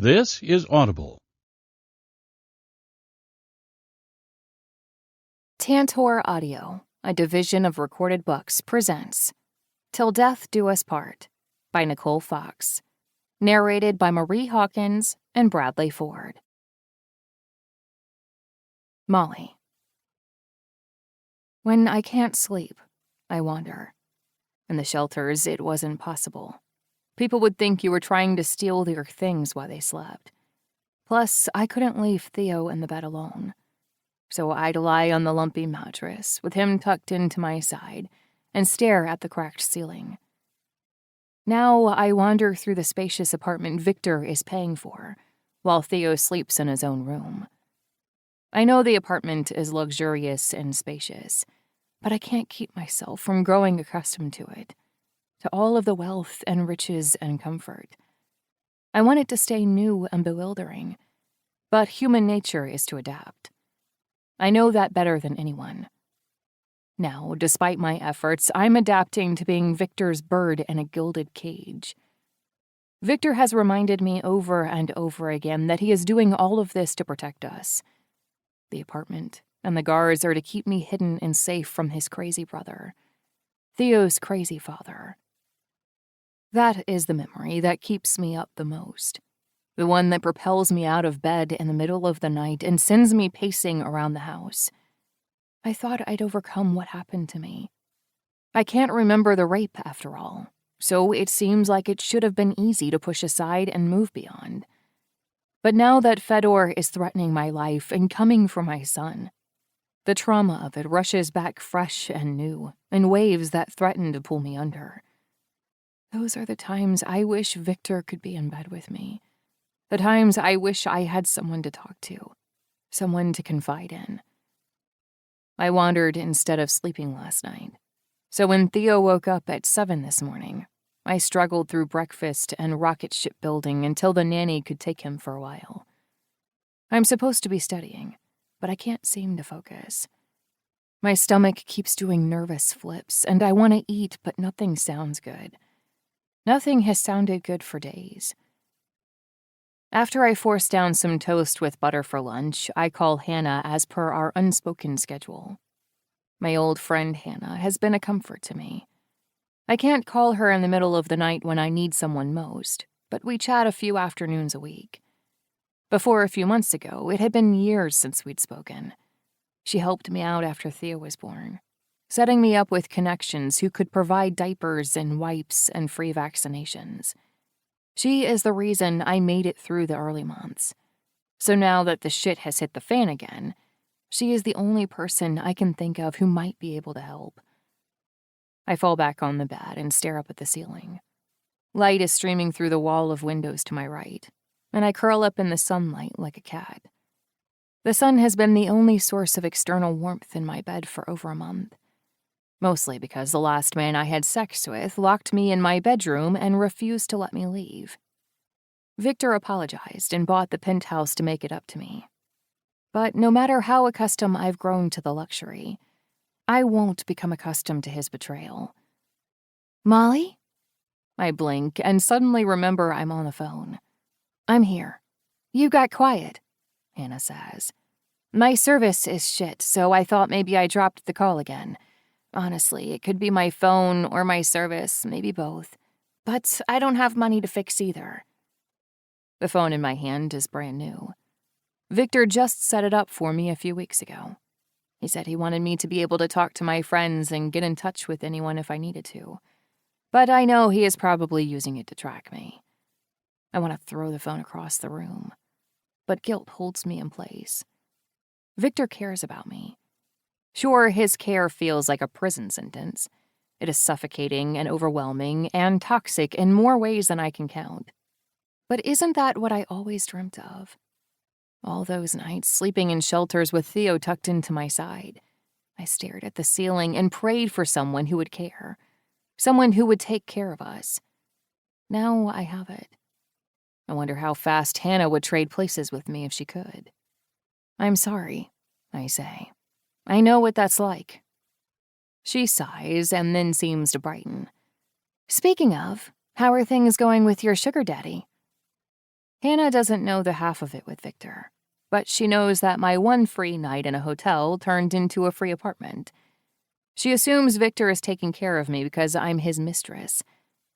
This is Audible. Tantor Audio, a division of Recorded Books, presents Till Death Do Us Part by Nicole Fox, narrated by Marie Hawkins and Bradley Ford. Molly. When I can't sleep, I wander. In the shelters, it wasn't possible. People would think you were trying to steal their things while they slept. Plus, I couldn't leave Theo in the bed alone. So I'd lie on the lumpy mattress, with him tucked into my side, and stare at the cracked ceiling. Now I wander through the spacious apartment Viktor is paying for, while Theo sleeps in his own room. I know the apartment is luxurious and spacious, but I can't keep myself from growing accustomed to it, to all of the wealth and riches and comfort. I want it to stay new and bewildering, but human nature is to adapt. I know that better than anyone. Now, despite my efforts, I'm adapting to being Viktor's bird in a gilded cage. Viktor has reminded me over and over again that he is doing all of this to protect us. The apartment and the guards are to keep me hidden and safe from his crazy brother, Theo's crazy father. That is the memory that keeps me up the most. The one that propels me out of bed in the middle of the night and sends me pacing around the house. I thought I'd overcome what happened to me. I can't remember the rape, after all, so it seems like it should have been easy to push aside and move beyond. But now that Fedor is threatening my life and coming for my son, the trauma of it rushes back fresh and new, in waves that threaten to pull me under. Those are the times I wish Viktor could be in bed with me. The times I wish I had someone to talk to, someone to confide in. I wandered instead of sleeping last night, so when Theo woke up at 7 this morning, I struggled through breakfast and rocket ship building until the nanny could take him for a while. I'm supposed to be studying, but I can't seem to focus. My stomach keeps doing nervous flips, and I want to eat, but nothing sounds good. Nothing has sounded good for days. After I force down some toast with butter for lunch, I call Hannah as per our unspoken schedule. My old friend Hannah has been a comfort to me. I can't call her in the middle of the night when I need someone most, but we chat a few afternoons a week. Before a few months ago, it had been years since we'd spoken. She helped me out after Theo was born, setting me up with connections who could provide diapers and wipes and free vaccinations. She is the reason I made it through the early months. So now that the shit has hit the fan again, she is the only person I can think of who might be able to help. I fall back on the bed and stare up at the ceiling. Light is streaming through the wall of windows to my right, and I curl up in the sunlight like a cat. The sun has been the only source of external warmth in my bed for over a month. Mostly because the last man I had sex with locked me in my bedroom and refused to let me leave. Viktor apologized and bought the penthouse to make it up to me. But no matter how accustomed I've grown to the luxury, I won't become accustomed to his betrayal. Molly? I blink and suddenly remember I'm on the phone. I'm here. You got quiet, Hannah says. My service is shit, so I thought maybe I dropped the call again. Honestly, it could be my phone or my service, maybe both. But I don't have money to fix either. The phone in my hand is brand new. Viktor just set it up for me a few weeks ago. He said he wanted me to be able to talk to my friends and get in touch with anyone if I needed to. But I know he is probably using it to track me. I want to throw the phone across the room, but guilt holds me in place. Viktor cares about me. Sure, his care feels like a prison sentence. It is suffocating and overwhelming and toxic in more ways than I can count. But isn't that what I always dreamt of? All those nights sleeping in shelters with Theo tucked into my side, I stared at the ceiling and prayed for someone who would care, someone who would take care of us. Now I have it. I wonder how fast Hannah would trade places with me if she could. I'm sorry, I say. I know what that's like. She sighs and then seems to brighten. Speaking of, how are things going with your sugar daddy? Hannah doesn't know the half of it with Viktor, but she knows that my one free night in a hotel turned into a free apartment. She assumes Viktor is taking care of me because I'm his mistress,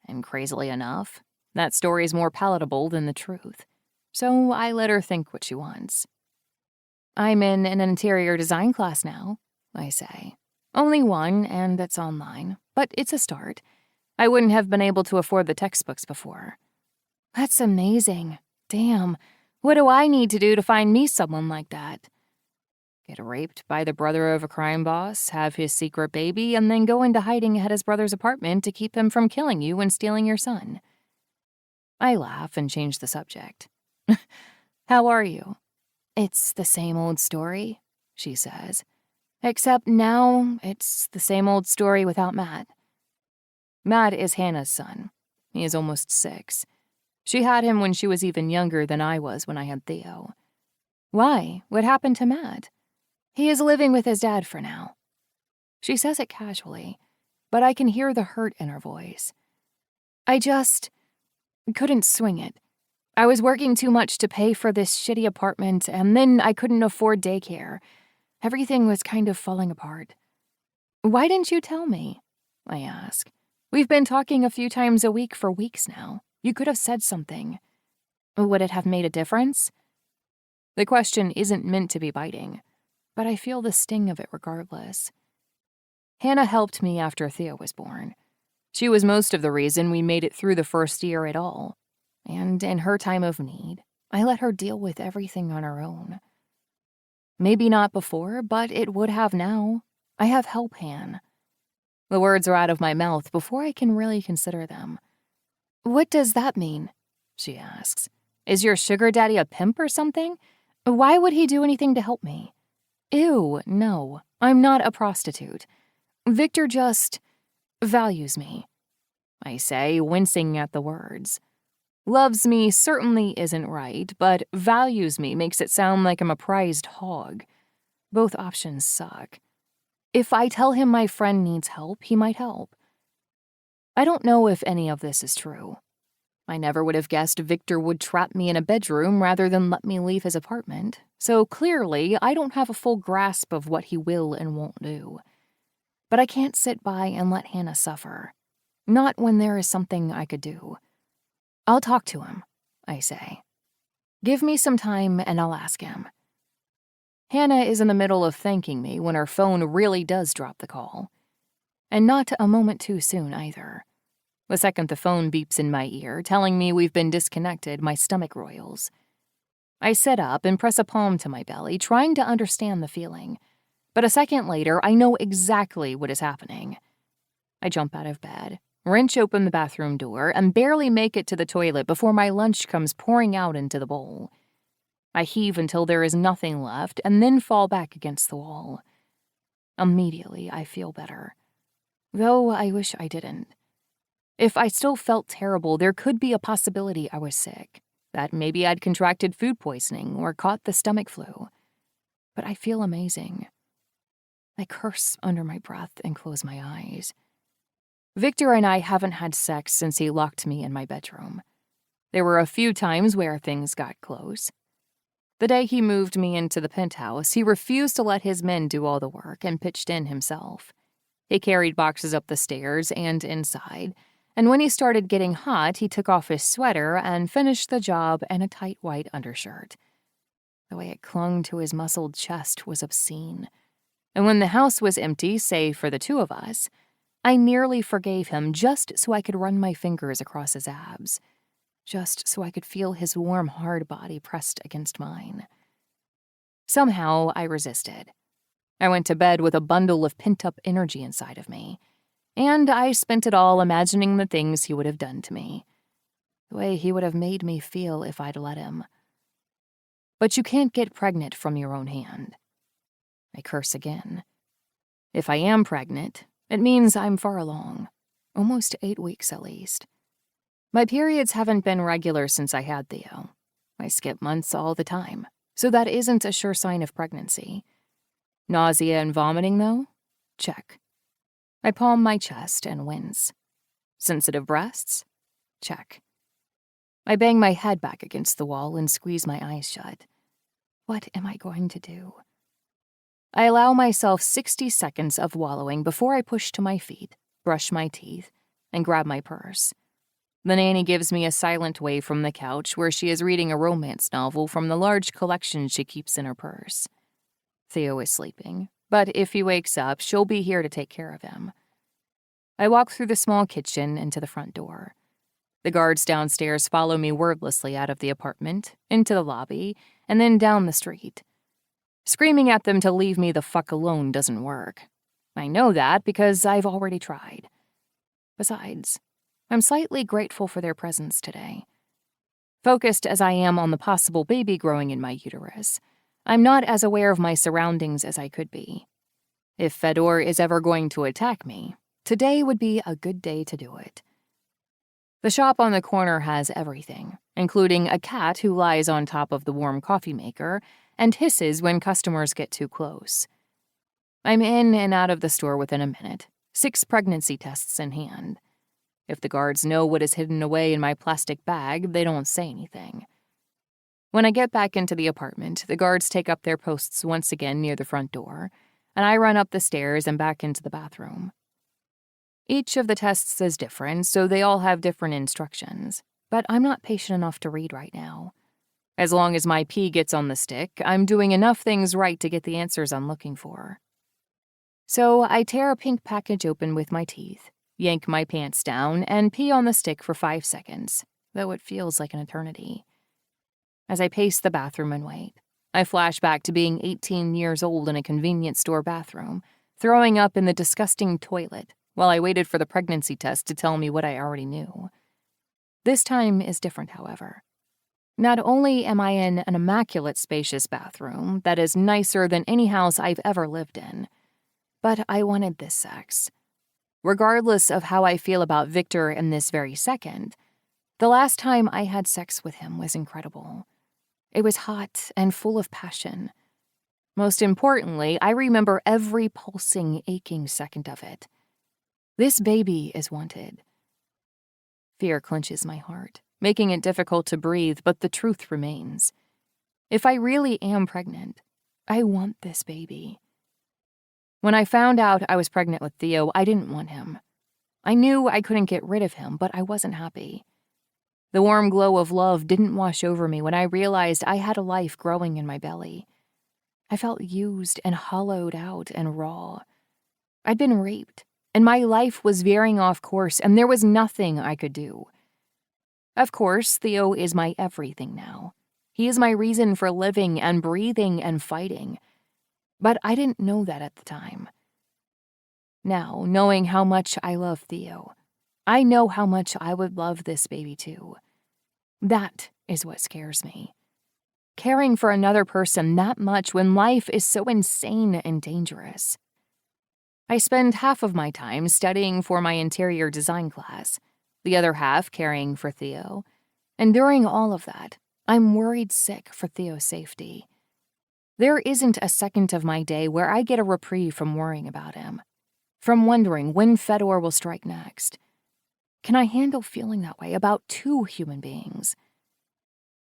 and crazily enough, that story's more palatable than the truth. So I let her think what she wants. I'm in an interior design class now, I say. Only one, and it's online, but it's a start. I wouldn't have been able to afford the textbooks before. That's amazing. Damn, what do I need to do to find me someone like that? Get raped by the brother of a crime boss, have his secret baby, and then go into hiding at his brother's apartment to keep him from killing you and stealing your son. I laugh and change the subject. How are you? It's the same old story, she says. Except now it's the same old story without Matt. Matt is Hannah's son. He is almost 6. She had him when she was even younger than I was when I had Theo. Why? What happened to Matt? He is living with his dad for now. She says it casually, but I can hear the hurt in her voice. I just couldn't swing it. I was working too much to pay for this shitty apartment, and then I couldn't afford daycare. Everything was kind of falling apart. Why didn't you tell me? I ask. We've been talking a few times a week for weeks now. You could have said something. Would it have made a difference? The question isn't meant to be biting, but I feel the sting of it regardless. Hannah helped me after Theo was born. She was most of the reason we made it through the first year at all. And in her time of need, I let her deal with everything on her own. Maybe not before, but it would have now. I have help, Han. The words are out of my mouth before I can really consider them. What does that mean? She asks. Is your sugar daddy a pimp or something? Why would he do anything to help me? Ew, no, I'm not a prostitute. Viktor just values me, I say, wincing at the words. Loves me certainly isn't right, but values me makes it sound like I'm a prized hog. Both options suck. If I tell him my friend needs help, he might help. I don't know if any of this is true. I never would have guessed Viktor would trap me in a bedroom rather than let me leave his apartment, so clearly I don't have a full grasp of what he will and won't do. But I can't sit by and let Hannah suffer. Not when there is something I could do. I'll talk to him, I say. Give me some time and I'll ask him. Hannah is in the middle of thanking me when her phone really does drop the call. And not a moment too soon either. The second the phone beeps in my ear, telling me we've been disconnected, my stomach roils. I sit up and press a palm to my belly, trying to understand the feeling. But a second later, I know exactly what is happening. I jump out of bed, wrench open the bathroom door, and barely make it to the toilet before my lunch comes pouring out into the bowl. I heave until there is nothing left, and then fall back against the wall. Immediately, I feel better. Though I wish I didn't. If I still felt terrible, there could be a possibility I was sick, that maybe I'd contracted food poisoning or caught the stomach flu. But I feel amazing. I curse under my breath and close my eyes. Viktor and I haven't had sex since he locked me in my bedroom. There were a few times where things got close. The day he moved me into the penthouse, he refused to let his men do all the work and pitched in himself. He carried boxes up the stairs and inside, and when he started getting hot, he took off his sweater and finished the job in a tight white undershirt. The way it clung to his muscled chest was obscene. And when the house was empty, save for the two of us, I nearly forgave him just so I could run my fingers across his abs. Just so I could feel his warm, hard body pressed against mine. Somehow, I resisted. I went to bed with a bundle of pent-up energy inside of me, and I spent it all imagining the things he would have done to me, the way he would have made me feel if I'd let him. But you can't get pregnant from your own hand. I curse again. If I am pregnant, it means I'm far along, almost 8 weeks at least. My periods haven't been regular since I had Theo. I skip months all the time, so that isn't a sure sign of pregnancy. Nausea and vomiting, though? Check. I palm my chest and wince. Sensitive breasts? Check. I bang my head back against the wall and squeeze my eyes shut. What am I going to do? I allow myself 60 seconds of wallowing before I push to my feet, brush my teeth, and grab my purse. The nanny gives me a silent wave from the couch where she is reading a romance novel from the large collection she keeps in her purse. Theo is sleeping, but if he wakes up, she'll be here to take care of him. I walk through the small kitchen and to the front door. The guards downstairs follow me wordlessly out of the apartment, into the lobby, and then down the street. Screaming at them to leave me the fuck alone doesn't work. I know that because I've already tried. Besides, I'm slightly grateful for their presence today. Focused as I am on the possible baby growing in my uterus, I'm not as aware of my surroundings as I could be. If Fedor is ever going to attack me, today would be a good day to do it. The shop on the corner has everything, including a cat who lies on top of the warm coffee maker and hisses when customers get too close. I'm in and out of the store within a minute, 6 pregnancy tests in hand. If the guards know what is hidden away in my plastic bag, they don't say anything. When I get back into the apartment, the guards take up their posts once again near the front door, and I run up the stairs and back into the bathroom. Each of the tests is different, so they all have different instructions, but I'm not patient enough to read right now. As long as my pee gets on the stick, I'm doing enough things right to get the answers I'm looking for. So I tear a pink package open with my teeth, yank my pants down, and pee on the stick for 5 seconds, though it feels like an eternity. As I pace the bathroom and wait, I flash back to being 18 years old in a convenience store bathroom, throwing up in the disgusting toilet while I waited for the pregnancy test to tell me what I already knew. This time is different, however. Not only am I in an immaculate, spacious bathroom that is nicer than any house I've ever lived in, but I wanted this sex. Regardless of how I feel about Viktor in this very second, the last time I had sex with him was incredible. It was hot and full of passion. Most importantly, I remember every pulsing, aching second of it. This baby is wanted. Fear clenches my heart, making it difficult to breathe, but the truth remains. If I really am pregnant, I want this baby. When I found out I was pregnant with Theo, I didn't want him. I knew I couldn't get rid of him, but I wasn't happy. The warm glow of love didn't wash over me when I realized I had a life growing in my belly. I felt used and hollowed out and raw. I'd been raped, and my life was veering off course, and there was nothing I could do. Of course, Theo is my everything now. He is my reason for living and breathing and fighting. But I didn't know that at the time. Now, knowing how much I love Theo, I know how much I would love this baby too. That is what scares me. Caring for another person that much when life is so insane and dangerous. I spend half of my time studying for my interior design class, the other half caring for Theo. And during all of that, I'm worried sick for Theo's safety. There isn't a second of my day where I get a reprieve from worrying about him, from wondering when Fedor will strike next. Can I handle feeling that way about 2 human beings?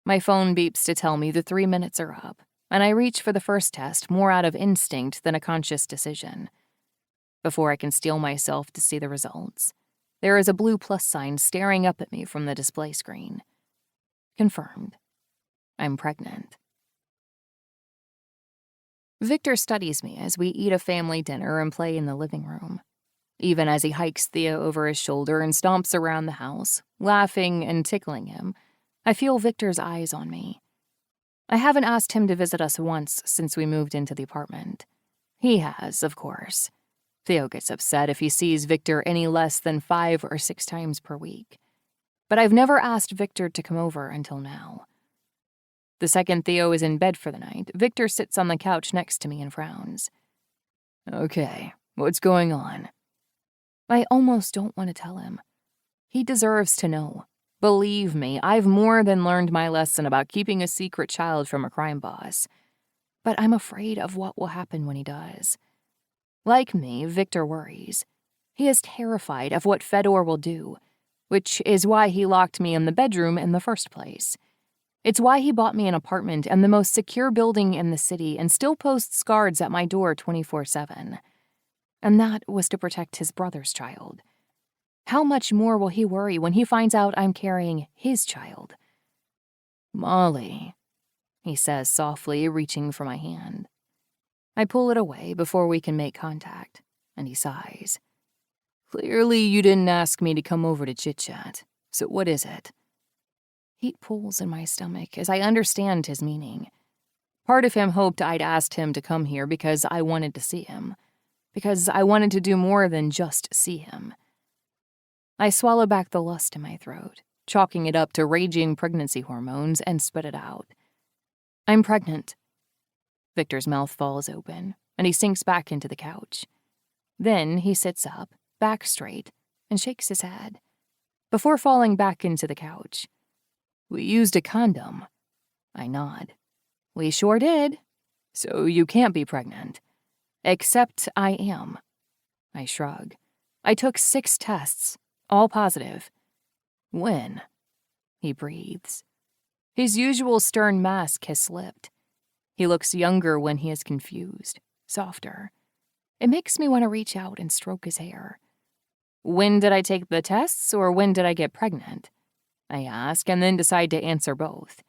My phone beeps to tell me the 3 minutes are up, and I reach for the first test more out of instinct than a conscious decision. Before I can steel myself to see the results, there is a blue plus sign staring up at me from the display screen. Confirmed. I'm pregnant. Viktor studies me as we eat a family dinner and play in the living room. Even as he hikes Theo over his shoulder and stomps around the house, laughing and tickling him, I feel Viktor's eyes on me. I haven't asked him to visit us once since we moved into the apartment. He has, of course. Theo gets upset if he sees Viktor any less than 5 or 6 times per week. But I've never asked Viktor to come over until now. The second Theo is in bed for the night, Viktor sits on the couch next to me and frowns. Okay, what's going on? I almost don't want to tell him. He deserves to know. Believe me, I've more than learned my lesson about keeping a secret child from a crime boss. But I'm afraid of what will happen when he does. Like me, Viktor worries. He is terrified of what Fedor will do. which is why he locked me in the bedroom in the first place. It's why he bought me an apartment in the most secure building in the city and still posts guards at my door 24/7. And that was to protect his brother's child. How much more will he worry when he finds out I'm carrying his child? "Molly," he says softly, reaching for my hand. I pull it away before we can make contact, and he sighs. "Clearly you didn't ask me to come over to chit-chat, so what is it?" Heat pulls in my stomach as I understand his meaning. Part of him hoped I'd asked him to come here because I wanted to see him, because I wanted to do more than just see him. I swallow back the lust in my throat, chalking it up to raging pregnancy hormones, and spit it out. "I'm pregnant." Victor's mouth falls open, and he sinks back into the couch. Then he sits up, back straight, and shakes his head, before falling back into the couch. "We used a condom." I nod. "We sure did. So you can't be pregnant." "Except I am." I shrug. "I took 6 tests, all positive." "When?" He breathes. His usual stern mask has slipped. He looks younger when he is confused, softer. It makes me want to reach out and stroke his hair. "When did I take the tests, or when did I get pregnant?" I ask, and then decide to answer both.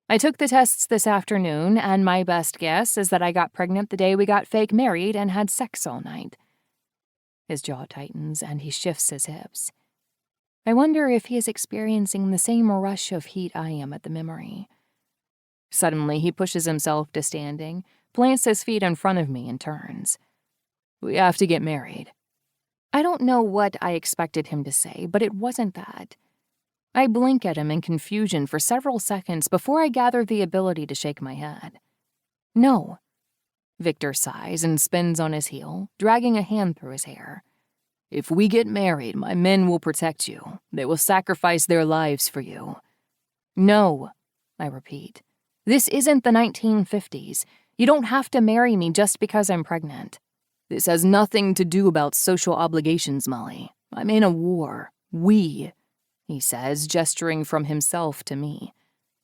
"I took the tests this afternoon, and my best guess is that I got pregnant the day we got fake married and had sex all night." His jaw tightens, and he shifts his hips. I wonder if he is experiencing the same rush of heat I am at the memory. Suddenly, he pushes himself to standing, plants his feet in front of me, and turns. "We have to get married." I don't know what I expected him to say, but it wasn't that. I blink at him in confusion for several seconds before I gather the ability to shake my head. "No." Viktor sighs and spins on his heel, dragging a hand through his hair. "If we get married, my men will protect you. They will sacrifice their lives for you." "No," I repeat. "This isn't the 1950s. You don't have to marry me just because I'm pregnant." "This has nothing to do about social obligations, Molly. I'm in a war. We," he says, gesturing from himself to me,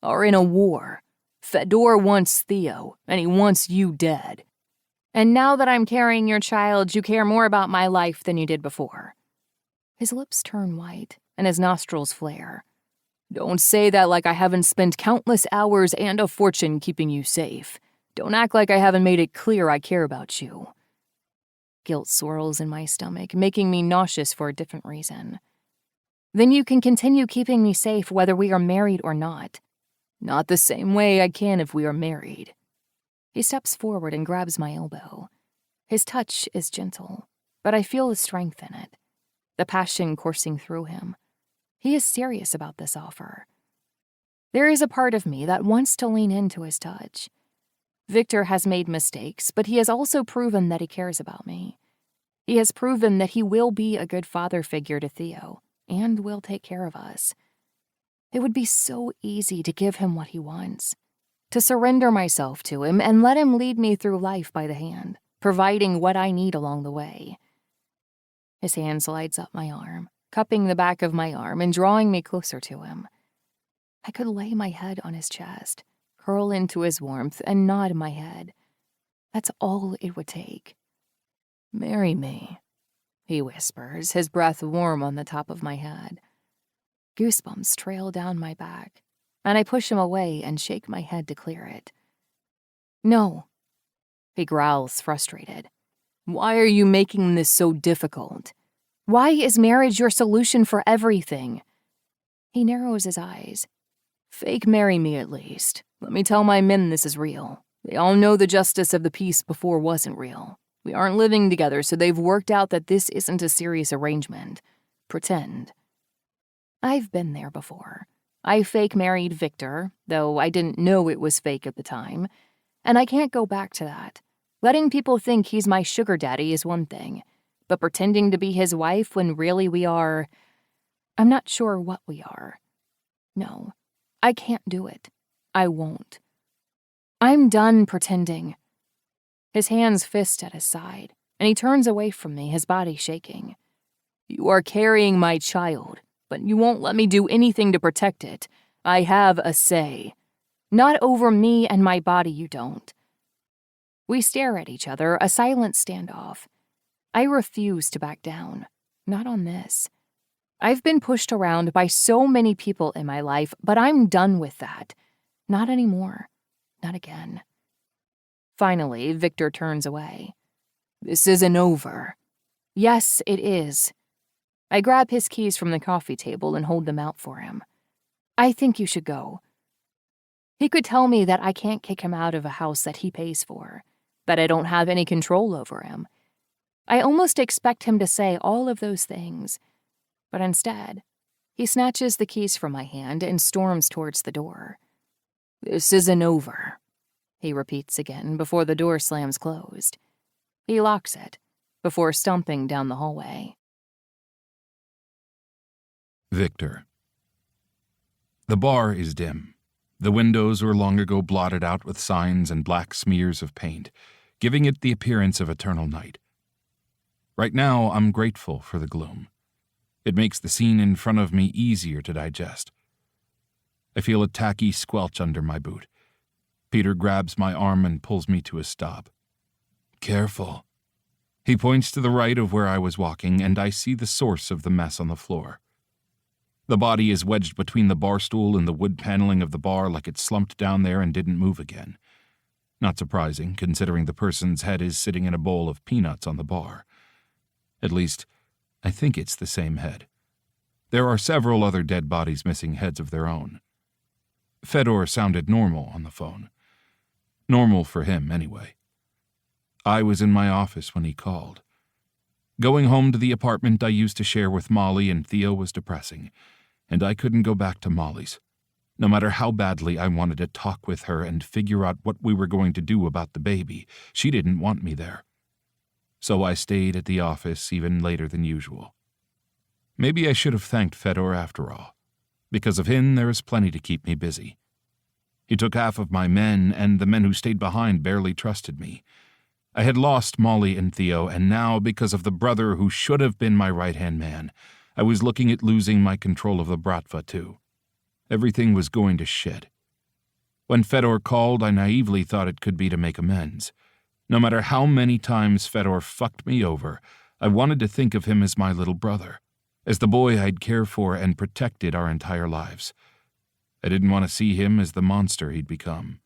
"are in a war. Fedor wants Theo, and he wants you dead. And now that I'm carrying your child, you care more about my life than you did before." His lips turn white, and his nostrils flare. "Don't say that like I haven't spent countless hours and a fortune keeping you safe. Don't act like I haven't made it clear I care about you." Guilt swirls in my stomach, making me nauseous for a different reason. "Then you can continue keeping me safe whether we are married or not." "Not the same way I can if we are married." He steps forward and grabs my elbow. His touch is gentle, but I feel the strength in it, the passion coursing through him. He is serious about this offer. There is a part of me that wants to lean into his touch. Viktor has made mistakes, but he has also proven that he cares about me. He has proven that he will be a good father figure to Theo, and will take care of us. It would be so easy to give him what he wants, to surrender myself to him and let him lead me through life by the hand, providing what I need along the way. His hand slides up my arm, cupping the back of my arm and drawing me closer to him. I could lay my head on his chest, curl into his warmth, and nod my head. That's all it would take. "Marry me," he whispers, his breath warm on the top of my head. Goosebumps trail down my back, and I push him away and shake my head to clear it. "No," he growls, frustrated. "Why are you making this so difficult? Why is marriage your solution for everything?" He narrows his eyes. "Fake marry me at least. Let me tell my men this is real. They all know the justice of the peace before wasn't real. We aren't living together, so they've worked out that this isn't a serious arrangement. Pretend." I've been there before. I fake married Viktor, though I didn't know it was fake at the time. And I can't go back to that. Letting people think he's my sugar daddy is one thing, but pretending to be his wife when really we are... I'm not sure what we are. No, I can't do it. I won't. I'm done pretending. His hands fist at his side, and he turns away from me, his body shaking. "You are carrying my child. but you won't let me do anything to protect it. I have a say. Not over me and my body, you don't." We stare at each other, a silent standoff. I refuse to back down. Not on this. I've been pushed around by so many people in my life, but I'm done with that. Not anymore. Not again. Finally, Viktor turns away. "This isn't over." "Yes, it is." I grab his keys from the coffee table and hold them out for him. "I think you should go." He could tell me that I can't kick him out of a house that he pays for, that I don't have any control over him. I almost expect him to say all of those things, but instead, he snatches the keys from my hand and storms towards the door. "This isn't over," he repeats again before the door slams closed. He locks it before stomping down the hallway. Viktor. The bar is dim. The windows were long ago blotted out with signs and black smears of paint, giving it the appearance of eternal night. Right now, I'm grateful for the gloom. It makes the scene in front of me easier to digest. I feel a tacky squelch under my boot. Peter grabs my arm and pulls me to a stop. "Careful." He points to the right of where I was walking, and I see the source of the mess on the floor. The body is wedged between the bar stool and the wood paneling of the bar like it slumped down there and didn't move again. Not surprising, considering the person's head is sitting in a bowl of peanuts on the bar. At least, I think it's the same head. There are several other dead bodies missing heads of their own. Fedor sounded normal on the phone. Normal for him, anyway. I was in my office when he called. Going home to the apartment I used to share with Molly and Theo was depressing, and I couldn't go back to Molly's. No matter how badly I wanted to talk with her and figure out what we were going to do about the baby, she didn't want me there. So I stayed at the office even later than usual. Maybe I should have thanked Fedor after all. Because of him, there is plenty to keep me busy. He took half of my men, and the men who stayed behind barely trusted me. I had lost Molly and Theo, and now, because of the brother who should have been my right-hand man, I was looking at losing my control of the Bratva, too. Everything was going to shit. When Fedor called, I naively thought it could be to make amends. No matter how many times Fedor fucked me over, I wanted to think of him as my little brother, as the boy I'd cared for and protected our entire lives. I didn't want to see him as the monster he'd become.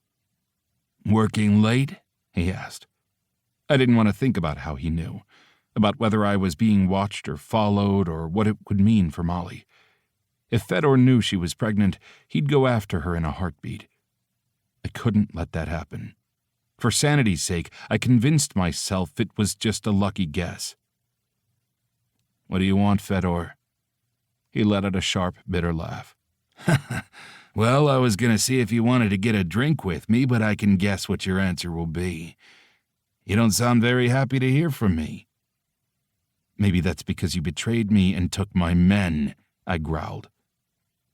"Working late?" he asked. I didn't want to think about how he knew, about whether I was being watched or followed or what it would mean for Molly. If Fedor knew she was pregnant, he'd go after her in a heartbeat. I couldn't let that happen. For sanity's sake, I convinced myself it was just a lucky guess. "What do you want, Fedor?" He let out a sharp, bitter laugh. "Well, I was going to see if you wanted to get a drink with me, but I can guess what your answer will be. You don't sound very happy to hear from me." "Maybe that's because you betrayed me and took my men," I growled.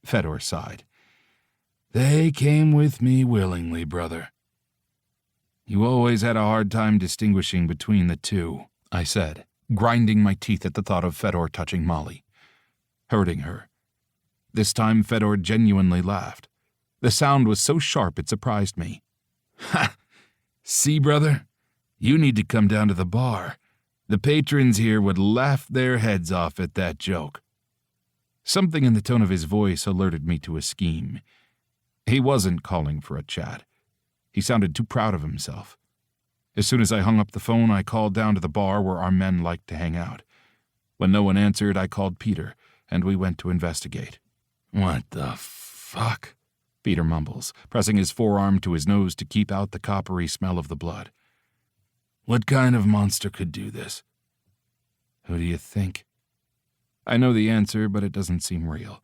Fedor sighed. "They came with me willingly, brother." "You always had a hard time distinguishing between the two," I said, grinding my teeth at the thought of Fedor touching Molly. Hurting her. This time Fedor genuinely laughed. The sound was so sharp it surprised me. "Ha! See, brother? You need to come down to the bar. The patrons here would laugh their heads off at that joke." Something in the tone of his voice alerted me to a scheme. He wasn't calling for a chat. He sounded too proud of himself. As soon as I hung up the phone, I called down to the bar where our men liked to hang out. When no one answered, I called Peter, and we went to investigate. "What the fuck?" Peter mumbles, pressing his forearm to his nose to keep out the coppery smell of the blood. "What kind of monster could do this?" "Who do you think?" I know the answer, but it doesn't seem real.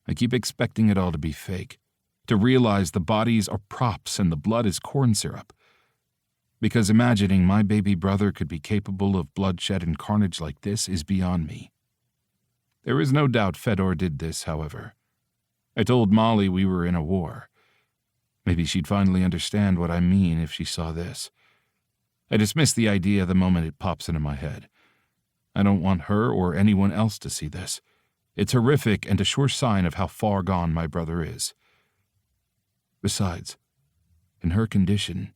I keep expecting it all to be fake, to realize the bodies are props and the blood is corn syrup. Because imagining my baby brother could be capable of bloodshed and carnage like this is beyond me. There is no doubt Fedor did this, however. I told Molly we were in a war. Maybe she'd finally understand what I mean if she saw this. I dismiss the idea the moment it pops into my head. I don't want her or anyone else to see this. It's horrific and a sure sign of how far gone my brother is. Besides, in her condition...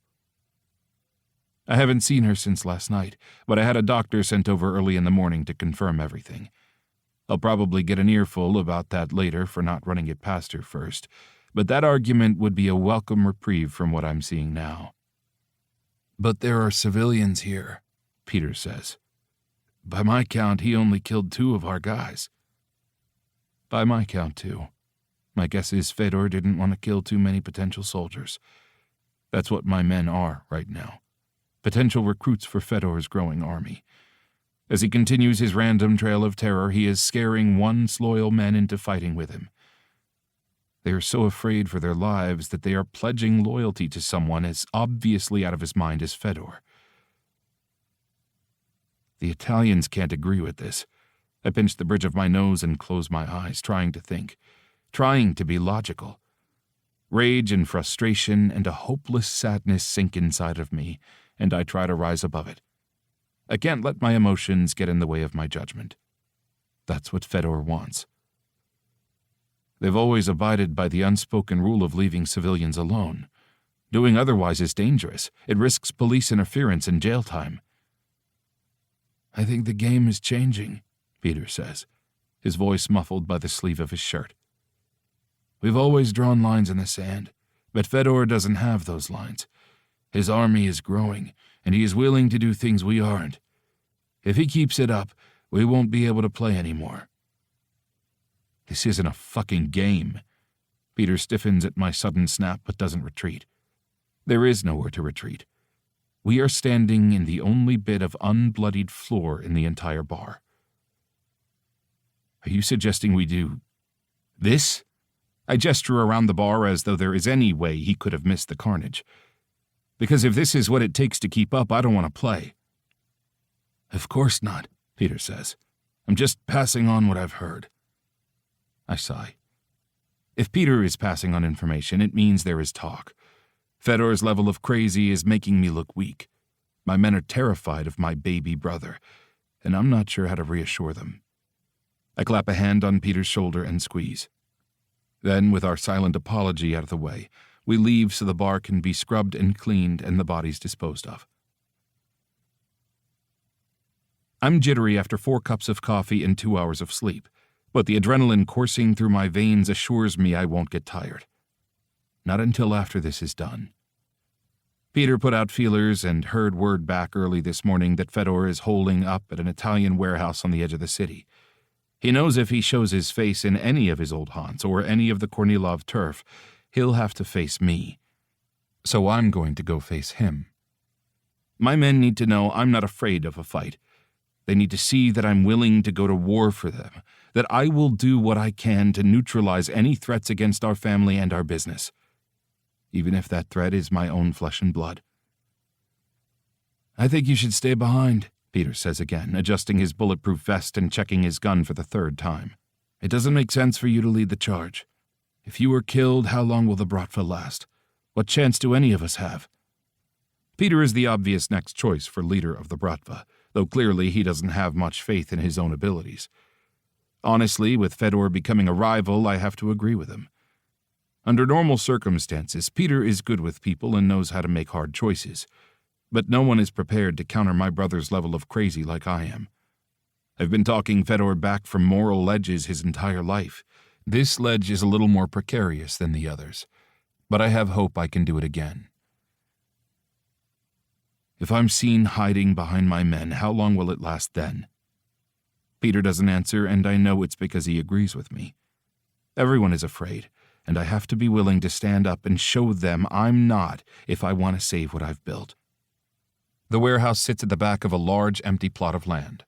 I haven't seen her since last night, but I had a doctor sent over early in the morning to confirm everything. I'll probably get an earful about that later for not running it past her first, but that argument would be a welcome reprieve from what I'm seeing now. But there are civilians here, Peter says. By my count, he only killed 2 of our guys. By my count, too. My guess is Fedor didn't want to kill too many potential soldiers. That's what my men are right now. Potential recruits for Fedor's growing army. As he continues his random trail of terror, he is scaring once loyal men into fighting with him. They are so afraid for their lives that they are pledging loyalty to someone as obviously out of his mind as Fedor. The Italians can't agree with this. I pinch the bridge of my nose and close my eyes, trying to think, trying to be logical. Rage and frustration and a hopeless sadness sink inside of me, and I try to rise above it. I can't let my emotions get in the way of my judgment. That's what Fedor wants. They've always abided by the unspoken rule of leaving civilians alone. Doing otherwise is dangerous. It risks police interference and jail time. I think the game is changing, Peter says, his voice muffled by the sleeve of his shirt. We've always drawn lines in the sand, but Fedor doesn't have those lines. His army is growing, and he is willing to do things we aren't. If he keeps it up, we won't be able to play anymore. This isn't a fucking game. Peter stiffens at my sudden snap but doesn't retreat. There is nowhere to retreat. We are standing in the only bit of unbloodied floor in the entire bar. Are you suggesting we do this? I gesture around the bar as though there is any way he could have missed the carnage. Because if this is what it takes to keep up, I don't want to play. Of course not, Peter says. I'm just passing on what I've heard. I sigh. If Peter is passing on information, it means there is talk. Fedor's level of crazy is making me look weak. My men are terrified of my baby brother, and I'm not sure how to reassure them. I clap a hand on Peter's shoulder and squeeze. Then, with our silent apology out of the way, we leave so the bar can be scrubbed and cleaned and the bodies disposed of. I'm jittery after 4 cups of coffee and 2 hours of sleep, but the adrenaline coursing through my veins assures me I won't get tired. Not until after this is done. Peter put out feelers and heard word back early this morning that Fedor is holding up at an Italian warehouse on the edge of the city. He knows if he shows his face in any of his old haunts or any of the Kornilov turf, he'll have to face me. So I'm going to go face him. My men need to know I'm not afraid of a fight. They need to see that I'm willing to go to war for them, that I will do what I can to neutralize any threats against our family and our business, even if that threat is my own flesh and blood. I think you should stay behind, Peter says again, adjusting his bulletproof vest and checking his gun for the 3rd time. It doesn't make sense for you to lead the charge. If you are killed, how long will the Bratva last? What chance do any of us have? Peter is the obvious next choice for leader of the Bratva, though clearly he doesn't have much faith in his own abilities. Honestly, with Fedor becoming a rival, I have to agree with him. Under normal circumstances, Peter is good with people and knows how to make hard choices, but no one is prepared to counter my brother's level of crazy like I am. I've been talking Fedor back from moral ledges his entire life. This ledge is a little more precarious than the others, but I have hope I can do it again. If I'm seen hiding behind my men, how long will it last then? Peter doesn't answer, and I know it's because he agrees with me. Everyone is afraid, and I have to be willing to stand up and show them I'm not if I want to save what I've built. The warehouse sits at the back of a large, empty plot of land.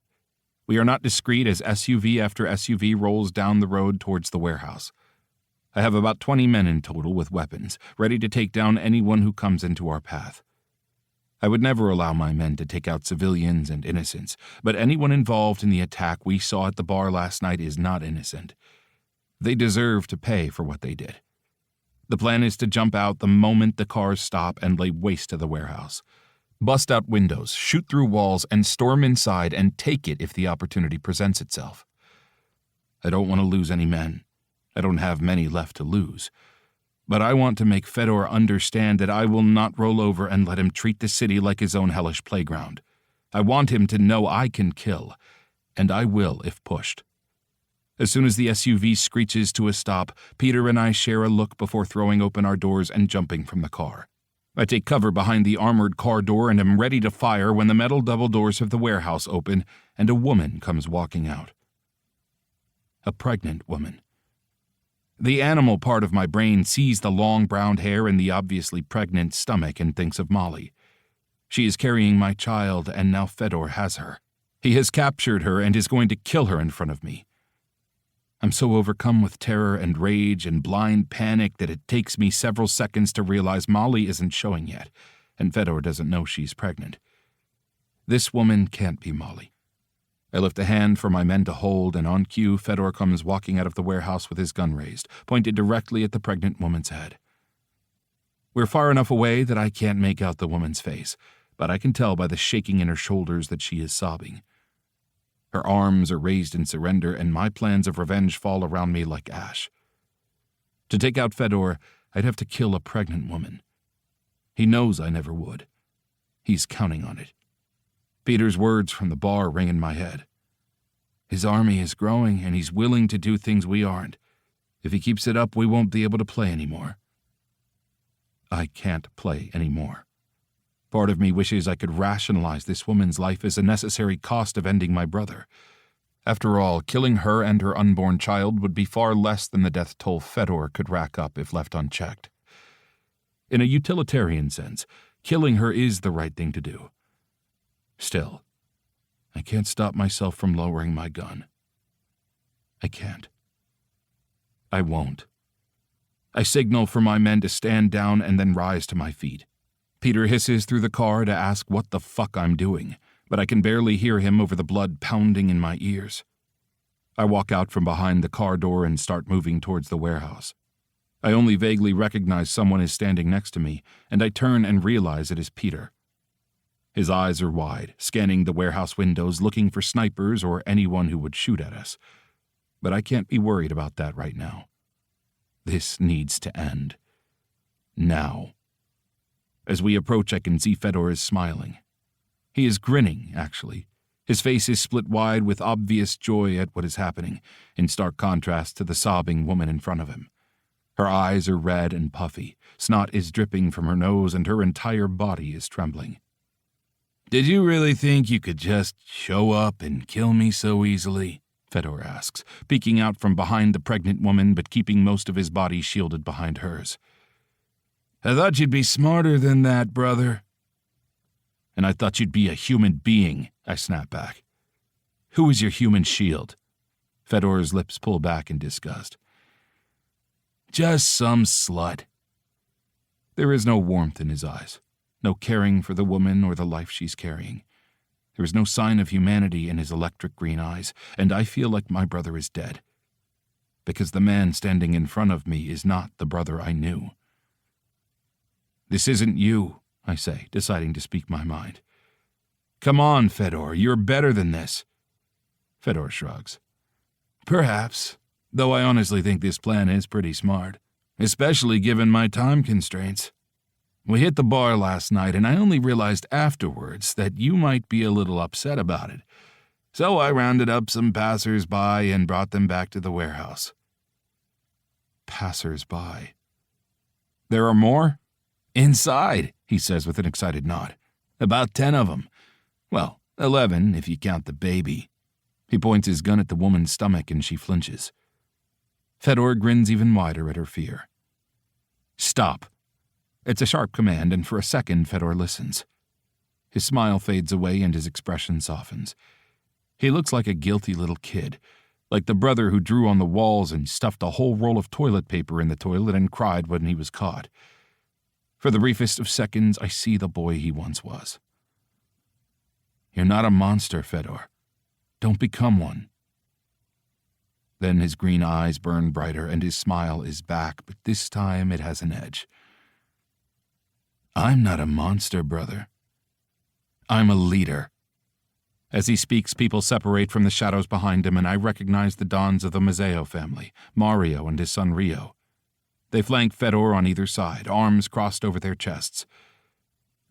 We are not discreet as SUV after SUV rolls down the road towards the warehouse. I have about 20 men in total with weapons, ready to take down anyone who comes into our path. I would never allow my men to take out civilians and innocents, but anyone involved in the attack we saw at the bar last night is not innocent. They deserve to pay for what they did. The plan is to jump out the moment the cars stop and lay waste to the warehouse. Bust out windows, shoot through walls, and storm inside and take it if the opportunity presents itself. I don't want to lose any men. I don't have many left to lose. But I want to make Fedor understand that I will not roll over and let him treat the city like his own hellish playground. I want him to know I can kill, and I will if pushed. As soon as the SUV screeches to a stop, Peter and I share a look before throwing open our doors and jumping from the car. I take cover behind the armored car door and am ready to fire when the metal double doors of the warehouse open and a woman comes walking out. A pregnant woman. The animal part of my brain sees the long brown hair and the obviously pregnant stomach and thinks of Molly. She is carrying my child, and now Fedor has her. He has captured her and is going to kill her in front of me. I'm so overcome with terror and rage and blind panic that it takes me several seconds to realize Molly isn't showing yet, and Fedor doesn't know she's pregnant. This woman can't be Molly. I lift a hand for my men to hold, and on cue, Fedor comes walking out of the warehouse with his gun raised, pointed directly at the pregnant woman's head. We're far enough away that I can't make out the woman's face, but I can tell by the shaking in her shoulders that she is sobbing. Her arms are raised in surrender, and my plans of revenge fall around me like ash. To take out Fedor, I'd have to kill a pregnant woman. He knows I never would. He's counting on it. Peter's words from the bar ring in my head. His army is growing, and he's willing to do things we aren't. If he keeps it up, we won't be able to play anymore. I can't play anymore. Part of me wishes I could rationalize this woman's life as a necessary cost of ending my brother. After all, killing her and her unborn child would be far less than the death toll Fedor could rack up if left unchecked. In a utilitarian sense, killing her is the right thing to do. Still, I can't stop myself from lowering my gun. I can't. I won't. I signal for my men to stand down and then rise to my feet. Peter hisses through the car to ask what the fuck I'm doing, but I can barely hear him over the blood pounding in my ears. I walk out from behind the car door and start moving towards the warehouse. I only vaguely recognize someone is standing next to me, and I turn and realize it is Peter. His eyes are wide, scanning the warehouse windows, looking for snipers or anyone who would shoot at us. But I can't be worried about that right now. This needs to end. Now. As we approach, I can see Fedor is smiling. He is grinning, actually. His face is split wide with obvious joy at what is happening, in stark contrast to the sobbing woman in front of him. Her eyes are red and puffy, snot is dripping from her nose, and her entire body is trembling. "Did you really think you could just show up and kill me so easily?" Fedor asks, peeking out from behind the pregnant woman but keeping most of his body shielded behind hers. "I thought you'd be smarter than that, brother." "And I thought you'd be a human being," I snap back. "Who is your human shield?" Fedor's lips pull back in disgust. "Just some slut." There is no warmth in his eyes. No caring for the woman or the life she's carrying. There is no sign of humanity in his electric green eyes, and I feel like my brother is dead. Because the man standing in front of me is not the brother I knew. "This isn't you," I say, deciding to speak my mind. "Come on, Fedor, you're better than this." Fedor shrugs. "Perhaps, though I honestly think this plan is pretty smart, especially given my time constraints. We hit the bar last night, and I only realized afterwards that you might be a little upset about it. So I rounded up some passers-by and brought them back to the warehouse." Passers-by. "There are more?" "Inside," he says with an excited nod. "About 10 of them. Well, 11 if you count the baby." He points his gun at the woman's stomach and she flinches. Fedor grins even wider at her fear. "Stop." It's a sharp command, and for a second Fedor listens. His smile fades away and his expression softens. He looks like a guilty little kid, like the brother who drew on the walls and stuffed a whole roll of toilet paper in the toilet and cried when he was caught. For the briefest of seconds, I see the boy he once was. "You're not a monster, Fedor. Don't become one." Then his green eyes burn brighter and his smile is back, but this time it has an edge. "I'm not a monster, brother. I'm a leader." As he speaks, people separate from the shadows behind him, and I recognize the dons of the Mazzeo family, Mario and his son Rio. They flank Fedor on either side, arms crossed over their chests.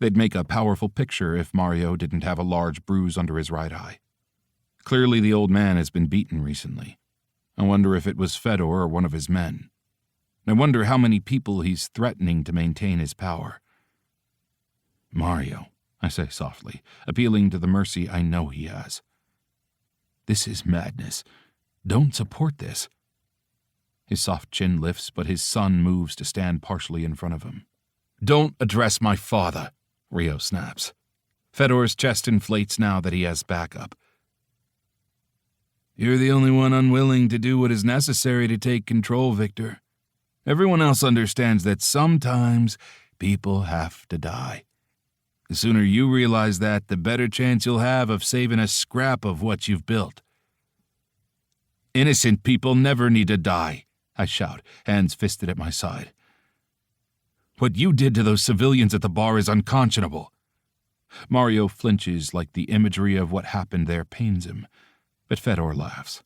They'd make a powerful picture if Mario didn't have a large bruise under his right eye. Clearly the old man has been beaten recently. I wonder if it was Fedor or one of his men. I wonder how many people he's threatening to maintain his power. Mario, I say softly, appealing to the mercy I know he has. This is madness. Don't support this. His soft chin lifts, but his son moves to stand partially in front of him. Don't address my father, Rio snaps. Fedor's chest inflates now that he has backup. You're the only one unwilling to do what is necessary to take control, Viktor. Everyone else understands that sometimes people have to die. The sooner you realize that, the better chance you'll have of saving a scrap of what you've built. Innocent people never need to die, I shout, hands fisted at my side. What you did to those civilians at the bar is unconscionable. Mario flinches like the imagery of what happened there pains him, but Fedor laughs.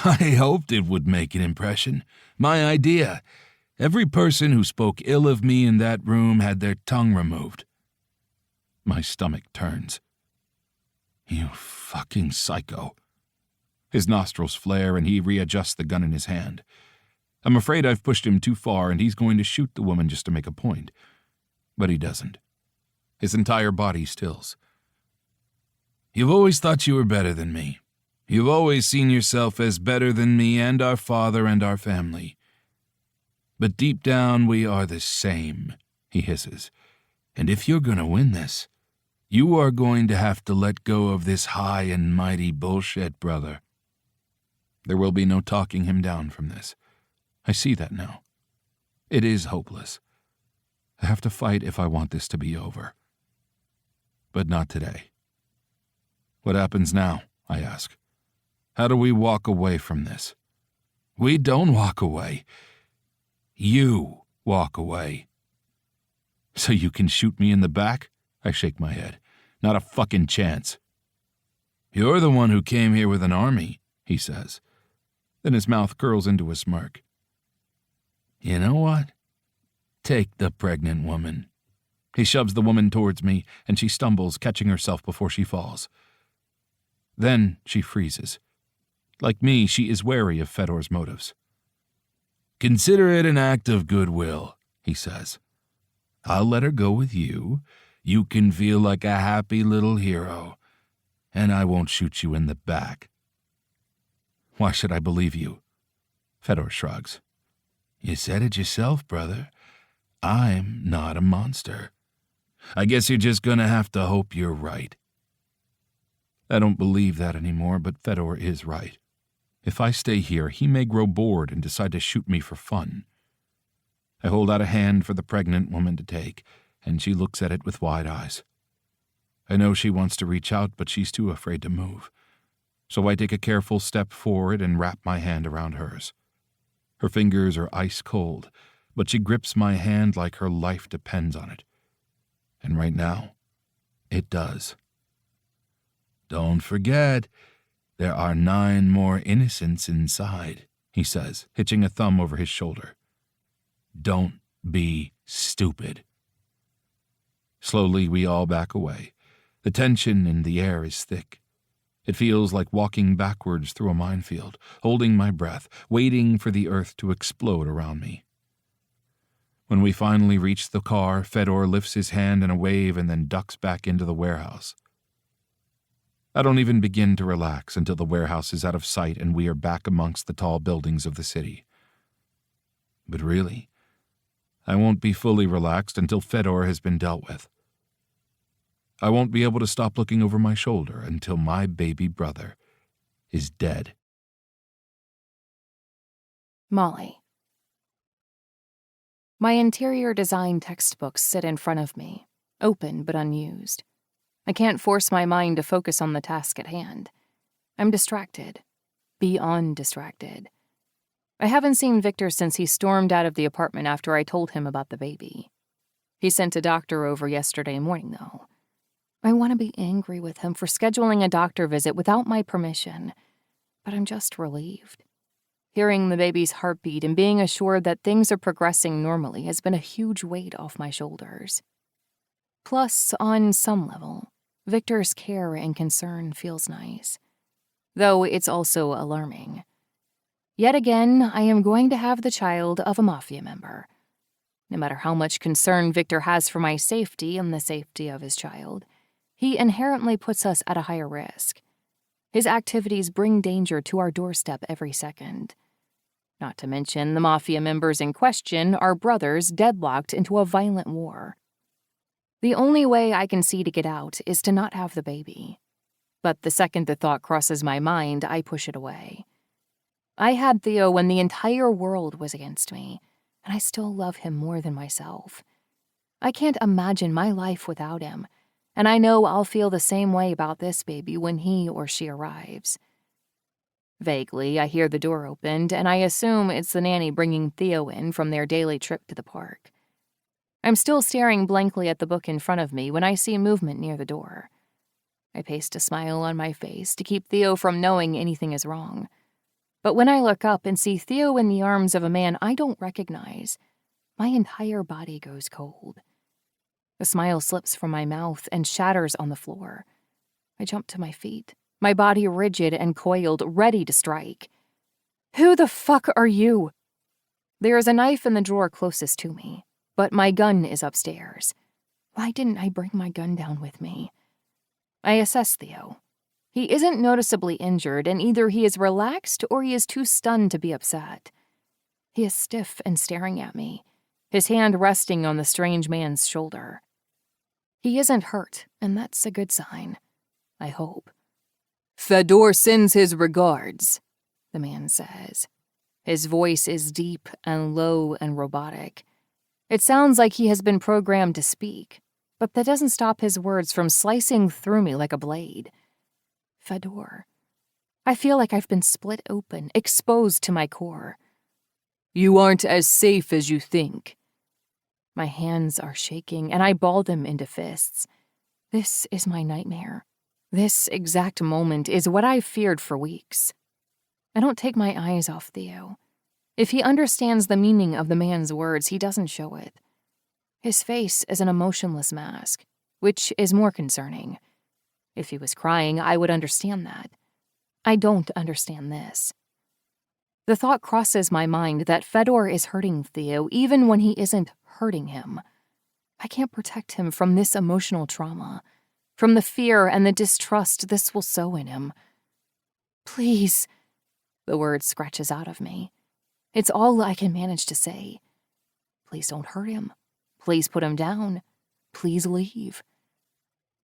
I hoped it would make an impression. My idea. Every person who spoke ill of me in that room had their tongue removed. My stomach turns. You fucking psycho. His nostrils flare and he readjusts the gun in his hand. I'm afraid I've pushed him too far and he's going to shoot the woman just to make a point. But he doesn't. His entire body stills. You've always thought you were better than me. You've always seen yourself as better than me and our father and our family. But deep down we are the same, he hisses. And if you're going to win this, you are going to have to let go of this high and mighty bullshit, brother. There will be no talking him down from this. I see that now. It is hopeless. I have to fight if I want this to be over. But not today. What happens now? I ask. How do we walk away from this? We don't walk away. You walk away. So you can shoot me in the back? I shake my head. Not a fucking chance. You're the one who came here with an army, he says. Then his mouth curls into a smirk. You know what? Take the pregnant woman. He shoves the woman towards me, and she stumbles, catching herself before she falls. Then she freezes. Like me, she is wary of Fedor's motives. Consider it an act of goodwill, he says. I'll let her go with you. You can feel like a happy little hero, and I won't shoot you in the back. Why should I believe you? Fedor shrugs. You said it yourself, brother. I'm not a monster. I guess you're just gonna have to hope you're right. I don't believe that anymore, but Fedor is right. If I stay here, he may grow bored and decide to shoot me for fun. I hold out a hand for the pregnant woman to take, and she looks at it with wide eyes. I know she wants to reach out, but she's too afraid to move. So I take a careful step forward and wrap my hand around hers. Her fingers are ice cold, but she grips my hand like her life depends on it. And right now, it does. Don't forget, there are 9 more innocents inside, he says, hitching a thumb over his shoulder. Don't be stupid. Slowly, we all back away. The tension in the air is thick. It feels like walking backwards through a minefield, holding my breath, waiting for the earth to explode around me. When we finally reach the car, Fedor lifts his hand in a wave and then ducks back into the warehouse. I don't even begin to relax until the warehouse is out of sight and we are back amongst the tall buildings of the city. But really, I won't be fully relaxed until Fedor has been dealt with. I won't be able to stop looking over my shoulder until my baby brother is dead. Molly. My interior design textbooks sit in front of me, open but unused. I can't force my mind to focus on the task at hand. I'm distracted, beyond distracted. I haven't seen Viktor since he stormed out of the apartment after I told him about the baby. He sent a doctor over yesterday morning, though. I want to be angry with him for scheduling a doctor visit without my permission, but I'm just relieved. Hearing the baby's heartbeat and being assured that things are progressing normally has been a huge weight off my shoulders. Plus, on some level, Viktor's care and concern feels nice, though it's also alarming. Yet again, I am going to have the child of a Mafia member. No matter how much concern Viktor has for my safety and the safety of his child, he inherently puts us at a higher risk. His activities bring danger to our doorstep every second. Not to mention, the Mafia members in question are brothers deadlocked into a violent war. The only way I can see to get out is to not have the baby. But the second the thought crosses my mind, I push it away. I had Theo when the entire world was against me, and I still love him more than myself. I can't imagine my life without him, and I know I'll feel the same way about this baby when he or she arrives. Vaguely, I hear the door opened, and I assume it's the nanny bringing Theo in from their daily trip to the park. I'm still staring blankly at the book in front of me when I see movement near the door. I paste a smile on my face to keep Theo from knowing anything is wrong. But when I look up and see Theo in the arms of a man I don't recognize, my entire body goes cold. The smile slips from my mouth and shatters on the floor. I jump to my feet, my body rigid and coiled, ready to strike. Who the fuck are you? There is a knife in the drawer closest to me, but my gun is upstairs. Why didn't I bring my gun down with me? I assess Theo. He isn't noticeably injured, and either he is relaxed or he is too stunned to be upset. He is stiff and staring at me, his hand resting on the strange man's shoulder. He isn't hurt, and that's a good sign. I hope. "Fedor sends his regards," the man says. His voice is deep and low and robotic. It sounds like he has been programmed to speak, but that doesn't stop his words from slicing through me like a blade. Fedor. I feel like I've been split open, exposed to my core. "You aren't as safe as you think." My hands are shaking, and I ball them into fists. This is my nightmare. This exact moment is what I've feared for weeks. I don't take my eyes off Theo. If he understands the meaning of the man's words, he doesn't show it. His face is an emotionless mask, which is more concerning. If he was crying, I would understand that. I don't understand this. The thought crosses my mind that Fedor is hurting Theo even when he isn't hurting him. I can't protect him from this emotional trauma, from the fear and the distrust this will sow in him. "Please," the word scratches out of me. It's all I can manage to say. Please don't hurt him. Please put him down. Please leave.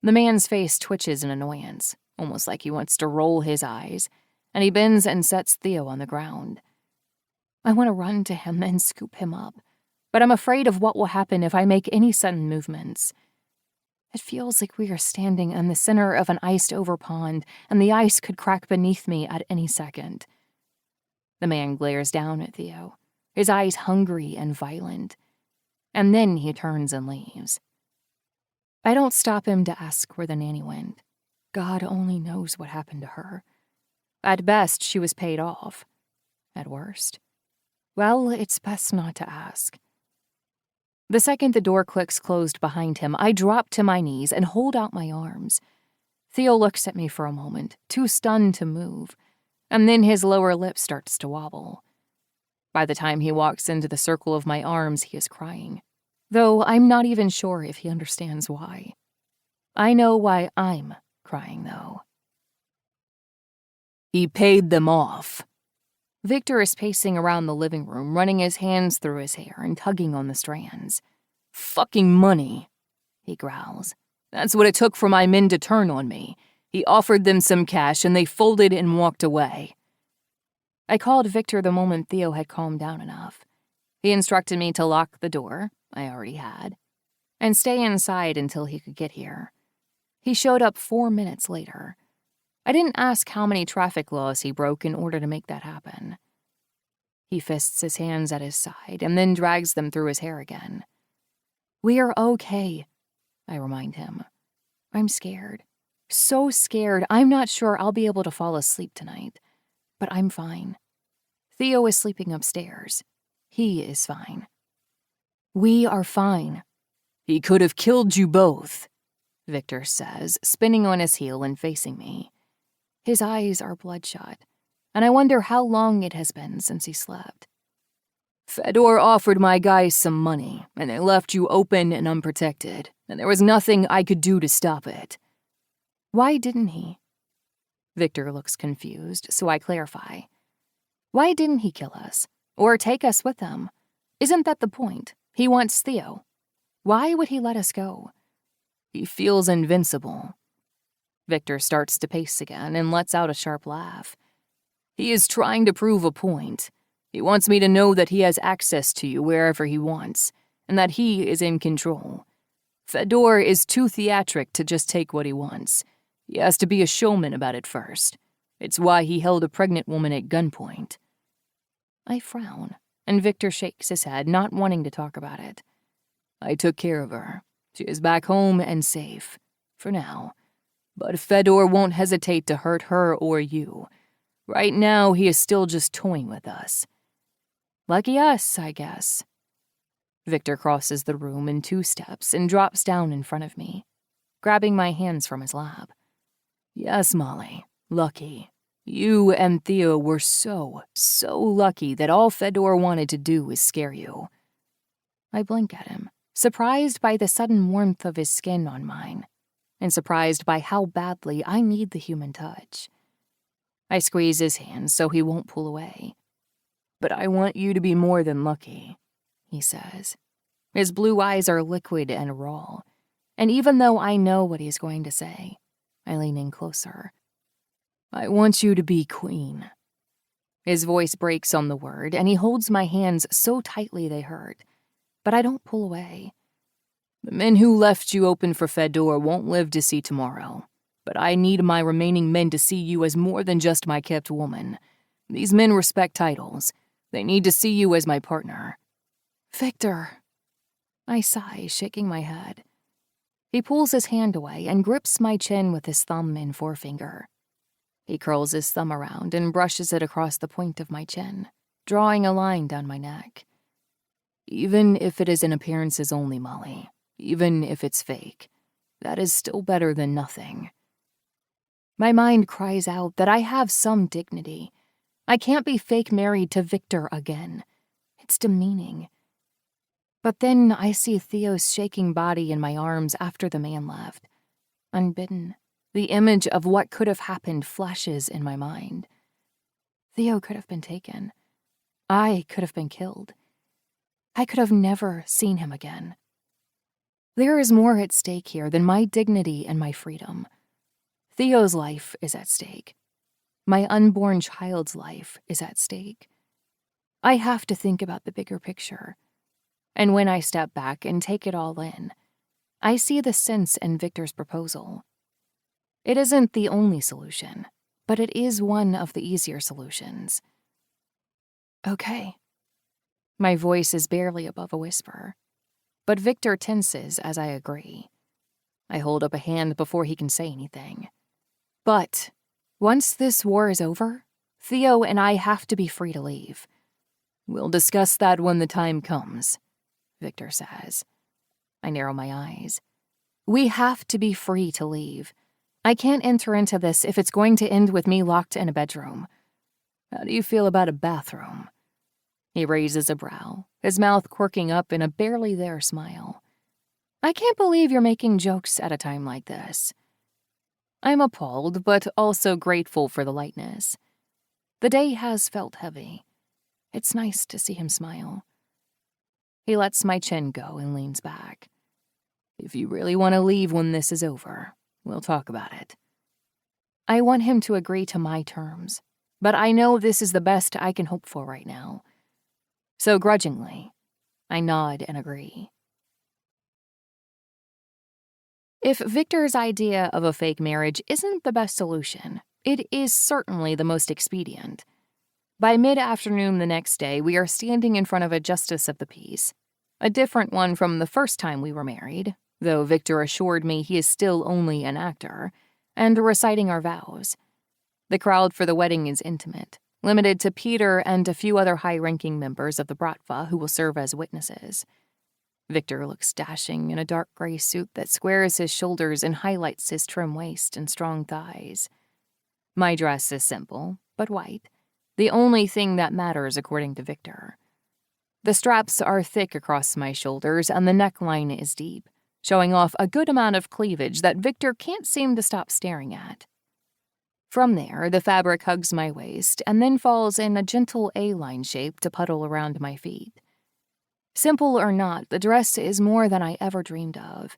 The man's face twitches in annoyance, almost like he wants to roll his eyes, and he bends and sets Theo on the ground. I want to run to him and scoop him up, but I'm afraid of what will happen if I make any sudden movements. It feels like we are standing in the center of an iced-over pond, and the ice could crack beneath me at any second. The man glares down at Theo, his eyes hungry and violent, and then he turns and leaves. I don't stop him to ask where the nanny went. God only knows what happened to her. At best, she was paid off. At worst, well, it's best not to ask. The second the door clicks closed behind him, I drop to my knees and hold out my arms. Theo looks at me for a moment, too stunned to move, and then his lower lip starts to wobble. By the time he walks into the circle of my arms, he is crying, though I'm not even sure if he understands why. I know why I'm crying, though. "He paid them off." Viktor is pacing around the living room, running his hands through his hair and tugging on the strands. "Fucking money," he growls. "That's what it took for my men to turn on me. He offered them some cash and they folded and walked away." I called Viktor the moment Theo had calmed down enough. He instructed me to lock the door, I already had, and stay inside until he could get here. He showed up 4 minutes later. I didn't ask how many traffic laws he broke in order to make that happen. He fists his hands at his side and then drags them through his hair again. "We're okay," I remind him. I'm scared. So scared, I'm not sure I'll be able to fall asleep tonight. But I'm fine. Theo is sleeping upstairs. He is fine. We are fine. He could have killed you both, Viktor says, spinning on his heel and facing me. His eyes are bloodshot, and I wonder how long it has been since he slept. Fedor offered my guys some money, and they left you open and unprotected, and there was nothing I could do to stop it. Why didn't he? Viktor looks confused, so I clarify. Why didn't he kill us? Or take us with him? Isn't that the point? He wants Theo. Why would he let us go? He feels invincible. Viktor starts to pace again and lets out a sharp laugh. He is trying to prove a point. He wants me to know that he has access to you wherever he wants, and that he is in control. Fedor is too theatric to just take what he wants. He has to be a showman about it first. It's why he held a pregnant woman at gunpoint. I frown, and Viktor shakes his head, not wanting to talk about it. I took care of her. She is back home and safe, for now. But Fedor won't hesitate to hurt her or you. Right now, he is still just toying with us. Lucky us, I guess. Viktor crosses the room in 2 steps and drops down in front of me, grabbing my hands from his lap. Yes, Molly, lucky. You and Theo were so lucky that all Fedor wanted to do was scare you. I blink at him, surprised by the sudden warmth of his skin on mine, and surprised by how badly I need the human touch. I squeeze his hand so he won't pull away. But I want you to be more than lucky, he says. His blue eyes are liquid and raw, and even though I know what he's going to say, I lean in closer. I want you to be queen. His voice breaks on the word, and he holds my hands so tightly they hurt, but I don't pull away. The men who left you open for Fedor won't live to see tomorrow, but I need my remaining men to see you as more than just my kept woman. These men respect titles. They need to see you as my partner. Viktor. I sigh, shaking my head. He pulls his hand away and grips my chin with his thumb and forefinger. He curls his thumb around and brushes it across the point of my chin, drawing a line down my neck. Even if it is in appearances only, Molly, even if it's fake, that is still better than nothing. My mind cries out that I have some dignity. I can't be fake married to Viktor again. It's demeaning. But then I see Theo's shaking body in my arms after the man left. Unbidden, the image of what could have happened flashes in my mind. Theo could have been taken. I could have been killed. I could have never seen him again. There is more at stake here than my dignity and my freedom. Theo's life is at stake. My unborn child's life is at stake. I have to think about the bigger picture. And when I step back and take it all in, I see the sense in Viktor's proposal. It isn't the only solution, but it is one of the easier solutions. Okay. My voice is barely above a whisper, but Viktor tenses as I agree. I hold up a hand before he can say anything. But once this war is over, Theo and I have to be free to leave. We'll discuss that when the time comes, Viktor says. I narrow my eyes. We have to be free to leave. I can't enter into this if it's going to end with me locked in a bedroom. How do you feel about a bathroom? He raises a brow, his mouth quirking up in a barely there smile. I can't believe you're making jokes at a time like this. I'm appalled, but also grateful for the lightness. The day has felt heavy. It's nice to see him smile. He lets my chin go and leans back. If you really want to leave when this is over, we'll talk about it. I want him to agree to my terms, but I know this is the best I can hope for right now. So grudgingly, I nod and agree. If Viktor's idea of a fake marriage isn't the best solution, it is certainly the most expedient. By mid-afternoon the next day, we are standing in front of a justice of the peace, a different one from the first time we were married, though Viktor assured me he is still only an actor, and reciting our vows. The crowd for the wedding is intimate, limited to Peter and a few other high-ranking members of the Bratva who will serve as witnesses. Viktor looks dashing in a dark gray suit that squares his shoulders and highlights his trim waist and strong thighs. My dress is simple, but white, the only thing that matters according to Viktor. The straps are thick across my shoulders and the neckline is deep, showing off a good amount of cleavage that Viktor can't seem to stop staring at. From there, the fabric hugs my waist and then falls in a gentle A-line shape to puddle around my feet. Simple or not, the dress is more than I ever dreamed of.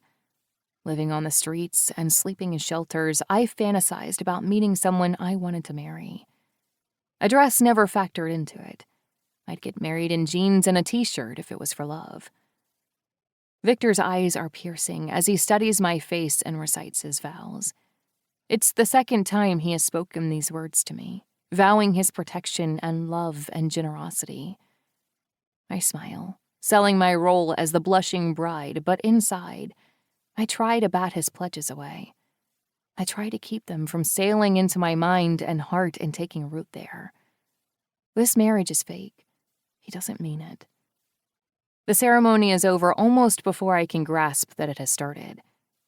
Living on the streets and sleeping in shelters, I fantasized about meeting someone I wanted to marry. A dress never factored into it. I'd get married in jeans and a t-shirt if it was for love. Viktor's eyes are piercing as he studies my face and recites his vows. It's the second time he has spoken these words to me, vowing his protection and love and generosity. I smile, selling my role as the blushing bride, but inside, I try to bat his pledges away. I try to keep them from sailing into my mind and heart and taking root there. This marriage is fake. He doesn't mean it. The ceremony is over almost before I can grasp that it has started,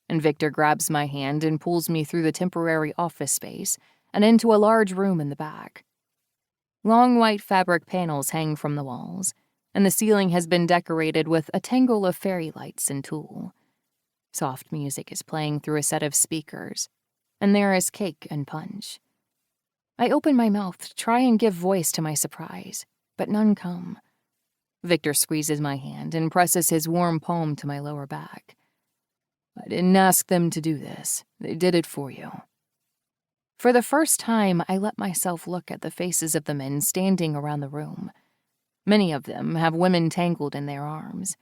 and Viktor grabs my hand and pulls me through the temporary office space and into a large room in the back. Long white fabric panels hang from the walls, and the ceiling has been decorated with a tangle of fairy lights and tulle. Soft music is playing through a set of speakers, and there is cake and punch. I open my mouth to try and give voice to my surprise, but none come. Viktor squeezes my hand and presses his warm palm to my lower back. I didn't ask them to do this. They did it for you. For the first time, I let myself look at the faces of the men standing around the room. Many of them have women tangled in their arms.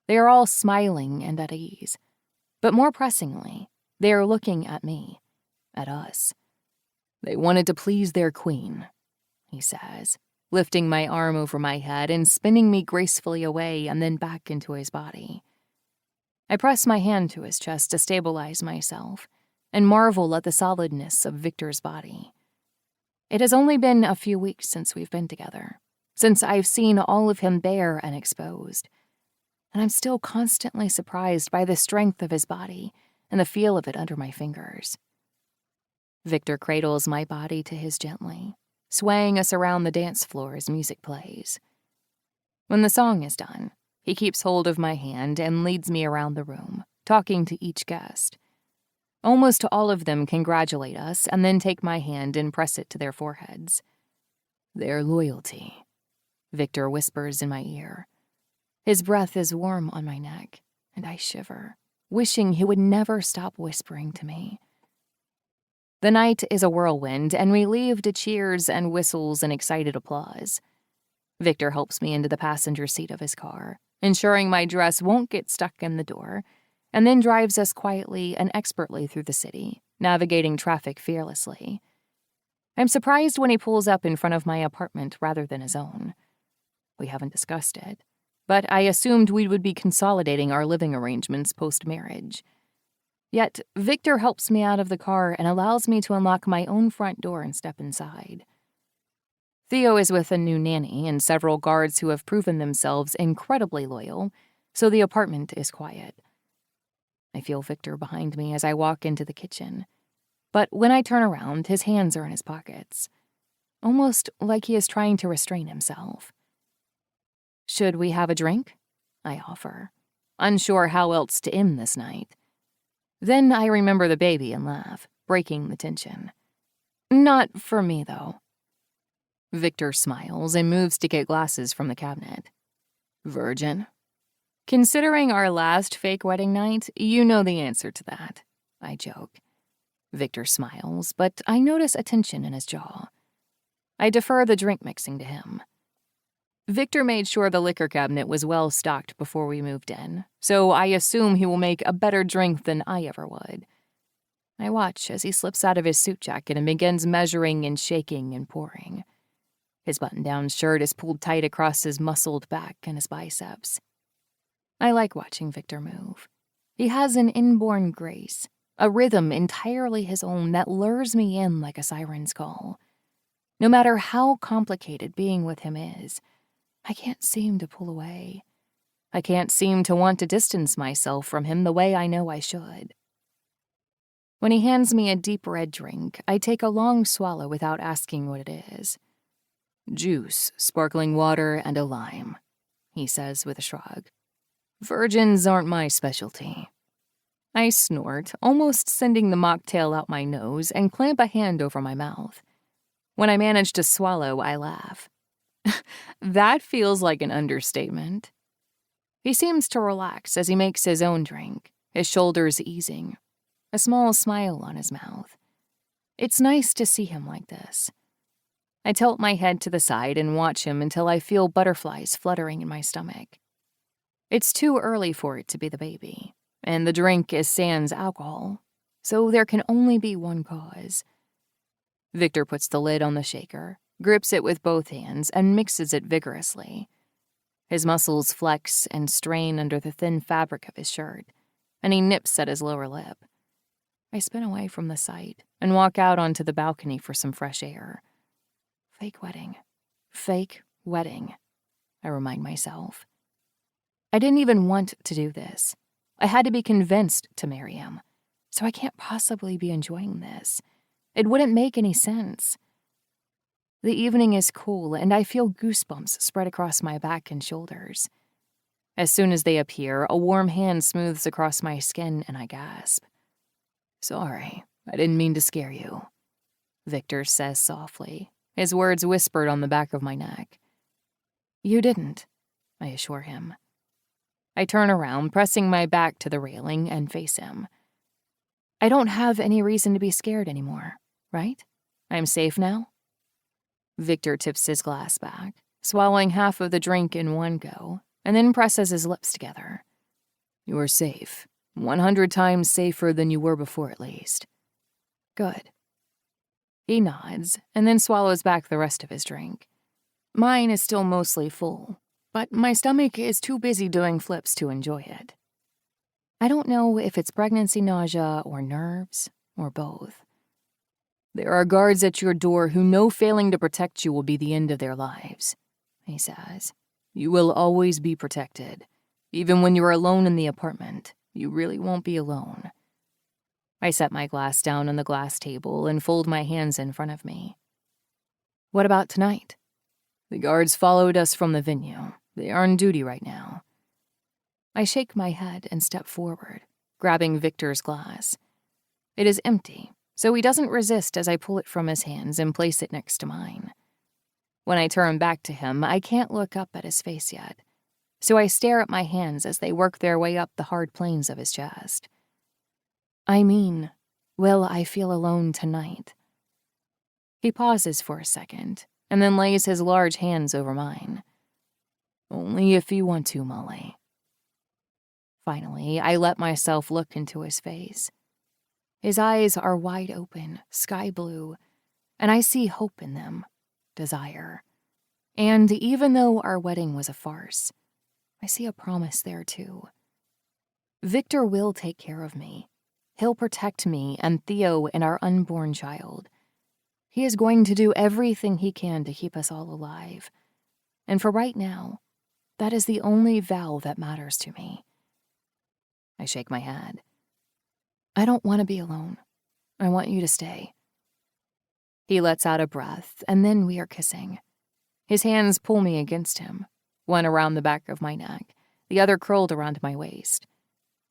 They are all smiling and at ease. But more pressingly, they are looking at me, at us. They wanted to please their queen, he says, lifting my arm over my head and spinning me gracefully away and then back into his body. I press my hand to his chest to stabilize myself and marvel at the solidness of Viktor's body. It has only been a few weeks since we've been together, since I've seen all of him bare and exposed, and I'm still constantly surprised by the strength of his body and the feel of it under my fingers. Viktor cradles my body to his gently, swaying us around the dance floor as music plays. When the song is done, he keeps hold of my hand and leads me around the room, talking to each guest. Almost all of them congratulate us and then take my hand and press it to their foreheads. Their loyalty, Viktor whispers in my ear. His breath is warm on my neck, and I shiver, wishing he would never stop whispering to me. The night is a whirlwind, and we leave to cheers and whistles and excited applause. Viktor helps me into the passenger seat of his car, ensuring my dress won't get stuck in the door, and then drives us quietly and expertly through the city, navigating traffic fearlessly. I'm surprised when he pulls up in front of my apartment rather than his own. We haven't discussed it, but I assumed we would be consolidating our living arrangements post-marriage. Yet, Viktor helps me out of the car and allows me to unlock my own front door and step inside. Theo is with a new nanny and several guards who have proven themselves incredibly loyal, so the apartment is quiet. I feel Viktor behind me as I walk into the kitchen, but when I turn around, his hands are in his pockets, almost like he is trying to restrain himself. Should we have a drink? I offer, unsure how else to end this night. Then I remember the baby and laugh, breaking the tension. Not for me, though. Viktor smiles and moves to get glasses from the cabinet. Virgin? Considering our last fake wedding night, you know the answer to that, I joke. Viktor smiles, but I notice a tension in his jaw. I defer the drink mixing to him. Viktor made sure the liquor cabinet was well stocked before we moved in, so I assume he will make a better drink than I ever would. I watch as he slips out of his suit jacket and begins measuring and shaking and pouring. His button-down shirt is pulled tight across his muscled back and his biceps. I like watching Viktor move. He has an inborn grace, a rhythm entirely his own that lures me in like a siren's call. No matter how complicated being with him is, I can't seem to pull away. I can't seem to want to distance myself from him the way I know I should. When he hands me a deep red drink, I take a long swallow without asking what it is. "Juice, sparkling water, and a lime," he says with a shrug. "Virgins aren't my specialty." I snort, almost sending the mocktail out my nose, and clamp a hand over my mouth. When I manage to swallow, I laugh. That feels like an understatement. He seems to relax as he makes his own drink, his shoulders easing, a small smile on his mouth. It's nice to see him like this. I tilt my head to the side and watch him until I feel butterflies fluttering in my stomach. It's too early for it to be the baby, and the drink is sans alcohol, so there can only be one cause. Viktor puts the lid on the shaker, grips it with both hands, and mixes it vigorously. His muscles flex and strain under the thin fabric of his shirt, and he nips at his lower lip. I spin away from the sight and walk out onto the balcony for some fresh air. Fake wedding. Fake wedding, I remind myself. I didn't even want to do this. I had to be convinced to marry him, so I can't possibly be enjoying this. It wouldn't make any sense. The evening is cool, and I feel goosebumps spread across my back and shoulders. As soon as they appear, a warm hand smooths across my skin, and I gasp. "Sorry, I didn't mean to scare you," Viktor says softly, his words whispered on the back of my neck. "You didn't," I assure him. I turn around, pressing my back to the railing, and face him. I don't have any reason to be scared anymore, right? I'm safe now? Viktor tips his glass back, swallowing half of the drink in one go, and then presses his lips together. "You are safe. 100 times safer than you were before, at least." "Good." He nods, and then swallows back the rest of his drink. Mine is still mostly full, but my stomach is too busy doing flips to enjoy it. I don't know if it's pregnancy nausea or nerves or both. "There are guards at your door who know failing to protect you will be the end of their lives," he says. "You will always be protected. Even when you're alone in the apartment, you really won't be alone." I set my glass down on the glass table and fold my hands in front of me. "What about tonight?" "The guards followed us from the venue. They are on duty right now." I shake my head and step forward, grabbing Viktor's glass. It is empty, so he doesn't resist as I pull it from his hands and place it next to mine. When I turn back to him, I can't look up at his face yet, so I stare at my hands as they work their way up the hard planes of his chest. "I mean, will I feel alone tonight?" He pauses for a second, and then lays his large hands over mine. "Only if you want to, Molly." Finally, I let myself look into his face. His eyes are wide open, sky blue, and I see hope in them, desire. And even though our wedding was a farce, I see a promise there too. Viktor will take care of me. He'll protect me and Theo and our unborn child. He is going to do everything he can to keep us all alive. And for right now, that is the only vow that matters to me. I shake my head. "I don't want to be alone. I want you to stay." He lets out a breath, and then we are kissing. His hands pull me against him, one around the back of my neck, the other curled around my waist.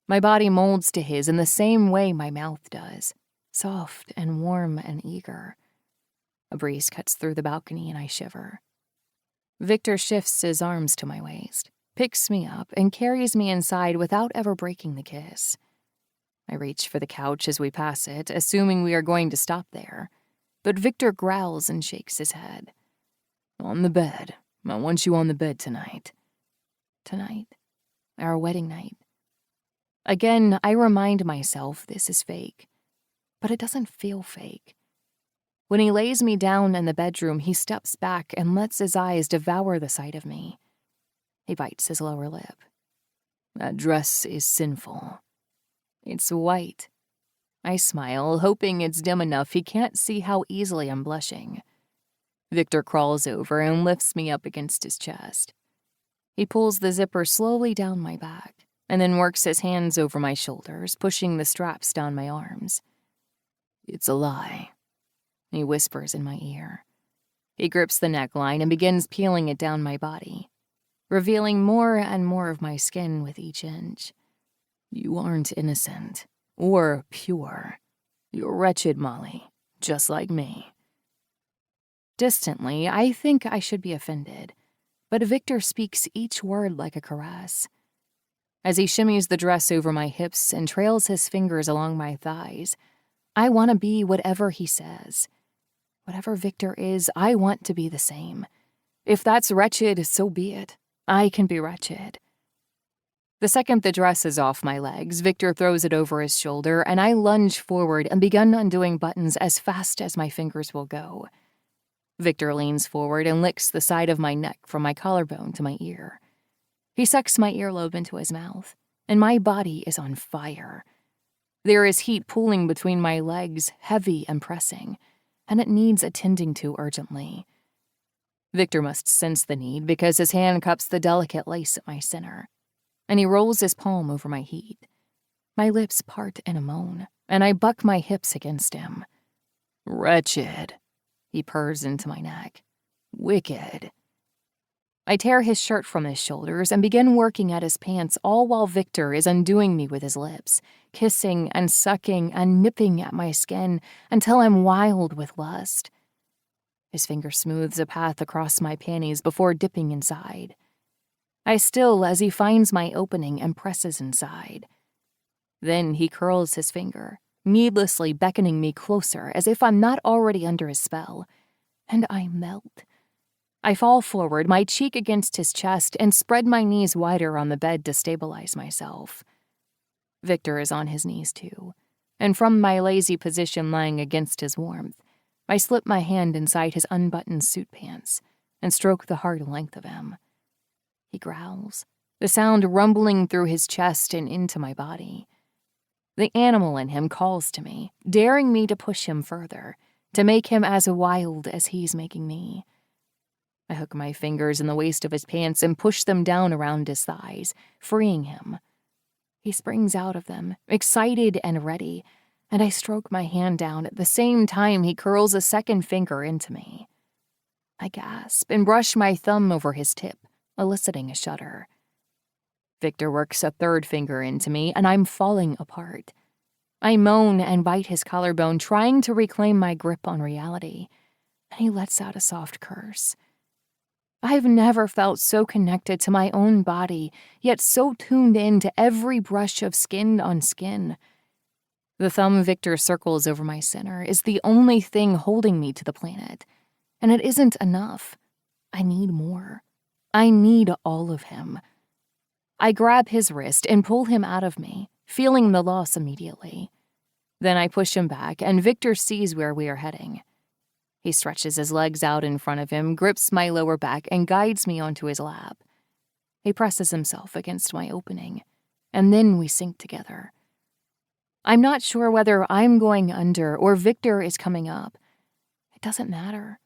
My body molds to his in the same way my mouth does, soft and warm and eager. A breeze cuts through the balcony and I shiver. Viktor shifts his arms to my waist, picks me up, and carries me inside without ever breaking the kiss. I reach for the couch as we pass it, assuming we are going to stop there, but Viktor growls and shakes his head. "On the bed. I want you on the bed tonight." Tonight? Our wedding night. Again, I remind myself this is fake, but it doesn't feel fake. When he lays me down in the bedroom, he steps back and lets his eyes devour the sight of me. He bites his lower lip. "That dress is sinful," It's white. I smile, hoping it's dim enough he can't see how easily I'm blushing. Viktor crawls over and lifts me up against his chest. He pulls the zipper slowly down my back, and then works his hands over my shoulders, pushing the straps down my arms. "It's a lie," he whispers in my ear. He grips the neckline and begins peeling it down my body, revealing more and more of my skin with each inch. "You aren't innocent, or pure. You're wretched, Molly, just like me." Distantly, I think I should be offended, but Viktor speaks each word like a caress. As he shimmies the dress over my hips and trails his fingers along my thighs, I want to be whatever he says. Whatever Viktor is, I want to be the same. If that's wretched, so be it. I can be wretched. The second the dress is off my legs, Viktor throws it over his shoulder, and I lunge forward and begin undoing buttons as fast as my fingers will go. Viktor leans forward and licks the side of my neck from my collarbone to my ear. He sucks my earlobe into his mouth, and my body is on fire. There is heat pooling between my legs, heavy and pressing, and it needs attending to urgently. Viktor must sense the need because his hand cups the delicate lace at my center, and he rolls his palm over my heat. My lips part in a moan, and I buck my hips against him. "Wretched," he purrs into my neck. "Wicked." I tear his shirt from his shoulders and begin working at his pants, all while Viktor is undoing me with his lips, kissing and sucking and nipping at my skin until I'm wild with lust. His finger smooths a path across my panties before dipping inside. I still as he finds my opening and presses inside. Then he curls his finger, needlessly beckoning me closer as if I'm not already under his spell, and I melt. I fall forward, my cheek against his chest, and spread my knees wider on the bed to stabilize myself. Viktor is on his knees too, and from my lazy position lying against his warmth, I slip my hand inside his unbuttoned suit pants and stroke the hard length of him. He growls, the sound rumbling through his chest and into my body. The animal in him calls to me, daring me to push him further, to make him as wild as he's making me. I hook my fingers in the waist of his pants and push them down around his thighs, freeing him. He springs out of them, excited and ready, and I stroke my hand down at the same time he curls a second finger into me. I gasp and brush my thumb over his tip, eliciting a shudder. Viktor works a third finger into me, and I'm falling apart. I moan and bite his collarbone, trying to reclaim my grip on reality, and he lets out a soft curse. I've never felt so connected to my own body, yet so tuned in to every brush of skin on skin. The thumb Viktor circles over my center is the only thing holding me to the planet, and it isn't enough. I need more. I need all of him. I grab his wrist and pull him out of me, feeling the loss immediately. Then I push him back, and Viktor sees where we are heading. He stretches his legs out in front of him, grips my lower back, and guides me onto his lap. He presses himself against my opening, and then we sink together. I'm not sure whether I'm going under or Viktor is coming up. It doesn't matter.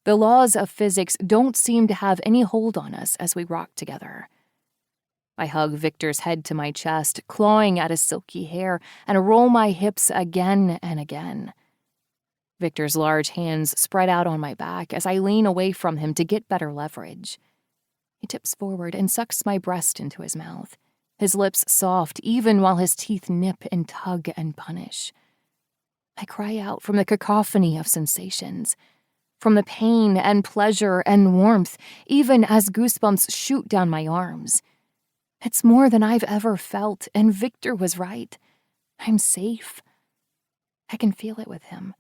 The laws of physics don't seem to have any hold on us as we rock together. I hug Viktor's head to my chest, clawing at his silky hair, and roll my hips again and again. Viktor's large hands spread out on my back as I lean away from him to get better leverage. He tips forward and sucks my breast into his mouth, his lips soft even while his teeth nip and tug and punish. I cry out from the cacophony of sensations, from the pain and pleasure and warmth, even as goosebumps shoot down my arms. It's more than I've ever felt, and Viktor was right. I'm safe. I can feel it with him.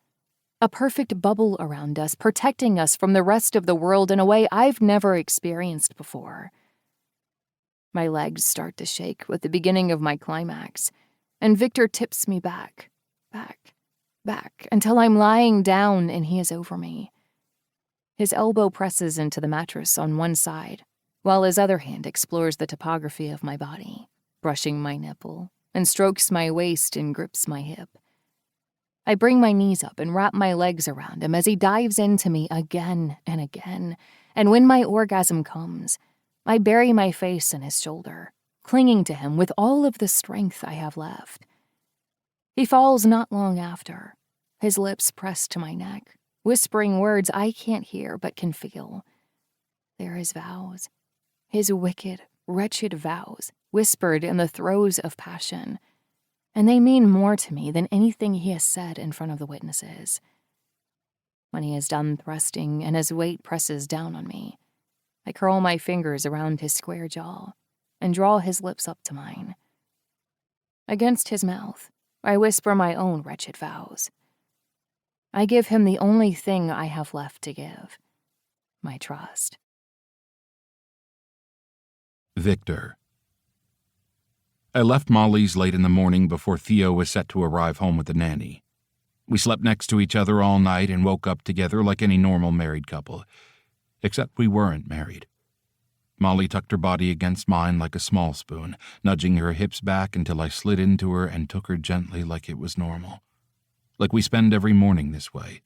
A perfect bubble around us, protecting us from the rest of the world in a way I've never experienced before. My legs start to shake with the beginning of my climax, and Viktor tips me back, until I'm lying down and he is over me. His elbow presses into the mattress on one side, while his other hand explores the topography of my body, brushing my nipple, and strokes my waist and grips my hip. I bring my knees up and wrap my legs around him as he dives into me again and again, and when my orgasm comes, I bury my face in his shoulder, clinging to him with all of the strength I have left. He falls not long after, his lips pressed to my neck, whispering words I can't hear but can feel. They're his vows, his wicked, wretched vows, whispered in the throes of passion, and they mean more to me than anything he has said in front of the witnesses. When he is done thrusting and his weight presses down on me, I curl my fingers around his square jaw and draw his lips up to mine. Against his mouth, I whisper my own wretched vows. I give him the only thing I have left to give, my trust. Viktor. I left Molly's late in the morning before Theo was set to arrive home with the nanny. We slept next to each other all night and woke up together like any normal married couple, except we weren't married. Molly tucked her body against mine like a small spoon, nudging her hips back until I slid into her and took her gently like it was normal. Like we spend every morning this way.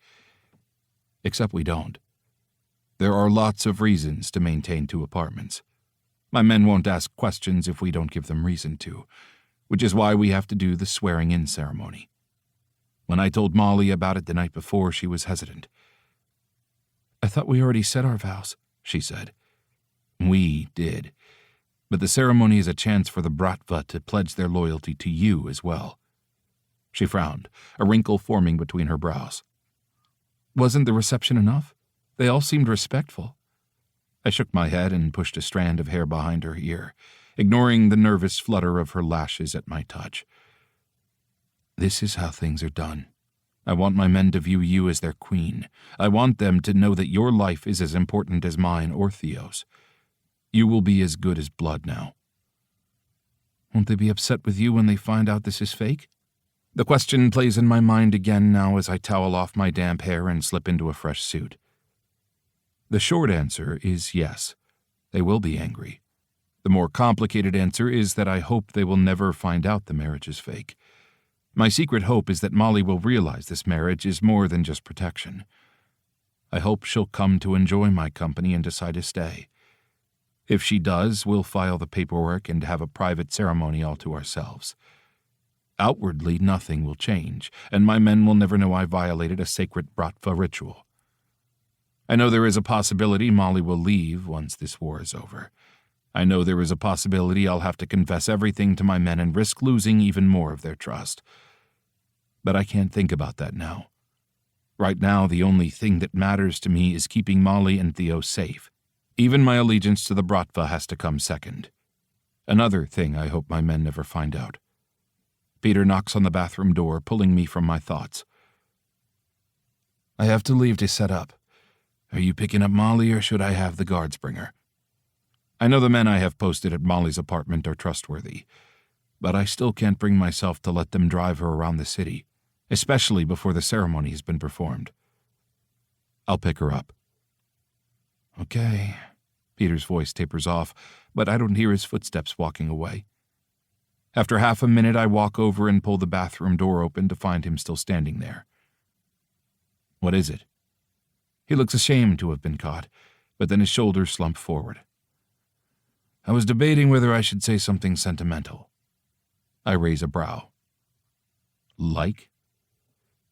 Except we don't. There are lots of reasons to maintain 2 apartments. My men won't ask questions if we don't give them reason to, which is why we have to do the swearing-in ceremony. When I told Molly about it the night before, she was hesitant. "I thought we already said our vows," she said. "We did, but the ceremony is a chance for the Bratva to pledge their loyalty to you as well." She frowned, a wrinkle forming between her brows. "Wasn't the reception enough? They all seemed respectful." I shook my head and pushed a strand of hair behind her ear, ignoring the nervous flutter of her lashes at my touch. "This is how things are done. I want my men to view you as their queen. I want them to know that your life is as important as mine or Theo's. You will be as good as blood now." "Won't they be upset with you when they find out this is fake?" The question plays in my mind again now as I towel off my damp hair and slip into a fresh suit. The short answer is yes, they will be angry. The more complicated answer is that I hope they will never find out the marriage is fake. My secret hope is that Molly will realize this marriage is more than just protection. I hope she'll come to enjoy my company and decide to stay. If she does, we'll file the paperwork and have a private ceremony all to ourselves. Outwardly, nothing will change, and my men will never know I violated a sacred Bratva ritual. I know there is a possibility Molly will leave once this war is over. I know there is a possibility I'll have to confess everything to my men and risk losing even more of their trust. But I can't think about that now. Right now, the only thing that matters to me is keeping Molly and Theo safe. Even my allegiance to the Bratva has to come second. Another thing I hope my men never find out. Peter knocks on the bathroom door, pulling me from my thoughts. "I have to leave to set up. Are you picking up Molly, or should I have the guards bring her?" I know the men I have posted at Molly's apartment are trustworthy, but I still can't bring myself to let them drive her around the city, especially before the ceremony has been performed. "I'll pick her up." "Okay." Peter's voice tapers off, but I don't hear his footsteps walking away. After half a minute, I walk over and pull the bathroom door open to find him still standing there. "What is it?" He looks ashamed to have been caught, but then his shoulders slump forward. "I was debating whether I should say something sentimental." I raise a brow. "Like?"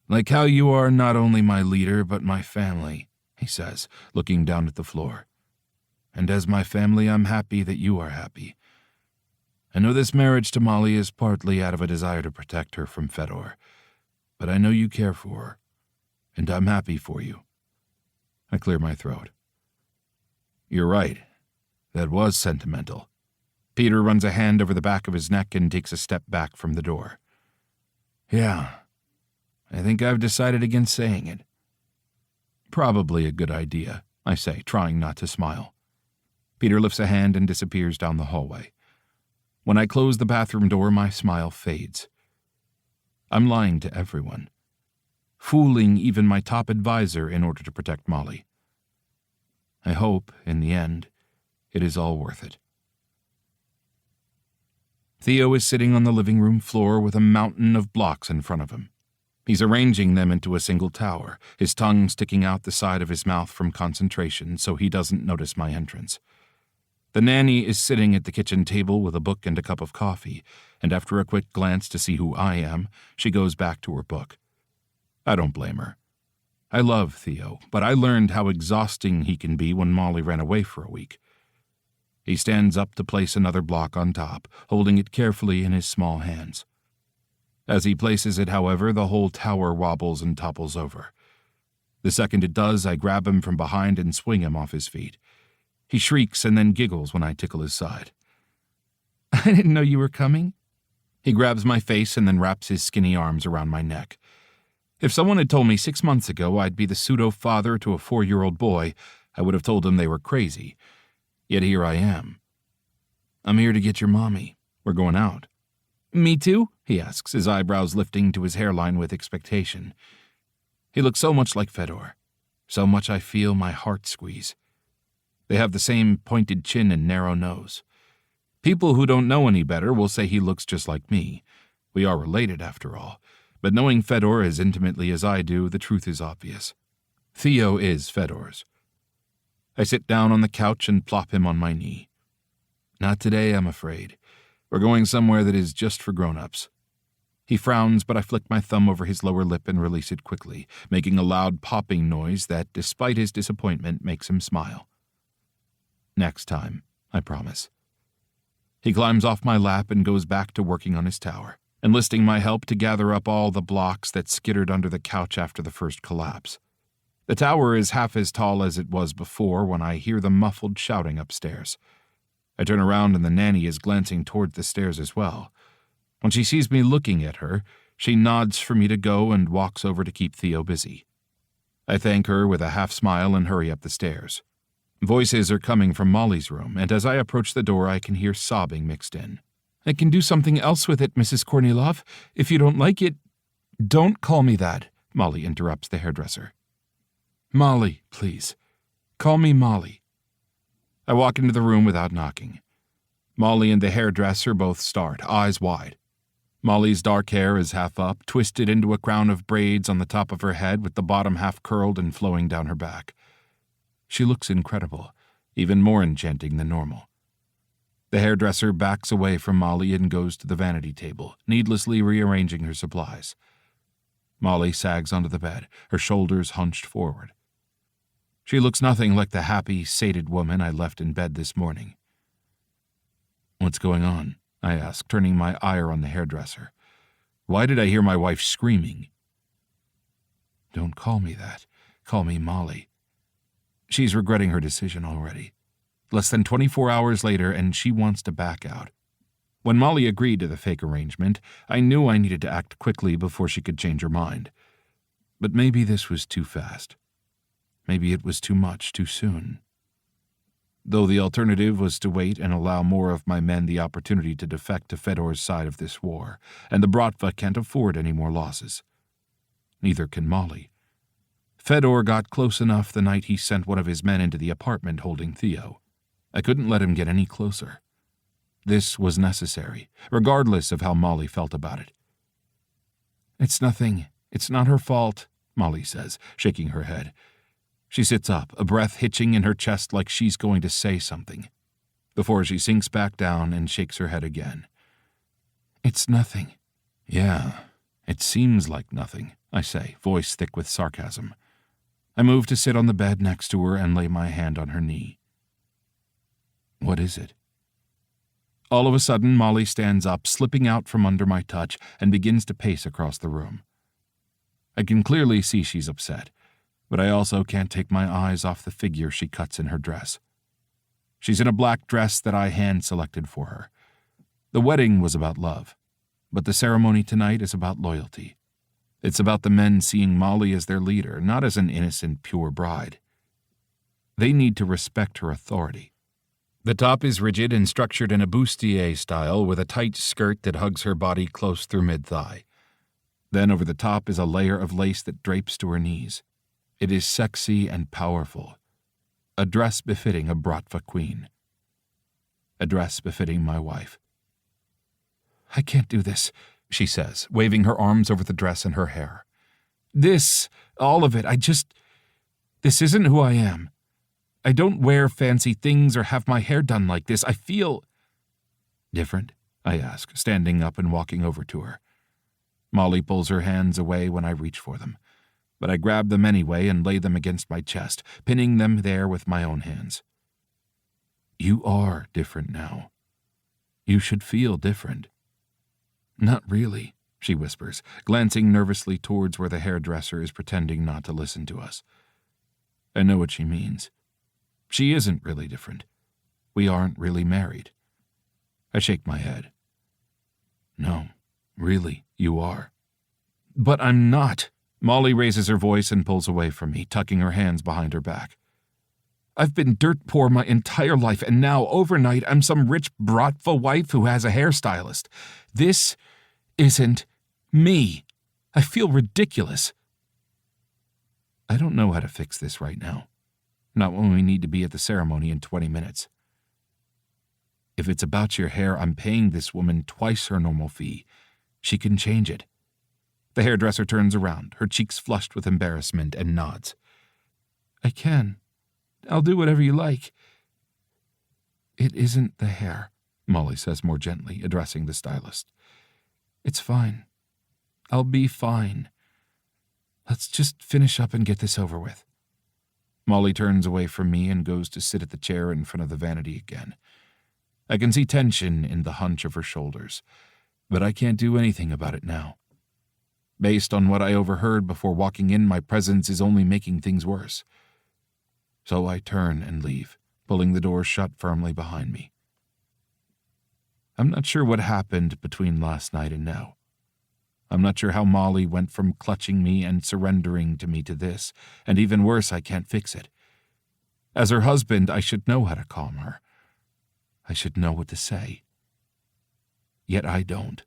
"Like how you are not only my leader, but my family," he says, looking down at the floor. "And as my family, I'm happy that you are happy. I know this marriage to Molly is partly out of a desire to protect her from Fedor, but I know you care for her, and I'm happy for you." I clear my throat. "You're right. That was sentimental." Peter runs a hand over the back of his neck and takes a step back from the door. "Yeah, I think I've decided against saying it." "Probably a good idea," I say, trying not to smile. Peter lifts a hand and disappears down the hallway. When I close the bathroom door, my smile fades. I'm lying to everyone, fooling even my top advisor in order to protect Molly. I hope, in the end, it is all worth it. Theo is sitting on the living room floor with a mountain of blocks in front of him. He's arranging them into a single tower, his tongue sticking out the side of his mouth from concentration so he doesn't notice my entrance. The nanny is sitting at the kitchen table with a book and a cup of coffee, and after a quick glance to see who I am, she goes back to her book. I don't blame her. I love Theo, but I learned how exhausting he can be when Molly ran away for a week. He stands up to place another block on top, holding it carefully in his small hands. As he places it, however, the whole tower wobbles and topples over. The second it does, I grab him from behind and swing him off his feet. He shrieks and then giggles when I tickle his side. I didn't know you were coming. He grabs my face and then wraps his skinny arms around my neck. If someone had told me 6 months ago I'd be the pseudo-father to a 4-year-old boy, I would have told them they were crazy. Yet here I am. I'm here to get your mommy. We're going out. Me too? He asks, his eyebrows lifting to his hairline with expectation. He looks so much like Fedor. So much I feel my heart squeeze. They have the same pointed chin and narrow nose. People who don't know any better will say he looks just like me. We are related, after all. But knowing Fedor as intimately as I do, the truth is obvious. Theo is Fedor's. I sit down on the couch and plop him on my knee. Not today, I'm afraid. We're going somewhere that is just for grown-ups. He frowns, but I flick my thumb over his lower lip and release it quickly, making a loud popping noise that, despite his disappointment, makes him smile. Next time, I promise. He climbs off my lap and goes back to working on his tower, enlisting my help to gather up all the blocks that skittered under the couch after the first collapse. The tower is half as tall as it was before when I hear the muffled shouting upstairs. I turn around and the nanny is glancing toward the stairs as well. When she sees me looking at her, she nods for me to go and walks over to keep Theo busy. I thank her with a half smile and hurry up the stairs. Voices are coming from Molly's room, and as I approach the door I can hear sobbing mixed in. I can do something else with it, Mrs. Kornilov. If you don't like it... Don't call me that, Molly interrupts the hairdresser. Molly, please. Call me Molly. I walk into the room without knocking. Molly and the hairdresser both start, eyes wide. Molly's dark hair is half up, twisted into a crown of braids on the top of her head with the bottom half curled and flowing down her back. She looks incredible, even more enchanting than normal. The hairdresser backs away from Molly and goes to the vanity table, needlessly rearranging her supplies. Molly sags onto the bed, her shoulders hunched forward. She looks nothing like the happy, sated woman I left in bed this morning. What's going on? I ask, turning my ire on the hairdresser. Why did I hear my wife screaming? Don't call me that. Call me Molly. She's regretting her decision already. Less than 24 hours later, and she wants to back out. When Molly agreed to the fake arrangement, I knew I needed to act quickly before she could change her mind. But maybe this was too fast. Maybe it was too much too soon. Though the alternative was to wait and allow more of my men the opportunity to defect to Fedor's side of this war, and the Bratva can't afford any more losses. Neither can Molly. Fedor got close enough the night he sent one of his men into the apartment holding Theo. I couldn't let him get any closer. This was necessary, regardless of how Molly felt about it. It's nothing. It's not her fault, Molly says, shaking her head. She sits up, a breath hitching in her chest like she's going to say something, before she sinks back down and shakes her head again. It's nothing. Yeah, it seems like nothing, I say, voice thick with sarcasm. I move to sit on the bed next to her and lay my hand on her knee. What is it? All of a sudden, Molly stands up, slipping out from under my touch, and begins to pace across the room. I can clearly see she's upset, but I also can't take my eyes off the figure she cuts in her dress. She's in a black dress that I hand-selected for her. The wedding was about love, but the ceremony tonight is about loyalty. It's about the men seeing Molly as their leader, not as an innocent, pure bride. They need to respect her authority. The top is rigid and structured in a bustier style with a tight skirt that hugs her body close through mid-thigh. Then over the top is a layer of lace that drapes to her knees. It is sexy and powerful. A dress befitting a Bratva queen. A dress befitting my wife. I can't do this, she says, waving her arms over the dress and her hair. All of it, this isn't who I am. I don't wear fancy things or have my hair done like this. I feel... Different? I ask, standing up and walking over to her. Molly pulls her hands away when I reach for them, but I grab them anyway and lay them against my chest, pinning them there with my own hands. You are different now. You should feel different. Not really, she whispers, glancing nervously towards where the hairdresser is pretending not to listen to us. I know what she means. She isn't really different. We aren't really married. I shake my head. No, really, you are. But I'm not. Molly raises her voice and pulls away from me, tucking her hands behind her back. I've been dirt poor my entire life, and now, overnight, I'm some rich Bratva wife who has a hairstylist. This isn't me. I feel ridiculous. I don't know how to fix this right now. Not when we need to be at the ceremony in 20 minutes. If it's about your hair, I'm paying this woman twice her normal fee. She can change it. The hairdresser turns around, her cheeks flushed with embarrassment, and nods. I can. I'll do whatever you like. It isn't the hair, Molly says more gently, addressing the stylist. It's fine. I'll be fine. Let's just finish up and get this over with. Molly turns away from me and goes to sit at the chair in front of the vanity again. I can see tension in the hunch of her shoulders, but I can't do anything about it now. Based on what I overheard before walking in, my presence is only making things worse. So I turn and leave, pulling the door shut firmly behind me. I'm not sure what happened between last night and now. I'm not sure how Molly went from clutching me and surrendering to me to this, and even worse, I can't fix it. As her husband, I should know how to calm her. I should know what to say. Yet I don't.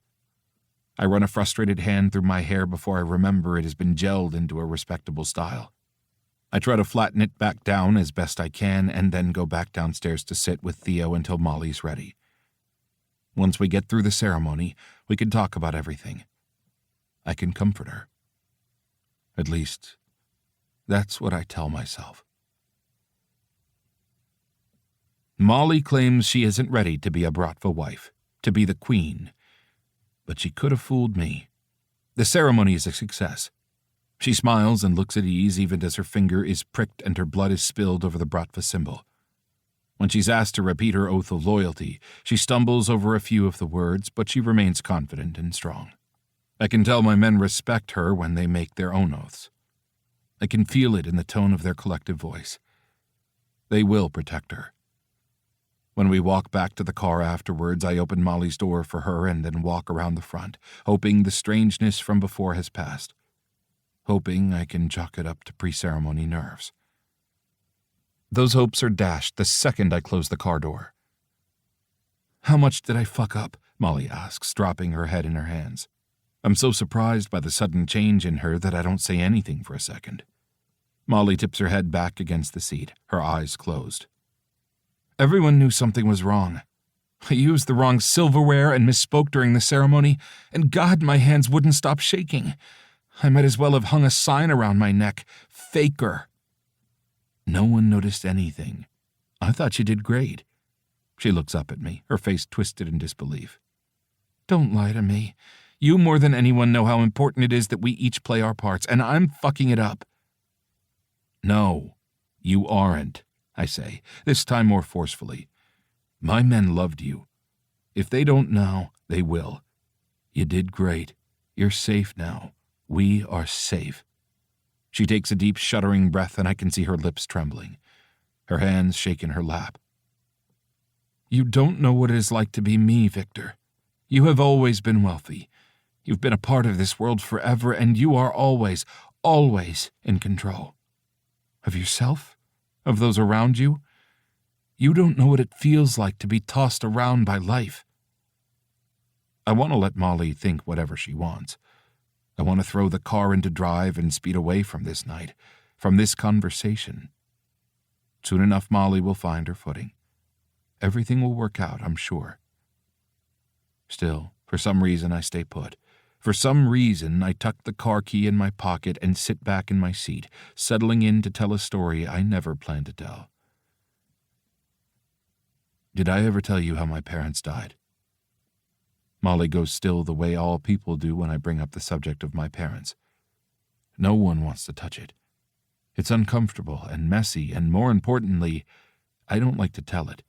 I run a frustrated hand through my hair before I remember it has been gelled into a respectable style. I try to flatten it back down as best I can and then go back downstairs to sit with Theo until Molly's ready. Once we get through the ceremony, we can talk about everything. I can comfort her. At least, that's what I tell myself. Molly claims she isn't ready to be a Bratva wife, to be the queen. But she could have fooled me. The ceremony is a success. She smiles and looks at ease even as her finger is pricked and her blood is spilled over the Bratva symbol. When she's asked to repeat her oath of loyalty, she stumbles over a few of the words, but she remains confident and strong. I can tell my men respect her when they make their own oaths. I can feel it in the tone of their collective voice. They will protect her. When we walk back to the car afterwards, I open Molly's door for her and then walk around the front, hoping the strangeness from before has passed. Hoping I can chalk it up to pre-ceremony nerves. Those hopes are dashed the second I close the car door. How much did I fuck up? Molly asks, dropping her head in her hands. I'm so surprised by the sudden change in her that I don't say anything for a second. Molly tips her head back against the seat, her eyes closed. Everyone knew something was wrong. I used the wrong silverware and misspoke during the ceremony, and God, my hands wouldn't stop shaking. I might as well have hung a sign around my neck. Faker. No one noticed anything. I thought you did great. She looks up at me, her face twisted in disbelief. Don't lie to me. You more than anyone know how important it is that we each play our parts, and I'm fucking it up. No, you aren't, I say, this time more forcefully. My men loved you. If they don't now, they will. You did great. You're safe now. We are safe. She takes a deep, shuddering breath, and I can see her lips trembling. Her hands shake in her lap. You don't know what it is like to be me, Viktor. You have always been wealthy. You've been a part of this world forever, and you are always, always in control. Of yourself? Of those around you? You don't know what it feels like to be tossed around by life. I want to let Molly think whatever she wants. I want to throw the car into drive and speed away from this night, from this conversation. Soon enough, Molly will find her footing. Everything will work out, I'm sure. Still, For some reason, I stay put. For some reason, I tuck the car key in my pocket and sit back in my seat, settling in to tell a story I never planned to tell. Did I ever tell you how my parents died? Molly goes still the way all people do when I bring up the subject of my parents. No one wants to touch it. It's uncomfortable and messy, and more importantly, I don't like to tell it.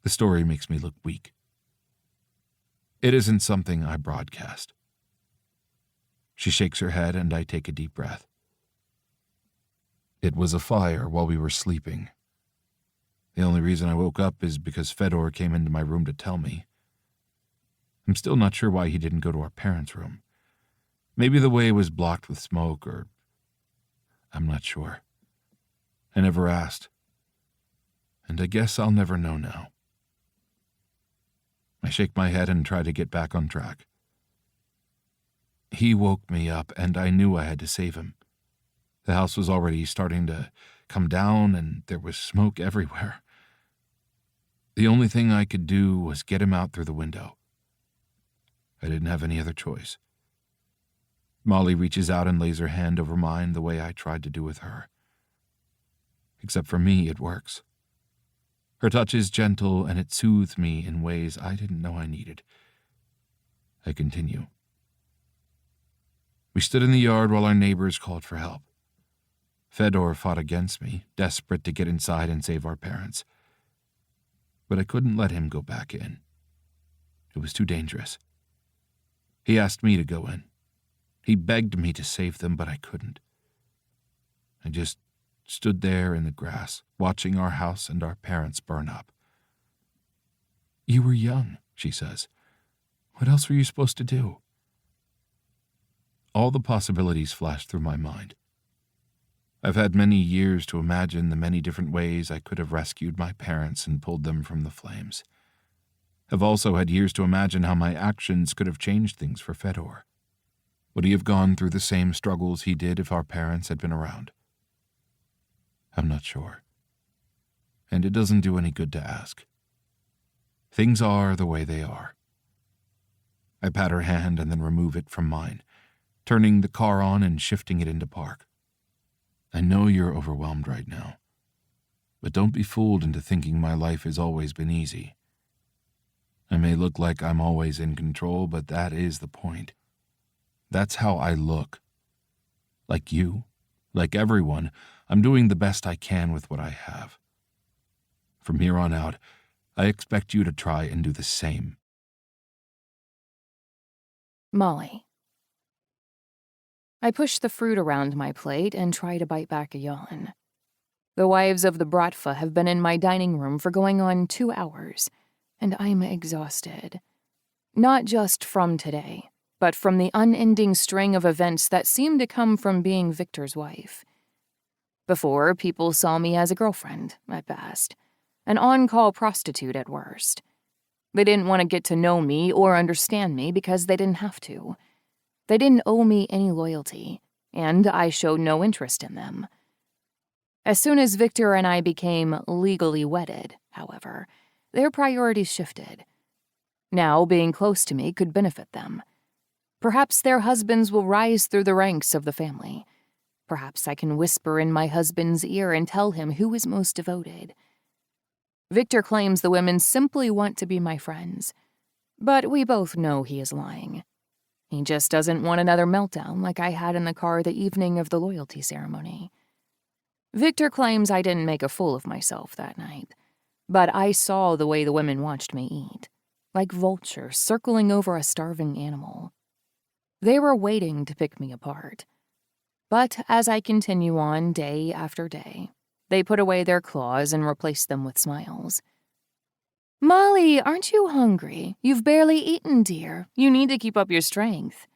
The story makes me look weak. It isn't something I broadcast. She shakes her head, and I take a deep breath. It was a fire while we were sleeping. The only reason I woke up is because Fedor came into my room to tell me. I'm still not sure why he didn't go to our parents' room. Maybe the way was blocked with smoke, or I'm not sure. I never asked. And I guess I'll never know now. I shake my head and try to get back on track. He woke me up, and I knew I had to save him. The house was already starting to come down, and there was smoke everywhere. The only thing I could do was get him out through the window. I didn't have any other choice. Molly reaches out and lays her hand over mine the way I tried to do with her. Except for me, it works. Her touch is gentle, and it soothes me in ways I didn't know I needed. I continue. We stood in the yard while our neighbors called for help. Fedor fought against me, desperate to get inside and save our parents. But I couldn't let him go back in. It was too dangerous. He asked me to go in. He begged me to save them, but I couldn't. I just stood there in the grass, watching our house and our parents burn up. You were young, she says. What else were you supposed to do? All the possibilities flashed through my mind. I've had many years to imagine the many different ways I could have rescued my parents and pulled them from the flames. I've also had years to imagine how my actions could have changed things for Fedor. Would he have gone through the same struggles he did if our parents had been around? I'm not sure. And it doesn't do any good to ask. Things are the way they are. I pat her hand and then remove it from mine, turning the car on and shifting it into park. I know you're overwhelmed right now, but don't be fooled into thinking my life has always been easy. I may look like I'm always in control, but that is the point. That's how I look. Like you, like everyone, I'm doing the best I can with what I have. From here on out, I expect you to try and do the same. Molly. I push the fruit around my plate and try to bite back a yawn. The wives of the Bratva have been in my dining room for going on 2 hours, and I'm exhausted. Not just from today, but from the unending string of events that seem to come from being Viktor's wife. Before, people saw me as a girlfriend, at best, an on-call prostitute at worst. They didn't want to get to know me or understand me because they didn't have to. They didn't owe me any loyalty, and I showed no interest in them. As soon as Viktor and I became legally wedded, however, their priorities shifted. Now, being close to me could benefit them. Perhaps their husbands will rise through the ranks of the family. Perhaps I can whisper in my husband's ear and tell him who is most devoted. Viktor claims the women simply want to be my friends, but we both know he is lying. He just doesn't want another meltdown like I had in the car the evening of the loyalty ceremony. Viktor claims I didn't make a fool of myself that night, but I saw the way the women watched me eat, like vultures circling over a starving animal. They were waiting to pick me apart. But as I continue on day after day, they put away their claws and replace them with smiles. Molly, aren't you hungry? You've barely eaten, dear. You need to keep up your strength.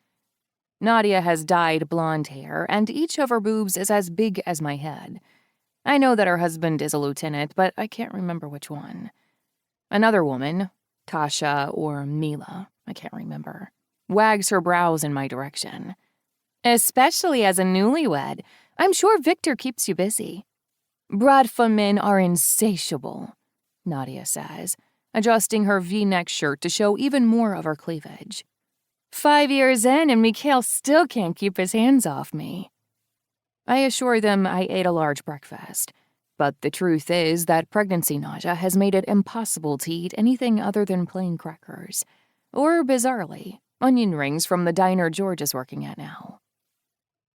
Nadia has dyed blonde hair, and each of her boobs is as big as my head. I know that her husband is a lieutenant, but I can't remember which one. Another woman, Tasha or Mila, I can't remember, wags her brows in my direction. Especially as a newlywed, I'm sure Viktor keeps you busy. Bratva men are insatiable, Nadia says, adjusting her V-neck shirt to show even more of her cleavage. 5 years in and Mikhail still can't keep his hands off me. I assure them I ate a large breakfast, but the truth is that pregnancy nausea has made it impossible to eat anything other than plain crackers, or, bizarrely, onion rings from the diner George is working at now.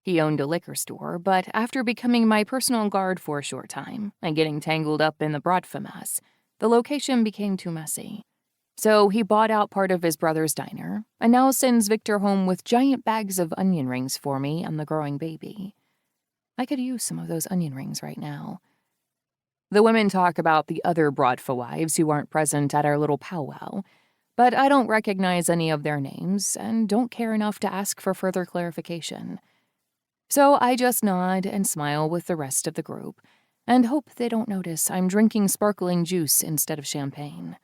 He owned a liquor store, but after becoming my personal guard for a short time and getting tangled up in the Bratva mess, the location became too messy. So he bought out part of his brother's diner and now sends Viktor home with giant bags of onion rings for me and the growing baby. I could use some of those onion rings right now. The women talk about the other Bratva wives who aren't present at our little powwow, but I don't recognize any of their names and don't care enough to ask for further clarification. So I just nod and smile with the rest of the group and hope they don't notice I'm drinking sparkling juice instead of champagne.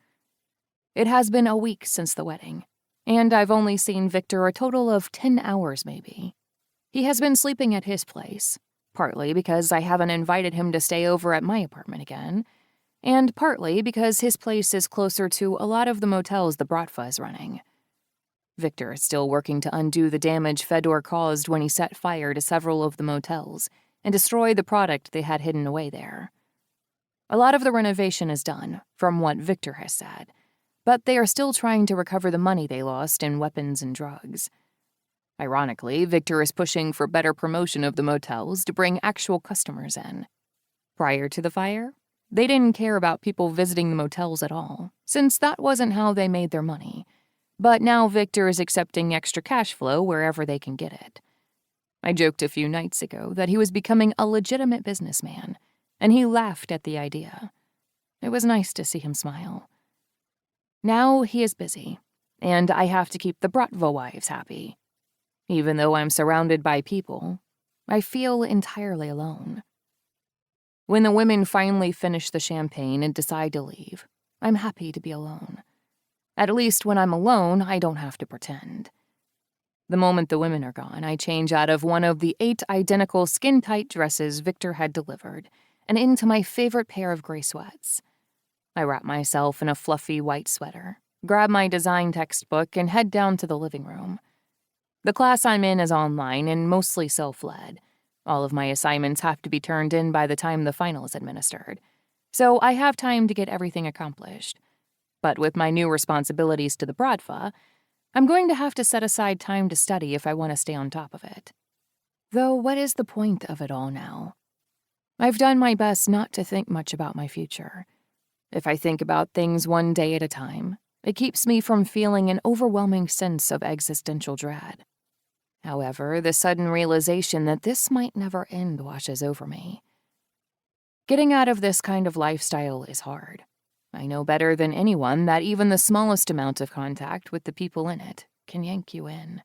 It has been a week since the wedding, and I've only seen Viktor a total of 10 hours maybe. He has been sleeping at his place, partly because I haven't invited him to stay over at my apartment again, and partly because his place is closer to a lot of the motels the Bratva is running. Viktor is still working to undo the damage Fedor caused when he set fire to several of the motels and destroyed the product they had hidden away there. A lot of the renovation is done, from what Viktor has said, but they are still trying to recover the money they lost in weapons and drugs. Ironically, Viktor is pushing for better promotion of the motels to bring actual customers in. Prior to the fire, they didn't care about people visiting the motels at all, since that wasn't how they made their money. But now Viktor is accepting extra cash flow wherever they can get it. I joked a few nights ago that he was becoming a legitimate businessman, and he laughed at the idea. It was nice to see him smile. Now he is busy, and I have to keep the Bratva wives happy. Even though I'm surrounded by people, I feel entirely alone. When the women finally finish the champagne and decide to leave, I'm happy to be alone. At least when I'm alone, I don't have to pretend. The moment the women are gone, I change out of one of the 8 identical skin-tight dresses Viktor had delivered and into my favorite pair of gray sweats. I wrap myself in a fluffy white sweater, grab my design textbook, and head down to the living room. The class I'm in is online and mostly self-led. All of my assignments have to be turned in by the time the final is administered, so I have time to get everything accomplished. But with my new responsibilities to the Bratva, I'm going to have to set aside time to study if I want to stay on top of it. Though what is the point of it all now? I've done my best not to think much about my future. If I think about things one day at a time, it keeps me from feeling an overwhelming sense of existential dread. However, the sudden realization that this might never end washes over me. Getting out of this kind of lifestyle is hard. I know better than anyone that even the smallest amount of contact with the people in it can yank you in.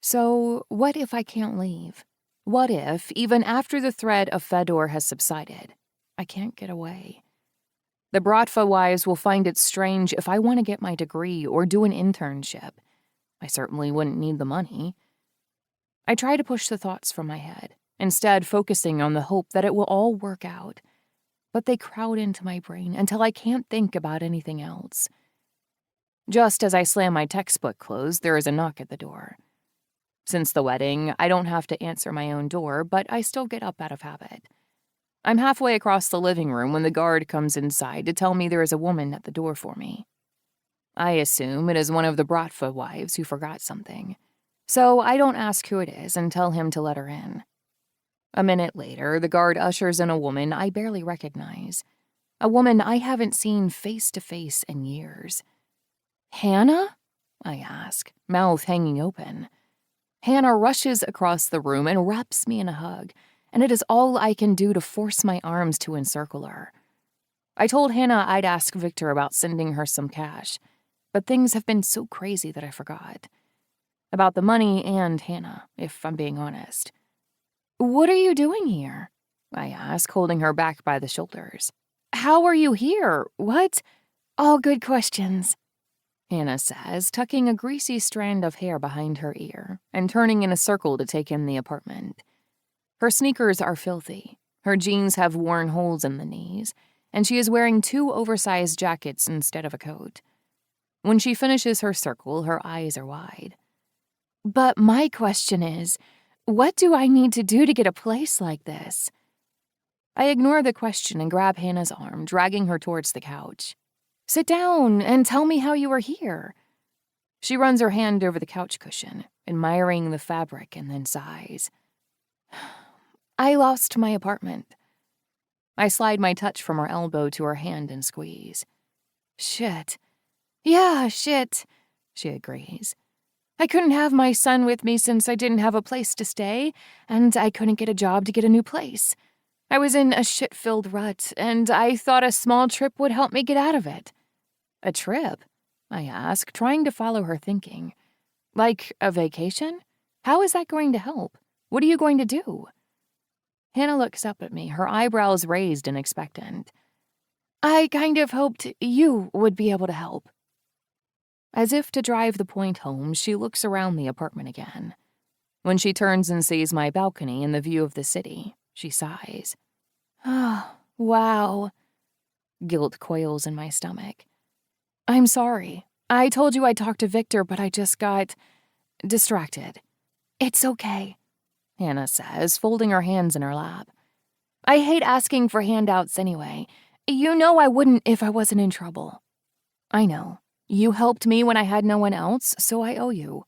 So, what if I can't leave? What if, even after the threat of Fedor has subsided, I can't get away? The Bratva wives will find it strange if I want to get my degree or do an internship. I certainly wouldn't need the money. I try to push the thoughts from my head, instead focusing on the hope that it will all work out. But they crowd into my brain until I can't think about anything else. Just as I slam my textbook closed, there is a knock at the door. Since the wedding, I don't have to answer my own door, but I still get up out of habit. I'm halfway across the living room when the guard comes inside to tell me there is a woman at the door for me. I assume it is one of the Bratva wives who forgot something, so I don't ask who it is and tell him to let her in. A minute later, the guard ushers in a woman I barely recognize, a woman I haven't seen face to face in years. "Hannah?" I ask, mouth hanging open. Hannah rushes across the room and wraps me in a hug, and it is all I can do to force my arms to encircle her. I told Hannah I'd ask Viktor about sending her some cash, but things have been so crazy that I forgot. About the money and Hannah, if I'm being honest. "What are you doing here?" I ask, holding her back by the shoulders. "How are you here? What?" "All good questions," Hannah says, tucking a greasy strand of hair behind her ear and turning in a circle to take in the apartment. Her sneakers are filthy, her jeans have worn holes in the knees, and she is wearing 2 oversized jackets instead of a coat. When she finishes her circle, her eyes are wide. But my question is, what do I need to do to get a place like this? I ignore the question and grab Hannah's arm, dragging her towards the couch. Sit down and tell me how you are here. She runs her hand over the couch cushion, admiring the fabric, and then sighs. I lost my apartment. I slide my touch from her elbow to her hand and squeeze. Shit. Yeah, shit, she agrees. I couldn't have my son with me since I didn't have a place to stay, and I couldn't get a job to get a new place. I was in a shit-filled rut, and I thought a small trip would help me get out of it. A trip? I ask, trying to follow her thinking. Like a vacation? How is that going to help? What are you going to do? Hannah looks up at me, her eyebrows raised and expectant. I kind of hoped you would be able to help. As if to drive the point home, she looks around the apartment again. When she turns and sees my balcony and the view of the city, she sighs. Oh, wow. Guilt coils in my stomach. I'm sorry. I told you I'd talk to Viktor, but I just got distracted. It's okay, Hannah says, folding her hands in her lap. I hate asking for handouts anyway. You know I wouldn't if I wasn't in trouble. I know. You helped me when I had no one else, so I owe you.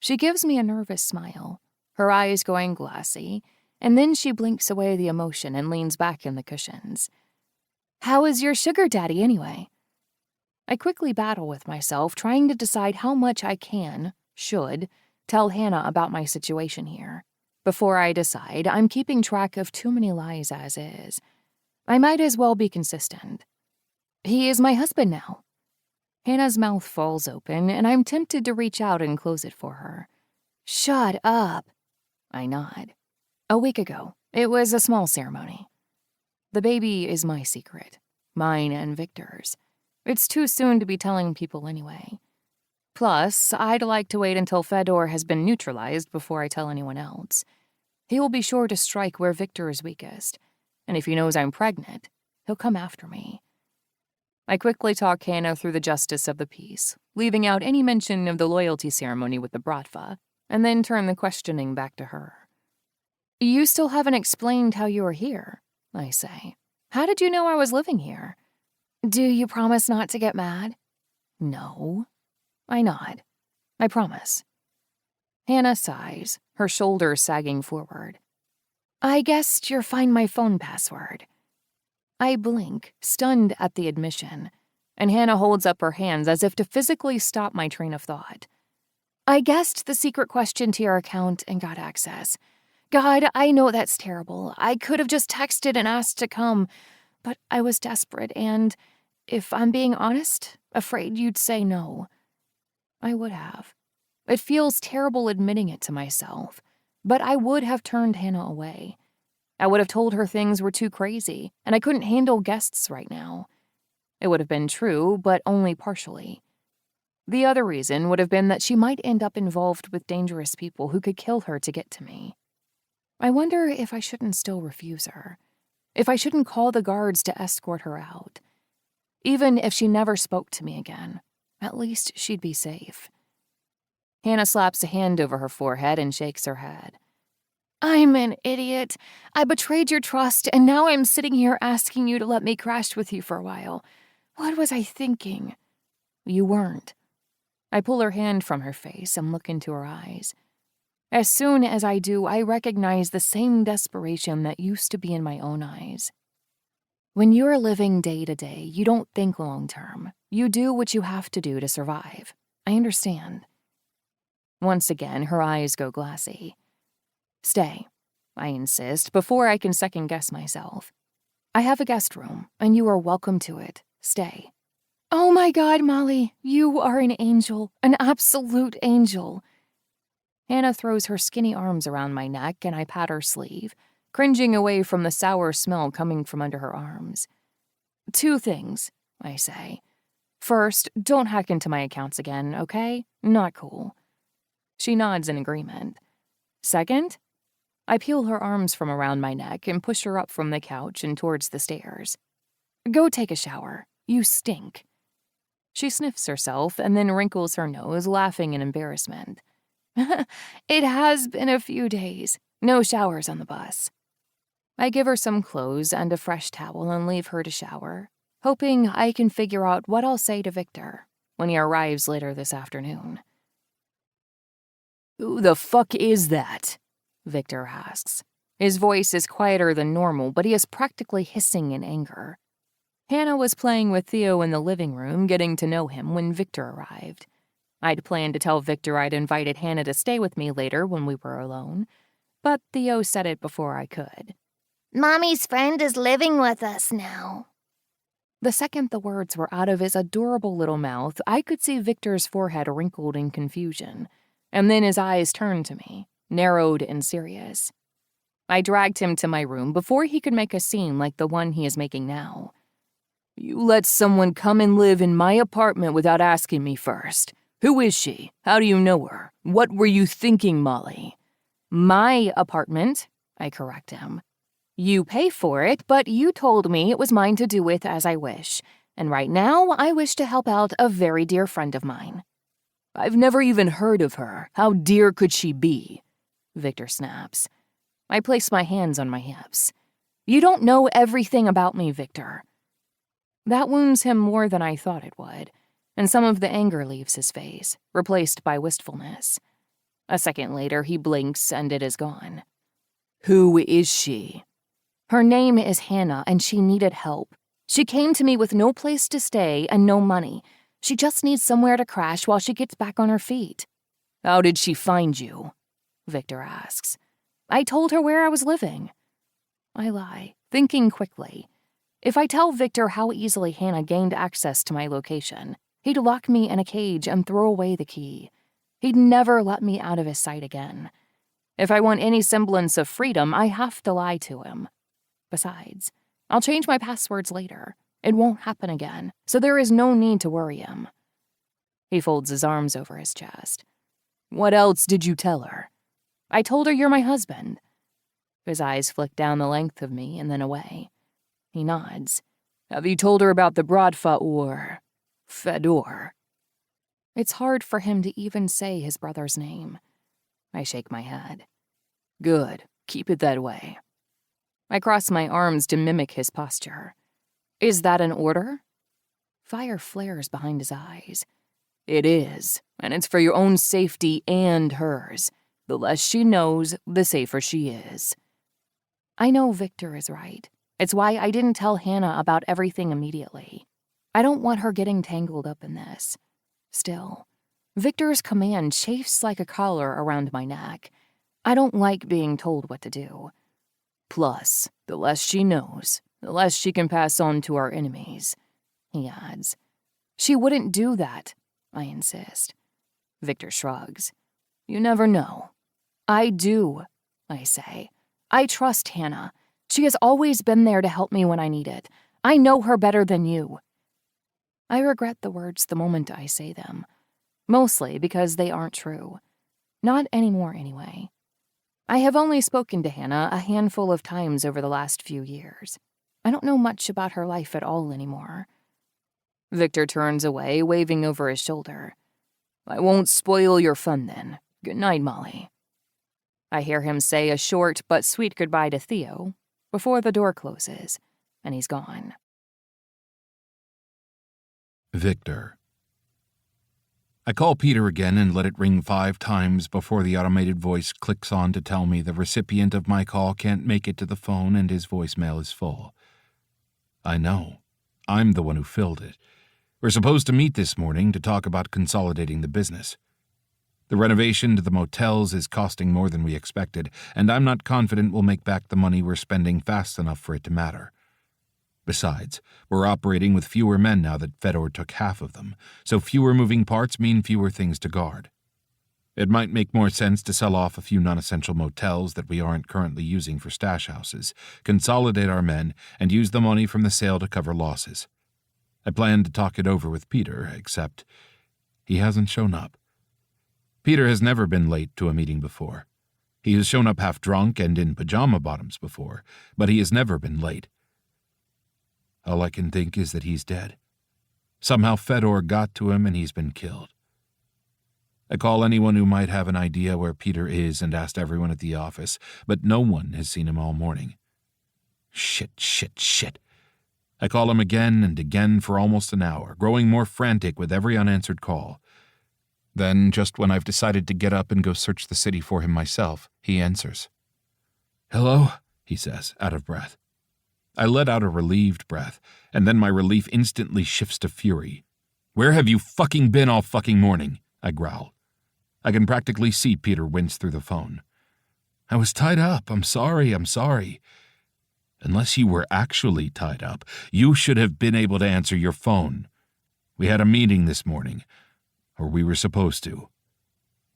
She gives me a nervous smile, her eyes going glassy, and then she blinks away the emotion and leans back in the cushions. How is your sugar daddy anyway? I quickly battle with myself, trying to decide how much I should, tell Hannah about my situation here. Before I decide, I'm keeping track of too many lies as is. I might as well be consistent. He is my husband now. Hannah's mouth falls open, and I'm tempted to reach out and close it for her. Shut up. I nod. A week ago, it was a small ceremony. The baby is my secret, mine and Viktor's. It's too soon to be telling people anyway. Plus, I'd like to wait until Fedor has been neutralized before I tell anyone else. He will be sure to strike where Viktor is weakest, and if he knows I'm pregnant, he'll come after me. I quickly talk Hannah through the justice of the peace, leaving out any mention of the loyalty ceremony with the Bratva, and then turn the questioning back to her. You still haven't explained how you are here, I say. How did you know I was living here? Do you promise not to get mad? No. I nod. I promise. Hannah sighs, her shoulders sagging forward. I guessed you'll find my phone password. I blink, stunned at the admission, and Hannah holds up her hands as if to physically stop my train of thought. I guessed the secret question to your account and got access. God, I know that's terrible. I could have just texted and asked to come, but I was desperate and, if I'm being honest, afraid you'd say no. I would have. It feels terrible admitting it to myself, but I would have turned Hannah away. I would have told her things were too crazy, and I couldn't handle guests right now. It would have been true, but only partially. The other reason would have been that she might end up involved with dangerous people who could kill her to get to me. I wonder if I shouldn't still refuse her. If I shouldn't call the guards to escort her out. Even if she never spoke to me again, at least she'd be safe. Hannah slaps a hand over her forehead and shakes her head. I'm an idiot. I betrayed your trust, and now I'm sitting here asking you to let me crash with you for a while. What was I thinking? You weren't. I pull her hand from her face and look into her eyes. As soon as I do, I recognize the same desperation that used to be in my own eyes. When you're living day to day, you don't think long term. You do what you have to do to survive. I understand. Once again, her eyes go glassy. Stay, I insist, before I can second-guess myself. I have a guest room, and you are welcome to it. Stay. Oh my God, Molly, you are an angel, an absolute angel. Hannah throws her skinny arms around my neck, and I pat her sleeve, cringing away from the sour smell coming from under her arms. 2 things, I say. First, don't hack into my accounts again, okay? Not cool. She nods in agreement. Second, I peel her arms from around my neck and push her up from the couch and towards the stairs. Go take a shower. You stink." She sniffs herself and then wrinkles her nose, laughing in embarrassment. "It has been a few days. No showers on the bus." I give her some clothes and a fresh towel and leave her to shower, hoping I can figure out what I'll say to Viktor when he arrives later this afternoon. "Who the fuck is that?" Viktor asks. His voice is quieter than normal, but he is practically hissing in anger. Hannah was playing with Theo in the living room, getting to know him when Viktor arrived. I'd planned to tell Viktor I'd invited Hannah to stay with me later when we were alone, but Theo said it before I could. "Mommy's friend is living with us now." The second the words were out of his adorable little mouth, I could see Viktor's forehead wrinkled in confusion, and then his eyes turned to me, narrowed and serious. I dragged him to my room before he could make a scene like the one he is making now. "You let someone come and live in my apartment without asking me first. Who is she? How do you know her? What were you thinking, Molly?" "My apartment," I correct him. "You pay for it, but you told me it was mine to do with as I wish, and right now I wish to help out a very dear friend of mine." "I've never even heard of her. How dear could she be?" Viktor snaps. I place my hands on my hips. "You don't know everything about me, Viktor." That wounds him more than I thought it would, and some of the anger leaves his face, replaced by wistfulness. A second later, he blinks and it is gone. "Who is she?" "Her name is Hannah, and she needed help. She came to me with no place to stay and no money. She just needs somewhere to crash while she gets back on her feet." "How did she find you?" Viktor asks. "I told her where I was living." I lie, thinking quickly. If I tell Viktor how easily Hannah gained access to my location, he'd lock me in a cage and throw away the key. He'd never let me out of his sight again. If I want any semblance of freedom, I have to lie to him. Besides, I'll change my passwords later. It won't happen again, so there is no need to worry him. He folds his arms over his chest. "What else did you tell her?" "I told her you're my husband." His eyes flick down the length of me and then away. He nods. "Have you told her about the Bratva or Fedor?" It's hard for him to even say his brother's name. I shake my head. "Good. Keep it that way." I cross my arms to mimic his posture. "Is that an order?" Fire flares behind his eyes. "It is, and it's for your own safety and hers. The less she knows, the safer she is." I know Viktor is right. It's why I didn't tell Hannah about everything immediately. I don't want her getting tangled up in this. Still, Viktor's command chafes like a collar around my neck. I don't like being told what to do. "Plus, the less she knows, the less she can pass on to our enemies," he adds. "She wouldn't do that," I insist. Viktor shrugs. "You never know." "I do," I say. "I trust Hannah. She has always been there to help me when I need it. I know her better than you." I regret the words the moment I say them, mostly because they aren't true. Not anymore, anyway. I have only spoken to Hannah a handful of times over the last few years. I don't know much about her life at all anymore. Viktor turns away, waving over his shoulder. "I won't spoil your fun then. Good night, Molly." I hear him say a short but sweet goodbye to Theo before the door closes, and he's gone. Viktor. I call Peter again and let it ring 5 times before the automated voice clicks on to tell me the recipient of my call can't make it to the phone and his voicemail is full. I know. I'm the one who filled it. We're supposed to meet this morning to talk about consolidating the business. The renovation to the motels is costing more than we expected, and I'm not confident we'll make back the money we're spending fast enough for it to matter. Besides, we're operating with fewer men now that Fedor took half of them, so fewer moving parts mean fewer things to guard. It might make more sense to sell off a few non-essential motels that we aren't currently using for stash houses, consolidate our men, and use the money from the sale to cover losses. I planned to talk it over with Peter, except he hasn't shown up. Peter has never been late to a meeting before. He has shown up half drunk and in pajama bottoms before, but he has never been late. All I can think is that he's dead. Somehow Fedor got to him and he's been killed. I call anyone who might have an idea where Peter is and asked everyone at the office, but no one has seen him all morning. Shit. I call him again and again for almost an hour, growing more frantic with every unanswered call. Then, just when I've decided to get up and go search the city for him myself, he answers. "Hello?" he says, out of breath. I let out a relieved breath, and then my relief instantly shifts to fury. "Where have you fucking been all fucking morning?" I growl. I can practically see Peter wince through the phone. "I was tied up. I'm sorry. Unless you were actually tied up, you should have been able to answer your phone. We had a meeting this morning, or we were supposed to."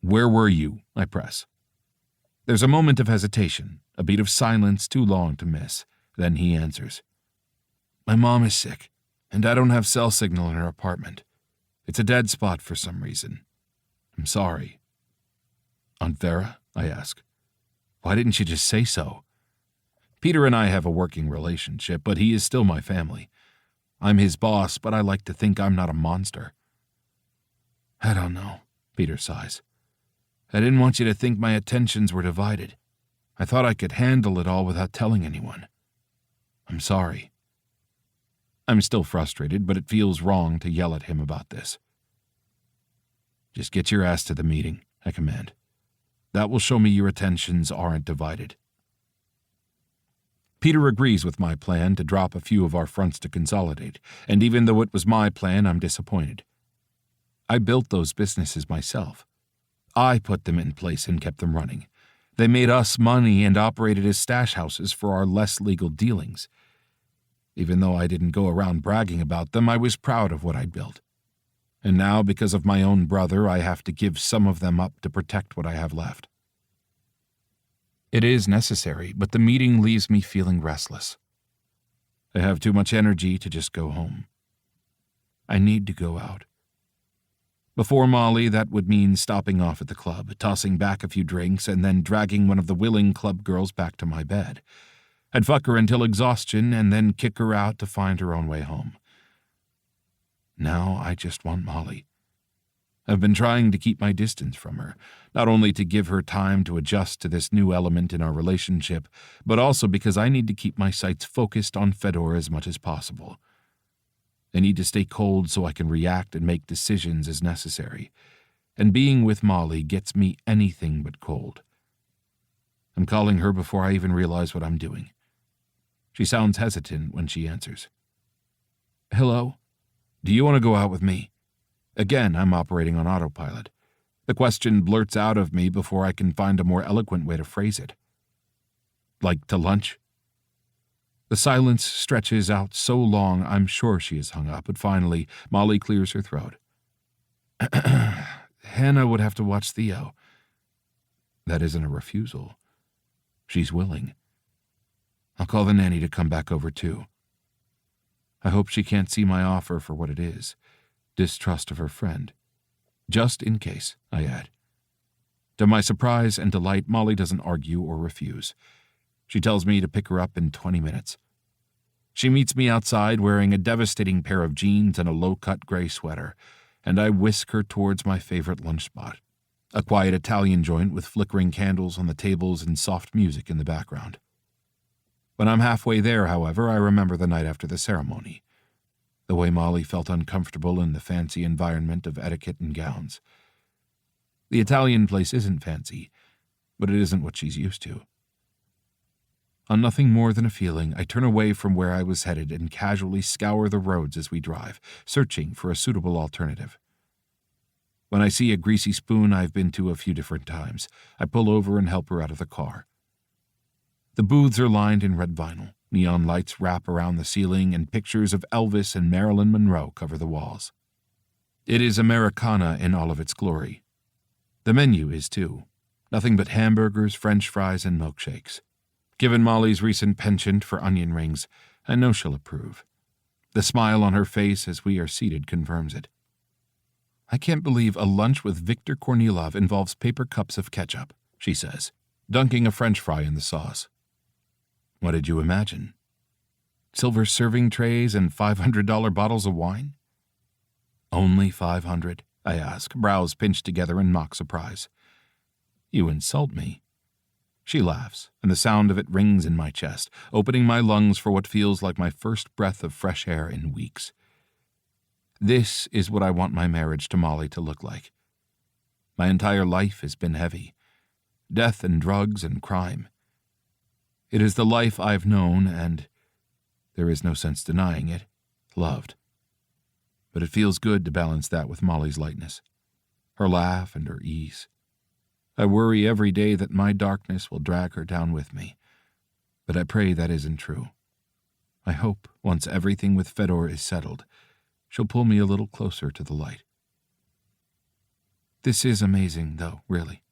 "Where were you?" I press. There's a moment of hesitation, a beat of silence too long to miss. Then he answers. "My mom is sick, and I don't have cell signal in her apartment. It's a dead spot for some reason. I'm sorry." "Aunt Vera?" I ask. "Why didn't you just say so?" Peter and I have a working relationship, but he is still my family. I'm his boss, but I like to think I'm not a monster. "I don't know," Peter sighs. "I didn't want you to think my attentions were divided. I thought I could handle it all without telling anyone. I'm sorry." I'm still frustrated, but it feels wrong to yell at him about this. "Just get your ass to the meeting," I command. "That will show me your attentions aren't divided." Peter agrees with my plan to drop a few of our fronts to consolidate, and even though it was my plan, I'm disappointed. I built those businesses myself. I put them in place and kept them running. They made us money and operated as stash houses for our less legal dealings. Even though I didn't go around bragging about them, I was proud of what I'd built. And now, because of my own brother, I have to give some of them up to protect what I have left. It is necessary, but the meeting leaves me feeling restless. I have too much energy to just go home. I need to go out. Before Molly, that would mean stopping off at the club, tossing back a few drinks, and then dragging one of the willing club girls back to my bed. I'd fuck her until exhaustion and then kick her out to find her own way home. Now I just want Molly. I've been trying to keep my distance from her, not only to give her time to adjust to this new element in our relationship, but also because I need to keep my sights focused on Fedor as much as possible. I need to stay cold so I can react and make decisions as necessary, and being with Molly gets me anything but cold. I'm calling her before I even realize what I'm doing. She sounds hesitant when she answers. "Hello? Do you want to go out with me?" Again, I'm operating on autopilot. The question blurts out of me before I can find a more eloquent way to phrase it. "Like to lunch?" The silence stretches out so long I'm sure she is hung up, but finally, Molly clears her throat. "Hannah would have to watch Theo." That isn't a refusal. She's willing. I'll call the nanny to come back over too. I hope she can't see my offer for what it is, distrust of her friend. Just in case, I add. To my surprise and delight, Molly doesn't argue or refuse. She tells me to pick her up in 20 minutes. She meets me outside wearing a devastating pair of jeans and a low-cut gray sweater, and I whisk her towards my favorite lunch spot, a quiet Italian joint with flickering candles on the tables and soft music in the background. When I'm halfway there, however, I remember the night after the ceremony, the way Molly felt uncomfortable in the fancy environment of etiquette and gowns. The Italian place isn't fancy, but it isn't what she's used to. On nothing more than a feeling, I turn away from where I was headed and casually scour the roads as we drive, searching for a suitable alternative. When I see a greasy spoon I've been to a few different times, I pull over and help her out of the car. The booths are lined in red vinyl, neon lights wrap around the ceiling, and pictures of Elvis and Marilyn Monroe cover the walls. It is Americana in all of its glory. The menu is too. Nothing but hamburgers, French fries, and milkshakes. Given Molly's recent penchant for onion rings, I know she'll approve. The smile on her face as we are seated confirms it. "I can't believe a lunch with Viktor Kornilov involves paper cups of ketchup," she says, dunking a French fry in the sauce. "What did you imagine?" Silver serving trays and $500 bottles of wine? Only 500? I ask, brows pinched together in mock surprise. You insult me. She laughs, and the sound of it rings in my chest, opening my lungs for what feels like my first breath of fresh air in weeks. This is what I want my marriage to Molly to look like. My entire life has been heavy. Death and drugs and crime. It is the life I've known and, there is no sense denying it, loved. But it feels good to balance that with Molly's lightness, her laugh and her ease. I worry every day that my darkness will drag her down with me, but I pray that isn't true. I hope, once everything with Fedor is settled, she'll pull me a little closer to the light. This is amazing, though, really.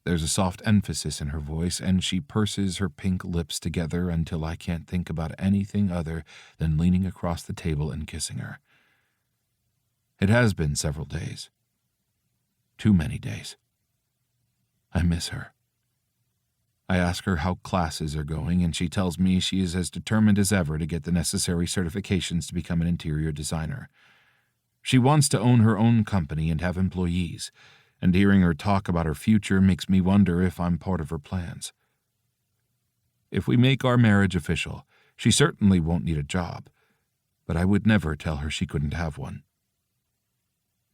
There's a soft emphasis in her voice, and she purses her pink lips together until I can't think about anything other than leaning across the table and kissing her. It has been several days. Too many days. I miss her. I ask her how classes are going, and she tells me she is as determined as ever to get the necessary certifications to become an interior designer. She wants to own her own company and have employees, and hearing her talk about her future makes me wonder if I'm part of her plans. If we make our marriage official, she certainly won't need a job, but I would never tell her she couldn't have one.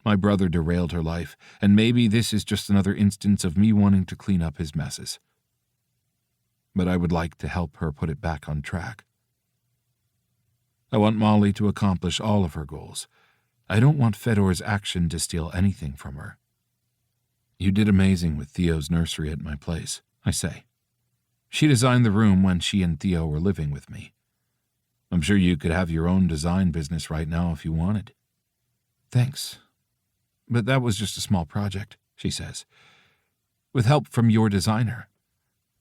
My brother derailed her life, and maybe this is just another instance of me wanting to clean up his messes. But I would like to help her put it back on track. I want Molly to accomplish all of her goals. I don't want Fedor's action to steal anything from her. You did amazing with Theo's nursery at my place, I say. She designed the room when she and Theo were living with me. I'm sure you could have your own design business right now if you wanted. Thanks. But that was just a small project, she says. With help from your designer.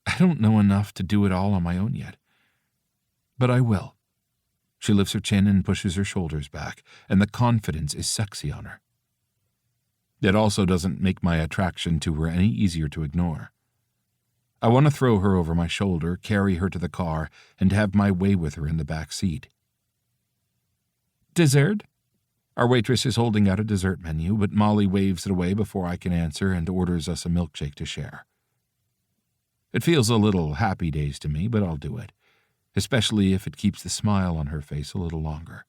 I don't know enough to do it all on my own yet. But I will. She lifts her chin and pushes her shoulders back, and the confidence is sexy on her. It also doesn't make my attraction to her any easier to ignore. I want to throw her over my shoulder, carry her to the car, and have my way with her in the back seat. Dessert? Our waitress is holding out a dessert menu, but Molly waves it away before I can answer and orders us a milkshake to share. It feels a little Happy Days to me, but I'll do it, especially if it keeps the smile on her face a little longer.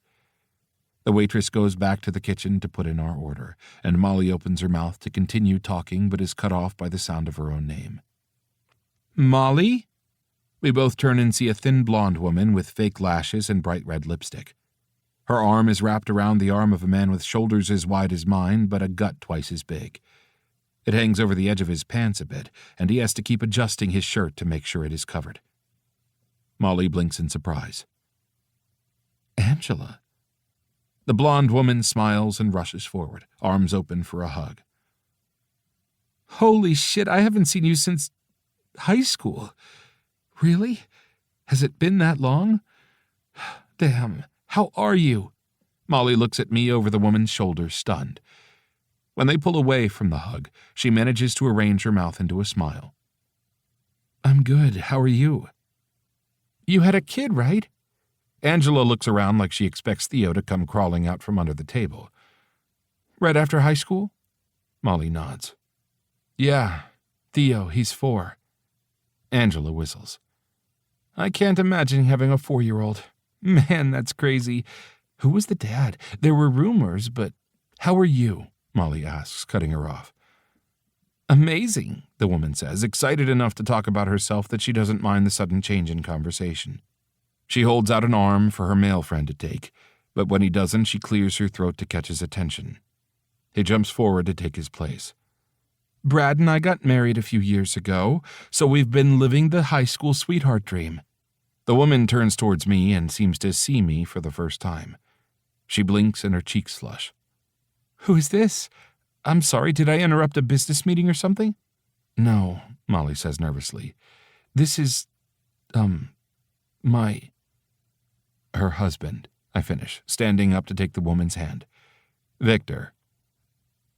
The waitress goes back to the kitchen to put in our order, and Molly opens her mouth to continue talking but is cut off by the sound of her own name. Molly? We both turn and see a thin blonde woman with fake lashes and bright red lipstick. Her arm is wrapped around the arm of a man with shoulders as wide as mine, but a gut twice as big. It hangs over the edge of his pants a bit, and he has to keep adjusting his shirt to make sure it is covered. Molly blinks in surprise. Angela. The blonde woman smiles and rushes forward, arms open for a hug. Holy shit, I haven't seen you since high school. Really? Has it been that long? Damn. How are you? Molly looks at me over the woman's shoulder, stunned. When they pull away from the hug, she manages to arrange her mouth into a smile. I'm good. How are you? You had a kid, right? Angela looks around like she expects Theo to come crawling out from under the table. Right after high school? Molly nods. Yeah, Theo, he's 4. Angela whistles. I can't imagine having a 4-year-old. Man, that's crazy. Who was the dad? There were rumors, but how are you? Molly asks, cutting her off. Amazing, the woman says, excited enough to talk about herself that she doesn't mind the sudden change in conversation. She holds out an arm for her male friend to take, but when he doesn't, she clears her throat to catch his attention. He jumps forward to take his place. Brad and I got married a few years ago, so we've been living the high school sweetheart dream. The woman turns towards me and seems to see me for the first time. She blinks and her cheeks flush. Who is this? I'm sorry, did I interrupt a business meeting or something? No, Molly says nervously. This is, her husband, I finish, standing up to take the woman's hand. Viktor.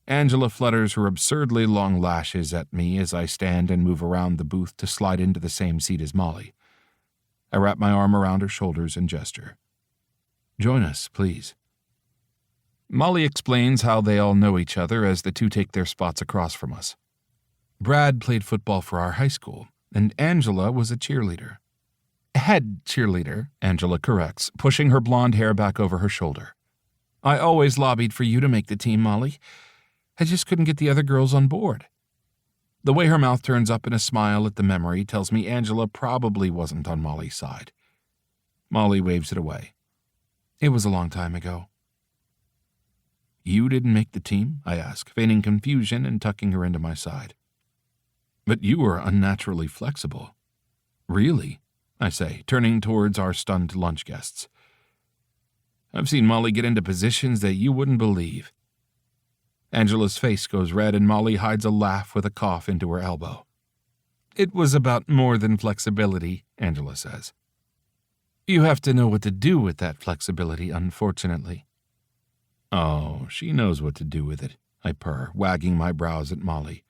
Angela flutters her absurdly long lashes at me as I stand and move around the booth to slide into the same seat as Molly. I wrap my arm around her shoulders and gesture. Join us, please. Molly explains how they all know each other as the two take their spots across from us. Brad played football for our high school, and Angela was a cheerleader. Head cheerleader, Angela corrects, pushing her blonde hair back over her shoulder. I always lobbied for you to make the team, Molly. I just couldn't get the other girls on board. The way her mouth turns up in a smile at the memory tells me Angela probably wasn't on Molly's side. Molly waves it away. It was a long time ago. You didn't make the team? I ask, feigning confusion and tucking her into my side. But you were unnaturally flexible. Really? I say, turning towards our stunned lunch guests. I've seen Molly get into positions that you wouldn't believe. Angela's face goes red and Molly hides a laugh with a cough into her elbow. It was about more than flexibility, Angela says. You have to know what to do with that flexibility, unfortunately. Oh, she knows what to do with it, I purr, wagging my brows at Molly.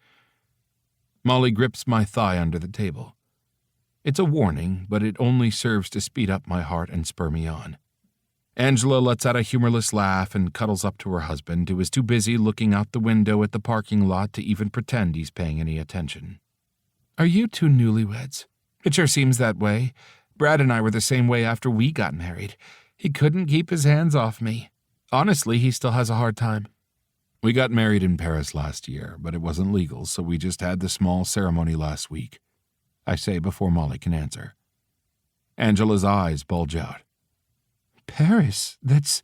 Molly grips my thigh under the table. It's a warning, but it only serves to speed up my heart and spur me on. Angela lets out a humorless laugh and cuddles up to her husband, who is too busy looking out the window at the parking lot to even pretend he's paying any attention. Are you two newlyweds? It sure seems that way. Brad and I were the same way after we got married. He couldn't keep his hands off me. Honestly, he still has a hard time. We got married in Paris last year, but it wasn't legal, so we just had the small ceremony last week. I say before Molly can answer. Angela's eyes bulge out. Paris? That's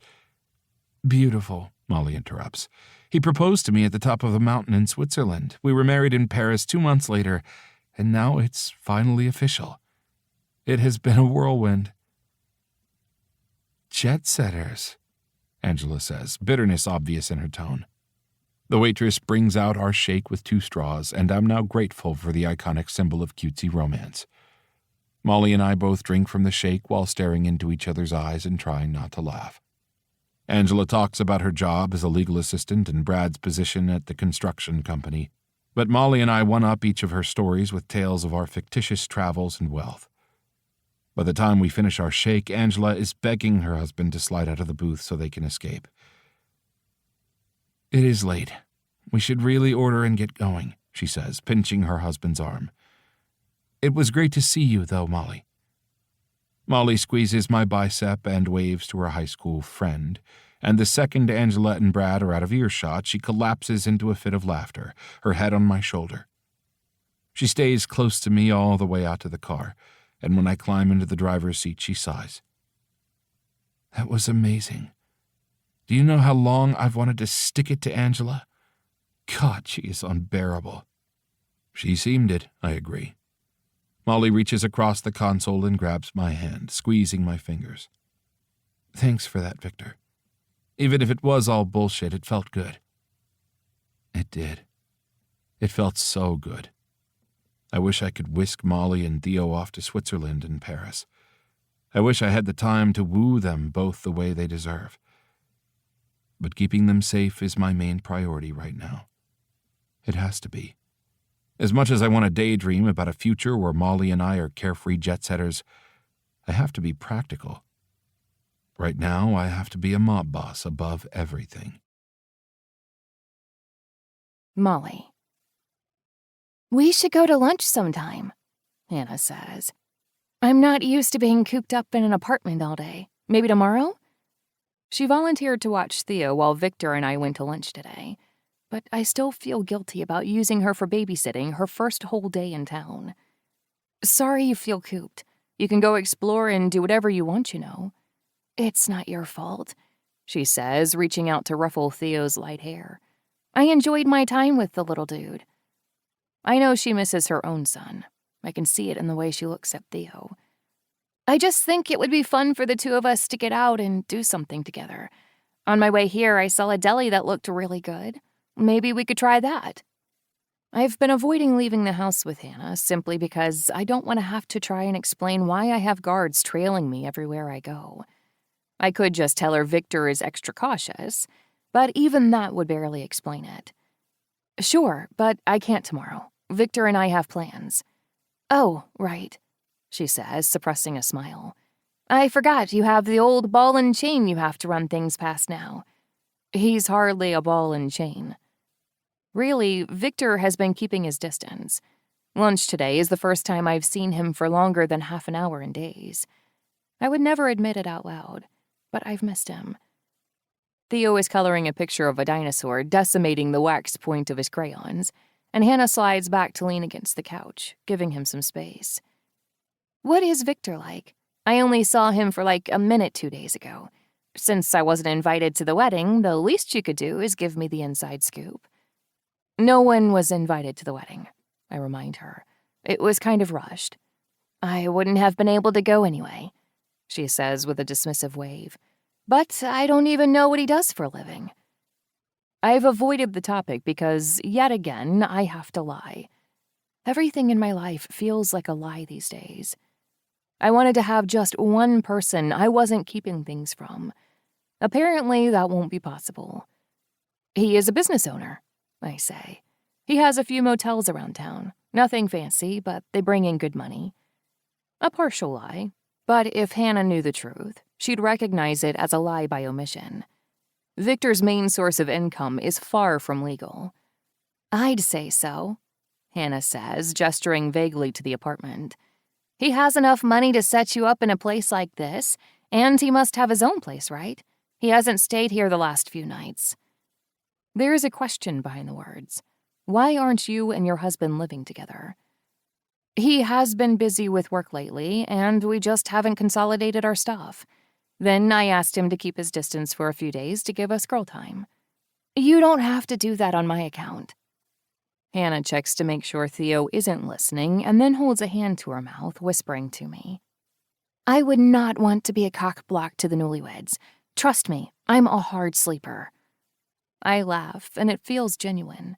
beautiful, Molly interrupts. He proposed to me at the top of a mountain in Switzerland. We were married in Paris 2 months later, and now it's finally official. It has been a whirlwind. Jet setters, Angela says, bitterness obvious in her tone. The waitress brings out our shake with 2 straws, and I'm now grateful for the iconic symbol of cutesy romance. Molly and I both drink from the shake while staring into each other's eyes and trying not to laugh. Angela talks about her job as a legal assistant and Brad's position at the construction company, but Molly and I one-up each of her stories with tales of our fictitious travels and wealth. By the time we finish our shake, Angela is begging her husband to slide out of the booth so they can escape. It is late. We should really order and get going, she says, pinching her husband's arm. It was great to see you, though, Molly. Molly squeezes my bicep and waves to her high school friend, and the second Angela and Brad are out of earshot, she collapses into a fit of laughter, her head on my shoulder. She stays close to me all the way out to the car, and when I climb into the driver's seat, she sighs. That was amazing. Do you know how long I've wanted to stick it to Angela? God, she is unbearable. She seemed it, I agree. Molly reaches across the console and grabs my hand, squeezing my fingers. Thanks for that, Viktor. Even if it was all bullshit, it felt good. It did. It felt so good. I wish I could whisk Molly and Theo off to Switzerland and Paris. I wish I had the time to woo them both the way they deserve. But keeping them safe is my main priority right now. It has to be. As much as I want to daydream about a future where Molly and I are carefree jet-setters, I have to be practical. Right now, I have to be a mob boss above everything. Molly. We should go to lunch sometime, Hannah says. I'm not used to being cooped up in an apartment all day. Maybe tomorrow? She volunteered to watch Theo while Viktor and I went to lunch today, but I still feel guilty about using her for babysitting her first whole day in town. Sorry you feel cooped. You can go explore and do whatever you want, you know. It's not your fault, she says, reaching out to ruffle Theo's light hair. I enjoyed my time with the little dude. I know she misses her own son. I can see it in the way she looks at Theo. I just think it would be fun for the two of us to get out and do something together. On my way here, I saw a deli that looked really good. Maybe we could try that. I've been avoiding leaving the house with Hannah simply because I don't want to have to try and explain why I have guards trailing me everywhere I go. I could just tell her Viktor is extra cautious, but even that would barely explain it. Sure, but I can't tomorrow. Viktor and I have plans. Oh, right. she says, suppressing a smile. I forgot you have the old ball and chain you have to run things past now. He's hardly a ball and chain. Really, Viktor has been keeping his distance. Lunch today is the first time I've seen him for longer than half an hour in days. I would never admit it out loud, but I've missed him. Theo is coloring a picture of a dinosaur, decimating the wax point of his crayons, and Hannah slides back to lean against the couch, giving him some space. What is Viktor like? I only saw him for like a minute 2 days ago. Since I wasn't invited to the wedding, the least you could do is give me the inside scoop. No one was invited to the wedding, I remind her. It was kind of rushed. I wouldn't have been able to go anyway, she says with a dismissive wave. But I don't even know what he does for a living. I've avoided the topic because, yet again, I have to lie. Everything in my life feels like a lie these days. I wanted to have just one person I wasn't keeping things from. Apparently, that won't be possible. He is a business owner, I say. He has a few motels around town. Nothing fancy, but they bring in good money. A partial lie, but if Hannah knew the truth, she'd recognize it as a lie by omission. Viktor's main source of income is far from legal. I'd say so, Hannah says, gesturing vaguely to the apartment. He has enough money to set you up in a place like this, and he must have his own place, right? He hasn't stayed here the last few nights. There is a question behind the words. Why aren't you and your husband living together? He has been busy with work lately, and we just haven't consolidated our stuff. Then I asked him to keep his distance for a few days to give us girl time. You don't have to do that on my account. Hannah checks to make sure Theo isn't listening and then holds a hand to her mouth, whispering to me. I would not want to be a cock-block to the newlyweds. Trust me, I'm a hard sleeper. I laugh, and it feels genuine,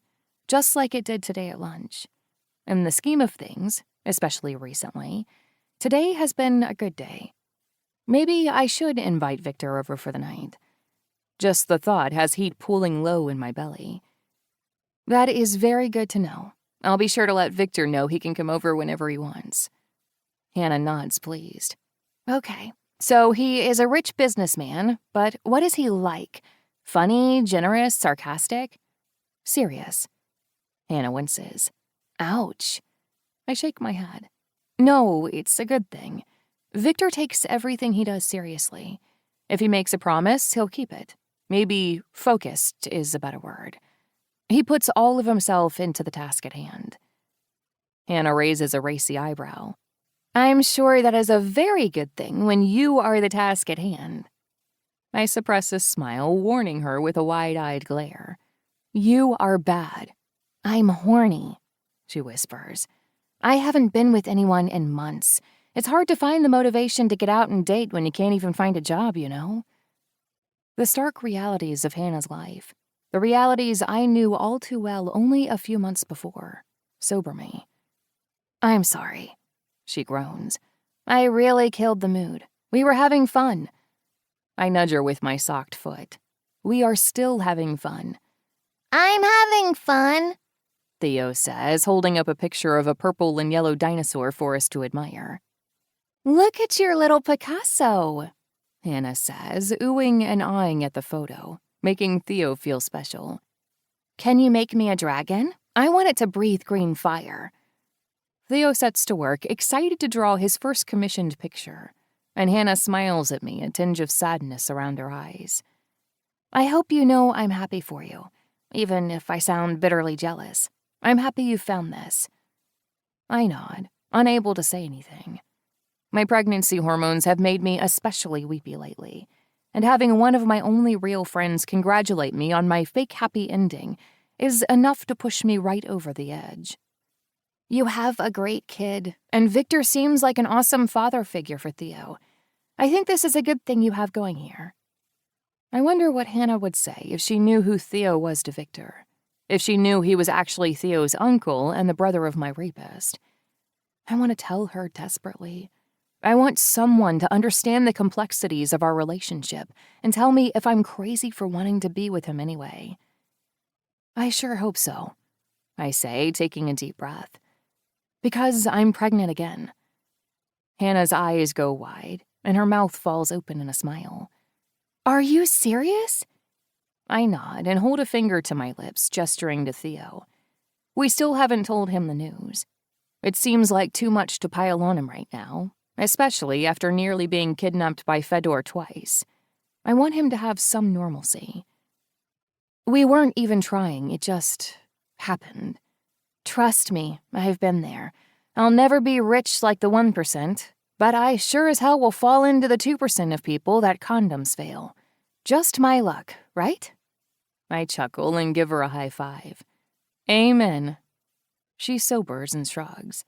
just like it did today at lunch. In the scheme of things, especially recently, today has been a good day. Maybe I should invite Viktor over for the night. Just the thought has heat pooling low in my belly. That is very good to know. I'll be sure to let Viktor know he can come over whenever he wants. Hannah nods, pleased. Okay, so he is a rich businessman, but what is he like? Funny, generous, sarcastic? Serious. Hannah winces. Ouch. I shake my head. No, it's a good thing. Viktor takes everything he does seriously. If he makes a promise, he'll keep it. Maybe focused is a better word. He puts all of himself into the task at hand. Hannah raises a racy eyebrow. I'm sure that is a very good thing when you are the task at hand. I suppress a smile, warning her with a wide-eyed glare. You are bad. I'm horny, she whispers. I haven't been with anyone in months. It's hard to find the motivation to get out and date when you can't even find a job, you know? The stark realities of Hannah's life, the realities I knew all too well only a few months before, sober me. I'm sorry, she groans. I really killed the mood. We were having fun. I nudge her with my socked foot. We are still having fun. I'm having fun, Theo says, holding up a picture of a purple and yellow dinosaur for us to admire. Look at your little Picasso, Hannah says, oohing and eyeing at the photo, making Theo feel special. Can you make me a dragon? I want it to breathe green fire. Theo sets to work, excited to draw his first commissioned picture, and Hannah smiles at me, a tinge of sadness around her eyes. I hope you know I'm happy for you, even if I sound bitterly jealous. I'm happy you found this. I nod, unable to say anything. My pregnancy hormones have made me especially weepy lately, and having one of my only real friends congratulate me on my fake happy ending is enough to push me right over the edge. You have a great kid, and Viktor seems like an awesome father figure for Theo. I think this is a good thing you have going here. I wonder what Hannah would say if she knew who Theo was to Viktor, if she knew he was actually Theo's uncle and the brother of my rapist. I want to tell her desperately. I want someone to understand the complexities of our relationship and tell me if I'm crazy for wanting to be with him anyway. I sure hope so, I say, taking a deep breath. Because I'm pregnant again. Hannah's eyes go wide, and her mouth falls open in a smile. Are you serious? I nod and hold a finger to my lips, gesturing to Theo. We still haven't told him the news. It seems like too much to pile on him right now, especially after nearly being kidnapped by Fedor twice. I want him to have some normalcy. We weren't even trying, it just happened. Trust me, I've been there. I'll never be rich like the 1%, but I sure as hell will fall into the 2% of people that condoms fail. Just my luck, right? I chuckle and give her a high five. Amen. She sobers and shrugs.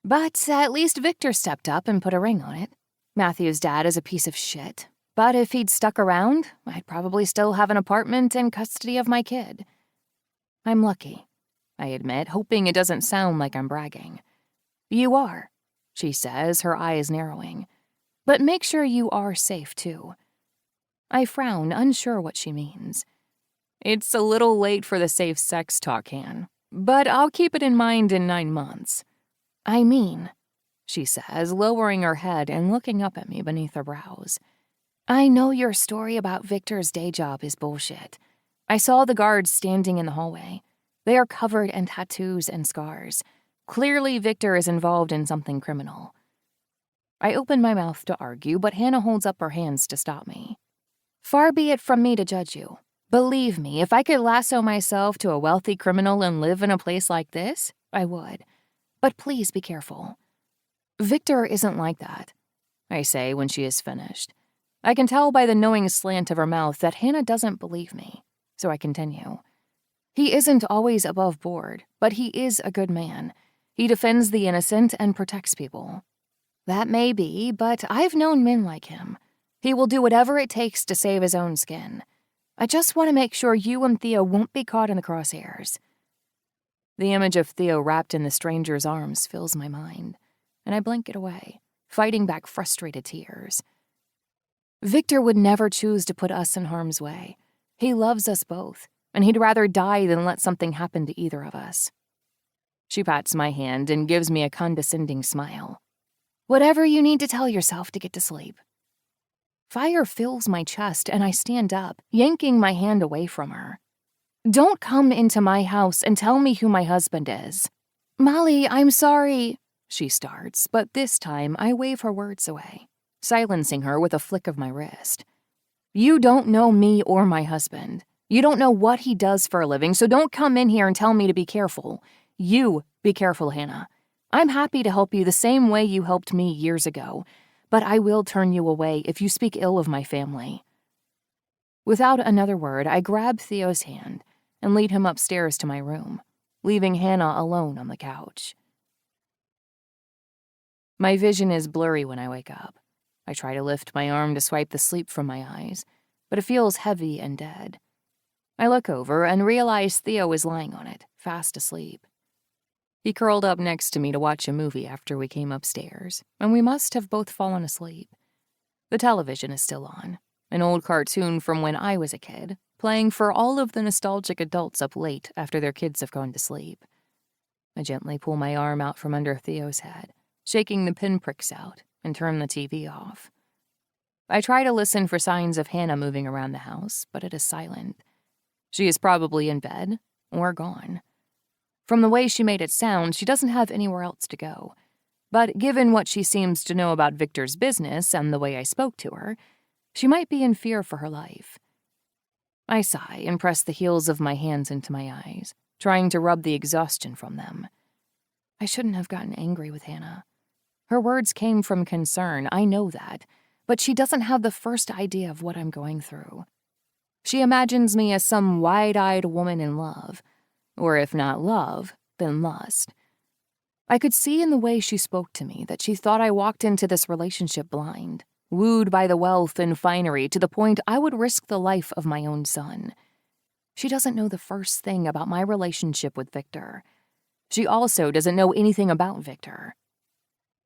But at least Viktor stepped up and put a ring on it. Matthew's dad is a piece of shit, but if he'd stuck around, I'd probably still have an apartment and custody of my kid. I'm lucky, I admit, hoping it doesn't sound like I'm bragging. You are, she says, her eyes narrowing. But make sure you are safe, too. I frown, unsure what she means. It's a little late for the safe sex talk, Han, but I'll keep it in mind in 9 months. I mean, she says, lowering her head and looking up at me beneath her brows. I know your story about Viktor's day job is bullshit. I saw the guards standing in the hallway. They are covered in tattoos and scars. Clearly, Viktor is involved in something criminal. I open my mouth to argue, but Hannah holds up her hands to stop me. Far be it from me to judge you. Believe me, if I could lasso myself to a wealthy criminal and live in a place like this, I would. But please be careful. Viktor isn't like that, I say when she is finished. I can tell by the knowing slant of her mouth that Hannah doesn't believe me, so I continue. He isn't always above board, but he is a good man. He defends the innocent and protects people. That may be, but I've known men like him. He will do whatever it takes to save his own skin. I just want to make sure you and Theo won't be caught in the crosshairs. The image of Theo wrapped in the stranger's arms fills my mind, and I blink it away, fighting back frustrated tears. Viktor would never choose to put us in harm's way. He loves us both, and he'd rather die than let something happen to either of us. She pats my hand and gives me a condescending smile. Whatever you need to tell yourself to get to sleep. Fire fills my chest, and I stand up, yanking my hand away from her. Don't come into my house and tell me who my husband is. Molly, I'm sorry, she starts, but this time I wave her words away, silencing her with a flick of my wrist. You don't know me or my husband. You don't know what he does for a living, so don't come in here and tell me to be careful. You be careful, Hannah. I'm happy to help you the same way you helped me years ago, but I will turn you away if you speak ill of my family. Without another word, I grab Theo's hand and lead him upstairs to my room, leaving Hannah alone on the couch. My vision is blurry when I wake up. I try to lift my arm to swipe the sleep from my eyes, but it feels heavy and dead. I look over and realize Theo is lying on it, fast asleep. He curled up next to me to watch a movie after we came upstairs, and we must have both fallen asleep. The television is still on, an old cartoon from when I was a kid, playing for all of the nostalgic adults up late after their kids have gone to sleep. I gently pull my arm out from under Theo's head, shaking the pinpricks out, and turn the TV off. I try to listen for signs of Hannah moving around the house, but it is silent. She is probably in bed or gone. From the way she made it sound, she doesn't have anywhere else to go. But given what she seems to know about Viktor's business and the way I spoke to her, she might be in fear for her life. I sigh and press the heels of my hands into my eyes, trying to rub the exhaustion from them. I shouldn't have gotten angry with Hannah. Her words came from concern, I know that, but she doesn't have the first idea of what I'm going through. She imagines me as some wide-eyed woman in love, or if not love, then lust. I could see in the way she spoke to me that she thought I walked into this relationship blind, wooed by the wealth and finery to the point I would risk the life of my own son. She doesn't know the first thing about my relationship with Viktor. She also doesn't know anything about Viktor.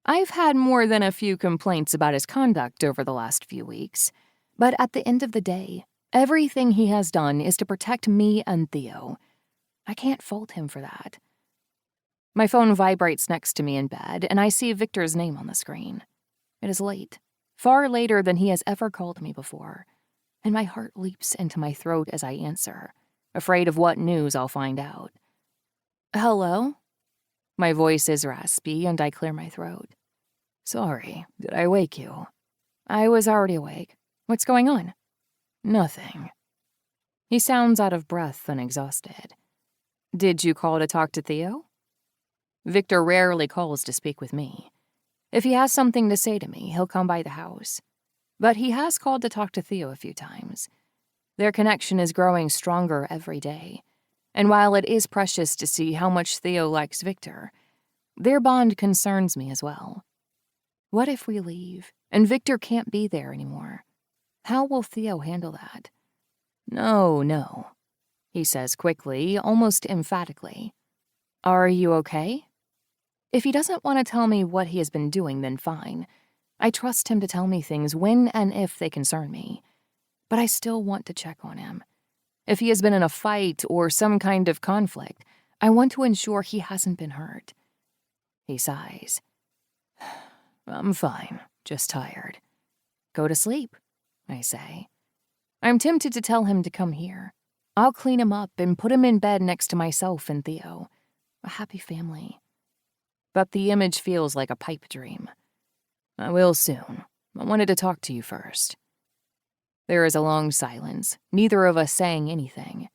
I've had more than a few complaints about his conduct over the last few weeks, but at the end of the day, everything he has done is to protect me and Theo. I can't fault him for that. My phone vibrates next to me in bed, and I see Viktor's name on the screen. It is late, far later than he has ever called me before, and my heart leaps into my throat as I answer, afraid of what news I'll find out. Hello? My voice is raspy, and I clear my throat. Sorry, did I wake you? I was already awake. What's going on? Nothing. He sounds out of breath and exhausted. Did you call to talk to Theo? Viktor rarely calls to speak with me. If he has something to say to me, he'll come by the house. But he has called to talk to Theo a few times. Their connection is growing stronger every day. And while it is precious to see how much Theo likes Viktor, their bond concerns me as well. What if we leave, and Viktor can't be there anymore? How will Theo handle that? No, he says quickly, almost emphatically. Are you okay? If he doesn't want to tell me what he has been doing, then fine. I trust him to tell me things when and if they concern me. But I still want to check on him. If he has been in a fight or some kind of conflict, I want to ensure he hasn't been hurt. He sighs. I'm fine, just tired. Go to sleep, I say. I'm tempted to tell him to come here. I'll clean him up and put him in bed next to myself and Theo. A happy family. But the image feels like a pipe dream. I will soon. I wanted to talk to you first. There is a long silence, neither of us saying anything.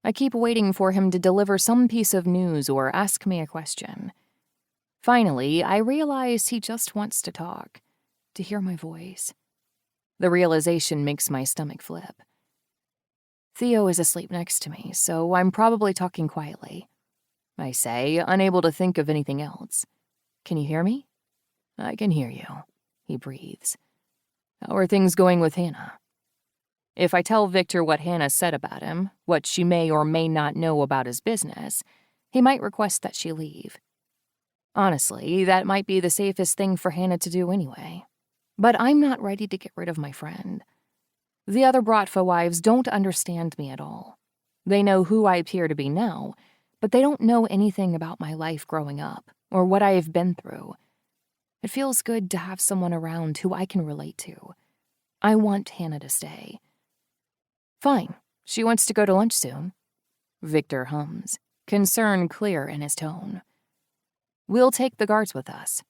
I keep waiting for him to deliver some piece of news or ask me a question. Finally, I realize he just wants to talk, to hear my voice. The realization makes my stomach flip. Theo is asleep next to me, so I'm probably talking quietly. I say, unable to think of anything else. Can you hear me? I can hear you, he breathes. How are things going with Hannah? If I tell Viktor what Hannah said about him, what she may or may not know about his business, he might request that she leave. Honestly, that might be the safest thing for Hannah to do anyway. But I'm not ready to get rid of my friend. The other Bratva wives don't understand me at all. They know who I appear to be now, but they don't know anything about my life growing up or what I have been through. It feels good to have someone around who I can relate to. I want Hannah to stay. Fine, she wants to go to lunch soon. Viktor hums, concern clear in his tone. We'll take the guards with us,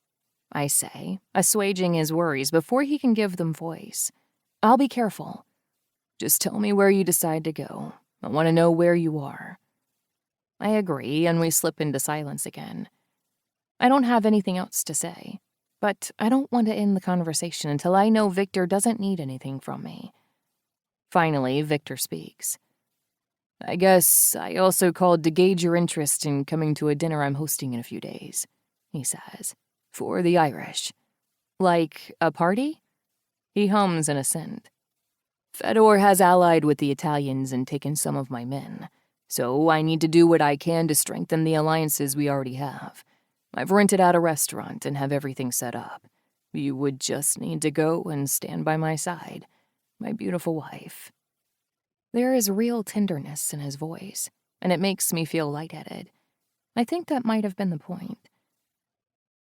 I say, assuaging his worries before he can give them voice. I'll be careful. Just tell me where you decide to go. I want to know where you are. I agree, and we slip into silence again. I don't have anything else to say, but I don't want to end the conversation until I know Viktor doesn't need anything from me. Finally, Viktor speaks. I guess I also called to gauge your interest in coming to a dinner I'm hosting in a few days, he says, for the Irish. Like a party? He hums in assent. Fedor has allied with the Italians and taken some of my men, so I need to do what I can to strengthen the alliances we already have. I've rented out a restaurant and have everything set up. You would just need to go and stand by my side, my beautiful wife. There is real tenderness in his voice, and it makes me feel lightheaded. I think that might have been the point.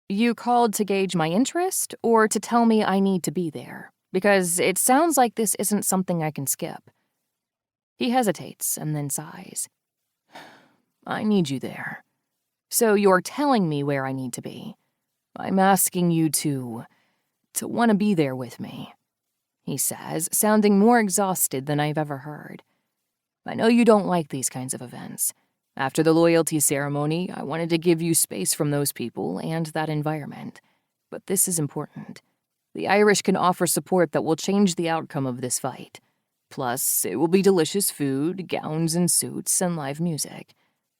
You called to gauge my interest, or to tell me I need to be there? Because it sounds like this isn't something I can skip. He hesitates and then sighs. I need you there. So you're telling me where I need to be. I'm asking you to want to be there with me, he says, sounding more exhausted than I've ever heard. I know you don't like these kinds of events. After the loyalty ceremony, I wanted to give you space from those people and that environment. But this is important. The Irish can offer support that will change the outcome of this fight. Plus, it will be delicious food, gowns and suits, and live music.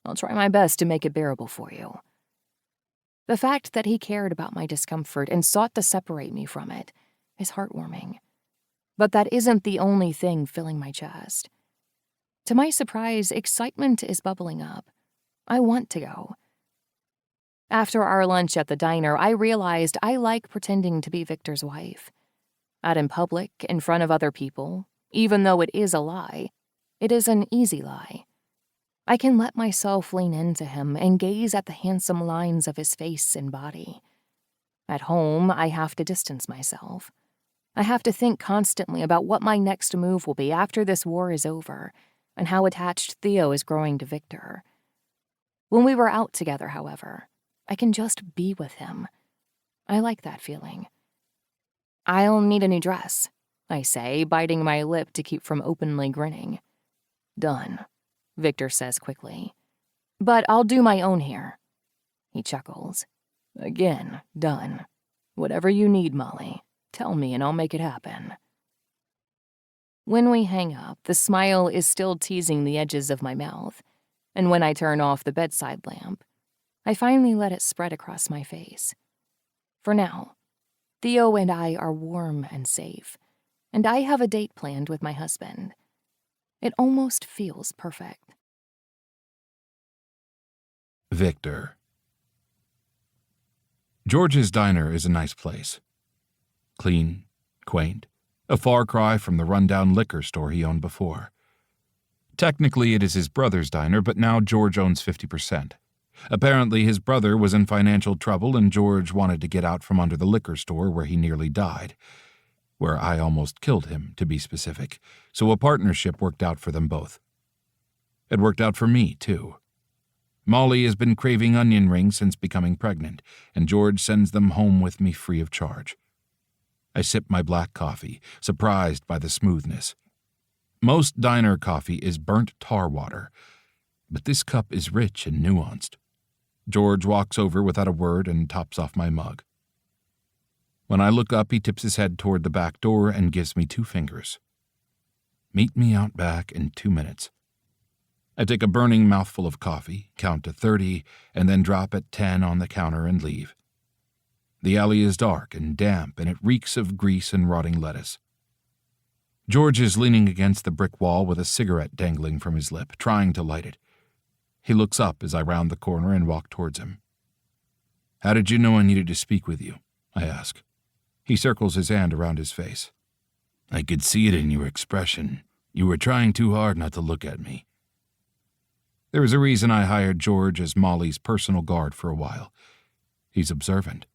I'll try my best to make it bearable for you. The fact that he cared about my discomfort and sought to separate me from it is heartwarming. But that isn't the only thing filling my chest. To my surprise, excitement is bubbling up. I want to go. After our lunch at the diner, I realized I like pretending to be Viktor's wife. Out in public, in front of other people, even though it is a lie, it is an easy lie. I can let myself lean into him and gaze at the handsome lines of his face and body. At home, I have to distance myself. I have to think constantly about what my next move will be after this war is over, and how attached Theo is growing to Viktor. When we were out together, however, I can just be with him. I like that feeling. "I'll need a new dress," I say, biting my lip to keep from openly grinning. "Done," Viktor says quickly. "But I'll do my own hair." He chuckles. "Again, done. Whatever you need, Molly. Tell me and I'll make it happen." When we hang up, the smile is still teasing the edges of my mouth, and when I turn off the bedside lamp, I finally let it spread across my face. For now, Theo and I are warm and safe, and I have a date planned with my husband. It almost feels perfect. Viktor. George's Diner is a nice place. Clean, quaint, a far cry from the rundown liquor store he owned before. Technically, it is his brother's diner, but now George owns 50%. Apparently, his brother was in financial trouble and George wanted to get out from under the liquor store where he nearly died. Where I almost killed him, to be specific, so a partnership worked out for them both. It worked out for me, too. Molly has been craving onion rings since becoming pregnant, and George sends them home with me free of charge. I sip my black coffee, surprised by the smoothness. Most diner coffee is burnt tar water, but this cup is rich and nuanced. George walks over without a word and tops off my mug. When I look up, he tips his head toward the back door and gives me 2 fingers. "Meet me out back in 2 minutes." I take a burning mouthful of coffee, count to 30, and then drop at 10 on the counter and leave. The alley is dark and damp, and it reeks of grease and rotting lettuce. George is leaning against the brick wall with a cigarette dangling from his lip, trying to light it. He looks up as I round the corner and walk towards him. "How did you know I needed to speak with you?" I ask. He circles his hand around his face. "I could see it in your expression. You were trying too hard not to look at me." There is a reason I hired George as Molly's personal guard for a while. He's observant.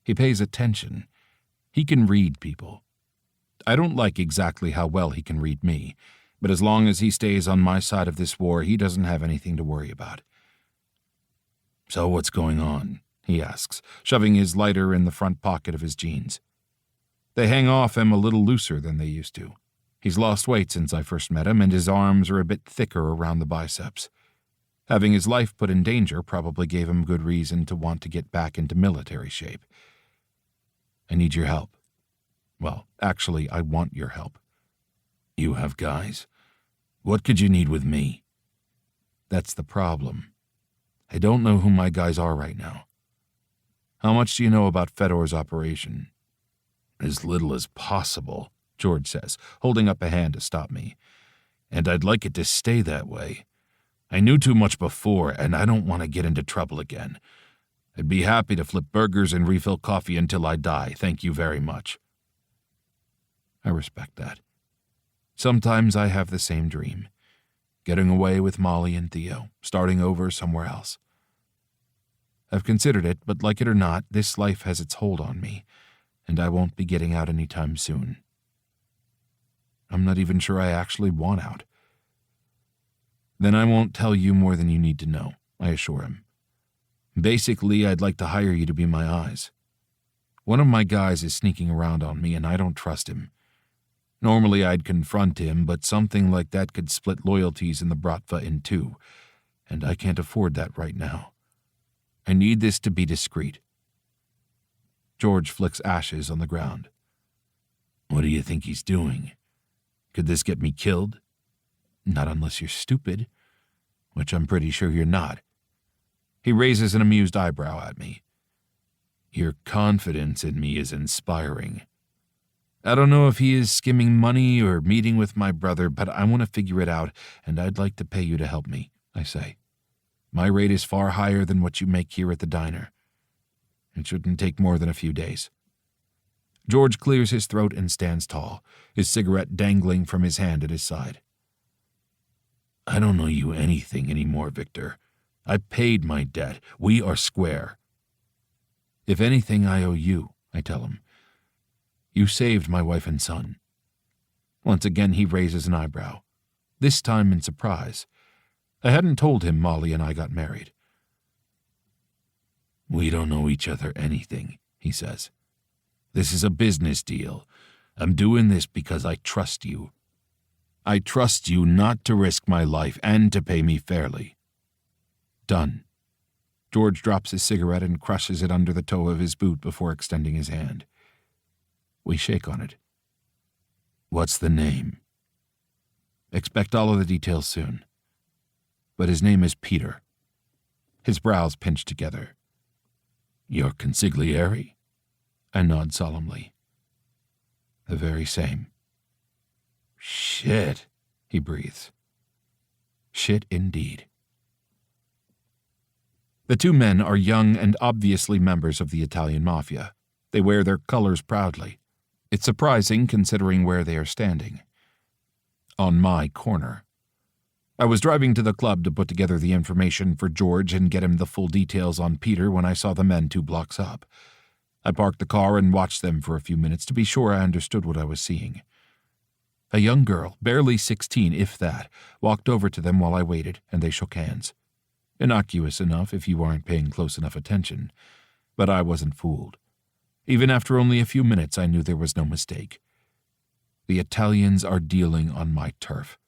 He pays attention. He can read people. I don't like exactly how well he can read me, but as long as he stays on my side of this war, he doesn't have anything to worry about. "So what's going on?" he asks, shoving his lighter in the front pocket of his jeans. They hang off him a little looser than they used to. He's lost weight since I first met him, and his arms are a bit thicker around the biceps. Having his life put in danger probably gave him good reason to want to get back into military shape. "I need your help. Well, actually, I want your help." "You have guys? What could you need with me?" "That's the problem. I don't know who my guys are right now." "How much do you know about Fedor's operation?" "As little as possible," George says, holding up a hand to stop me. "And I'd like it to stay that way. I knew too much before, and I don't want to get into trouble again. I'd be happy to flip burgers and refill coffee until I die. Thank you very much." I respect that. Sometimes I have the same dream, getting away with Molly and Theo, starting over somewhere else. I've considered it, but like it or not, this life has its hold on me, and I won't be getting out anytime soon. I'm not even sure I actually want out. "Then I won't tell you more than you need to know," I assure him. "Basically, I'd like to hire you to be my eyes. One of my guys is sneaking around on me, and I don't trust him. Normally, I'd confront him, but something like that could split loyalties in the Bratva in 2, and I can't afford that right now. I need this to be discreet." George flicks ashes on the ground. "What do you think he's doing? Could this get me killed?" "Not unless you're stupid, which I'm pretty sure you're not." He raises an amused eyebrow at me. "Your confidence in me is inspiring. I don't know if he is skimming money or meeting with my brother, but I want to figure it out, and I'd like to pay you to help me," I say. "My rate is far higher than what you make here at the diner. It shouldn't take more than a few days." George clears his throat and stands tall, his cigarette dangling from his hand at his side. I don't owe you anything anymore, Viktor. I paid my debt. We are square. If anything, I owe you, I tell him. You saved my wife and son. Once again, he raises an eyebrow, this time in surprise. I hadn't told him Molly and I got married. We don't owe each other anything, he says. This is a business deal. I'm doing this because I trust you. I trust you not to risk my life and to pay me fairly. Done. George drops his cigarette and crushes it under the toe of his boot before extending his hand. We shake on it. What's the name? Expect all of the details soon. But his name is Peter. His brows pinch together. Your consigliere? I nod solemnly. The very same. Shit, he breathes. Shit indeed. The two men are young and obviously members of the Italian Mafia. They wear their colors proudly. It's surprising considering where they are standing. On my corner. I was driving to the club to put together the information for George and get him the full details on Peter when I saw the men 2 blocks up. I parked the car and watched them for a few minutes to be sure I understood what I was seeing. A young girl, barely 16 if that, walked over to them while I waited, and they shook hands. Innocuous enough if you aren't paying close enough attention. But I wasn't fooled. Even after only a few minutes, I knew there was no mistake. The Italians are dealing on my turf.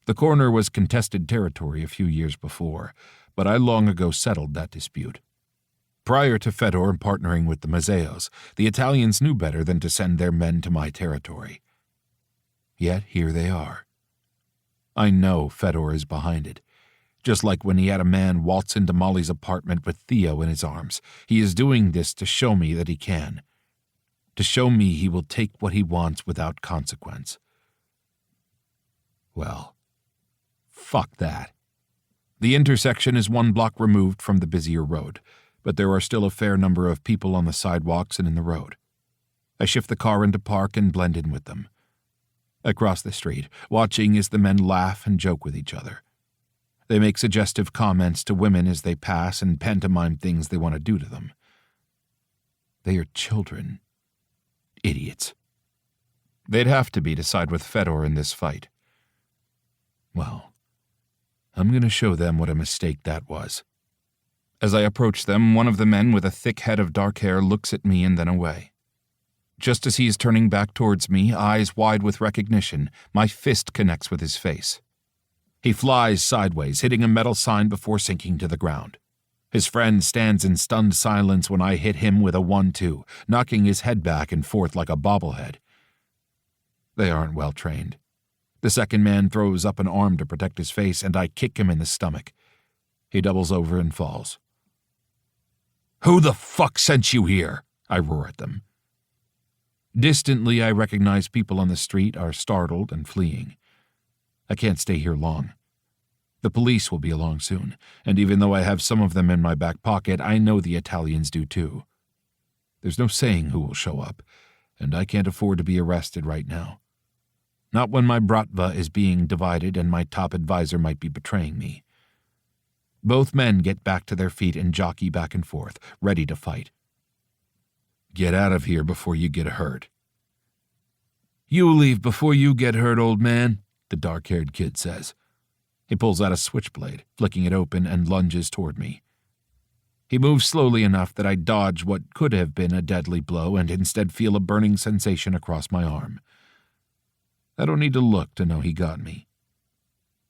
The corner was contested territory a few years before, but I long ago settled that dispute. Prior to Fedor partnering with the Mazzeos, the Italians knew better than to send their men to my territory. Yet here they are. I know Fedor is behind it. Just like when he had a man waltz into Molly's apartment with Theo in his arms, he is doing this to show me that he can. To show me he will take what he wants without consequence. Well, fuck that. The intersection is 1 block removed from the busier road, but there are still a fair number of people on the sidewalks and in the road. I shift the car into park and blend in with them. I cross the street, watching as the men laugh and joke with each other. They make suggestive comments to women as they pass and pantomime things they want to do to them. They are children. Idiots. They'd have to be to side with Fedor in this fight. Well, I'm going to show them what a mistake that was. As I approach them, one of the men with a thick head of dark hair looks at me and then away. Just as he is turning back towards me, eyes wide with recognition, my fist connects with his face. He flies sideways, hitting a metal sign before sinking to the ground. His friend stands in stunned silence when I hit him with a 1-2, knocking his head back and forth like a bobblehead. They aren't well trained. The second man throws up an arm to protect his face, and I kick him in the stomach. He doubles over and falls. Who the fuck sent you here? I roar at them. Distantly, I recognize people on the street are startled and fleeing. I can't stay here long. The police will be along soon, and even though I have some of them in my back pocket, I know the Italians do too. There's no saying who will show up, and I can't afford to be arrested right now. Not when my Bratva is being divided and my top advisor might be betraying me. Both men get back to their feet and jockey back and forth, ready to fight. Get out of here before you get hurt. You leave before you get hurt, old man, the dark-haired kid says. He pulls out a switchblade, flicking it open, and lunges toward me. He moves slowly enough that I dodge what could have been a deadly blow and instead feel a burning sensation across my arm. I don't need to look to know he got me.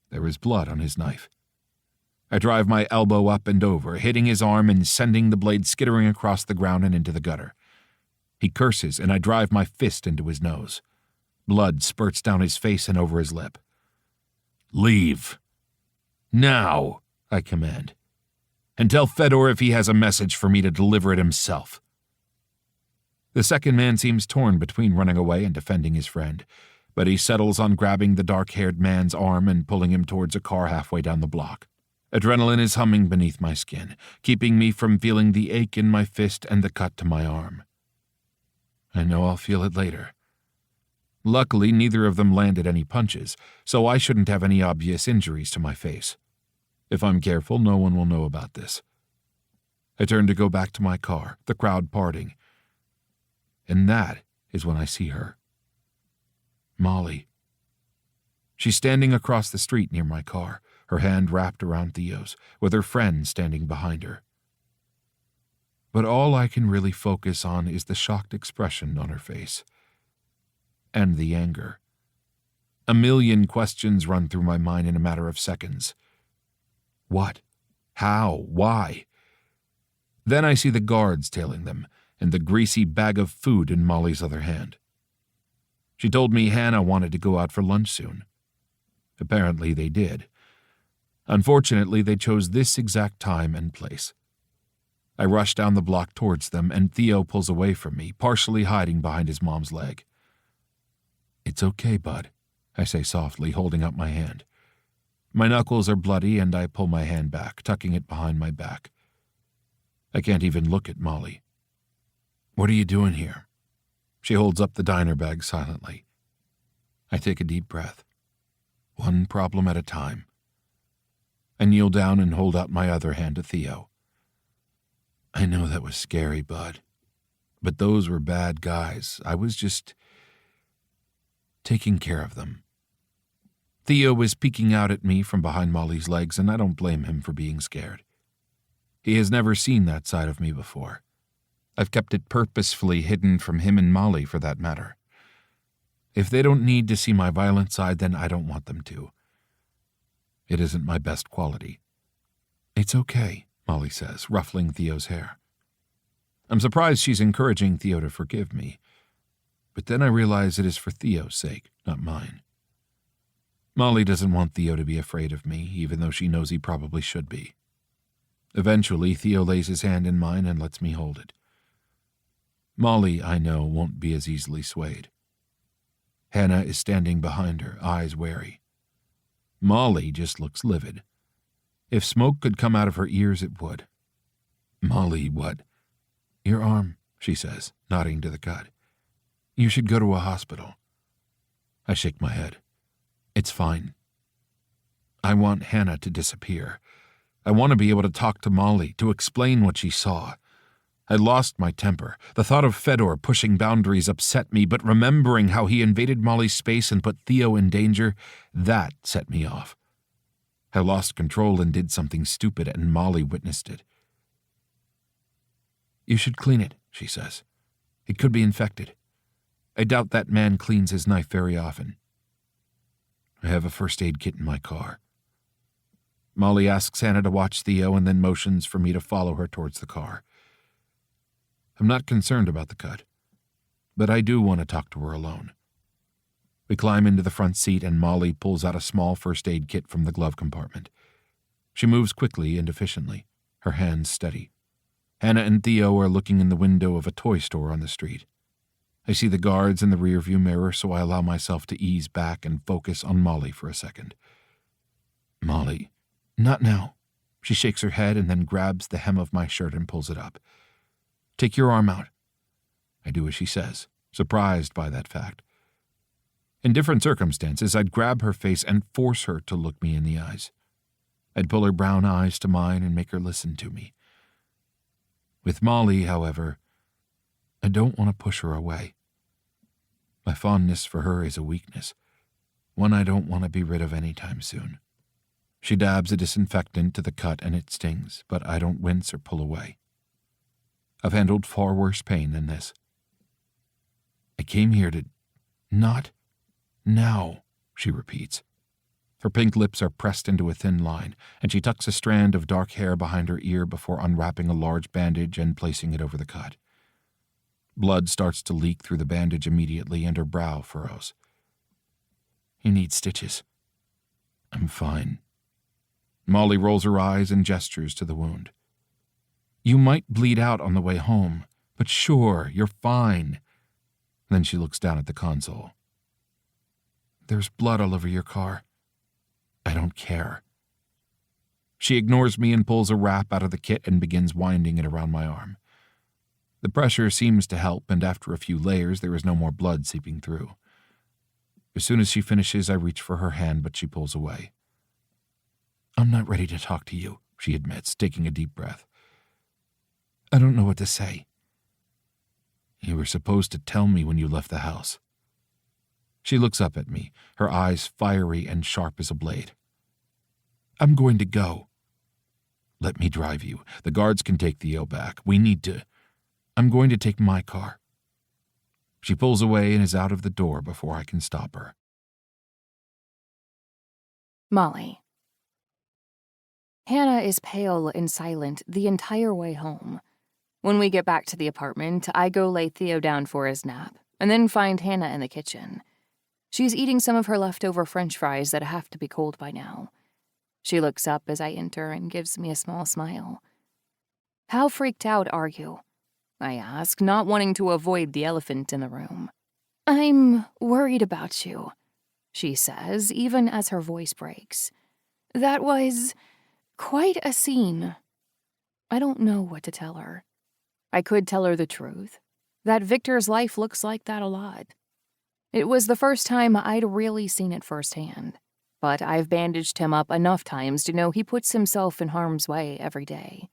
There is blood on his knife. I drive my elbow up and over, hitting his arm and sending the blade skittering across the ground and into the gutter. He curses, and I drive my fist into his nose. Blood spurts down his face and over his lip. Leave. Now, I command. And tell Fedor if he has a message for me to deliver it himself. The second man seems torn between running away and defending his friend, but he settles on grabbing the dark-haired man's arm and pulling him towards a car halfway down the block. Adrenaline is humming beneath my skin, keeping me from feeling the ache in my fist and the cut to my arm. I know I'll feel it later. Luckily, neither of them landed any punches, so I shouldn't have any obvious injuries to my face. If I'm careful, no one will know about this. I turn to go back to my car, the crowd parting. And that is when I see her. Molly. She's standing across the street near my car, her hand wrapped around Theo's, with her friend standing behind her. But all I can really focus on is the shocked expression on her face. And the anger. A million questions run through my mind in a matter of seconds. What? How? Why? Then I see the guards tailing them, and the greasy bag of food in Molly's other hand. She told me Hannah wanted to go out for lunch soon. Apparently they did. Unfortunately, they chose this exact time and place. I rush down the block towards them, and Theo pulls away from me, partially hiding behind his mom's leg. "It's okay, bud," I say softly, holding up my hand. My knuckles are bloody, and I pull my hand back, tucking it behind my back. I can't even look at Molly. "What are you doing here?" She holds up the diner bag silently. I take a deep breath. One problem at a time. I kneel down and hold out my other hand to Theo. "I know that was scary, bud. But those were bad guys. I was just taking care of them." Theo is peeking out at me from behind Molly's legs, and I don't blame him for being scared. He has never seen that side of me before. I've kept it purposefully hidden from him and Molly, for that matter. If they don't need to see my violent side, then I don't want them to. It isn't my best quality. "It's okay," Molly says, ruffling Theo's hair. I'm surprised she's encouraging Theo to forgive me, but then I realize it is for Theo's sake, not mine. Molly doesn't want Theo to be afraid of me, even though she knows he probably should be. Eventually, Theo lays his hand in mine and lets me hold it. Molly, I know, won't be as easily swayed. Hannah is standing behind her, eyes wary. Molly just looks livid. If smoke could come out of her ears, it would. "Molly, what?" "Your arm," she says, nodding to the cut. "You should go to a hospital." I shake my head. "It's fine." I want Hannah to disappear. I want to be able to talk to Molly, to explain what she saw. I lost my temper. The thought of Fedor pushing boundaries upset me, but remembering how he invaded Molly's space and put Theo in danger, that set me off. I lost control and did something stupid, and Molly witnessed it. "You should clean it," she says. "It could be infected. I doubt that man cleans his knife very often." I have a first aid kit in my car. Molly asks Hannah to watch Theo and then motions for me to follow her towards the car. I'm not concerned about the cut, but I do want to talk to her alone. We climb into the front seat and Molly pulls out a small first aid kit from the glove compartment. She moves quickly and efficiently, her hands steady. Hannah and Theo are looking in the window of a toy store on the street. I see the guards in the rearview mirror, so I allow myself to ease back and focus on Molly for a second. "Molly, not now." She shakes her head and then grabs the hem of my shirt and pulls it up. "Take your arm out." I do as she says, surprised by that fact. In different circumstances, I'd grab her face and force her to look me in the eyes. I'd pull her brown eyes to mine and make her listen to me. With Molly, however, I don't want to push her away. My fondness for her is a weakness, one I don't want to be rid of anytime soon. She dabs a disinfectant to the cut and it stings, but I don't wince or pull away. I've handled far worse pain than this. "I came here to... not... now," she repeats. Her pink lips are pressed into a thin line, and she tucks a strand of dark hair behind her ear before unwrapping a large bandage and placing it over the cut. Blood starts to leak through the bandage immediately, and her brow furrows. "You need stitches." "I'm fine." Molly rolls her eyes and gestures to the wound. "You might bleed out on the way home, but sure, you're fine." Then she looks down at the console. "There's blood all over your car." I don't care. She ignores me and pulls a wrap out of the kit and begins winding it around my arm. The pressure seems to help, and after a few layers, there is no more blood seeping through. As soon as she finishes, I reach for her hand, but she pulls away. I'm not ready to talk to you, she admits, taking a deep breath. I don't know what to say. You were supposed to tell me when you left the house. She looks up at me, her eyes fiery and sharp as a blade. I'm going to go. Let me drive you. The guards can take Theo back. We need to. I'm going to take my car. She pulls away and is out of the door before I can stop her. Molly. Hannah is pale and silent the entire way home. When we get back to the apartment, I go lay Theo down for his nap, and then find Hannah in the kitchen. She's eating some of her leftover French fries that have to be cold by now. She looks up as I enter and gives me a small smile. How freaked out are you? I ask, not wanting to avoid the elephant in the room. I'm worried about you, she says, even as her voice breaks. That was quite a scene. I don't know what to tell her. I could tell her the truth, that Viktor's life looks like that a lot. It was the first time I'd really seen it firsthand, but I've bandaged him up enough times to know he puts himself in harm's way every day.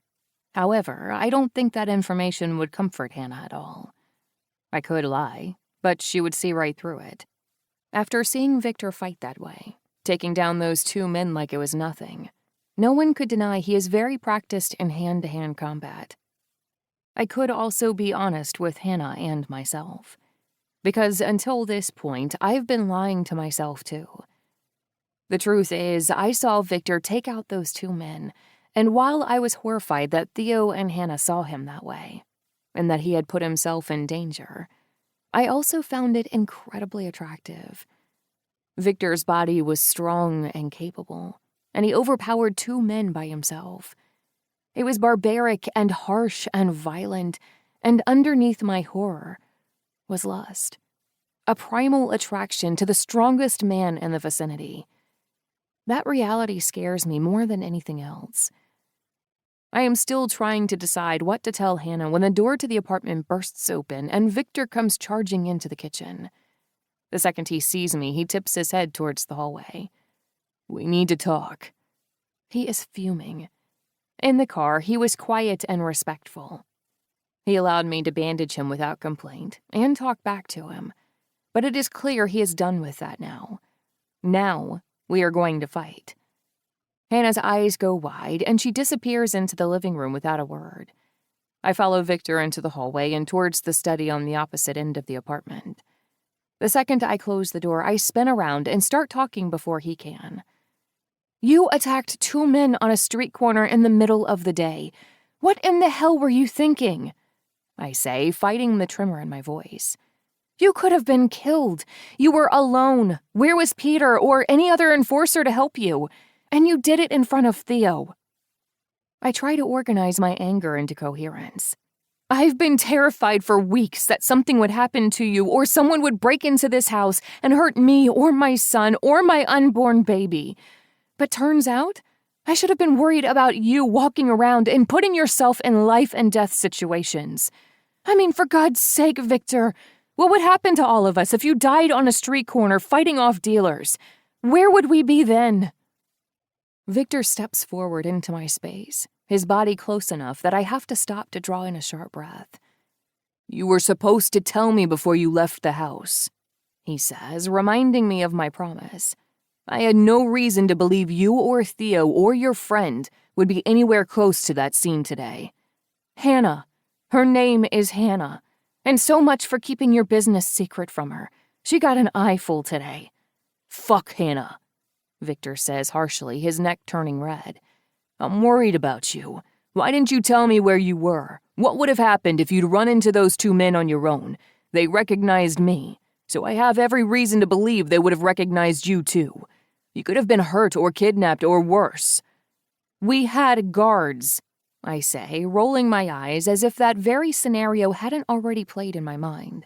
However, I don't think that information would comfort Hannah at all. I could lie, but she would see right through it. After seeing Viktor fight that way, taking down those two men like it was nothing, no one could deny he is very practiced in hand-to-hand combat. I could also be honest with Hannah and myself, because until this point, I've been lying to myself too. The truth is, I saw Viktor take out those two men, and while I was horrified that Theo and Hannah saw him that way, and that he had put himself in danger, I also found it incredibly attractive. Viktor's body was strong and capable, and he overpowered two men by himself. It was barbaric and harsh and violent, and underneath my horror was lust. A primal attraction to the strongest man in the vicinity. That reality scares me more than anything else. I am still trying to decide what to tell Hannah when the door to the apartment bursts open and Viktor comes charging into the kitchen. The second he sees me, he tips his head towards the hallway. We need to talk. He is fuming. In the car, he was quiet and respectful. He allowed me to bandage him without complaint and talk back to him. But it is clear he is done with that now. Now, we are going to fight. Hannah's eyes go wide, and she disappears into the living room without a word. I follow Viktor into the hallway and towards the study on the opposite end of the apartment. The second I close the door, I spin around and start talking before he can. You attacked two men on a street corner in the middle of the day. What in the hell were you thinking? I say, fighting the tremor in my voice. You could have been killed. You were alone. Where was Peter or any other enforcer to help you? And you did it in front of Theo. I try to organize my anger into coherence. I've been terrified for weeks that something would happen to you or someone would break into this house and hurt me or my son or my unborn baby. But turns out, I should have been worried about you walking around and putting yourself in life and death situations. I mean, for God's sake, Viktor, what would happen to all of us if you died on a street corner fighting off dealers? Where would we be then? Viktor steps forward into my space, his body close enough that I have to stop to draw in a sharp breath. You were supposed to tell me before you left the house, he says, reminding me of my promise. I had no reason to believe you or Theo or your friend would be anywhere close to that scene today. Hannah. Her name is Hannah. And so much for keeping your business secret from her. She got an eyeful today. Fuck Hannah, Viktor says harshly, his neck turning red. I'm worried about you. Why didn't you tell me where you were? What would have happened if you'd run into those two men on your own? They recognized me, so I have every reason to believe they would have recognized you too. You could have been hurt or kidnapped or worse. We had guards, I say, rolling my eyes as if that very scenario hadn't already played in my mind.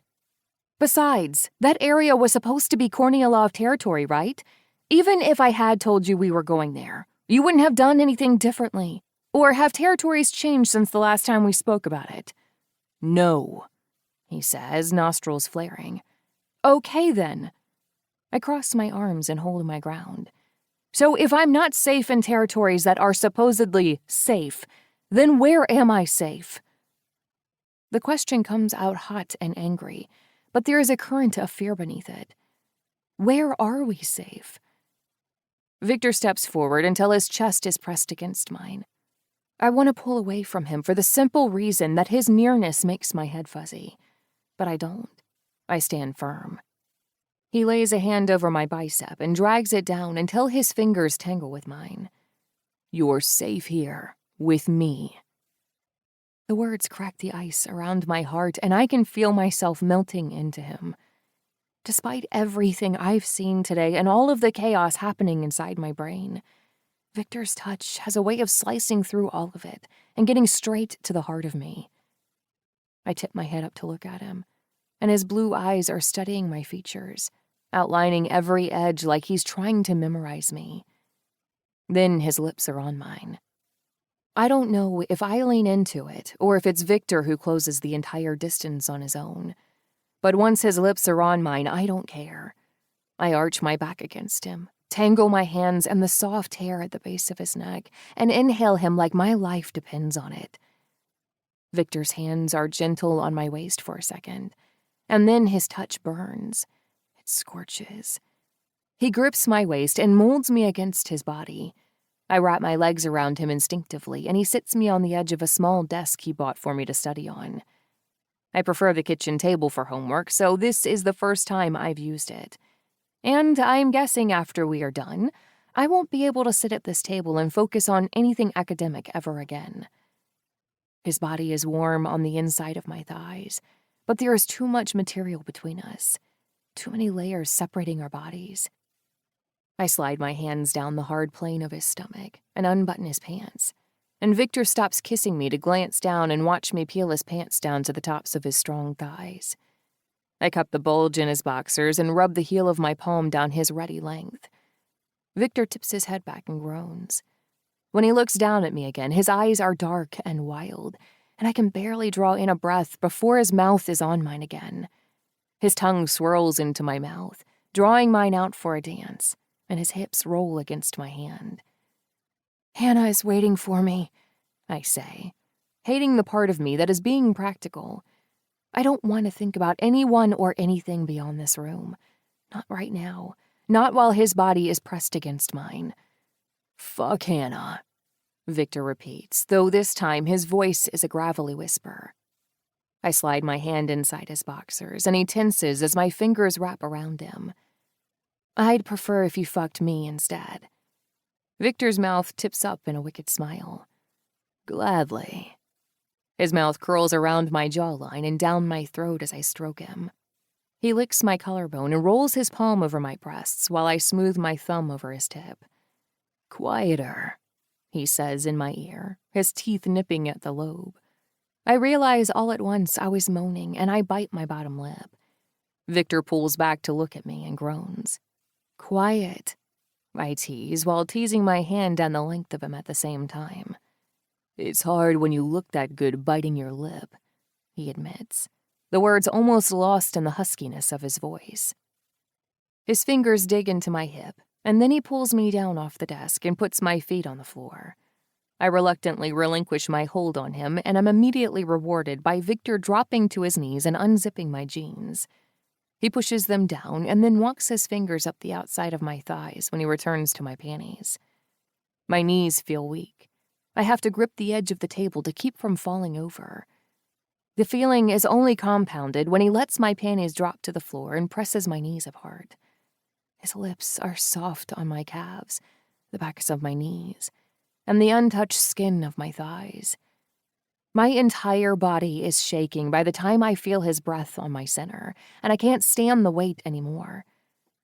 Besides, that area was supposed to be Kornilov territory, right? Even if I had told you we were going there, you wouldn't have done anything differently. Or have territories changed since the last time we spoke about it? No, he says, nostrils flaring. Okay then. I cross my arms and hold my ground. So if I'm not safe in territories that are supposedly safe, then where am I safe? The question comes out hot and angry, but there is a current of fear beneath it. Where are we safe? Viktor steps forward until his chest is pressed against mine. I want to pull away from him for the simple reason that his nearness makes my head fuzzy. But I don't. I stand firm. He lays a hand over my bicep and drags it down until his fingers tangle with mine. You're safe here, with me. The words crack the ice around my heart, and I can feel myself melting into him. Despite everything I've seen today and all of the chaos happening inside my brain, Viktor's touch has a way of slicing through all of it and getting straight to the heart of me. I tip my head up to look at him, and his blue eyes are studying my features, outlining every edge like he's trying to memorize me. Then his lips are on mine. I don't know if I lean into it or if it's Viktor who closes the entire distance on his own. But once his lips are on mine, I don't care. I arch my back against him, tangle my hands and the soft hair at the base of his neck, and inhale him like my life depends on it. Viktor's hands are gentle on my waist for a second, and then his touch burns. It scorches. He grips my waist and molds me against his body. I wrap my legs around him instinctively, and he sits me on the edge of a small desk he bought for me to study on. I prefer the kitchen table for homework, so this is the first time I've used it. And I'm guessing after we are done, I won't be able to sit at this table and focus on anything academic ever again. His body is warm on the inside of my thighs, but there is too much material between us, too many layers separating our bodies. I slide my hands down the hard plane of his stomach and unbutton his pants, and Viktor stops kissing me to glance down and watch me peel his pants down to the tops of his strong thighs. I cup the bulge in his boxers and rub the heel of my palm down his ruddy length. Viktor tips his head back and groans. When he looks down at me again, his eyes are dark and wild, and I can barely draw in a breath before his mouth is on mine again. His tongue swirls into my mouth, drawing mine out for a dance, and his hips roll against my hand. Hannah is waiting for me, I say, hating the part of me that is being practical. I don't want to think about anyone or anything beyond this room. Not right now. Not while his body is pressed against mine. Fuck Hannah, Viktor repeats, though this time his voice is a gravelly whisper. I slide my hand inside his boxers, and he tenses as my fingers wrap around him. I'd prefer if you fucked me instead. Viktor's mouth tips up in a wicked smile. Gladly. His mouth curls around my jawline and down my throat as I stroke him. He licks my collarbone and rolls his palm over my breasts while I smooth my thumb over his tip. Quieter, he says in my ear, his teeth nipping at the lobe. I realize all at once I was moaning, and I bite my bottom lip. Viktor pulls back to look at me and groans. Quiet, I tease while teasing my hand down the length of him at the same time. It's hard when you look that good biting your lip, he admits, the words almost lost in the huskiness of his voice. His fingers dig into my hip, and then he pulls me down off the desk and puts my feet on the floor. I reluctantly relinquish my hold on him, and am immediately rewarded by Viktor dropping to his knees and unzipping my jeans. He pushes them down and then walks his fingers up the outside of my thighs when he returns to my panties. My knees feel weak. I have to grip the edge of the table to keep from falling over. The feeling is only compounded when he lets my panties drop to the floor and presses my knees apart. His lips are soft on my calves, the backs of my knees, and the untouched skin of my thighs. My entire body is shaking by the time I feel his breath on my center, and I can't stand the weight anymore.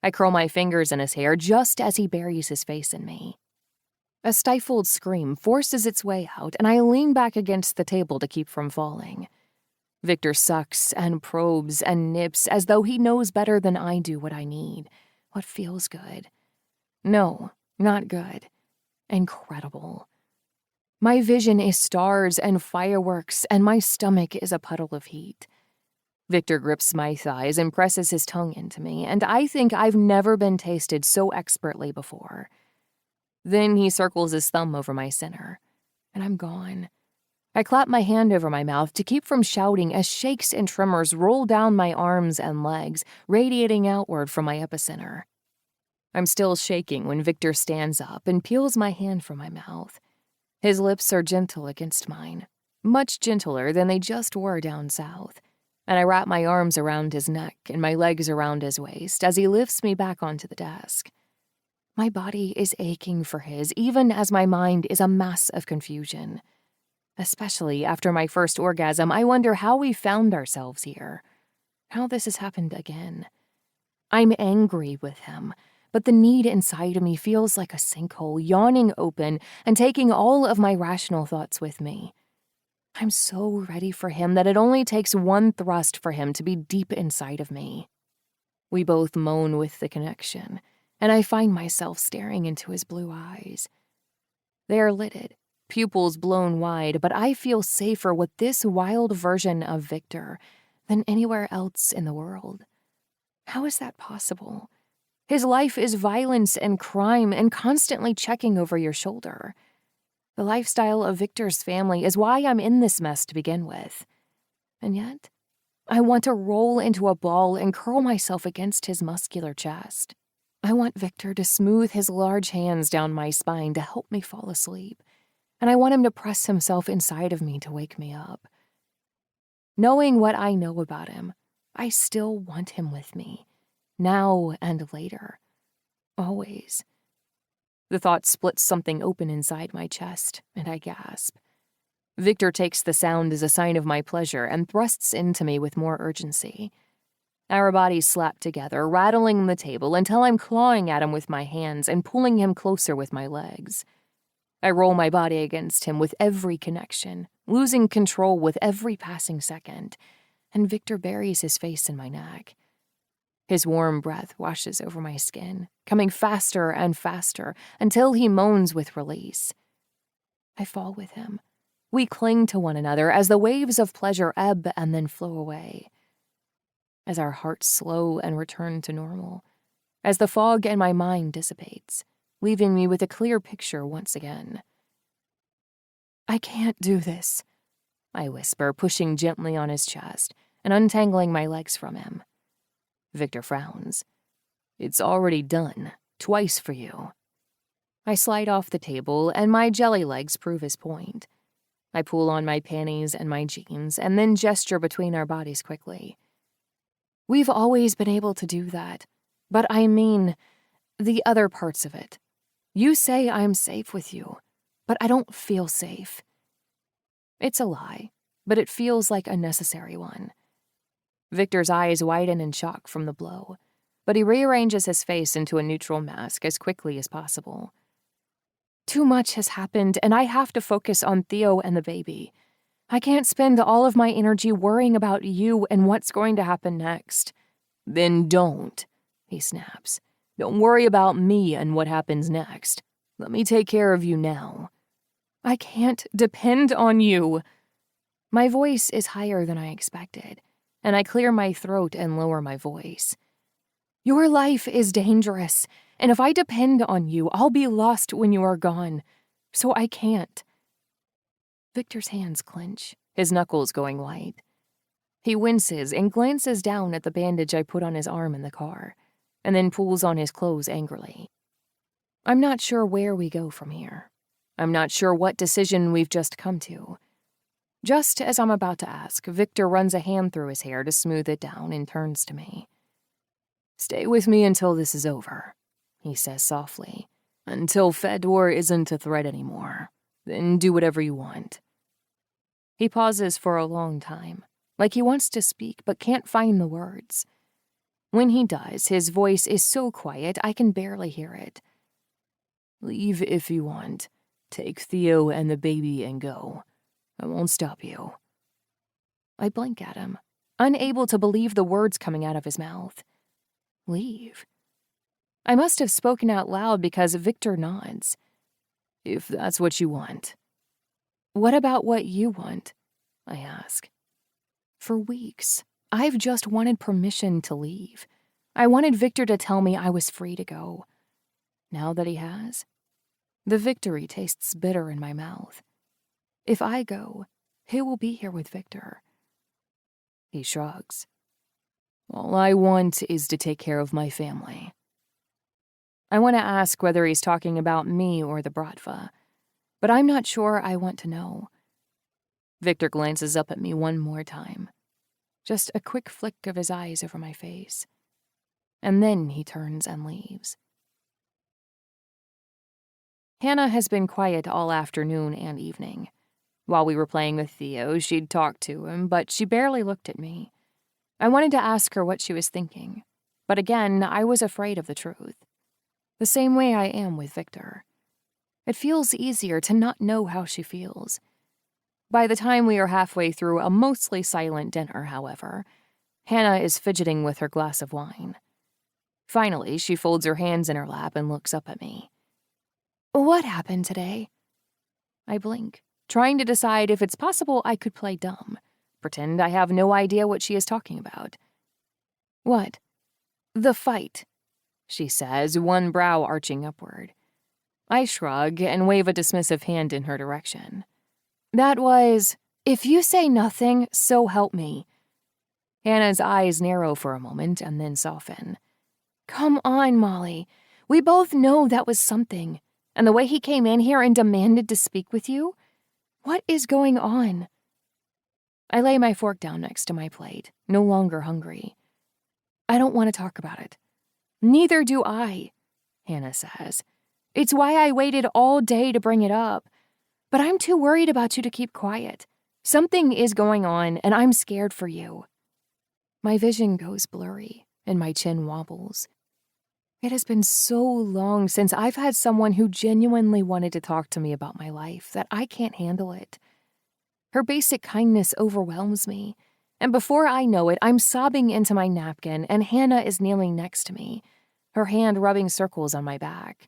I curl my fingers in his hair just as he buries his face in me. A stifled scream forces its way out, and I lean back against the table to keep from falling. Viktor sucks and probes and nips as though he knows better than I do what I need, what feels good. No, not good. Incredible. My vision is stars and fireworks, and my stomach is a puddle of heat. Viktor grips my thighs and presses his tongue into me, and I think I've never been tasted so expertly before. Then he circles his thumb over my center, and I'm gone. I clap my hand over my mouth to keep from shouting as shakes and tremors roll down my arms and legs, radiating outward from my epicenter. I'm still shaking when Viktor stands up and peels my hand from my mouth. His lips are gentle against mine, much gentler than they just were down south, and I wrap my arms around his neck and my legs around his waist as he lifts me back onto the desk. My body is aching for his, even as my mind is a mass of confusion. Especially after my first orgasm, I wonder how we found ourselves here, how this has happened again. I'm angry with him, but the need inside of me feels like a sinkhole yawning open and taking all of my rational thoughts with me. I'm so ready for him that it only takes one thrust for him to be deep inside of me. We both moan with the connection, and I find myself staring into his blue eyes. They are lidded, pupils blown wide, but I feel safer with this wild version of Viktor than anywhere else in the world. How is that possible? His life is violence and crime and constantly checking over your shoulder. The lifestyle of Viktor's family is why I'm in this mess to begin with. And yet, I want to roll into a ball and curl myself against his muscular chest. I want Viktor to smooth his large hands down my spine to help me fall asleep. And I want him to press himself inside of me to wake me up. Knowing what I know about him, I still want him with me, now and later, always. The thought splits something open inside my chest, and I gasp. Viktor takes the sound as a sign of my pleasure and thrusts into me with more urgency. Our bodies slap together, rattling the table until I'm clawing at him with my hands and pulling him closer with my legs. I roll my body against him with every connection, losing control with every passing second, and Viktor buries his face in my neck. His warm breath washes over my skin, coming faster and faster until he moans with release. I fall with him. We cling to one another as the waves of pleasure ebb and then flow away. As our hearts slow and return to normal, as the fog in my mind dissipates, leaving me with a clear picture once again. I can't do this, I whisper, pushing gently on his chest and untangling my legs from him. Viktor frowns. It's already done, twice for you. I slide off the table, and my jelly legs prove his point. I pull on my panties and my jeans, and then gesture between our bodies quickly. We've always been able to do that, but I mean the other parts of it. You say I'm safe with you, but I don't feel safe. It's a lie, but it feels like a necessary one. Viktor's eyes widen in shock from the blow, but he rearranges his face into a neutral mask as quickly as possible. Too much has happened, and I have to focus on Theo and the baby. I can't spend all of my energy worrying about you and what's going to happen next. Then don't, he snaps. Don't worry about me and what happens next. Let me take care of you now. I can't depend on you. My voice is higher than I expected, and I clear my throat and lower my voice. Your life is dangerous, and if I depend on you, I'll be lost when you are gone. So I can't. Viktor's hands clench, his knuckles going white. He winces and glances down at the bandage I put on his arm in the car, and then pulls on his clothes angrily. I'm not sure where we go from here. I'm not sure what decision we've just come to. Just as I'm about to ask, Viktor runs a hand through his hair to smooth it down and turns to me. Stay with me until this is over, he says softly. Until Fedor isn't a threat anymore. Then do whatever you want. He pauses for a long time, like he wants to speak but can't find the words. When he does, his voice is so quiet I can barely hear it. Leave if you want. Take Theo and the baby and go. I won't stop you. I blink at him, unable to believe the words coming out of his mouth. Leave. I must have spoken out loud because Viktor nods. If that's what you want. What about what you want? I ask. For weeks, I've just wanted permission to leave. I wanted Viktor to tell me I was free to go. Now that he has, the victory tastes bitter in my mouth. If I go, he will be here with Viktor. He shrugs. All I want is to take care of my family. I want to ask whether he's talking about me or the Bratva, but I'm not sure I want to know. Viktor glances up at me one more time. Just a quick flick of his eyes over my face. And then he turns and leaves. Hannah has been quiet all afternoon and evening. While we were playing with Theo, she'd talked to him, but she barely looked at me. I wanted to ask her what she was thinking, but again, I was afraid of the truth. The same way I am with Viktor. It feels easier to not know how she feels. By the time we are halfway through a mostly silent dinner, however, Hannah is fidgeting with her glass of wine. Finally, she folds her hands in her lap and looks up at me. What happened today? I blink, trying to decide if it's possible I could play dumb, pretend I have no idea what she is talking about. What? The fight, she says, one brow arching upward. I shrug and wave a dismissive hand in her direction. That was, if you say nothing, so help me. Hannah's eyes narrow for a moment and then soften. Come on, Molly. We both know that was something. And the way he came in here and demanded to speak with you? What is going on? I lay my fork down next to my plate, no longer hungry. I don't want to talk about it. Neither do I, Hannah says. It's why I waited all day to bring it up. But I'm too worried about you to keep quiet. Something is going on, and I'm scared for you. My vision goes blurry, and my chin wobbles. It has been so long since I've had someone who genuinely wanted to talk to me about my life that I can't handle it. Her basic kindness overwhelms me, and before I know it, I'm sobbing into my napkin, and Hannah is kneeling next to me, her hand rubbing circles on my back.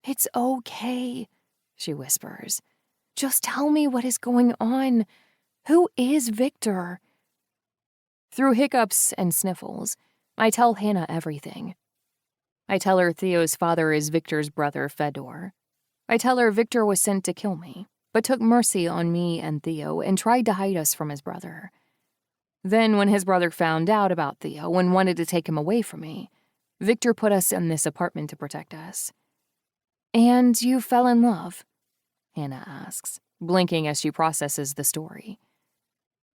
It's okay, she whispers. Just tell me what is going on. Who is Viktor? Through hiccups and sniffles, I tell Hannah everything. I tell her Theo's father is Viktor's brother, Fedor. I tell her Viktor was sent to kill me, but took mercy on me and Theo and tried to hide us from his brother. Then when his brother found out about Theo and wanted to take him away from me, Viktor put us in this apartment to protect us. And you fell in love? Hannah asks, blinking as she processes the story.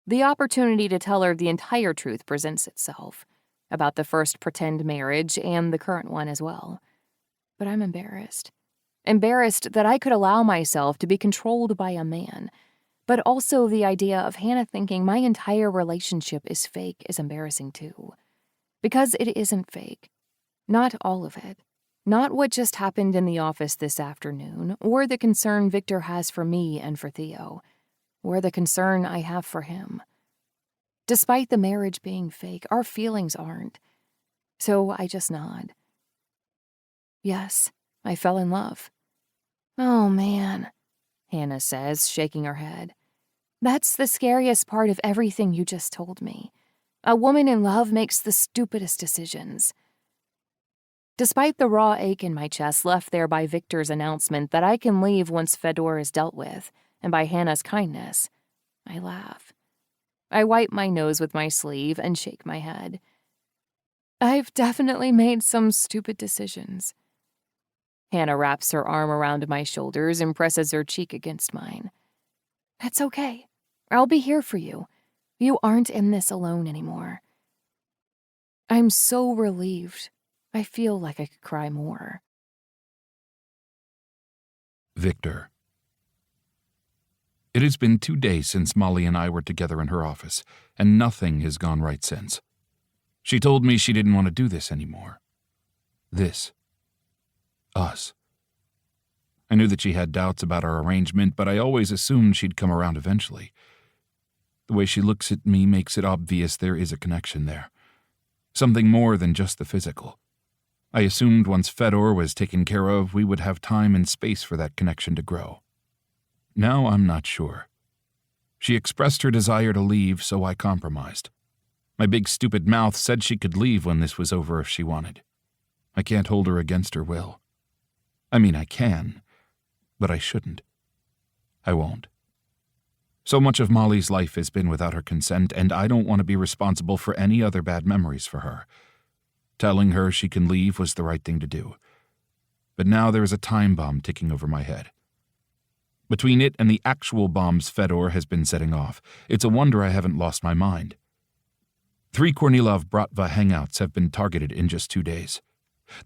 The opportunity to tell her the entire truth presents itself, about the first pretend marriage and the current one as well. But I'm embarrassed. Embarrassed that I could allow myself to be controlled by a man, but also the idea of Hannah thinking my entire relationship is fake is embarrassing too. Because it isn't fake. Not all of it. Not what just happened in the office this afternoon, or the concern Viktor has for me and for Theo, or the concern I have for him. Despite the marriage being fake, our feelings aren't. So I just nod. Yes, I fell in love. Oh, man, Hannah says, shaking her head. That's the scariest part of everything you just told me. A woman in love makes the stupidest decisions. Despite the raw ache in my chest left there by Viktor's announcement that I can leave once Fedor is dealt with, and by Hannah's kindness, I laugh. I wipe my nose with my sleeve and shake my head. I've definitely made some stupid decisions. Hannah wraps her arm around my shoulders and presses her cheek against mine. That's okay. I'll be here for you. You aren't in this alone anymore. I'm so relieved. I feel like I could cry more. Viktor. It has been 2 days since Molly and I were together in her office, and nothing has gone right since. She told me she didn't want to do this anymore. This. Us. I knew that she had doubts about our arrangement, but I always assumed she'd come around eventually. The way she looks at me makes it obvious there is a connection there. Something more than just the physical. I assumed once Fedor was taken care of, we would have time and space for that connection to grow. Now I'm not sure. She expressed her desire to leave, so I compromised. My big stupid mouth said she could leave when this was over if she wanted. I can't hold her against her will. I mean, I can, but I shouldn't. I won't. So much of Molly's life has been without her consent, and I don't want to be responsible for any other bad memories for her. Telling her she can leave was the right thing to do. But now there is a time bomb ticking over my head. Between it and the actual bombs Fedor has been setting off, it's a wonder I haven't lost my mind. 3 Kornilov Bratva hangouts have been targeted in just 2 days.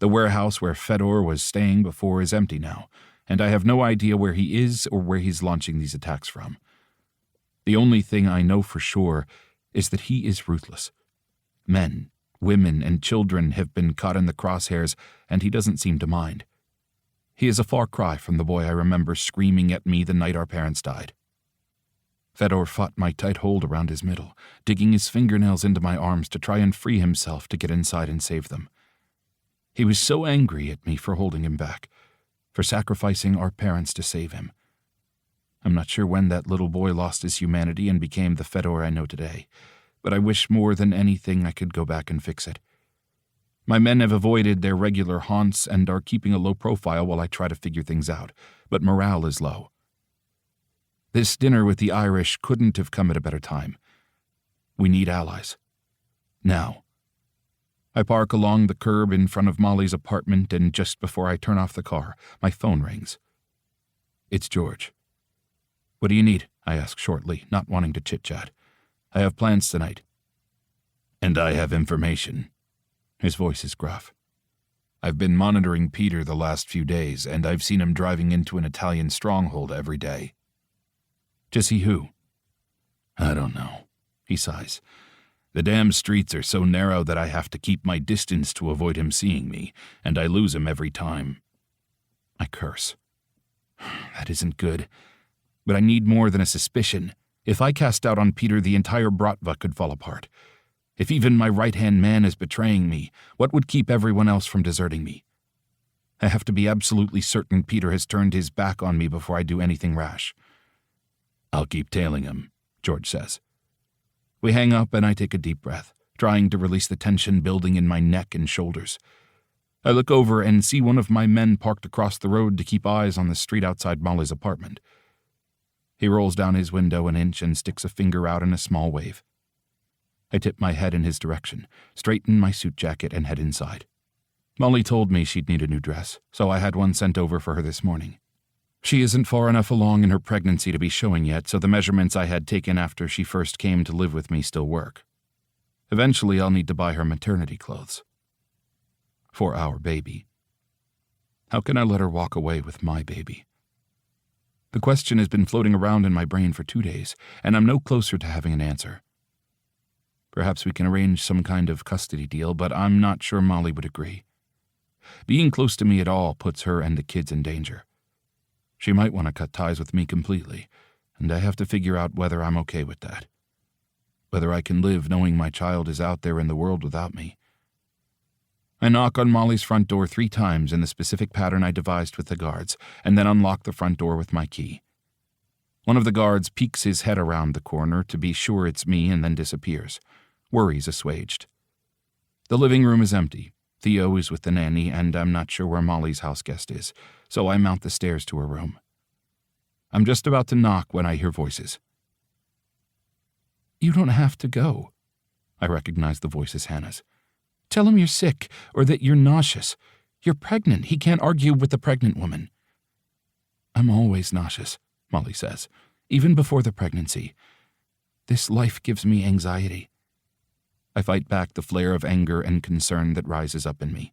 The warehouse where Fedor was staying before is empty now, and I have no idea where he is or where he's launching these attacks from. The only thing I know for sure is that he is ruthless. Men, women, and children have been caught in the crosshairs, and he doesn't seem to mind. He is a far cry from the boy I remember screaming at me the night our parents died. Fedor fought my tight hold around his middle, digging his fingernails into my arms to try and free himself to get inside and save them. He was so angry at me for holding him back, for sacrificing our parents to save him. I'm not sure when that little boy lost his humanity and became the Fedor I know today, but I wish more than anything I could go back and fix it. My men have avoided their regular haunts and are keeping a low profile while I try to figure things out, but morale is low. This dinner with the Irish couldn't have come at a better time. We need allies. Now. I park along the curb in front of Molly's apartment, and just before I turn off the car, my phone rings. It's George. What do you need? I ask shortly, not wanting to chit-chat. I have plans tonight. And I have information. His voice is gruff. I've been monitoring Peter the last few days, and I've seen him driving into an Italian stronghold every day. To see who? I don't know. He sighs. The damn streets are so narrow that I have to keep my distance to avoid him seeing me, and I lose him every time. I curse. That isn't good. But I need more than a suspicion. If I cast doubt on Peter, the entire Bratva could fall apart. If even my right-hand man is betraying me, what would keep everyone else from deserting me? I have to be absolutely certain Peter has turned his back on me before I do anything rash. I'll keep tailing him, George says. We hang up and I take a deep breath, trying to release the tension building in my neck and shoulders. I look over and see one of my men parked across the road to keep eyes on the street outside Molly's apartment. He rolls down his window an inch and sticks a finger out in a small wave. I tip my head in his direction, straighten my suit jacket, and head inside. Molly told me she'd need a new dress, so I had one sent over for her this morning. She isn't far enough along in her pregnancy to be showing yet, so the measurements I had taken after she first came to live with me still work. Eventually, I'll need to buy her maternity clothes. For our baby. How can I let her walk away with my baby? The question has been floating around in my brain for 2 days, and I'm no closer to having an answer. Perhaps we can arrange some kind of custody deal, but I'm not sure Molly would agree. Being close to me at all puts her and the kids in danger. She might want to cut ties with me completely, and I have to figure out whether I'm okay with that. Whether I can live knowing my child is out there in the world without me. I knock on Molly's front door 3 times in the specific pattern I devised with the guards, and then unlock the front door with my key. One of the guards peeks his head around the corner to be sure it's me and then disappears. Worries assuaged. The living room is empty. Theo is with the nanny, and I'm not sure where Molly's house guest is, so I mount the stairs to her room. I'm just about to knock when I hear voices. You don't have to go. I recognize the voice as Hannah's. Tell him you're sick, or that you're nauseous. You're pregnant. He can't argue with the pregnant woman. I'm always nauseous, Molly says, even before the pregnancy. This life gives me anxiety. I fight back the flare of anger and concern that rises up in me.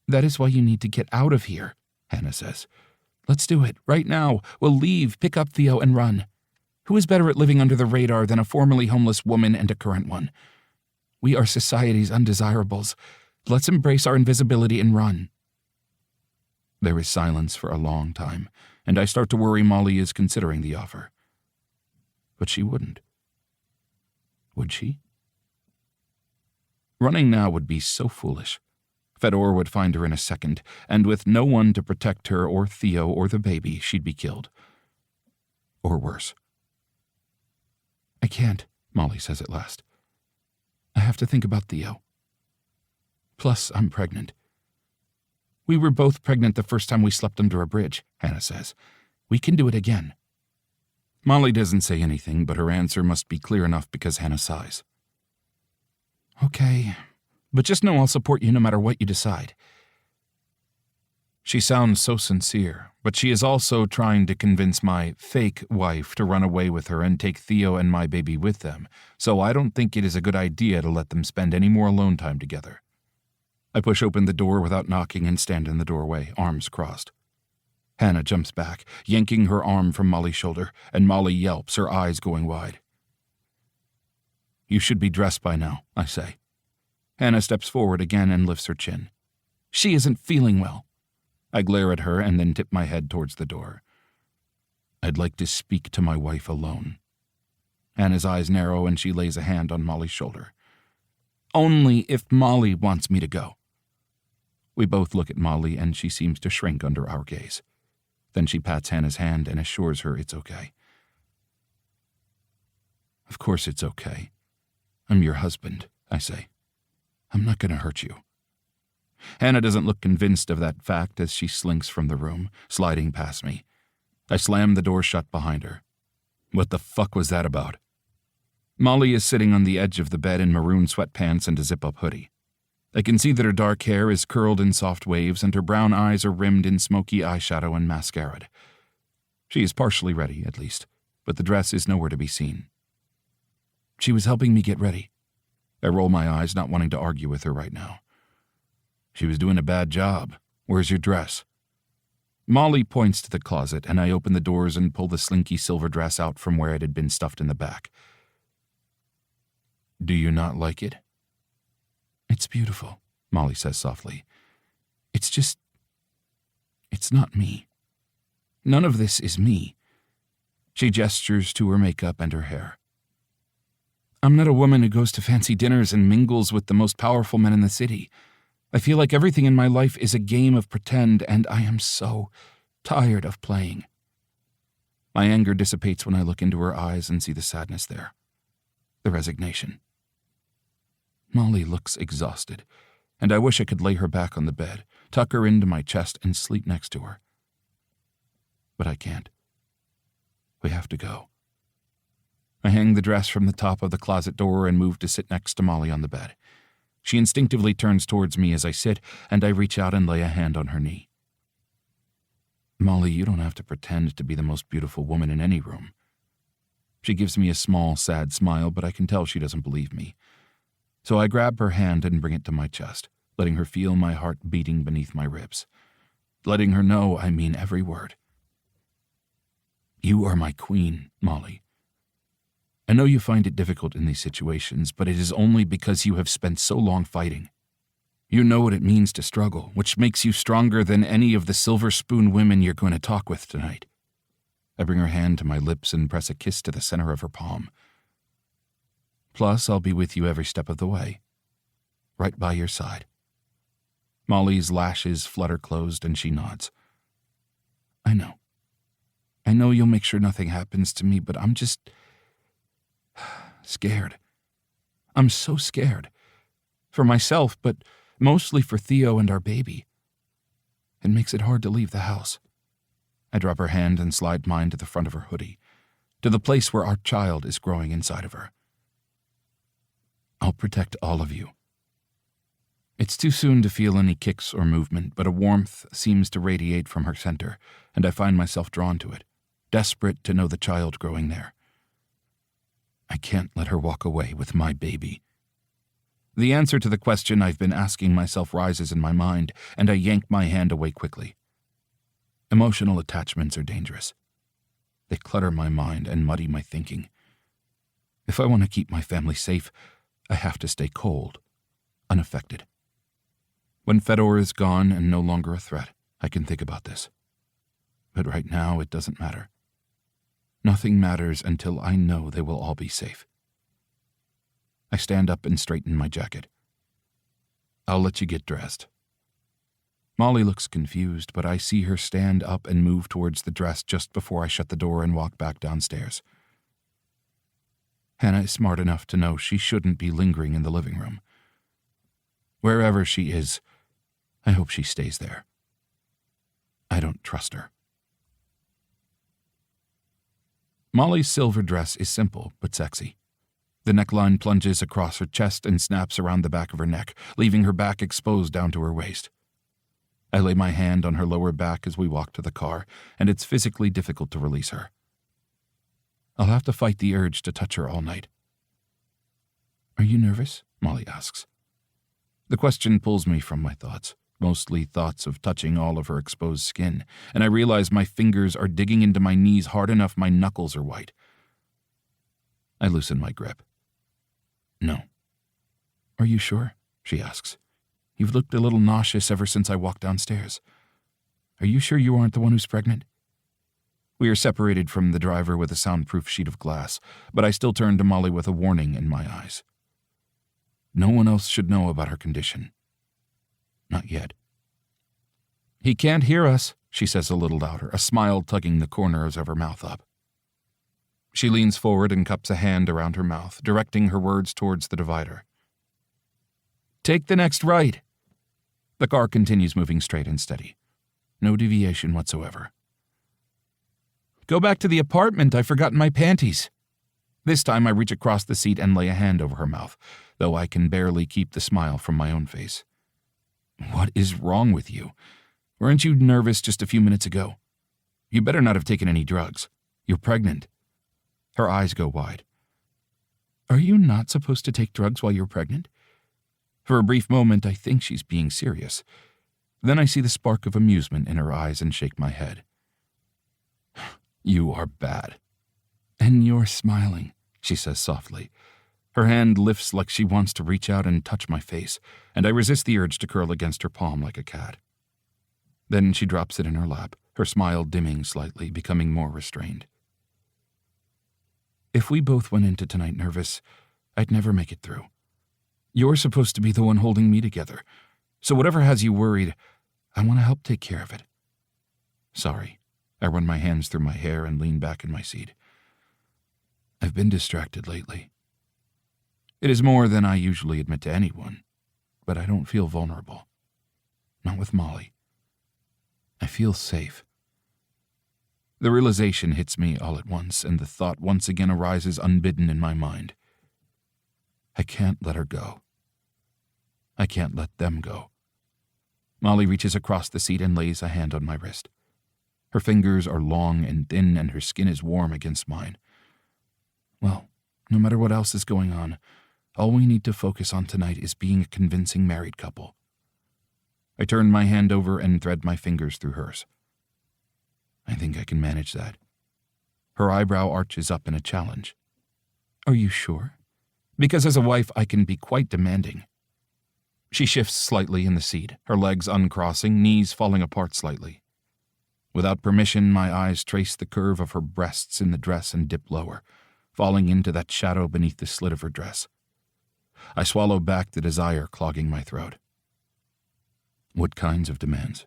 That is why you need to get out of here, Hannah says. Let's do it, right now. We'll leave, pick up Theo, and run. Who is better at living under the radar than a formerly homeless woman and a current one? We are society's undesirables. Let's embrace our invisibility and run. There is silence for a long time, and I start to worry Molly is considering the offer. But she wouldn't. Would she? Running now would be so foolish. Fedor would find her in a second, and with no one to protect her or Theo or the baby, she'd be killed. Or worse. I can't, Molly says at last. have to think about Theo. Plus, I'm pregnant. We were both pregnant the first time we slept under a bridge, Hannah says. We can do it again. Molly doesn't say anything, but her answer must be clear enough because Hannah sighs. Okay, but just know I'll support you no matter what you decide. She sounds so sincere, but she is also trying to convince my fake wife to run away with her and take Theo and my baby with them, so I don't think it is a good idea to let them spend any more alone time together. I push open the door without knocking and stand in the doorway, arms crossed. Hannah jumps back, yanking her arm from Molly's shoulder, and Molly yelps, her eyes going wide. You should be dressed by now, I say. Hannah steps forward again and lifts her chin. She isn't feeling well. I glare at her and then tip my head towards the door. I'd like to speak to my wife alone. Hannah's eyes narrow and she lays a hand on Molly's shoulder. Only if Molly wants me to go. We both look at Molly and she seems to shrink under our gaze. Then she pats Hannah's hand and assures her it's okay. Of course it's okay. I'm your husband, I say. I'm not going to hurt you. Hannah doesn't look convinced of that fact as she slinks from the room, sliding past me. I slam the door shut behind her. What the fuck was that about? Molly is sitting on the edge of the bed in maroon sweatpants and a zip-up hoodie. I can see that her dark hair is curled in soft waves and her brown eyes are rimmed in smoky eyeshadow and mascara. She is partially ready, at least, but the dress is nowhere to be seen. She was helping me get ready. I roll my eyes, not wanting to argue with her right now. She was doing a bad job. Where's your dress? Molly points to the closet, and I open the doors and pull the slinky silver dress out from where it had been stuffed in the back. Do you not like it? It's beautiful, Molly says softly. It's not me. None of this is me. She gestures to her makeup and her hair. I'm not a woman who goes to fancy dinners and mingles with the most powerful men in the city. I feel like everything in my life is a game of pretend, and I am so tired of playing. My anger dissipates when I look into her eyes and see the sadness there. The resignation. Molly looks exhausted, and I wish I could lay her back on the bed, tuck her into my chest, and sleep next to her. But I can't. We have to go. I hang the dress from the top of the closet door and move to sit next to Molly on the bed. She instinctively turns towards me as I sit, and I reach out and lay a hand on her knee. Molly, you don't have to pretend to be the most beautiful woman in any room. She gives me a small, sad smile, but I can tell she doesn't believe me. So I grab her hand and bring it to my chest, letting her feel my heart beating beneath my ribs. Letting her know I mean every word. You are my queen, Molly. I know you find it difficult in these situations, but it is only because you have spent so long fighting. You know what it means to struggle, which makes you stronger than any of the silver spoon women you're going to talk with tonight. I bring her hand to my lips and press a kiss to the center of her palm. Plus, I'll be with you every step of the way. Right by your side. Molly's lashes flutter closed and she nods. I know. I know you'll make sure nothing happens to me, but I'm just scared. I'm so scared. For myself, but mostly for Theo and our baby. It makes it hard to leave the house. I drop her hand and slide mine to the front of her hoodie, to the place where our child is growing inside of her. I'll protect all of you. It's too soon to feel any kicks or movement, but a warmth seems to radiate from her center, and I find myself drawn to it, desperate to know the child growing there. I can't let her walk away with my baby. The answer to the question I've been asking myself rises in my mind, and I yank my hand away quickly. Emotional attachments are dangerous. They clutter my mind and muddy my thinking. If I want to keep my family safe, I have to stay cold, unaffected. When Fedor is gone and no longer a threat, I can think about this. But right now, it doesn't matter. Nothing matters until I know they will all be safe. I stand up and straighten my jacket. I'll let you get dressed. Molly looks confused, but I see her stand up and move towards the dress just before I shut the door and walk back downstairs. Hannah is smart enough to know she shouldn't be lingering in the living room. Wherever she is, I hope she stays there. I don't trust her. Molly's silver dress is simple but sexy. The neckline plunges across her chest and snaps around the back of her neck, leaving her back exposed down to her waist. I lay my hand on her lower back as we walk to the car, and it's physically difficult to release her. I'll have to fight the urge to touch her all night. Are you nervous? Molly asks. The question pulls me from my thoughts, mostly thoughts of touching all of her exposed skin, and I realize my fingers are digging into my knees hard enough my knuckles are white. I loosen my grip. No. Are you sure? She asks. You've looked a little nauseous ever since I walked downstairs. Are you sure you aren't the one who's pregnant? We are separated from the driver with a soundproof sheet of glass, but I still turn to Molly with a warning in my eyes. No one else should know about her condition. Not yet. He can't hear us, she says a little louder, a smile tugging the corners of her mouth up. She leans forward and cups a hand around her mouth, directing her words towards the divider. Take the next right. The car continues moving straight and steady. No deviation whatsoever. Go back to the apartment. I've forgotten my panties. This time I reach across the seat and lay a hand over her mouth, though I can barely keep the smile from my own face. What is wrong with you? Weren't you nervous just a few minutes ago? You better not have taken any drugs. You're pregnant. Her eyes go wide. Are you not supposed to take drugs while you're pregnant? For a brief moment, I think she's being serious. Then I see the spark of amusement in her eyes and shake my head. You are bad. And you're smiling, she says softly. Her hand lifts like she wants to reach out and touch my face, and I resist the urge to curl against her palm like a cat. Then she drops it in her lap, her smile dimming slightly, becoming more restrained. If we both went into tonight nervous, I'd never make it through. You're supposed to be the one holding me together, so whatever has you worried, I want to help take care of it. Sorry. I run my hands through my hair and lean back in my seat. I've been distracted lately. It is more than I usually admit to anyone, but I don't feel vulnerable. Not with Molly. I feel safe. The realization hits me all at once, and the thought once again arises unbidden in my mind. I can't let her go. I can't let them go. Molly reaches across the seat and lays a hand on my wrist. Her fingers are long and thin, and her skin is warm against mine. Well, no matter what else is going on, all we need to focus on tonight is being a convincing married couple. I turn my hand over and thread my fingers through hers. I think I can manage that. Her eyebrow arches up in a challenge. Are you sure? Because as a wife, I can be quite demanding. She shifts slightly in the seat, her legs uncrossing, knees falling apart slightly. Without permission, my eyes trace the curve of her breasts in the dress and dip lower, falling into that shadow beneath the slit of her dress. I swallow back the desire clogging my throat. What kinds of demands?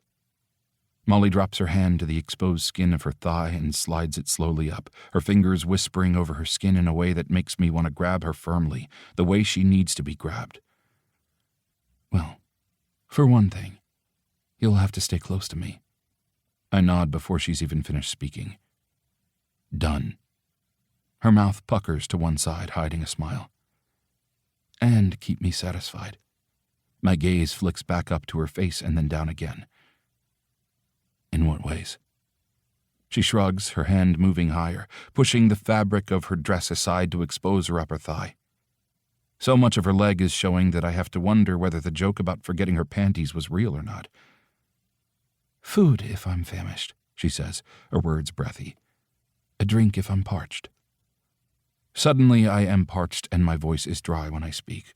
Molly drops her hand to the exposed skin of her thigh and slides it slowly up, her fingers whispering over her skin in a way that makes me want to grab her firmly, the way she needs to be grabbed. Well, for one thing, you'll have to stay close to me. I nod before she's even finished speaking. Done. Her mouth puckers to one side, hiding a smile. And keep me satisfied. My gaze flicks back up to her face and then down again. In what ways? She shrugs, her hand moving higher, pushing the fabric of her dress aside to expose her upper thigh. So much of her leg is showing that I have to wonder whether the joke about forgetting her panties was real or not. Food if I'm famished, she says, her words breathy. A drink if I'm parched. Suddenly I am parched and my voice is dry when I speak.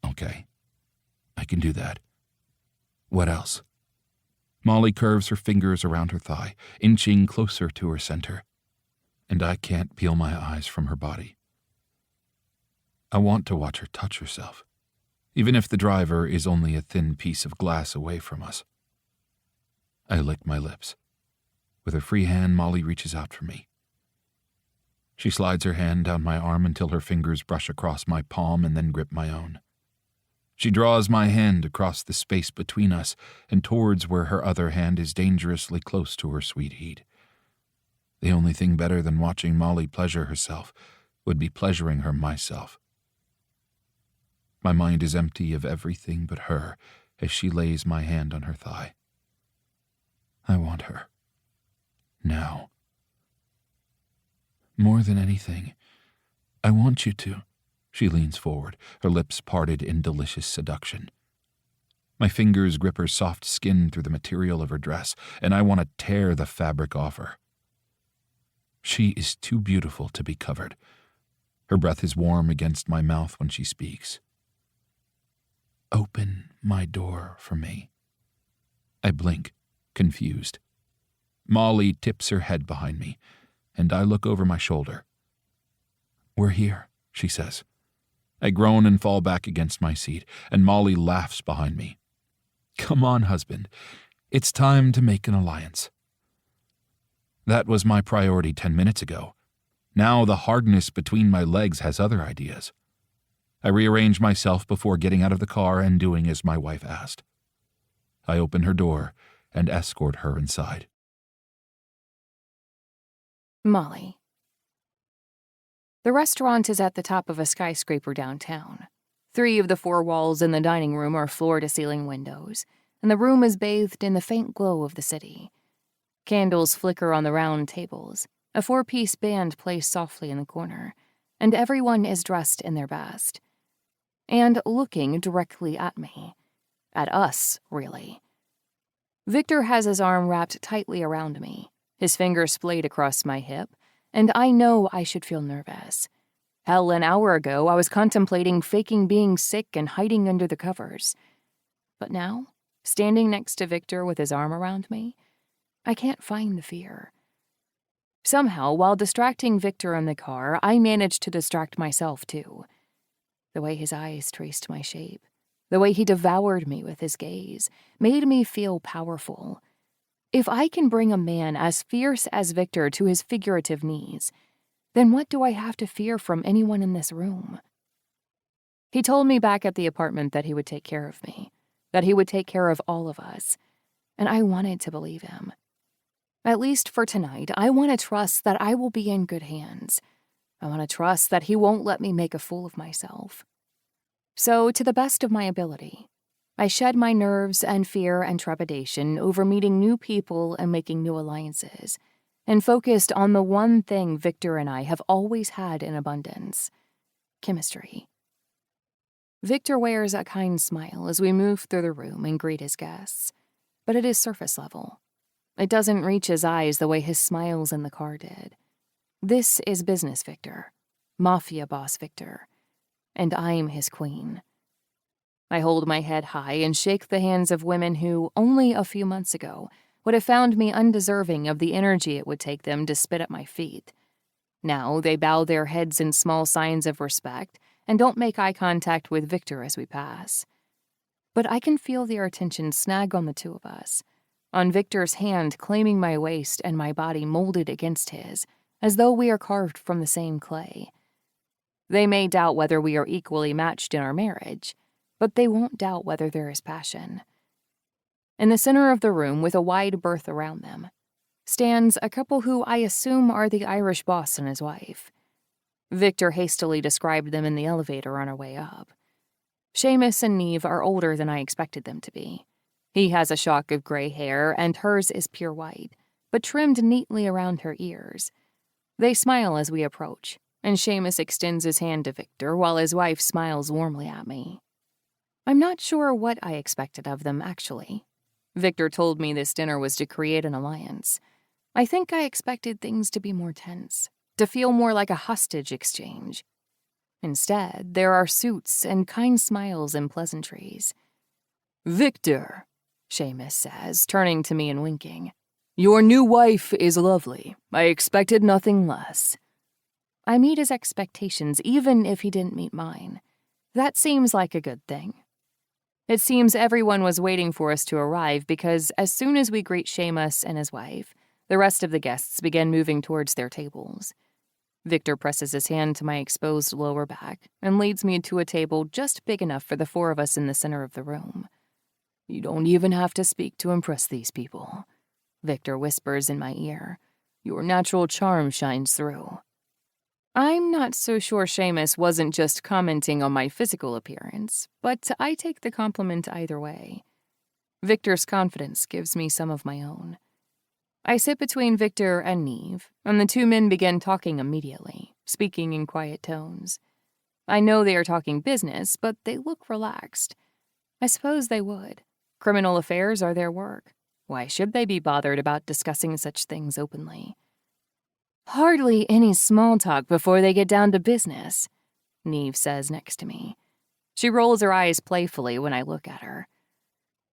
Okay, I can do that. What else? Molly curves her fingers around her thigh, inching closer to her center, and I can't peel my eyes from her body. I want to watch her touch herself, even if the driver is only a thin piece of glass away from us. I lick my lips. With her free hand, Molly reaches out for me. She slides her hand down my arm until her fingers brush across my palm and then grip my own. She draws my hand across the space between us and towards where her other hand is dangerously close to her sweet heat. The only thing better than watching Molly pleasure herself would be pleasuring her myself. My mind is empty of everything but her as she lays my hand on her thigh. I want her. Now. More than anything, I want you to. She leans forward, her lips parted in delicious seduction. My fingers grip her soft skin through the material of her dress, and I want to tear the fabric off her. She is too beautiful to be covered. Her breath is warm against my mouth when she speaks. Open my door for me. I blink, confused. Molly tips her head behind me, and I look over my shoulder. We're here, she says. I groan and fall back against my seat, and Molly laughs behind me. Come on, husband. It's time to make an alliance. That was my priority 10 minutes ago. Now the hardness between my legs has other ideas. I rearrange myself before getting out of the car and doing as my wife asked. I open her door and escort her inside. Molly. The restaurant is at the top of a skyscraper downtown. 3 of the 4 walls in the dining room are floor-to-ceiling windows, and the room is bathed in the faint glow of the city. Candles flicker on the round tables, a 4-piece band plays softly in the corner, and everyone is dressed in their best. And looking directly at me. At us, really. Viktor has his arm wrapped tightly around me, his fingers splayed across my hip, and I know I should feel nervous. Hell, an hour ago, I was contemplating faking being sick and hiding under the covers. But now, standing next to Viktor with his arm around me, I can't find the fear. Somehow, while distracting Viktor in the car, I managed to distract myself, too. The way his eyes traced my shape, the way he devoured me with his gaze, made me feel powerful. If I can bring a man as fierce as Viktor to his figurative knees, then what do I have to fear from anyone in this room? He told me back at the apartment that he would take care of me, that he would take care of all of us, and I wanted to believe him. At least for tonight, I want to trust that I will be in good hands. I want to trust that he won't let me make a fool of myself. So, to the best of my ability, I shed my nerves and fear and trepidation over meeting new people and making new alliances, and focused on the one thing Viktor and I have always had in abundance: chemistry. Viktor wears a kind smile as we move through the room and greet his guests, but it is surface level. It doesn't reach his eyes the way his smiles in the car did. This is business Viktor, Mafia boss Viktor, and I'm his queen. I hold my head high and shake the hands of women who, only a few months ago, would have found me undeserving of the energy it would take them to spit at my feet. Now they bow their heads in small signs of respect and don't make eye contact with Viktor as we pass. But I can feel their attention snag on the two of us, on Viktor's hand claiming my waist and my body molded against his, as though we are carved from the same clay. They may doubt whether we are equally matched in our marriage, but they won't doubt whether there is passion. In the center of the room, with a wide berth around them, stands a couple who I assume are the Irish boss and his wife. Viktor hastily described them in the elevator on our way up. Seamus and Neve are older than I expected them to be. He has a shock of gray hair, and hers is pure white, but trimmed neatly around her ears. They smile as we approach, and Seamus extends his hand to Viktor while his wife smiles warmly at me. I'm not sure what I expected of them, actually. Viktor told me this dinner was to create an alliance. I think I expected things to be more tense, to feel more like a hostage exchange. Instead, there are suits and kind smiles and pleasantries. "Viktor," Seamus says, turning to me and winking. "Your new wife is lovely. I expected nothing less." I meet his expectations even if he didn't meet mine. That seems like a good thing. It seems everyone was waiting for us to arrive because as soon as we greet Seamus and his wife, the rest of the guests begin moving towards their tables. Viktor presses his hand to my exposed lower back and leads me to a table just big enough for the four of us in the center of the room. You don't even have to speak to impress these people, Viktor whispers in my ear. Your natural charm shines through. I'm not so sure Seamus wasn't just commenting on my physical appearance, but I take the compliment either way. Viktor's confidence gives me some of my own. I sit between Viktor and Neve, and the two men begin talking immediately, speaking in quiet tones. I know they are talking business, but they look relaxed. I suppose they would. Criminal affairs are their work. Why should they be bothered about discussing such things openly? Hardly any small talk before they get down to business, Neve says next to me. She rolls her eyes playfully when I look at her.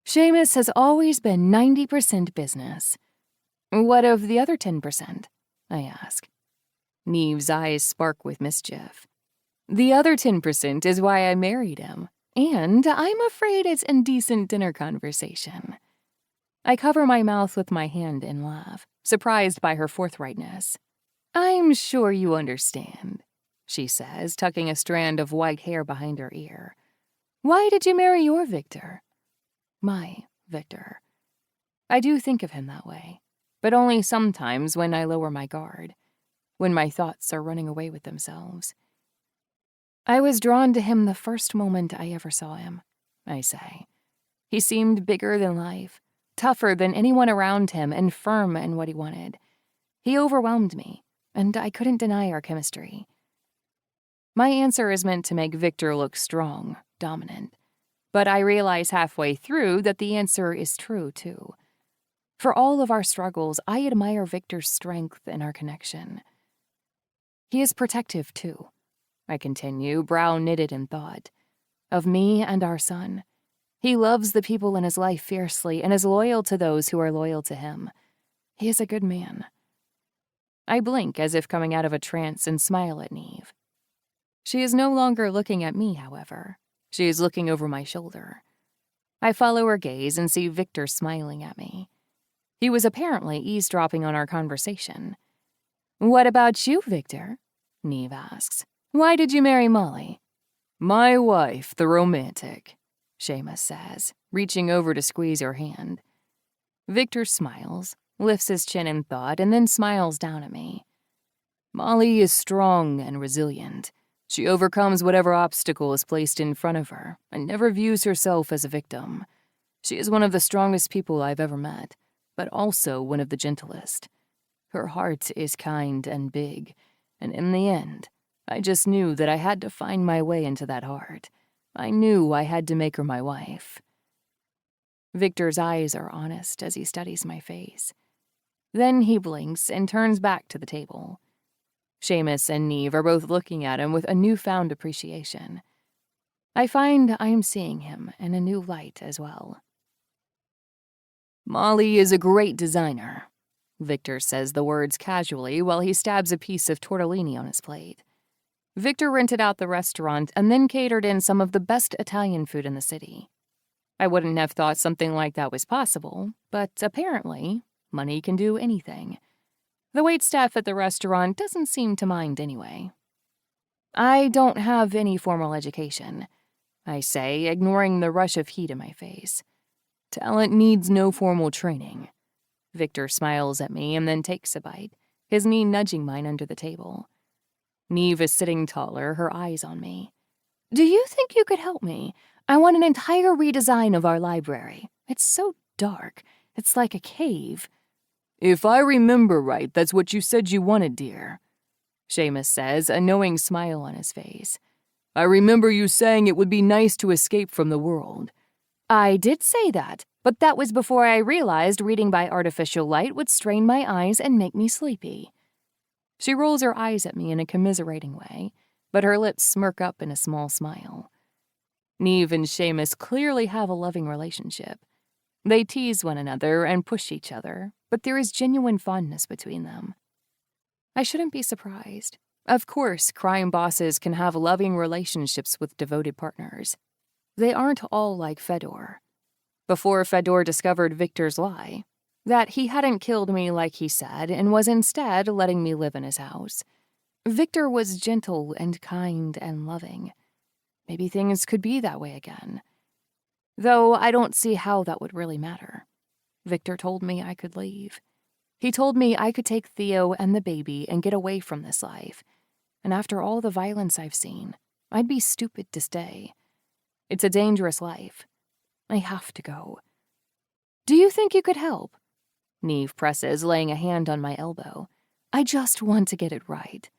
Seamus has always been 90% business. What of the other 10%? I ask. Neve's eyes spark with mischief. The other 10% is why I married him, and I'm afraid it's indecent dinner conversation. I cover my mouth with my hand and laugh, surprised by her forthrightness. I'm sure you understand, she says, tucking a strand of white hair behind her ear. Why did you marry your Viktor? My Viktor. I do think of him that way, but only sometimes when I lower my guard, when my thoughts are running away with themselves. I was drawn to him the first moment I ever saw him, I say. He seemed bigger than life, tougher than anyone around him, and firm in what he wanted. He overwhelmed me, and I couldn't deny our chemistry. My answer is meant to make Viktor look strong, dominant, but I realize halfway through that the answer is true, too. For all of our struggles, I admire Viktor's strength and our connection. He is protective, too, I continue, brow knitted in thought, of me and our son. He loves the people in his life fiercely and is loyal to those who are loyal to him. He is a good man. I blink as if coming out of a trance and smile at Neve. She is no longer looking at me, however. She is looking over my shoulder. I follow her gaze and see Viktor smiling at me. He was apparently eavesdropping on our conversation. What about you, Viktor? Neve asks. Why did you marry Molly? My wife, the romantic, Seamus says, reaching over to squeeze her hand. Viktor smiles, lifts his chin in thought, and then smiles down at me. Molly is strong and resilient. She overcomes whatever obstacle is placed in front of her and never views herself as a victim. She is one of the strongest people I've ever met, but also one of the gentlest. Her heart is kind and big, and in the end, I just knew that I had to find my way into that heart. I knew I had to make her my wife. Viktor's eyes are honest as he studies my face. Then he blinks and turns back to the table. Seamus and Neve are both looking at him with a newfound appreciation. I find I'm seeing him in a new light as well. Molly is a great designer, Viktor says the words casually while he stabs a piece of tortellini on his plate. Viktor rented out the restaurant and then catered in some of the best Italian food in the city. I wouldn't have thought something like that was possible, but apparently, money can do anything. The waitstaff at the restaurant doesn't seem to mind anyway. I don't have any formal education, I say, ignoring the rush of heat in my face. Talent needs no formal training. Viktor smiles at me and then takes a bite, his knee nudging mine under the table. Neve is sitting taller, her eyes on me. Do you think you could help me? I want an entire redesign of our library. It's so dark. It's like a cave. If I remember right, that's what you said you wanted, dear, Seamus says, a knowing smile on his face. I remember you saying it would be nice to escape from the world. I did say that, but that was before I realized reading by artificial light would strain my eyes and make me sleepy. She rolls her eyes at me in a commiserating way, but her lips smirk up in a small smile. Neve and Seamus clearly have a loving relationship. They tease one another and push each other, but there is genuine fondness between them. I shouldn't be surprised. Of course, crime bosses can have loving relationships with devoted partners. They aren't all like Fedor. Before Fedor discovered Viktor's lie, that he hadn't killed me like he said and was instead letting me live in his house, Viktor was gentle and kind and loving. Maybe things could be that way again. Though I don't see how that would really matter. Viktor told me I could leave. He told me I could take Theo and the baby and get away from this life. And after all the violence I've seen, I'd be stupid to stay. It's a dangerous life. I have to go. Do you think you could help? Neve presses, laying a hand on my elbow. I just want to get it right.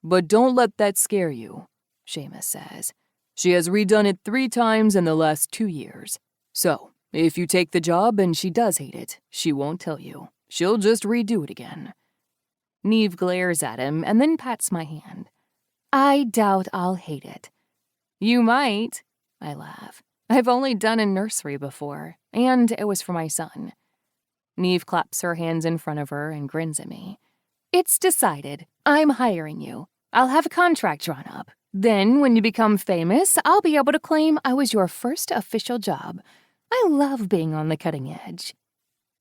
But don't let that scare you, Seamus says. She has redone it 3 times in the last 2 years. So, if you take the job and she does hate it, she won't tell you. She'll just redo it again. Neve glares at him and then pats my hand. I doubt I'll hate it. You might, I laugh. I've only done a nursery before, and it was for my son. Neve claps her hands in front of her and grins at me. It's decided. I'm hiring you. I'll have a contract drawn up. Then, when you become famous, I'll be able to claim I was your first official job. I love being on the cutting edge.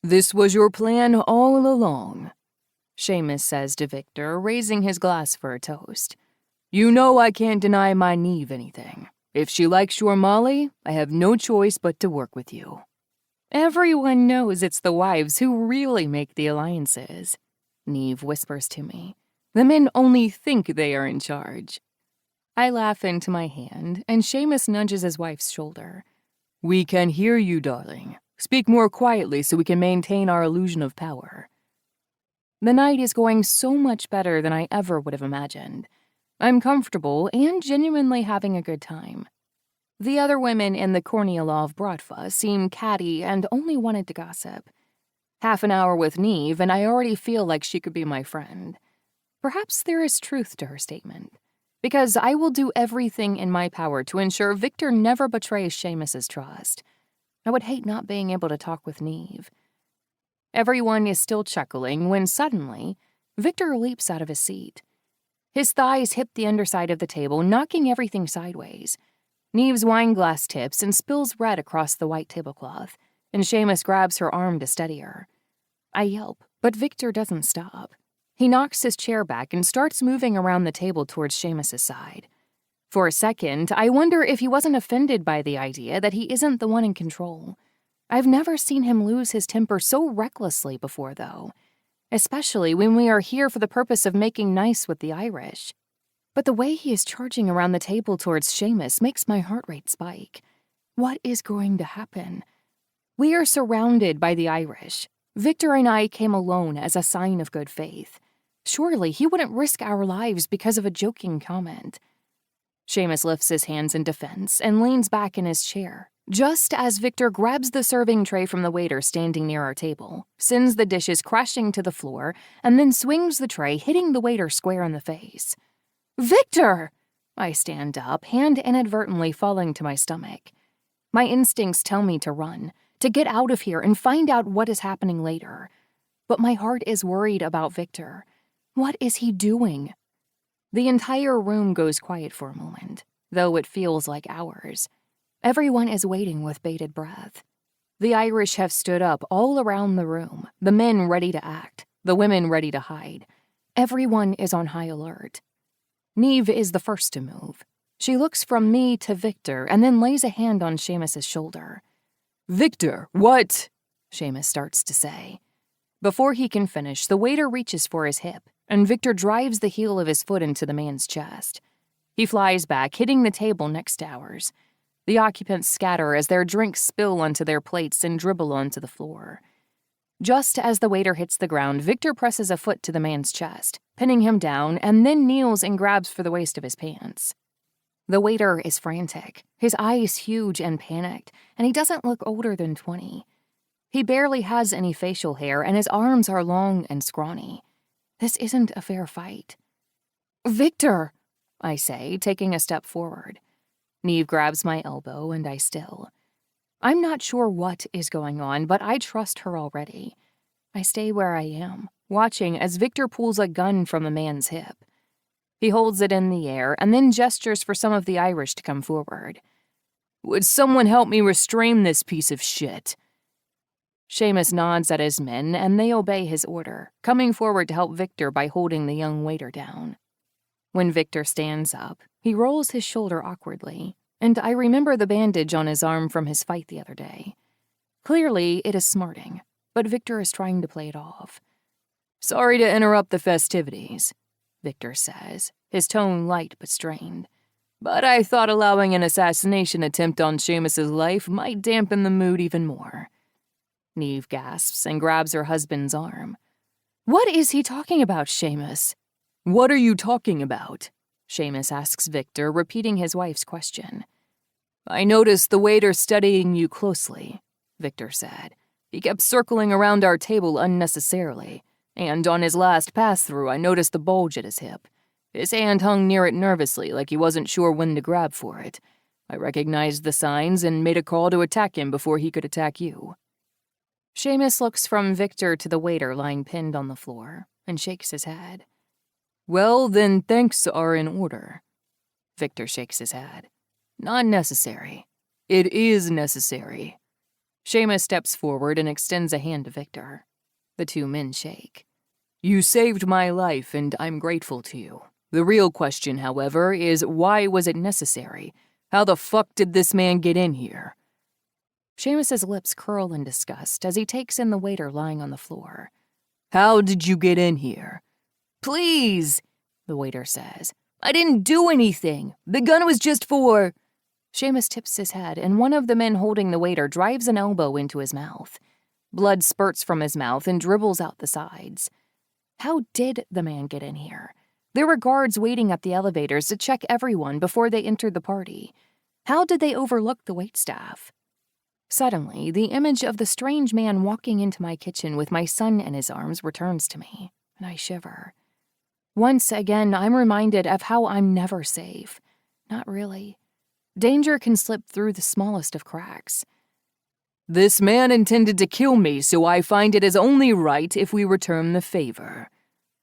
This was your plan all along, Seamus says to Viktor, raising his glass for a toast. You know I can't deny my Neve anything. If she likes your Molly, I have no choice but to work with you. Everyone knows it's the wives who really make the alliances, Neve whispers to me. The men only think they are in charge. I laugh into my hand, and Seamus nudges his wife's shoulder. We can hear you, darling. Speak more quietly so we can maintain our illusion of power. The night is going so much better than I ever would have imagined. I'm comfortable and genuinely having a good time. The other women in the Kornilov Bratva seem catty and only wanted to gossip. Half an hour with Neve, and I already feel like she could be my friend. Perhaps there is truth to her statement. Because I will do everything in my power to ensure Viktor never betrays Seamus's trust. I would hate not being able to talk with Neve. Everyone is still chuckling when suddenly, Viktor leaps out of his seat. His thighs hit the underside of the table, knocking everything sideways. Neve's wine glass tips and spills red across the white tablecloth, and Seamus grabs her arm to steady her. I yelp, but Viktor doesn't stop. He knocks his chair back and starts moving around the table towards Seamus's side. For a second, I wonder if he wasn't offended by the idea that he isn't the one in control. I've never seen him lose his temper so recklessly before, though, especially when we are here for the purpose of making nice with the Irish. But the way he is charging around the table towards Seamus makes my heart rate spike. What is going to happen? We are surrounded by the Irish. Viktor and I came alone as a sign of good faith. Surely he wouldn't risk our lives because of a joking comment. Seamus lifts his hands in defense and leans back in his chair, just as Viktor grabs the serving tray from the waiter standing near our table, sends the dishes crashing to the floor, and then swings the tray, hitting the waiter square in the face. Viktor! I stand up, hand inadvertently falling to my stomach. My instincts tell me to run, to get out of here and find out what is happening later. But my heart is worried about Viktor. What is he doing? The entire room goes quiet for a moment, though it feels like hours. Everyone is waiting with bated breath. The Irish have stood up all around the room, the men ready to act, the women ready to hide. Everyone is on high alert. Neve is the first to move. She looks from me to Viktor and then lays a hand on Seamus's shoulder. Viktor, what? Seamus starts to say. Before he can finish, the waiter reaches for his hip, and Viktor drives the heel of his foot into the man's chest. He flies back, hitting the table next to ours. The occupants scatter as their drinks spill onto their plates and dribble onto the floor. Just as the waiter hits the ground, Viktor presses a foot to the man's chest, pinning him down, and then kneels and grabs for the waist of his pants. The waiter is frantic, his eyes huge and panicked, and he doesn't look older than 20. He barely has any facial hair, and his arms are long and scrawny. This isn't a fair fight. Viktor, I say, taking a step forward. Neve grabs my elbow, and I still. I'm not sure what is going on, but I trust her already. I stay where I am, watching as Viktor pulls a gun from the man's hip. He holds it in the air and then gestures for some of the Irish to come forward. Would someone help me restrain this piece of shit? Seamus nods at his men, and they obey his order, coming forward to help Viktor by holding the young waiter down. When Viktor stands up, he rolls his shoulder awkwardly, and I remember the bandage on his arm from his fight the other day. Clearly, it is smarting, but Viktor is trying to play it off. "Sorry to interrupt the festivities," Viktor says, his tone light but strained. "But I thought allowing an assassination attempt on Seamus's life might dampen the mood even more." Neve gasps and grabs her husband's arm. "What is he talking about, Seamus?" "What are you talking about?" Seamus asks Viktor, repeating his wife's question. "I noticed the waiter studying you closely," Viktor said. "He kept circling around our table unnecessarily, and on his last pass-through I noticed the bulge at his hip. His hand hung near it nervously, like he wasn't sure when to grab for it. I recognized the signs and made a call to attack him before he could attack you." Seamus looks from Viktor to the waiter lying pinned on the floor and shakes his head. "Well, then thanks are in order." Viktor shakes his head. "Not necessary." "It is necessary." Seamus steps forward and extends a hand to Viktor. The two men shake. "You saved my life, and I'm grateful to you. The real question, however, is why was it necessary? How the fuck did this man get in here?" Seamus's lips curl in disgust as he takes in the waiter lying on the floor. "How did you get in here?" "Please," the waiter says. "I didn't do anything. The gun was just for—" Seamus tips his head, and one of the men holding the waiter drives an elbow into his mouth. Blood spurts from his mouth and dribbles out the sides. How did the man get in here? There were guards waiting at the elevators to check everyone before they entered the party. How did they overlook the waitstaff? Suddenly, the image of the strange man walking into my kitchen with my son in his arms returns to me, and I shiver. Once again, I'm reminded of how I'm never safe. Not really. Danger can slip through the smallest of cracks. "This man intended to kill me, so I find it is only right if we return the favor."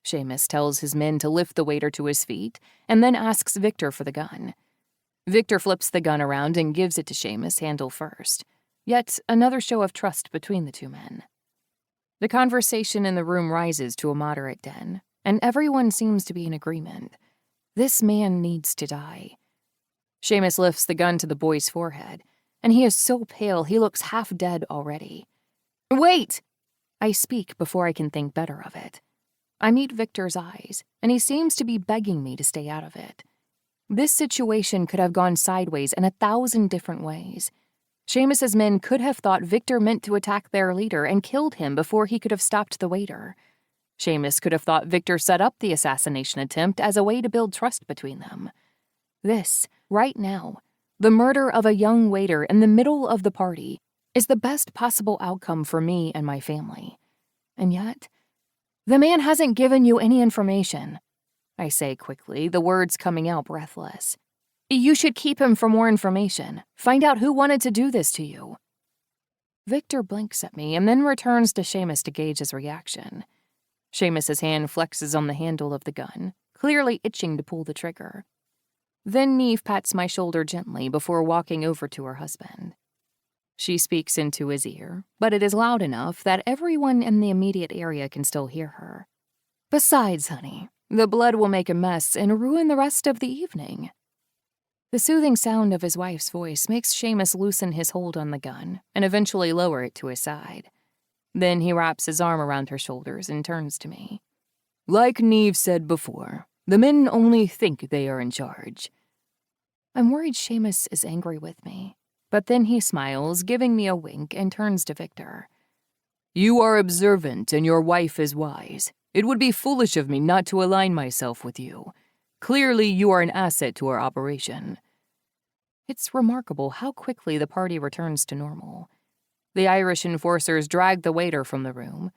Seamus tells his men to lift the waiter to his feet, and then asks Viktor for the gun. Viktor flips the gun around and gives it to Seamus, handle first. Yet another show of trust between the two men. The conversation in the room rises to a moderate din, and everyone seems to be in agreement. This man needs to die. Seamus lifts the gun to the boy's forehead, and he is so pale he looks half dead already. "Wait!" I speak before I can think better of it. I meet Viktor's eyes, and he seems to be begging me to stay out of it. This situation could have gone sideways in 1,000 different ways. Seamus's men could have thought Viktor meant to attack their leader and killed him before he could have stopped the waiter. Seamus could have thought Viktor set up the assassination attempt as a way to build trust between them. This, right now, the murder of a young waiter in the middle of the party, is the best possible outcome for me and my family. And yet, the man hasn't given you any information. I say quickly, the words coming out breathless. You should keep him for more information. Find out who wanted to do this to you. Viktor blinks at me and then returns to Seamus to gauge his reaction. Seamus's hand flexes on the handle of the gun, clearly itching to pull the trigger. Then Neve pats my shoulder gently before walking over to her husband. She speaks into his ear, but it is loud enough that everyone in the immediate area can still hear her. "Besides, honey, the blood will make a mess and ruin the rest of the evening." The soothing sound of his wife's voice makes Seamus loosen his hold on the gun and eventually lower it to his side. Then he wraps his arm around her shoulders and turns to me. "Like Neve said before, the men only think they are in charge." I'm worried Seamus is angry with me, but then he smiles, giving me a wink, and turns to Viktor. "You are observant and your wife is wise. It would be foolish of me not to align myself with you. Clearly, you are an asset to our operation." It's remarkable how quickly the party returns to normal. The Irish enforcers drag the waiter from the room.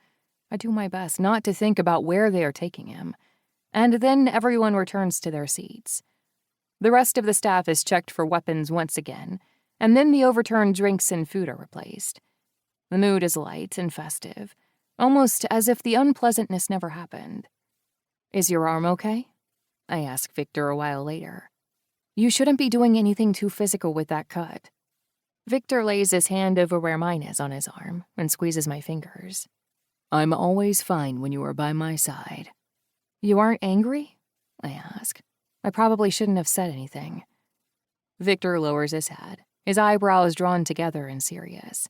I do my best not to think about where they are taking him. And then everyone returns to their seats. The rest of the staff is checked for weapons once again, and then the overturned drinks and food are replaced. The mood is light and festive, almost as if the unpleasantness never happened. "Is your arm okay?" I ask Viktor a while later. "You shouldn't be doing anything too physical with that cut." Viktor lays his hand over where mine is on his arm and squeezes my fingers. "I'm always fine when you are by my side." "You aren't angry?" I ask. I probably shouldn't have said anything. Viktor lowers his head, his eyebrows drawn together and serious.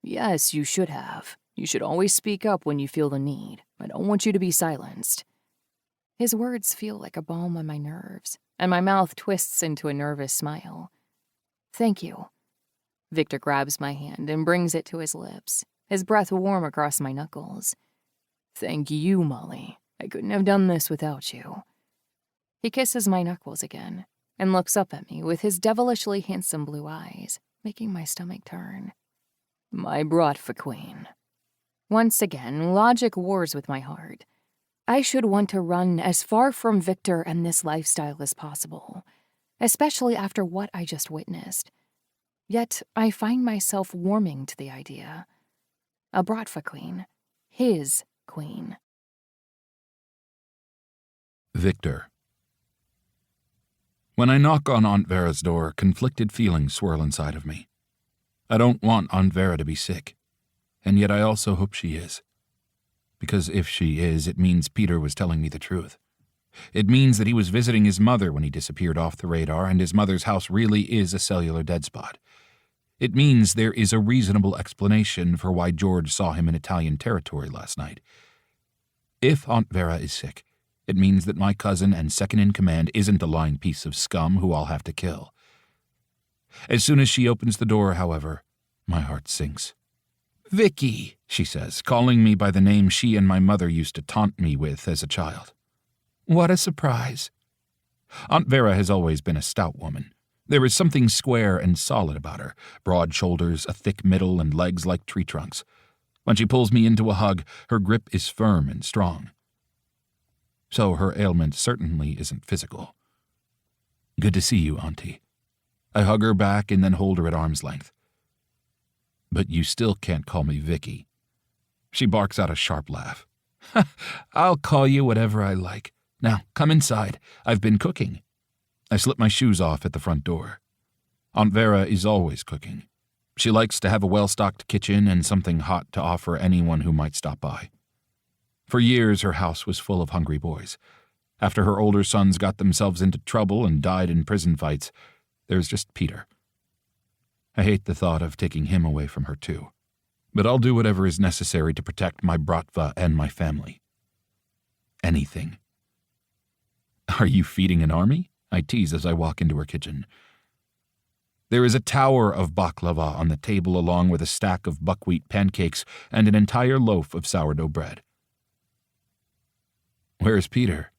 Yes, you should have. You should always speak up when you feel the need. I don't want you to be silenced. His words feel like a balm on my nerves, and my mouth twists into a nervous smile. Thank you. Viktor grabs my hand and brings it to his lips, his breath warm across my knuckles. Thank you, Molly. I couldn't have done this without you. He kisses my knuckles again and looks up at me with his devilishly handsome blue eyes, making my stomach turn. My Bratva queen. Once again, logic wars with my heart. I should want to run as far from Viktor and this lifestyle as possible, especially after what I just witnessed. Yet I find myself warming to the idea. A Bratva queen. His queen. Viktor. When I knock on Aunt Vera's door, conflicted feelings swirl inside of me. I don't want Aunt Vera to be sick, and yet I also hope she is. Because if she is, it means Peter was telling me the truth. It means that he was visiting his mother when he disappeared off the radar, and his mother's house really is a cellular dead spot. It means there is a reasonable explanation for why George saw him in Italian territory last night. If Aunt Vera is sick, it means that my cousin and second-in-command isn't a lying piece of scum who I'll have to kill. As soon as she opens the door, however, my heart sinks. Vicky, she says, calling me by the name she and my mother used to taunt me with as a child. What a surprise. Aunt Vera has always been a stout woman. There is something square and solid about her, broad shoulders, a thick middle, and legs like tree trunks. When she pulls me into a hug, her grip is firm and strong. So her ailment certainly isn't physical. Good to see you, Auntie. I hug her back and then hold her at arm's length. But you still can't call me Vicky. She barks out a sharp laugh. I'll call you whatever I like. Now, come inside. I've been cooking. I slip my shoes off at the front door. Aunt Vera is always cooking. She likes to have a well-stocked kitchen and something hot to offer anyone who might stop by. For years, her house was full of hungry boys. After her older sons got themselves into trouble and died in prison fights, there's just Peter. I hate the thought of taking him away from her, too. But I'll do whatever is necessary to protect my Bratva and my family. Anything. Are you feeding an army? I tease as I walk into her kitchen. There is a tower of baklava on the table along with a stack of buckwheat pancakes and an entire loaf of sourdough bread. Where's Peter?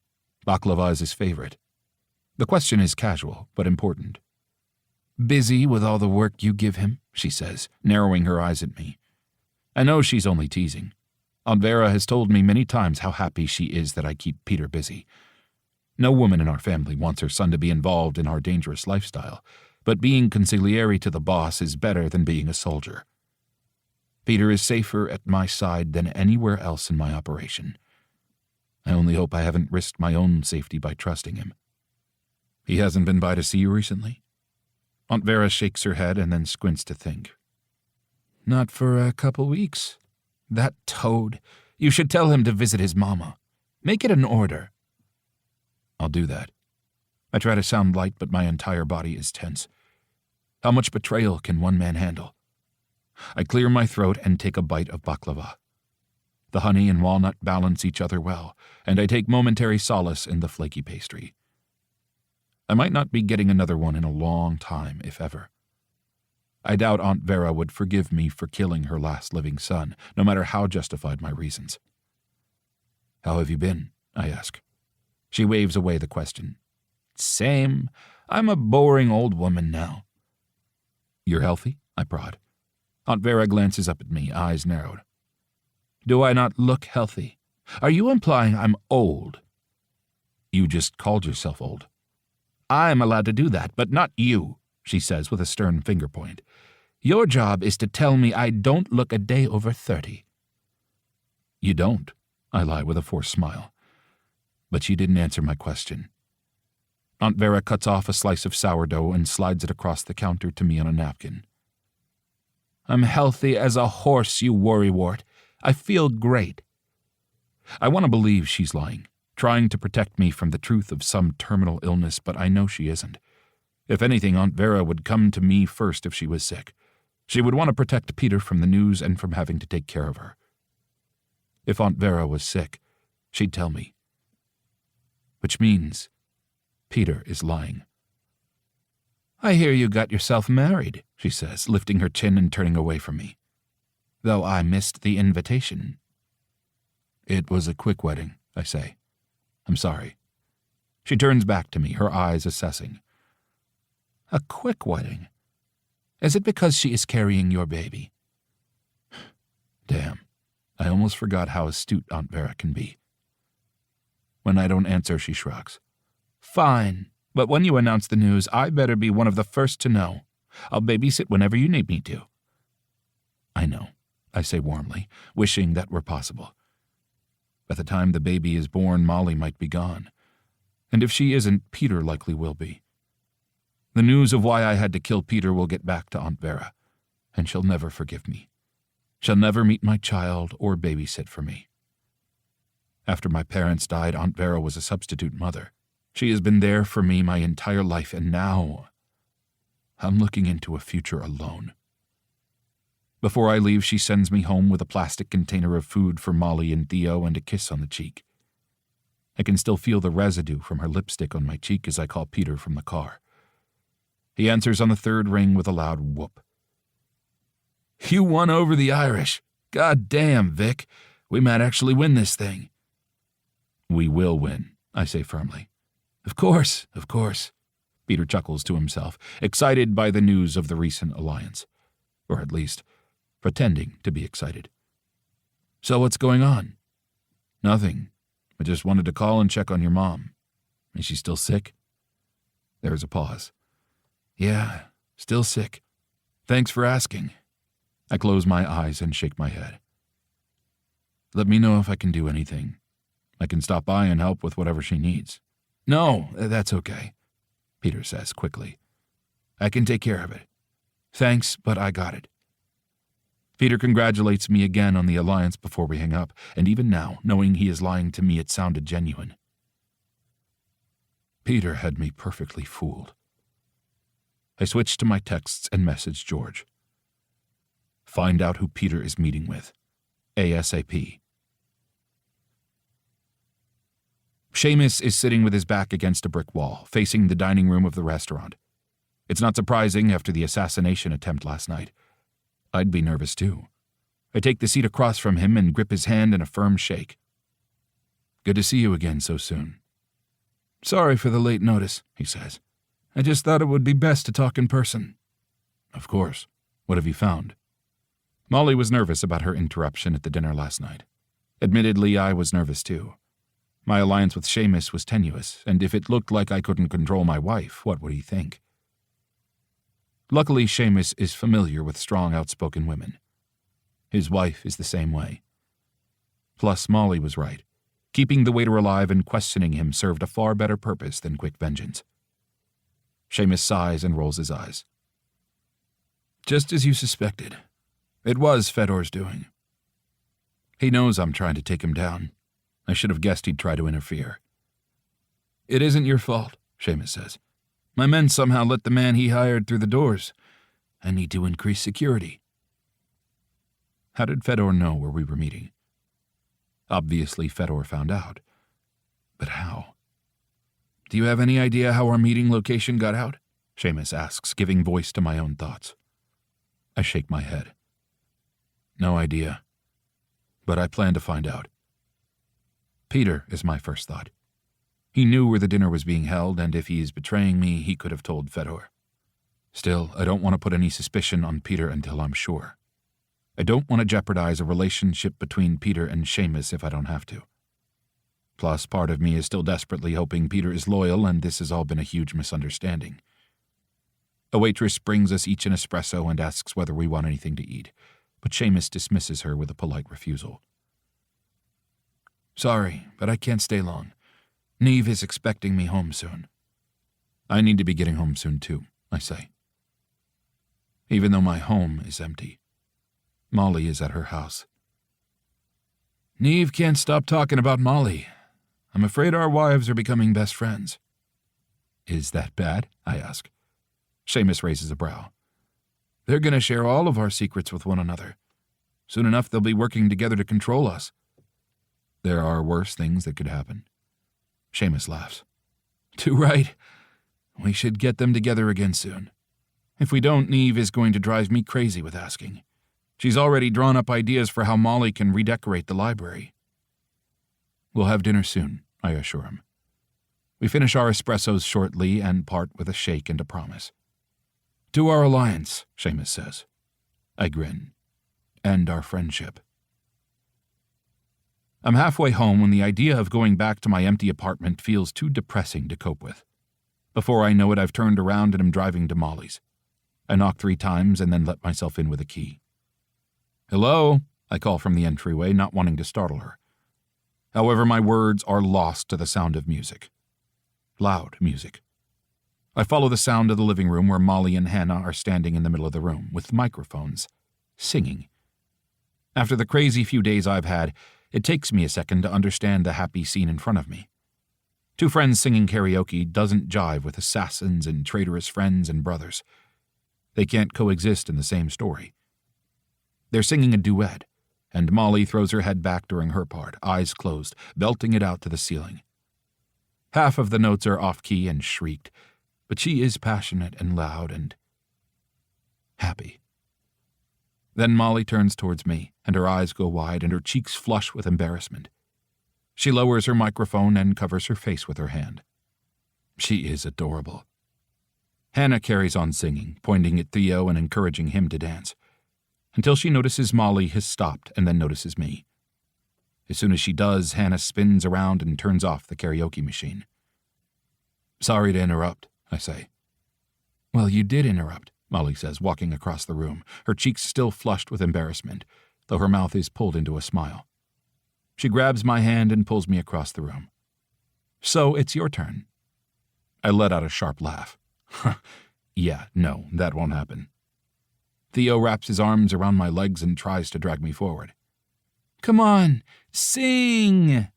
Baklava is his favorite. The question is casual, but important. Busy with all the work you give him, she says, narrowing her eyes at me. I know she's only teasing. Aunt Vera has told me many times how happy she is that I keep Peter busy. No woman in our family wants her son to be involved in our dangerous lifestyle, but being consigliere to the boss is better than being a soldier. Peter is safer at my side than anywhere else in my operation. I only hope I haven't risked my own safety by trusting him. He hasn't been by to see you recently? Aunt Vera shakes her head and then squints to think. Not for a couple weeks. That toad. You should tell him to visit his mama. Make it an order. I'll do that. I try to sound light, but my entire body is tense. How much betrayal can one man handle? I clear my throat and take a bite of baklava. The honey and walnut balance each other well, and I take momentary solace in the flaky pastry. I might not be getting another one in a long time, if ever. I doubt Aunt Vera would forgive me for killing her last living son, no matter how justified my reasons. How have you been? I ask. She waves away the question. Same. I'm a boring old woman now. You're healthy? I prod. Aunt Vera glances up at me, eyes narrowed. Do I not look healthy? Are you implying I'm old? You just called yourself old. I'm allowed to do that, but not you, she says with a stern finger point. Your job is to tell me I don't look a day over 30. You don't, I lie with a forced smile. But she didn't answer my question. Aunt Vera cuts off a slice of sourdough and slides it across the counter to me on a napkin. I'm healthy as a horse, you worrywart. I feel great. I want to believe she's lying, trying to protect me from the truth of some terminal illness, but I know she isn't. If anything, Aunt Vera would come to me first if she was sick. She would want to protect Peter from the news and from having to take care of her. If Aunt Vera was sick, she'd tell me. Which means Peter is lying. "I hear you got yourself married," she says, lifting her chin and turning away from me. "Though I missed the invitation." "It was a quick wedding," I say. "I'm sorry." She turns back to me, her eyes assessing. "A quick wedding? Is it because she is carrying your baby?" Damn, I almost forgot how astute Aunt Vera can be. When I don't answer, she shrugs. "Fine, but when you announce the news, I better be one of the first to know. I'll babysit whenever you need me to." "I know," I say warmly, wishing that were possible. By the time the baby is born, Molly might be gone. And if she isn't, Peter likely will be. The news of why I had to kill Peter will get back to Aunt Vera, and she'll never forgive me. She'll never meet my child or babysit for me. After my parents died, Aunt Vera was a substitute mother. She has been there for me my entire life, and now I'm looking into a future alone. Before I leave, she sends me home with a plastic container of food for Molly and Theo and a kiss on the cheek. I can still feel the residue from her lipstick on my cheek as I call Peter from the car. He answers on the third ring with a loud whoop. "You won over the Irish. God damn, Vic. We might actually win this thing." "We will win," I say firmly. Of course. Peter chuckles to himself, excited by the news of the recent alliance. Or at least, pretending to be excited. "So what's going on?" "Nothing. I just wanted to call and check on your mom. Is she still sick?" There is a pause. "Yeah, still sick. Thanks for asking." I close my eyes and shake my head. "Let me know if I can do anything. I can stop by and help with whatever she needs." "No, that's okay," Peter says quickly. "I can take care of it. Thanks, but I got it." Peter congratulates me again on the alliance before we hang up, and even now, knowing he is lying to me, it sounded genuine. Peter had me perfectly fooled. I switch to my texts and message George. Find out who Peter is meeting with. ASAP. Seamus is sitting with his back against a brick wall, facing the dining room of the restaurant. It's not surprising after the assassination attempt last night. I'd be nervous too. I take the seat across from him and grip his hand in a firm shake. "Good to see you again so soon." "Sorry for the late notice," he says. "I just thought it would be best to talk in person." "Of course. What have you found?" Molly was nervous about her interruption at the dinner last night. Admittedly, I was nervous too. My alliance with Seamus was tenuous, and if it looked like I couldn't control my wife, what would he think? Luckily, Seamus is familiar with strong, outspoken women. His wife is the same way. Plus, Molly was right. Keeping the waiter alive and questioning him served a far better purpose than quick vengeance. Seamus sighs and rolls his eyes. "Just as you suspected. It was Fedor's doing. He knows I'm trying to take him down. I should have guessed he'd try to interfere." "It isn't your fault," Seamus says. "My men somehow let the man he hired through the doors. I need to increase security." How did Fedor know where we were meeting? Obviously, Fedor found out. But how? "Do you have any idea how our meeting location got out?" Seamus asks, giving voice to my own thoughts. I shake my head. "No idea. But I plan to find out." Peter is my first thought. He knew where the dinner was being held, and if he is betraying me, he could have told Fedor. Still, I don't want to put any suspicion on Peter until I'm sure. I don't want to jeopardize a relationship between Peter and Seamus if I don't have to. Plus, part of me is still desperately hoping Peter is loyal and this has all been a huge misunderstanding. A waitress brings us each an espresso and asks whether we want anything to eat, but Seamus dismisses her with a polite refusal. "Sorry, but I can't stay long. Neve is expecting me home soon." "I need to be getting home soon too," I say. Even though my home is empty. Molly is at her house. "Neve can't stop talking about Molly. I'm afraid our wives are becoming best friends." "Is that bad?" I ask. Seamus raises a brow. "They're going to share all of our secrets with one another. Soon enough, they'll be working together to control us." "There are worse things that could happen." Seamus laughs. "Too right. We should get them together again soon. If we don't, Neve is going to drive me crazy with asking. She's already drawn up ideas for how Molly can redecorate the library." "We'll have dinner soon," I assure him. We finish our espressos shortly and part with a shake and a promise. "To our alliance," Seamus says. I grin. "And our friendship." I'm halfway home when the idea of going back to my empty apartment feels too depressing to cope with. Before I know it, I've turned around and am driving to Molly's. I knock 3 times and then let myself in with a key. "Hello," I call from the entryway, not wanting to startle her. However, my words are lost to the sound of music. Loud music. I follow the sound to the living room where Molly and Hannah are standing in the middle of the room, with microphones, singing. After the crazy few days I've had, it takes me a second to understand the happy scene in front of me. 2 friends singing karaoke doesn't jive with assassins and traitorous friends and brothers. They can't coexist in the same story. They're singing a duet, and Molly throws her head back during her part, eyes closed, belting it out to the ceiling. Half of the notes are off-key and shrieked, but she is passionate and loud and happy. Then Molly turns towards me, and her eyes go wide and her cheeks flush with embarrassment. She lowers her microphone and covers her face with her hand. She is adorable. Hannah carries on singing, pointing at Theo and encouraging him to dance, until she notices Molly has stopped and then notices me. As soon as she does, Hannah spins around and turns off the karaoke machine. "Sorry to interrupt," I say. "Well, you did interrupt," Molly says, walking across the room, her cheeks still flushed with embarrassment, though her mouth is pulled into a smile. She grabs my hand and pulls me across the room. "So it's your turn." I let out a sharp laugh. Yeah, no, that won't happen. Theo wraps his arms around my legs and tries to drag me forward. "Come on, sing!"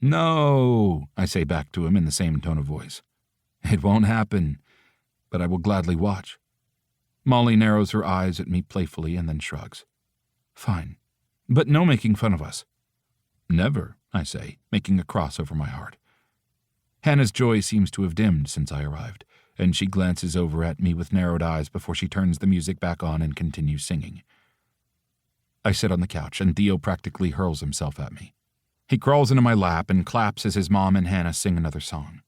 "No," I say back to him in the same tone of voice. "It won't happen, but I will gladly watch." Molly narrows her eyes at me playfully and then shrugs. "Fine, but no making fun of us." "Never," I say, making a cross over my heart. Hannah's joy seems to have dimmed since I arrived, and she glances over at me with narrowed eyes before she turns the music back on and continues singing. I sit on the couch, and Theo practically hurls himself at me. He crawls into my lap and claps as his mom and Hannah sing another song.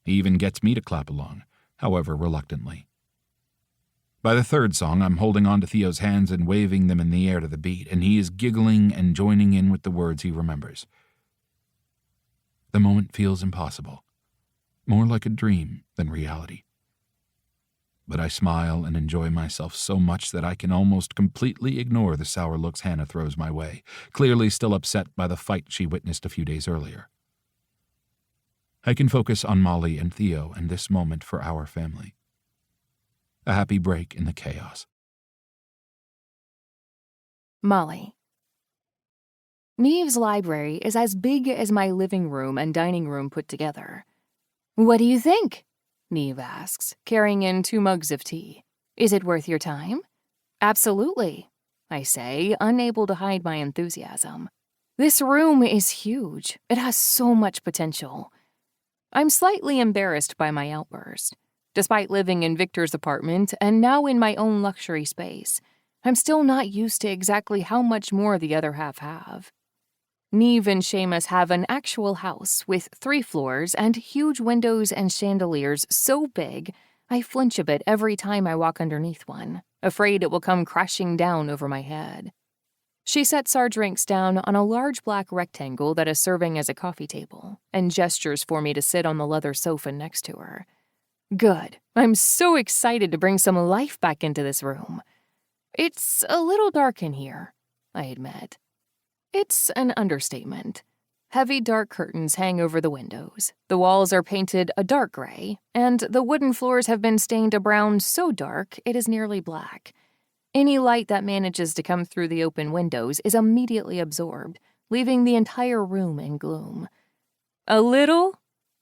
He even gets me to clap along, however reluctantly. By the 3rd song, I'm holding on to Theo's hands and waving them in the air to the beat, and he is giggling and joining in with the words he remembers. The moment feels impossible, more like a dream than reality. But I smile and enjoy myself so much that I can almost completely ignore the sour looks Hannah throws my way, clearly still upset by the fight she witnessed a few days earlier. I can focus on Molly and Theo and this moment for our family. A happy break in the chaos. Molly. Neve's library is as big as my living room and dining room put together. "What do you think?" Neve asks, carrying in 2 mugs of tea. "Is it worth your time?" "Absolutely," I say, unable to hide my enthusiasm. This room is huge. It has so much potential. I'm slightly embarrassed by my outburst. Despite living in Viktor's apartment and now in my own luxury space, I'm still not used to exactly how much more the other half have. Neve and Seamus have an actual house with 3 floors and huge windows and chandeliers so big I flinch a bit every time I walk underneath one, afraid it will come crashing down over my head. She sets our drinks down on a large black rectangle that is serving as a coffee table and gestures for me to sit on the leather sofa next to her. Good. I'm so excited to bring some life back into this room. It's a little dark in here, I admit. It's an understatement. Heavy dark curtains hang over the windows. The walls are painted a dark gray, and the wooden floors have been stained a brown so dark it is nearly black. Any light that manages to come through the open windows is immediately absorbed, leaving the entire room in gloom. A little?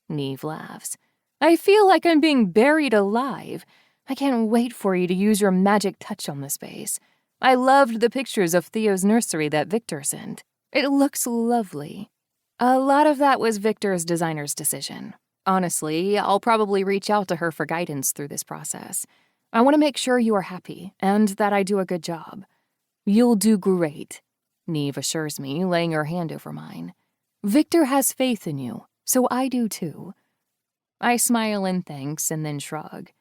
Neve laughs. I feel like I'm being buried alive. I can't wait for you to use your magic touch on the space. I loved the pictures of Theo's nursery that Viktor sent. It looks lovely. A lot of that was Viktor's designer's decision. Honestly, I'll probably reach out to her for guidance through this process. I want to make sure you are happy and that I do a good job. You'll do great, Neve assures me, laying her hand over mine. Viktor has faith in you, so I do too. I smile in thanks and then shrug.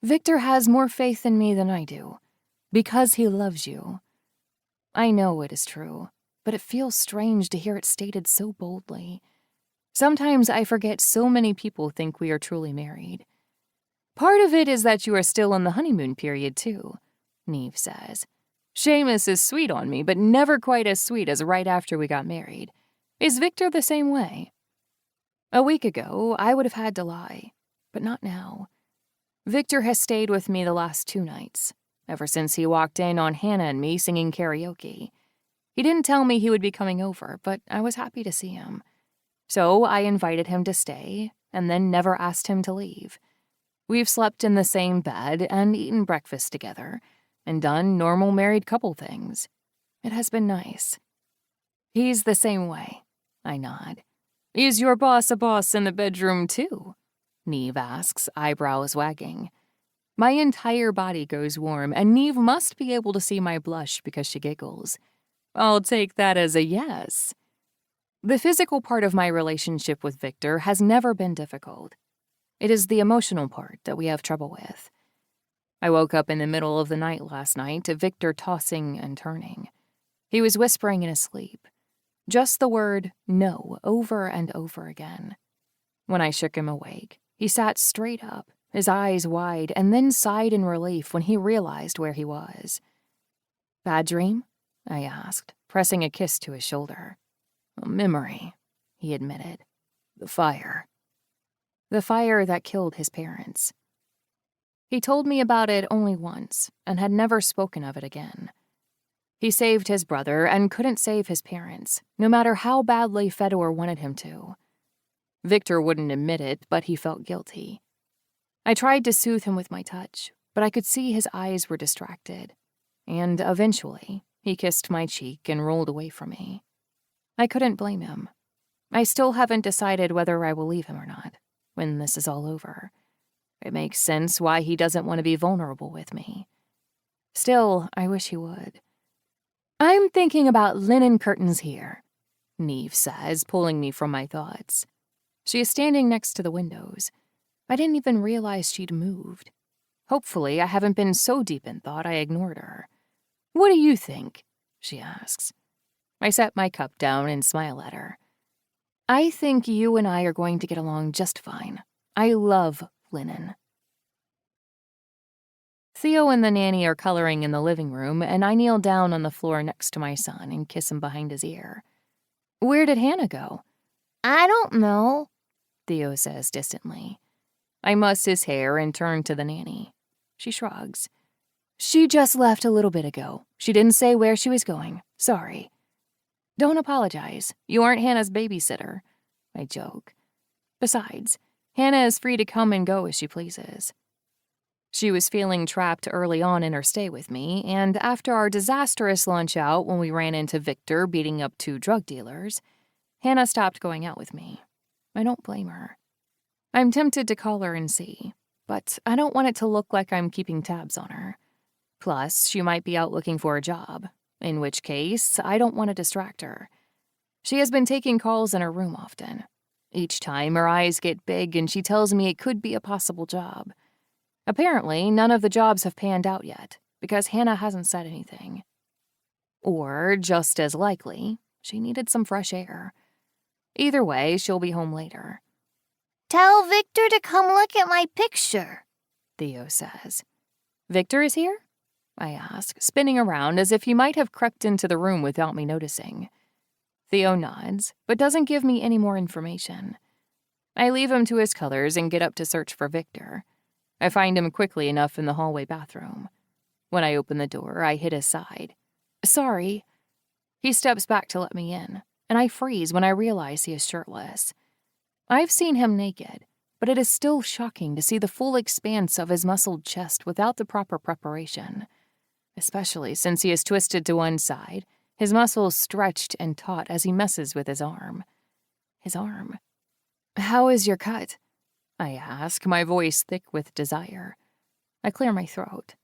Viktor has more faith in me than I do, because he loves you. I know it is true, but it feels strange to hear it stated so boldly. Sometimes I forget so many people think we are truly married. Part of it is that you are still in the honeymoon period, too, Neve says. Seamus is sweet on me, but never quite as sweet as right after we got married. Is Viktor the same way? A week ago, I would have had to lie, but not now. Viktor has stayed with me the last 2 nights, ever since he walked in on Hannah and me singing karaoke. He didn't tell me he would be coming over, but I was happy to see him. So I invited him to stay, and then never asked him to leave. We've slept in the same bed and eaten breakfast together, and done normal married couple things. It has been nice. He's the same way, I nod. Is your boss a boss in the bedroom too? Neve asks, eyebrows wagging. My entire body goes warm, and Neve must be able to see my blush because she giggles. I'll take that as a yes. The physical part of my relationship with Viktor has never been difficult. It is the emotional part that we have trouble with. I woke up in the middle of the night last night to Viktor tossing and turning. He was whispering in his sleep. Just the word no over and over again. When I shook him awake, he sat straight up, his eyes wide, and then sighed in relief when he realized where he was. Bad dream? I asked, pressing a kiss to his shoulder. A memory, he admitted. The fire. The fire that killed his parents. He told me about it only once, and had never spoken of it again. He saved his brother and couldn't save his parents, no matter how badly Fedor wanted him to. Viktor wouldn't admit it, but he felt guilty. I tried to soothe him with my touch, but I could see his eyes were distracted. And eventually, he kissed my cheek and rolled away from me. I couldn't blame him. I still haven't decided whether I will leave him or not, when this is all over. It makes sense why he doesn't want to be vulnerable with me. Still, I wish he would. I'm thinking about linen curtains here, Neve says, pulling me from my thoughts. She is standing next to the windows. I didn't even realize she'd moved. Hopefully, I haven't been so deep in thought I ignored her. What do you think? She asks. I set my cup down and smile at her. I think you and I are going to get along just fine. I love linen. Theo and the nanny are coloring in the living room, and I kneel down on the floor next to my son and kiss him behind his ear. Where did Hannah go? I don't know, Theo says distantly. I muss his hair and turn to the nanny. She shrugs. She just left a little bit ago. She didn't say where she was going. Sorry. Don't apologize. You aren't Hannah's babysitter, I joke. Besides, Hannah is free to come and go as she pleases. She was feeling trapped early on in her stay with me, and after our disastrous lunch out when we ran into Viktor beating up 2 drug dealers, Hannah stopped going out with me. I don't blame her. I'm tempted to call her and see, but I don't want it to look like I'm keeping tabs on her. Plus, she might be out looking for a job, in which case, I don't want to distract her. She has been taking calls in her room often. Each time, her eyes get big and she tells me it could be a possible job. Apparently, none of the jobs have panned out yet, because Hannah hasn't said anything. Or, just as likely, she needed some fresh air. Either way, she'll be home later. Tell Viktor to come look at my picture, Theo says. Viktor is here? I ask, spinning around as if he might have crept into the room without me noticing. Theo nods, but doesn't give me any more information. I leave him to his colors and get up to search for Viktor. I find him quickly enough in the hallway bathroom. When I open the door, I hit his side. Sorry. He steps back to let me in, and I freeze when I realize he is shirtless. I've seen him naked, but it is still shocking to see the full expanse of his muscled chest without the proper preparation, especially since he is twisted to one side, his muscles stretched and taut as he messes with his arm. His arm. "How is your cut?" I ask, my voice thick with desire. I clear my throat.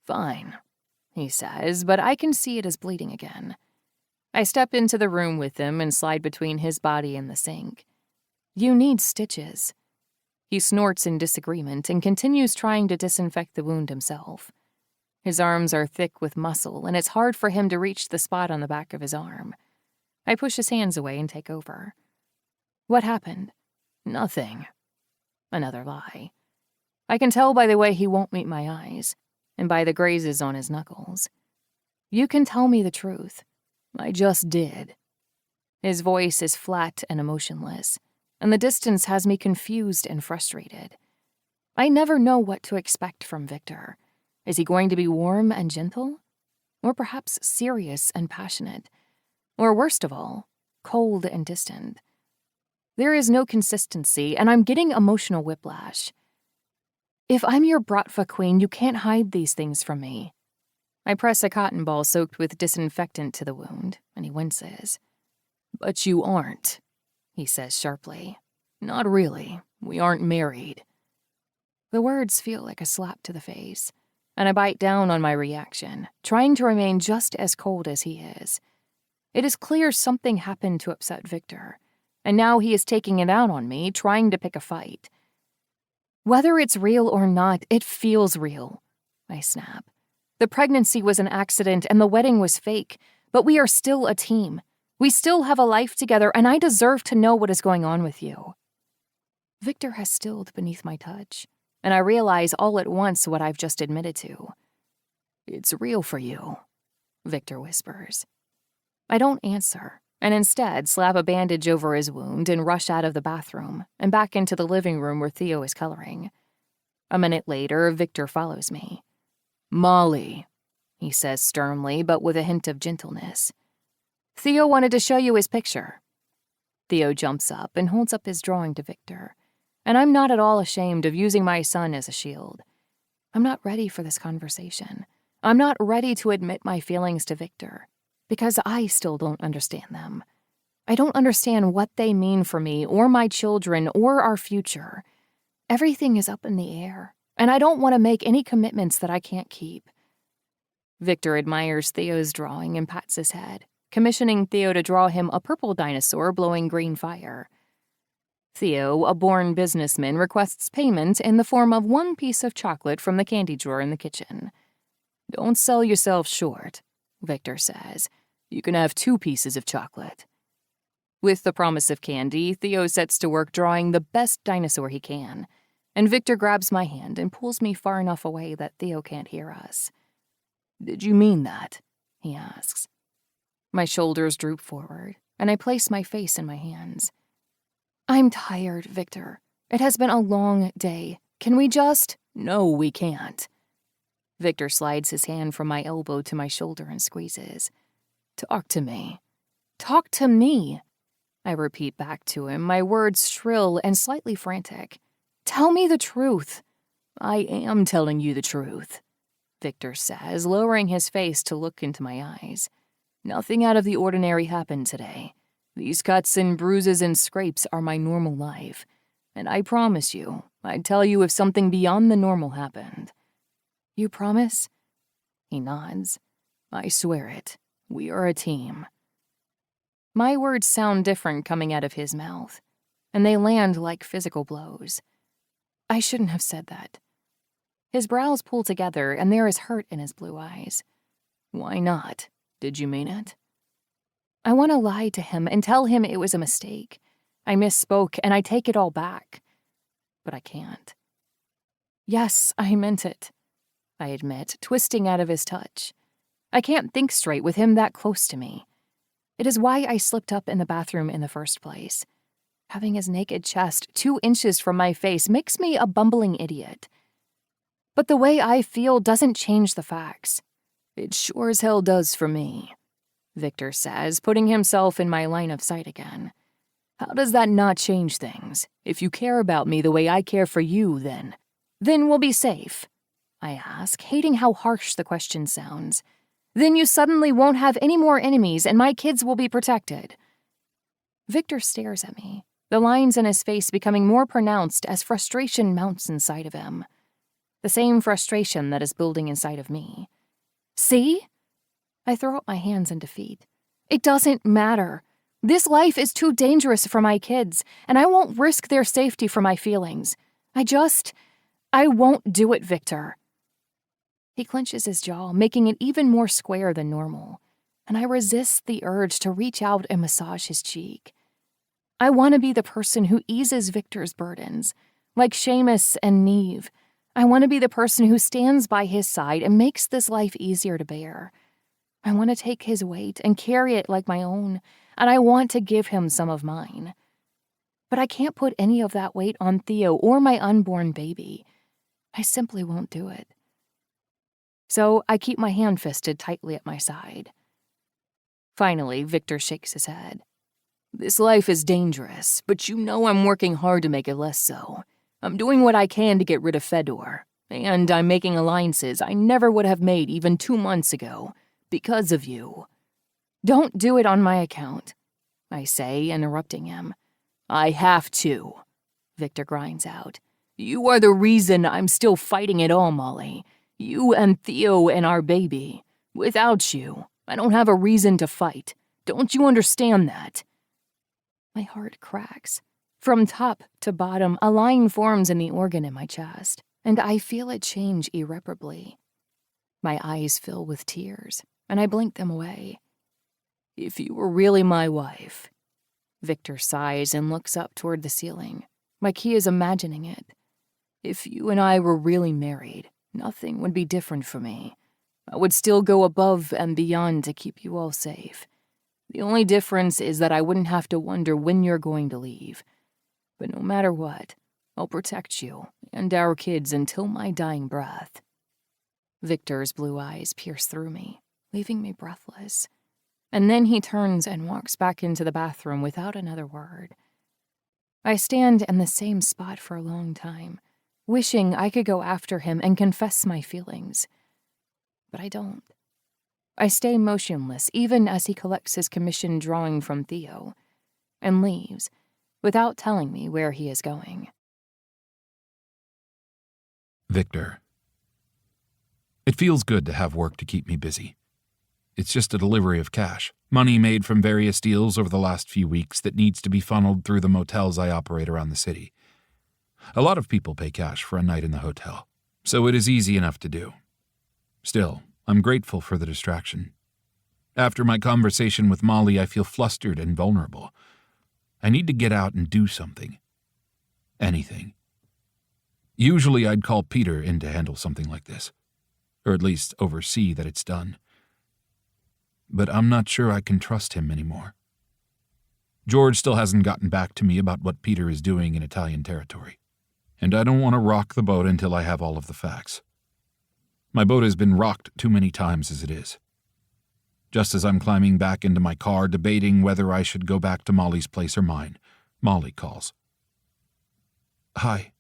"Fine," he says, but I can see it is bleeding again. I step into the room with him and slide between his body and the sink. "You need stitches." He snorts in disagreement and continues trying to disinfect the wound himself. His arms are thick with muscle, and it's hard for him to reach the spot on the back of his arm. I push his hands away and take over. "What happened?" "Nothing." Another lie. I can tell by the way he won't meet my eyes, and by the grazes on his knuckles. "You can tell me the truth." "I just did." His voice is flat and emotionless, and the distance has me confused and frustrated. I never know what to expect from Viktor. Is he going to be warm and gentle? Or perhaps serious and passionate? Or worst of all, cold and distant? There is no consistency, and I'm getting emotional whiplash. "If I'm your Bratva queen, you can't hide these things from me." I press a cotton ball soaked with disinfectant to the wound, and he winces. "But you aren't," he says sharply. "Not really. We aren't married." The words feel like a slap to the face, and I bite down on my reaction, trying to remain just as cold as he is. It is clear something happened to upset Viktor, and now he is taking it out on me, trying to pick a fight. "Whether it's real or not, it feels real," I snap. "The pregnancy was an accident and the wedding was fake, but we are still a team. We still have a life together, and I deserve to know what is going on with you." Viktor has stilled beneath my touch, and I realize all at once what I've just admitted to. "It's real for you," Viktor whispers. I don't answer, and instead slap a bandage over his wound and rush out of the bathroom and back into the living room where Theo is coloring. A minute later, Viktor follows me. "Molly," he says sternly, but with a hint of gentleness. "Theo wanted to show you his picture." Theo jumps up and holds up his drawing to Viktor, and I'm not at all ashamed of using my son as a shield. I'm not ready for this conversation. I'm not ready to admit my feelings to Viktor, because I still don't understand them. I don't understand what they mean for me or my children or our future. Everything is up in the air, and I don't want to make any commitments that I can't keep. Viktor admires Theo's drawing and pats his head, commissioning Theo to draw him a purple dinosaur blowing green fire. Theo, a born businessman, requests payment in the form of one piece of chocolate from the candy drawer in the kitchen. "Don't sell yourself short," Viktor says. "You can have 2 pieces of chocolate." With the promise of candy, Theo sets to work drawing the best dinosaur he can, and Viktor grabs my hand and pulls me far enough away that Theo can't hear us. "Did you mean that?" he asks. My shoulders droop forward, and I place my face in my hands. "I'm tired, Viktor. It has been a long day. Can we just—" "No, we can't." Viktor slides his hand from my elbow to my shoulder and squeezes. "Talk to me." "Talk to me," I repeat back to him, my words shrill and slightly frantic. "Tell me the truth." "I am telling you the truth," Viktor says, lowering his face to look into my eyes. "Nothing out of the ordinary happened today. These cuts and bruises and scrapes are my normal life, and I promise you, I'd tell you if something beyond the normal happened." "You promise?" He nods. "I swear it. We are a team." My words sound different coming out of his mouth, and they land like physical blows. I shouldn't have said that. His brows pull together, and there is hurt in his blue eyes. "Why not? Did you mean it?" I want to lie to him and tell him it was a mistake. I misspoke, and I take it all back. But I can't. "Yes, I meant it," I admit, twisting out of his touch. I can't think straight with him that close to me. It is why I slipped up in the bathroom in the first place. Having his naked chest 2 inches from my face makes me a bumbling idiot. But the way I feel doesn't change the facts. "It sure as hell does for me," Viktor says, putting himself in my line of sight again. How does that not change things? If you care about me the way I care for you, then we'll be safe. I ask, hating how harsh the question sounds. Then you suddenly won't have any more enemies and my kids will be protected. Viktor stares at me, the lines in his face becoming more pronounced as frustration mounts inside of him. The same frustration that is building inside of me. See? I throw up my hands in defeat. It doesn't matter. This life is too dangerous for my kids, and I won't risk their safety for my feelings. I won't do it, Viktor. He clenches his jaw, making it even more square than normal, and I resist the urge to reach out and massage his cheek. I want to be the person who eases Viktor's burdens, like Seamus and Neve. I want to be the person who stands by his side and makes this life easier to bear. I want to take his weight and carry it like my own, and I want to give him some of mine. But I can't put any of that weight on Theo or my unborn baby. I simply won't do it. So I keep my hand fisted tightly at my side. Finally, Viktor shakes his head. This life is dangerous, but you know I'm working hard to make it less so. I'm doing what I can to get rid of Fedor, and I'm making alliances I never would have made even 2 months ago, because of you. Don't do it on my account, I say, interrupting him. I have to, Viktor grinds out. You are the reason I'm still fighting it all, Molly. You and Theo and our baby. Without you, I don't have a reason to fight. Don't you understand that? My heart cracks. From top to bottom, a line forms in the organ in my chest, and I feel it change irreparably. My eyes fill with tears, and I blink them away. If you were really my wife. Viktor sighs and looks up toward the ceiling, like he is imagining it. If you and I were really married, nothing would be different for me. I would still go above and beyond to keep you all safe. The only difference is that I wouldn't have to wonder when you're going to leave. But no matter what, I'll protect you and our kids until my dying breath. Viktor's blue eyes pierce through me, leaving me breathless. And then he turns and walks back into the bathroom without another word. I stand in the same spot for a long time, wishing I could go after him and confess my feelings. But I don't. I stay motionless even as he collects his commissioned drawing from Theo and leaves without telling me where he is going. Viktor. It feels good to have work to keep me busy. It's just a delivery of cash, money made from various deals over the last few weeks that needs to be funneled through the motels I operate around the city. A lot of people pay cash for a night in the hotel, so it is easy enough to do. Still, I'm grateful for the distraction. After my conversation with Molly, I feel flustered and vulnerable. I need to get out and do something. Anything. Usually I'd call Peter in to handle something like this, or at least oversee that it's done. But I'm not sure I can trust him anymore. George still hasn't gotten back to me about what Peter is doing in Italian territory, and I don't want to rock the boat until I have all of the facts. My boat has been rocked too many times as it is. Just as I'm climbing back into my car, debating whether I should go back to Molly's place or mine, Molly calls. Hi.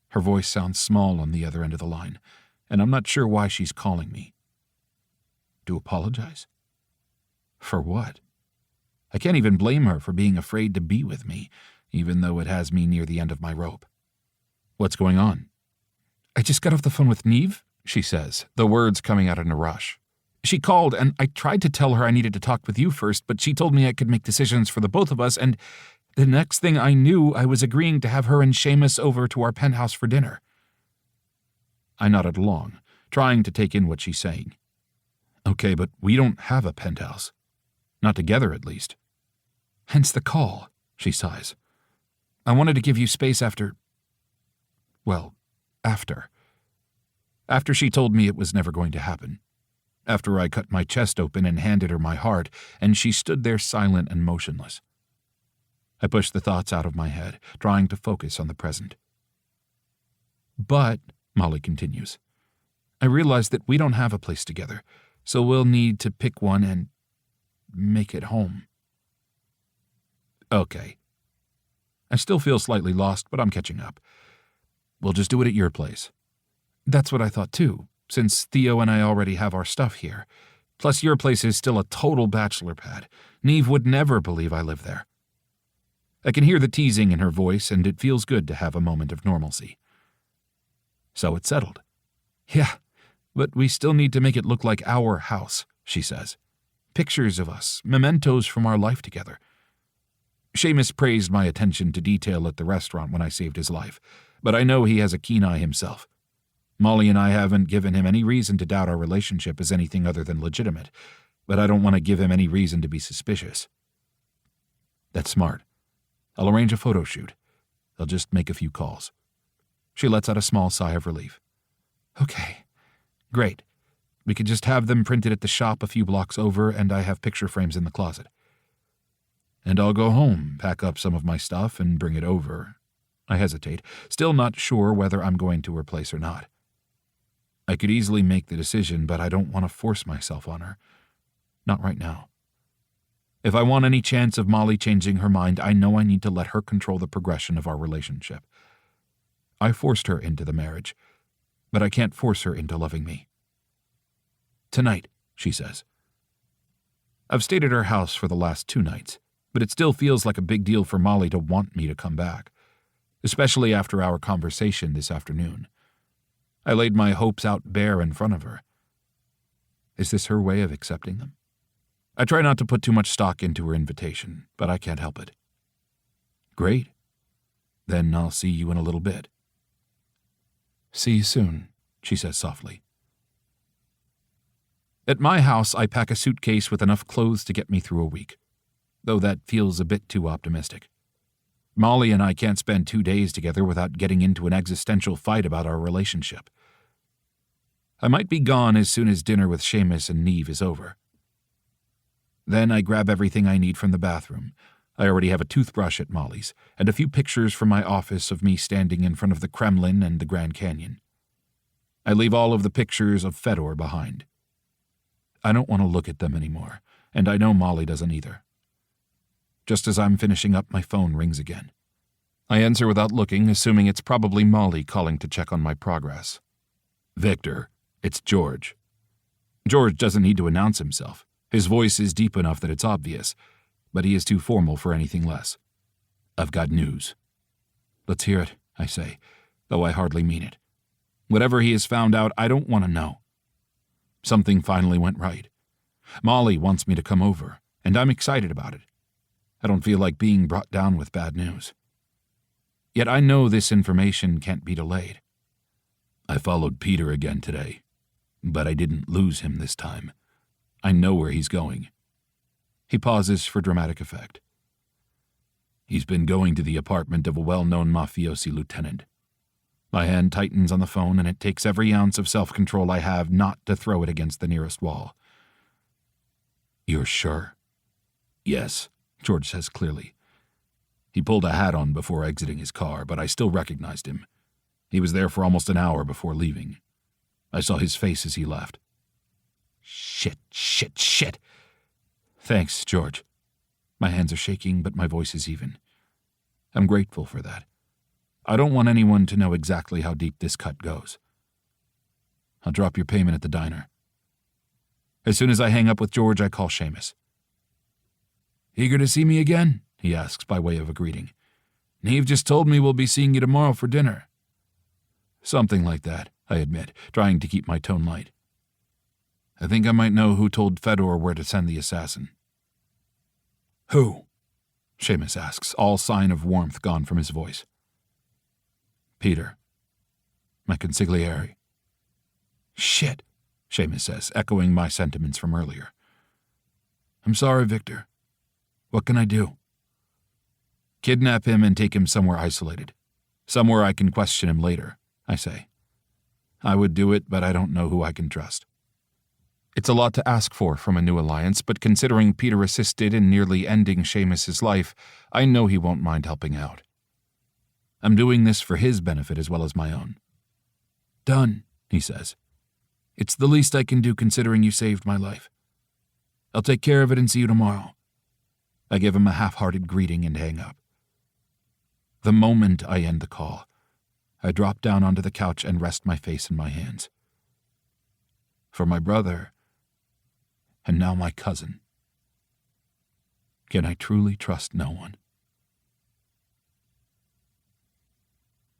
Her voice sounds small on the other end of the line, and I'm not sure why she's calling me. To apologize? For what? I can't even blame her for being afraid to be with me, even though it has me near the end of my rope. What's going on? I just got off the phone with Neve, she says, the words coming out in a rush. She called, and I tried to tell her I needed to talk with you first, but she told me I could make decisions for the both of us, and the next thing I knew, I was agreeing to have her and Seamus over to our penthouse for dinner. I nodded along, trying to take in what she's saying. Okay, but we don't have a penthouse. Not together, at least. Hence the call, she sighs. I wanted to give you space after... After she told me it was never going to happen. After I cut my chest open and handed her my heart, and she stood there silent and motionless. I pushed the thoughts out of my head, trying to focus on the present. But, Molly continues, I realize that we don't have a place together, so we'll need to pick one and make it home. Okay, I still feel slightly lost, but I'm catching up. We'll just do it at your place. That's what I thought too, since Theo and I already have our stuff here. Plus your place is still a total bachelor pad. Neve would never believe I live there. I can hear the teasing in her voice, and it feels good to have a moment of normalcy. So it's settled. Yeah, but we still need to make it look like our house, she says. Pictures of us, mementos from our life together. Seamus praised my attention to detail at the restaurant when I saved his life, but I know he has a keen eye himself. Molly and I haven't given him any reason to doubt our relationship as anything other than legitimate, but I don't want to give him any reason to be suspicious. That's smart. I'll arrange a photo shoot. I'll just make a few calls. She lets out a small sigh of relief. Okay, great. We could just have them printed at the shop a few blocks over, and I have picture frames in the closet. And I'll go home, pack up some of my stuff, and bring it over. I hesitate, still not sure whether I'm going to her place or not. I could easily make the decision, but I don't want to force myself on her. Not right now. If I want any chance of Molly changing her mind, I know I need to let her control the progression of our relationship. I forced her into the marriage, but I can't force her into loving me. Tonight, she says. I've stayed at her house for the last 2 nights, but it still feels like a big deal for Molly to want me to come back, especially after our conversation this afternoon. I laid my hopes out bare in front of her. Is this her way of accepting them? I try not to put too much stock into her invitation, but I can't help it. Great. Then I'll see you in a little bit. See you soon, she says softly. At my house, I pack a suitcase with enough clothes to get me through a week, though that feels a bit too optimistic. Molly and I can't spend 2 days together without getting into an existential fight about our relationship. I might be gone as soon as dinner with Seamus and Neve is over. Then I grab everything I need from the bathroom. I already have a toothbrush at Molly's, and a few pictures from my office of me standing in front of the Kremlin and the Grand Canyon. I leave all of the pictures of Fedor behind. I don't want to look at them anymore, and I know Molly doesn't either. Just as I'm finishing up, my phone rings again. I answer without looking, assuming it's probably Molly calling to check on my progress. Viktor, it's George. George doesn't need to announce himself. His voice is deep enough that it's obvious, but he is too formal for anything less. I've got news. Let's hear it, I say, though I hardly mean it. Whatever he has found out, I don't want to know. Something finally went right. Molly wants me to come over, and I'm excited about it. I don't feel like being brought down with bad news. Yet I know this information can't be delayed. I followed Peter again today, but I didn't lose him this time. I know where he's going. He pauses for dramatic effect. He's been going to the apartment of a well-known mafiosi lieutenant. My hand tightens on the phone, and it takes every ounce of self-control I have not to throw it against the nearest wall. You're sure? Yes, George says clearly. He pulled a hat on before exiting his car, but I still recognized him. He was there for almost an hour before leaving. I saw his face as he left. Shit. Thanks, George. My hands are shaking, but my voice is even. I'm grateful for that. I don't want anyone to know exactly how deep this cut goes. I'll drop your payment at the diner. As soon as I hang up with George, I call Seamus. Eager to see me again? He asks by way of a greeting. Neve just told me we'll be seeing you tomorrow for dinner. Something like that, I admit, trying to keep my tone light. I think I might know who told Fedor where to send the assassin. Who? Seamus asks, all sign of warmth gone from his voice. Peter. My consigliere. Shit, Seamus says, echoing my sentiments from earlier. I'm sorry, Viktor. What can I do? Kidnap him and take him somewhere isolated. Somewhere I can question him later, I say. I would do it, but I don't know who I can trust. It's a lot to ask for from a new alliance, but considering Peter assisted in nearly ending Seamus's life, I know he won't mind helping out. I'm doing this for his benefit as well as my own. Done, he says. It's the least I can do considering you saved my life. I'll take care of it and see you tomorrow. I give him a half-hearted greeting and hang up. The moment I end the call, I drop down onto the couch and rest my face in my hands. For my brother, and now my cousin, can I truly trust no one?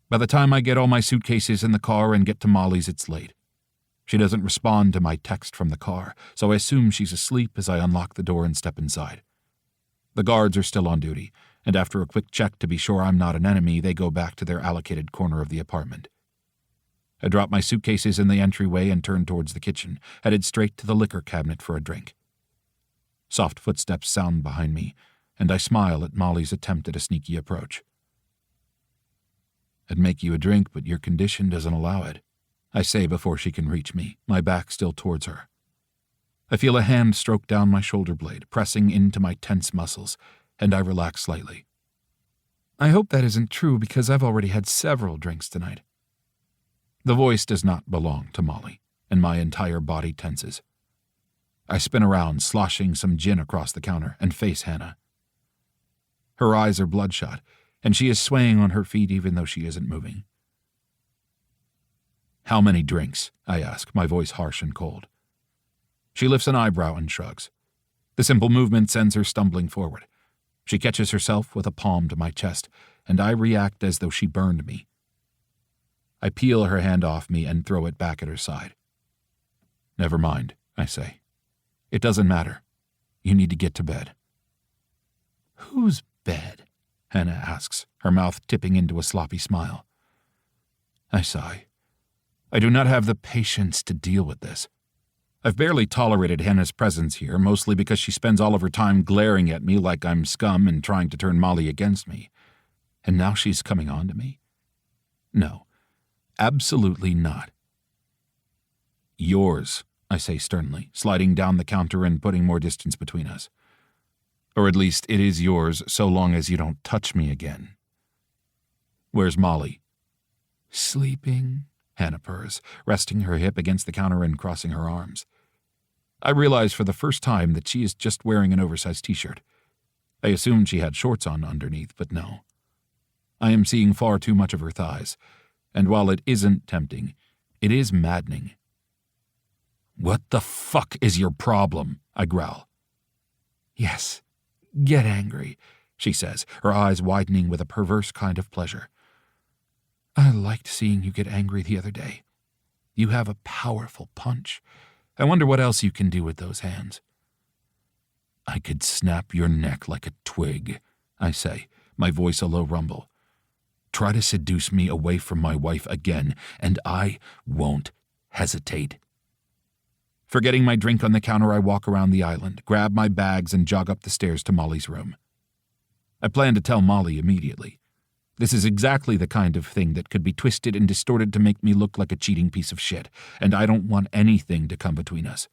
By the time I get all my suitcases in the car and get to Molly's, it's late. She doesn't respond to my text from the car, so I assume she's asleep as I unlock the door and step inside. The guards are still on duty, and after a quick check to be sure I'm not an enemy, they go back to their allocated corner of the apartment. I drop my suitcases in the entryway and turn towards the kitchen, headed straight to the liquor cabinet for a drink. Soft footsteps sound behind me, and I smile at Molly's attempt at a sneaky approach. "I'd make you a drink, but your condition doesn't allow it," I say before she can reach me, my back still towards her. I feel a hand stroke down my shoulder blade, pressing into my tense muscles, and I relax slightly. "I hope that isn't true because I've already had several drinks tonight." The voice does not belong to Molly, and my entire body tenses. I spin around, sloshing some gin across the counter, and face Hannah. Her eyes are bloodshot, and she is swaying on her feet even though she isn't moving. "How many drinks?" I ask, my voice harsh and cold. She lifts an eyebrow and shrugs. The simple movement sends her stumbling forward. She catches herself with a palm to my chest, and I react as though she burned me. I peel her hand off me and throw it back at her side. "Never mind," I say. "It doesn't matter. You need to get to bed." "Whose bed?" Hannah asks, her mouth tipping into a sloppy smile. I sigh. I do not have the patience to deal with this. I've barely tolerated Hannah's presence here, mostly because she spends all of her time glaring at me like I'm scum and trying to turn Molly against me. And now she's coming on to me? No, absolutely not. "Yours," I say sternly, sliding down the counter and putting more distance between us. "Or at least it is yours so long as you don't touch me again." "Where's Molly?" "Sleeping," Hannah purrs, resting her hip against the counter and crossing her arms. I realize for the first time that she is just wearing an oversized t-shirt. I assumed she had shorts on underneath, but no. I am seeing far too much of her thighs, and while it isn't tempting, it is maddening. "What the fuck is your problem?" I growl. "Yes, get angry," she says, her eyes widening with a perverse kind of pleasure. "I liked seeing you get angry the other day. You have a powerful punch. I wonder what else you can do with those hands." "I could snap your neck like a twig," I say, my voice a low rumble. "Try to seduce me away from my wife again, and I won't hesitate." Forgetting my drink on the counter, I walk around the island, grab my bags, and jog up the stairs to Molly's room. I plan to tell Molly immediately. This is exactly the kind of thing that could be twisted and distorted to make me look like a cheating piece of shit, and I don't want anything to come between us.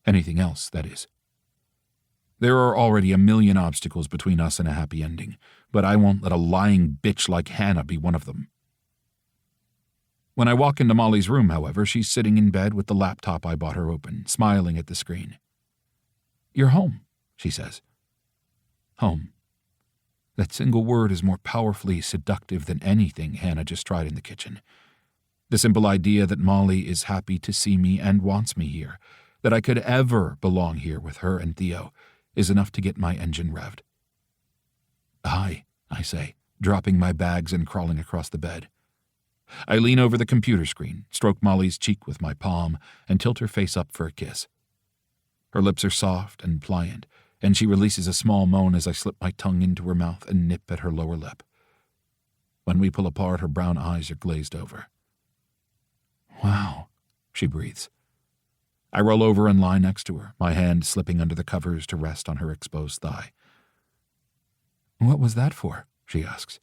Anything else, that is. There are already a million obstacles between us and a happy ending, but I won't let a lying bitch like Hannah be one of them. When I walk into Molly's room, however, she's sitting in bed with the laptop I bought her open, smiling at the screen. "You're home," she says. Home. That single word is more powerfully seductive than anything Hannah just tried in the kitchen. The simple idea that Molly is happy to see me and wants me here, that I could ever belong here with her and Theo, is enough to get my engine revved. "Hi," I say, dropping my bags and crawling across the bed. I lean over the computer screen, stroke Molly's cheek with my palm, and tilt her face up for a kiss. Her lips are soft and pliant, and she releases a small moan as I slip my tongue into her mouth and nip at her lower lip. When we pull apart, her brown eyes are glazed over. "Wow," she breathes. I roll over and lie next to her, my hand slipping under the covers to rest on her exposed thigh. "What was that for?" she asks.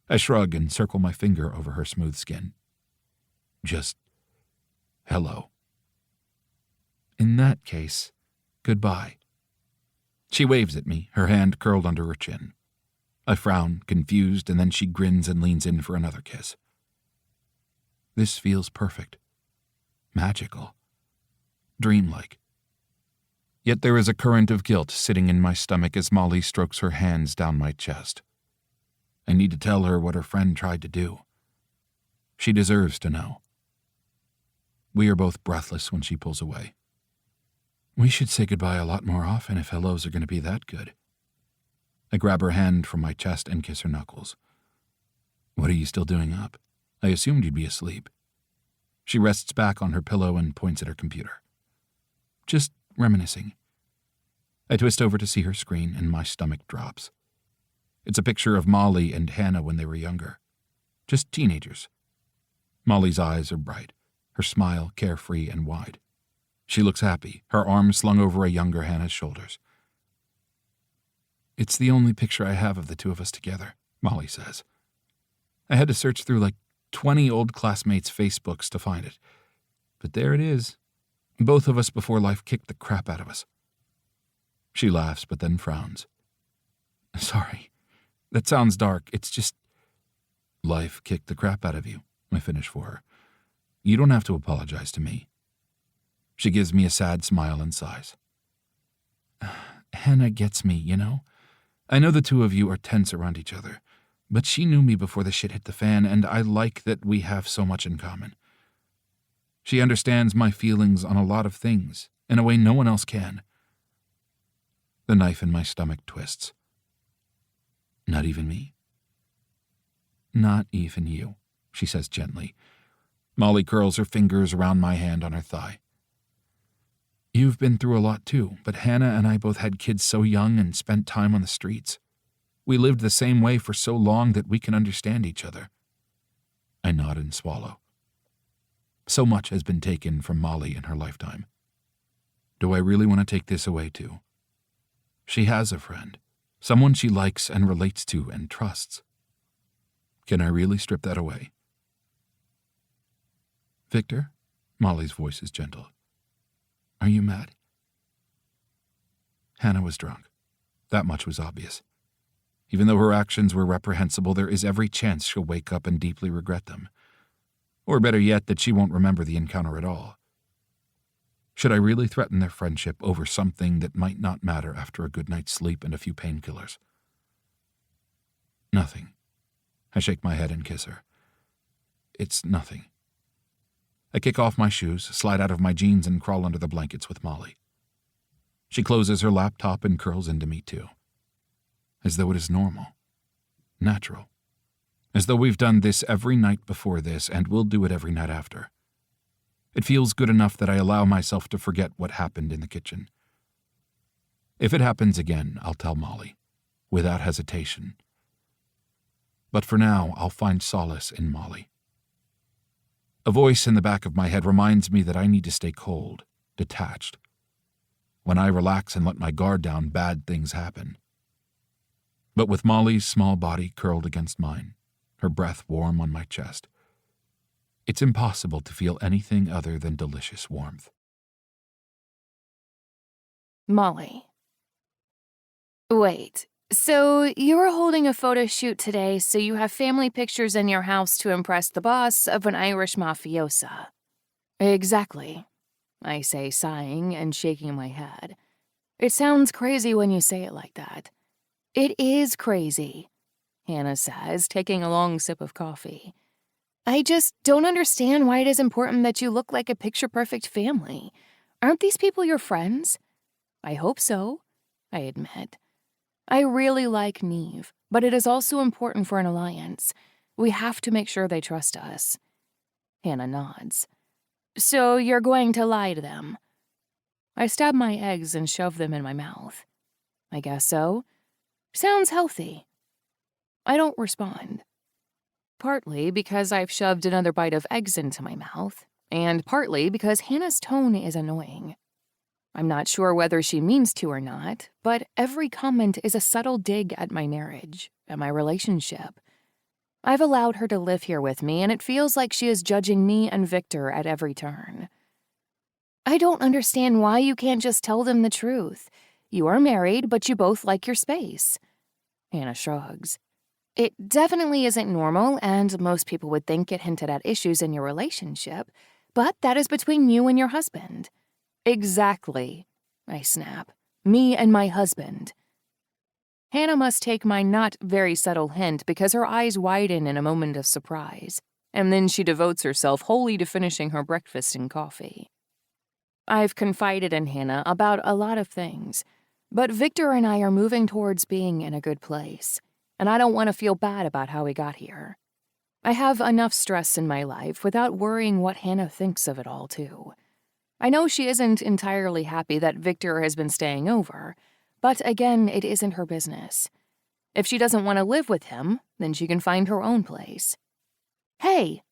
I shrug and circle my finger over her smooth skin. "Just hello." "In that case, goodbye." She waves at me, her hand curled under her chin. I frown, confused, and then she grins and leans in for another kiss. This feels perfect. Magical. Dreamlike. Yet there is a current of guilt sitting in my stomach as Molly strokes her hands down my chest. I need to tell her what her friend tried to do. She deserves to know. We are both breathless when she pulls away. We should say goodbye a lot more often if hellos are going to be that good. I grab her hand from my chest and kiss her knuckles. What are you still doing up? I assumed you'd be asleep. She rests back on her pillow and points at her computer. Just reminiscing. I twist over to see her screen and my stomach drops. It's a picture of Molly and Hannah when they were younger. Just teenagers. Molly's eyes are bright, her smile carefree and wide. She looks happy, her arms slung over a younger Hannah's shoulders. It's the only picture I have of the two of us together, Molly says. I had to search through like 20 old classmates' Facebooks to find it. But there it is. Both of us before life kicked the crap out of us. She laughs, but then frowns. Sorry. That sounds dark. It's just... Life kicked the crap out of you, I finish for her. You don't have to apologize to me. She gives me a sad smile and sighs. Hannah gets me, you know? I know the two of you are tense around each other, but she knew me before the shit hit the fan, and I like that we have so much in common. She understands my feelings on a lot of things, in a way no one else can. The knife in my stomach twists. Not even me? Not even you, she says gently. Molly curls her fingers around my hand on her thigh. You've been through a lot too, but Hannah and I both had kids so young and spent time on the streets. We lived the same way for so long that we can understand each other. I nod and swallow. So much has been taken from Molly in her lifetime. Do I really want to take this away too? She has a friend, someone she likes and relates to and trusts. Can I really strip that away? Victor? Molly's voice is gentle. Are you mad? Hannah was drunk. That much was obvious. Even though her actions were reprehensible, there is every chance she'll wake up and deeply regret them. Or better yet, that she won't remember the encounter at all. Should I really threaten their friendship over something that might not matter after a good night's sleep and a few painkillers? Nothing. I shake my head and kiss her. It's nothing. I kick off my shoes, slide out of my jeans, and crawl under the blankets with Molly. She closes her laptop and curls into me too. As though it is normal. Natural. As though we've done this every night before this and will do it every night after. It feels good enough that I allow myself to forget what happened in the kitchen. If it happens again, I'll tell Molly, without hesitation. But for now, I'll find solace in Molly. A voice in the back of my head reminds me that I need to stay cold, detached. When I relax and let my guard down, bad things happen. But with Molly's small body curled against mine, her breath warm on my chest, it's impossible to feel anything other than delicious warmth. Molly. Wait, so you were holding a photo shoot today so you have family pictures in your house to impress the boss of an Irish mafiosa. Exactly, I say, sighing and shaking my head. It sounds crazy when you say it like that. It is crazy, Hannah says, taking a long sip of coffee. I just don't understand why it is important that you look like a picture-perfect family. Aren't these people your friends? I hope so, I admit. I really like Neve, but it is also important for an alliance. We have to make sure they trust us. Hannah nods. So you're going to lie to them? I stab my eggs and shove them in my mouth. I guess so. Sounds healthy. I don't respond. Partly because I've shoved another bite of eggs into my mouth, and partly because Hannah's tone is annoying. I'm not sure whether she means to or not, but every comment is a subtle dig at my marriage, at my relationship. I've allowed her to live here with me, and it feels like she is judging me and Viktor at every turn. I don't understand why you can't just tell them the truth. You are married, but you both like your space. Hannah shrugs. It definitely isn't normal, and most people would think it hinted at issues in your relationship, but that is between you and your husband. Exactly, I snap. Me and my husband. Hannah must take my not very subtle hint because her eyes widen in a moment of surprise, and then she devotes herself wholly to finishing her breakfast and coffee. I've confided in Hannah about a lot of things, but Viktor and I are moving towards being in a good place, and I don't want to feel bad about how we got here. I have enough stress in my life without worrying what Hannah thinks of it all, too. I know she isn't entirely happy that Viktor has been staying over, but again, it isn't her business. If she doesn't want to live with him, then she can find her own place. "Hey,"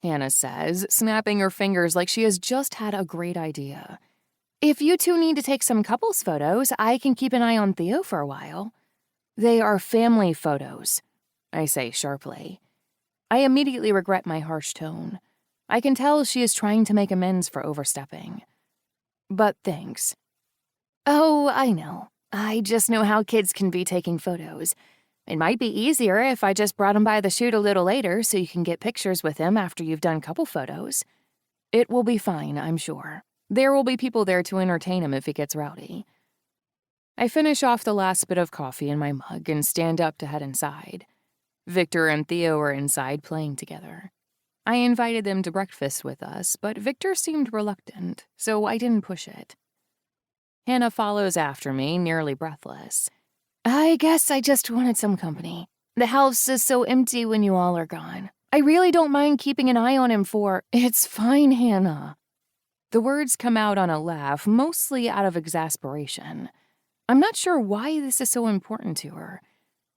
Hannah says, snapping her fingers like she has just had a great idea. "If you two need to take some couples photos, I can keep an eye on Theo for a while." "They are family photos," I say sharply. I immediately regret my harsh tone. I can tell she is trying to make amends for overstepping. "But thanks." "Oh, I know. I just know how kids can be taking photos. It might be easier if I just brought him by the shoot a little later so you can get pictures with him after you've done couple photos." "It will be fine, I'm sure. There will be people there to entertain him if he gets rowdy." I finish off the last bit of coffee in my mug and stand up to head inside. Viktor and Theo are inside playing together. I invited them to breakfast with us, but Viktor seemed reluctant, so I didn't push it. Hannah follows after me, nearly breathless. "I guess I just wanted some company. The house is so empty when you all are gone. I really don't mind keeping an eye on him for—" "It's fine, Hannah." The words come out on a laugh, mostly out of exasperation. I'm not sure why this is so important to her.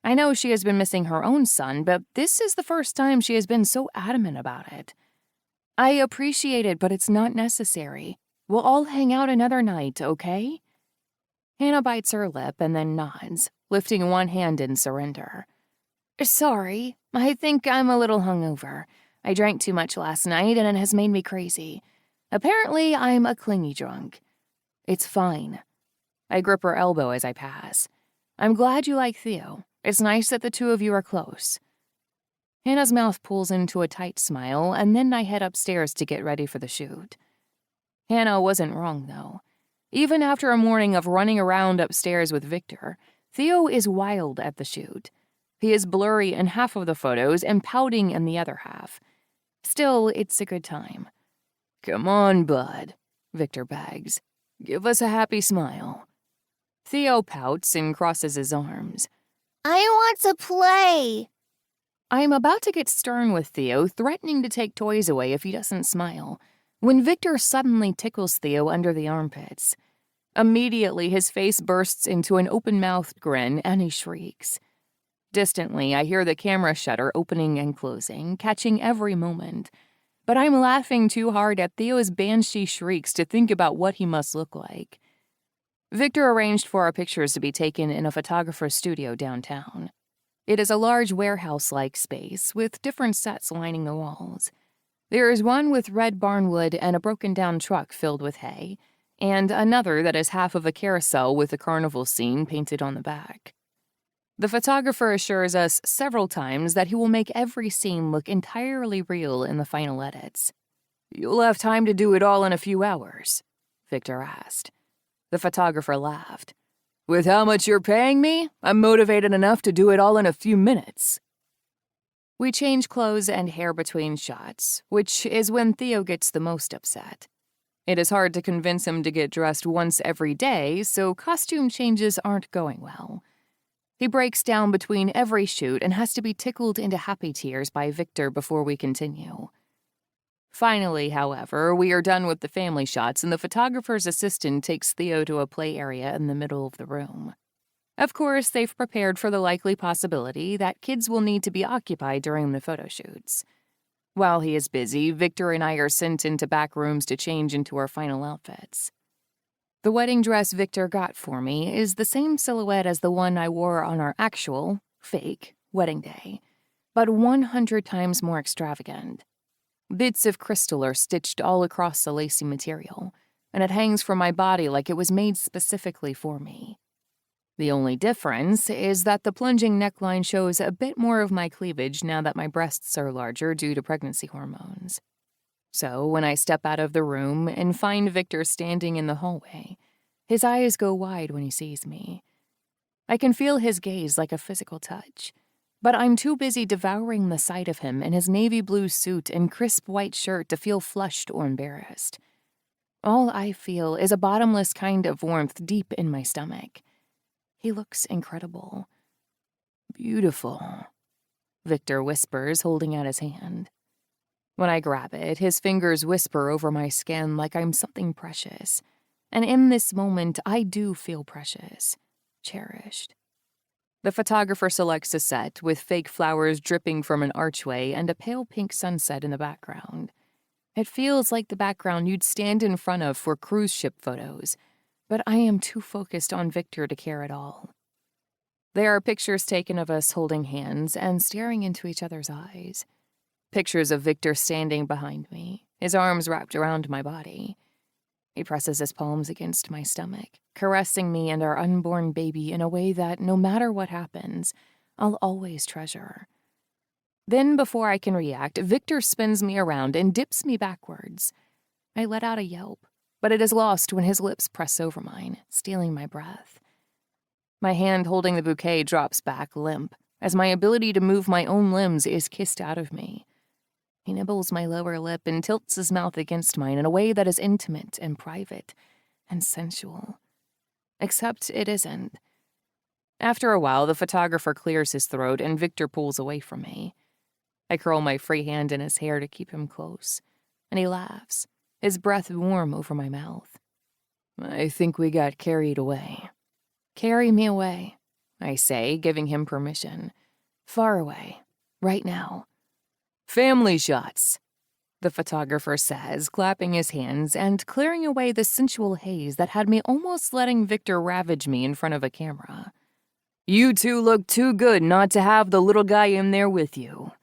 I know she has been missing her own son, but this is the first time she has been so adamant about it. "I appreciate it, but it's not necessary. We'll all hang out another night, okay?" Hannah bites her lip and then nods, lifting one hand in surrender. "Sorry, I think I'm a little hungover. I drank too much last night and it has made me crazy. Apparently, I'm a clingy drunk." "It's fine." I grip her elbow as I pass. "I'm glad you like Theo. It's nice that the two of you are close." Hannah's mouth pulls into a tight smile, and then I head upstairs to get ready for the shoot. Hannah wasn't wrong, though. Even after a morning of running around upstairs with Viktor, Theo is wild at the shoot. He is blurry in half of the photos and pouting in the other half. Still, it's a good time. "Come on, bud," Viktor begs. "Give us a happy smile." Theo pouts and crosses his arms. I want to play. I'm about to get stern with Theo, threatening to take toys away if he doesn't smile, when Viktor suddenly tickles Theo under the armpits. Immediately, his face bursts into an open-mouthed grin, and he shrieks. Distantly, I hear the camera shutter opening and closing, catching every moment. But I'm laughing too hard at Theo's banshee shrieks to think about what he must look like. Viktor arranged for our pictures to be taken in a photographer's studio downtown. It is a large warehouse-like space with different sets lining the walls. There is one with red barnwood and a broken-down truck filled with hay, and another that is half of a carousel with a carnival scene painted on the back. The photographer assures us several times that he will make every scene look entirely real in the final edits. "You'll have time to do it all in a few hours?" Viktor asked. The photographer laughed. "With how much you're paying me, I'm motivated enough to do it all in a few minutes." We change clothes and hair between shots, which is when Theo gets the most upset. It is hard to convince him to get dressed once every day, so costume changes aren't going well. He breaks down between every shoot and has to be tickled into happy tears by Viktor before we continue. Finally, however, we are done with the family shots, and the photographer's assistant takes Theo to a play area in the middle of the room. Of course, they've prepared for the likely possibility that kids will need to be occupied during the photo shoots. While he is busy, Viktor and I are sent into back rooms to change into our final outfits. The wedding dress Viktor got for me is the same silhouette as the one I wore on our actual, fake, wedding day, but 100 times more extravagant. Bits of crystal are stitched all across the lacy material, and it hangs from my body like it was made specifically for me. The only difference is that the plunging neckline shows a bit more of my cleavage now that my breasts are larger due to pregnancy hormones. So when I step out of the room and find Viktor standing in the hallway, his eyes go wide when he sees me. I can feel his gaze like a physical touch, but I'm too busy devouring the sight of him in his navy blue suit and crisp white shirt to feel flushed or embarrassed. All I feel is a bottomless kind of warmth deep in my stomach. He looks incredible. Beautiful, Viktor whispers, holding out his hand. When I grab it, his fingers whisper over my skin like I'm something precious. And in this moment, I do feel precious, cherished. The photographer selects a set with fake flowers dripping from an archway and a pale pink sunset in the background. It feels like the background you'd stand in front of for cruise ship photos, but I am too focused on Viktor to care at all. There are pictures taken of us holding hands and staring into each other's eyes. Pictures of Viktor standing behind me, his arms wrapped around my body. He presses his palms against my stomach, caressing me and our unborn baby in a way that, no matter what happens, I'll always treasure. Then, before I can react, Viktor spins me around and dips me backwards. I let out a yelp, but it is lost when his lips press over mine, stealing my breath. My hand holding the bouquet drops back limp, as my ability to move my own limbs is kissed out of me. He nibbles my lower lip and tilts his mouth against mine in a way that is intimate and private and sensual. Except it isn't. After a while, the photographer clears his throat and Viktor pulls away from me. I curl my free hand in his hair to keep him close, and he laughs, his breath warm over my mouth. I think we got carried away. Carry me away, I say, giving him permission. Far away, right now. Family shots, the photographer says, clapping his hands and clearing away the sensual haze that had me almost letting Viktor ravage me in front of a camera. You two look too good not to have the little guy in there with you.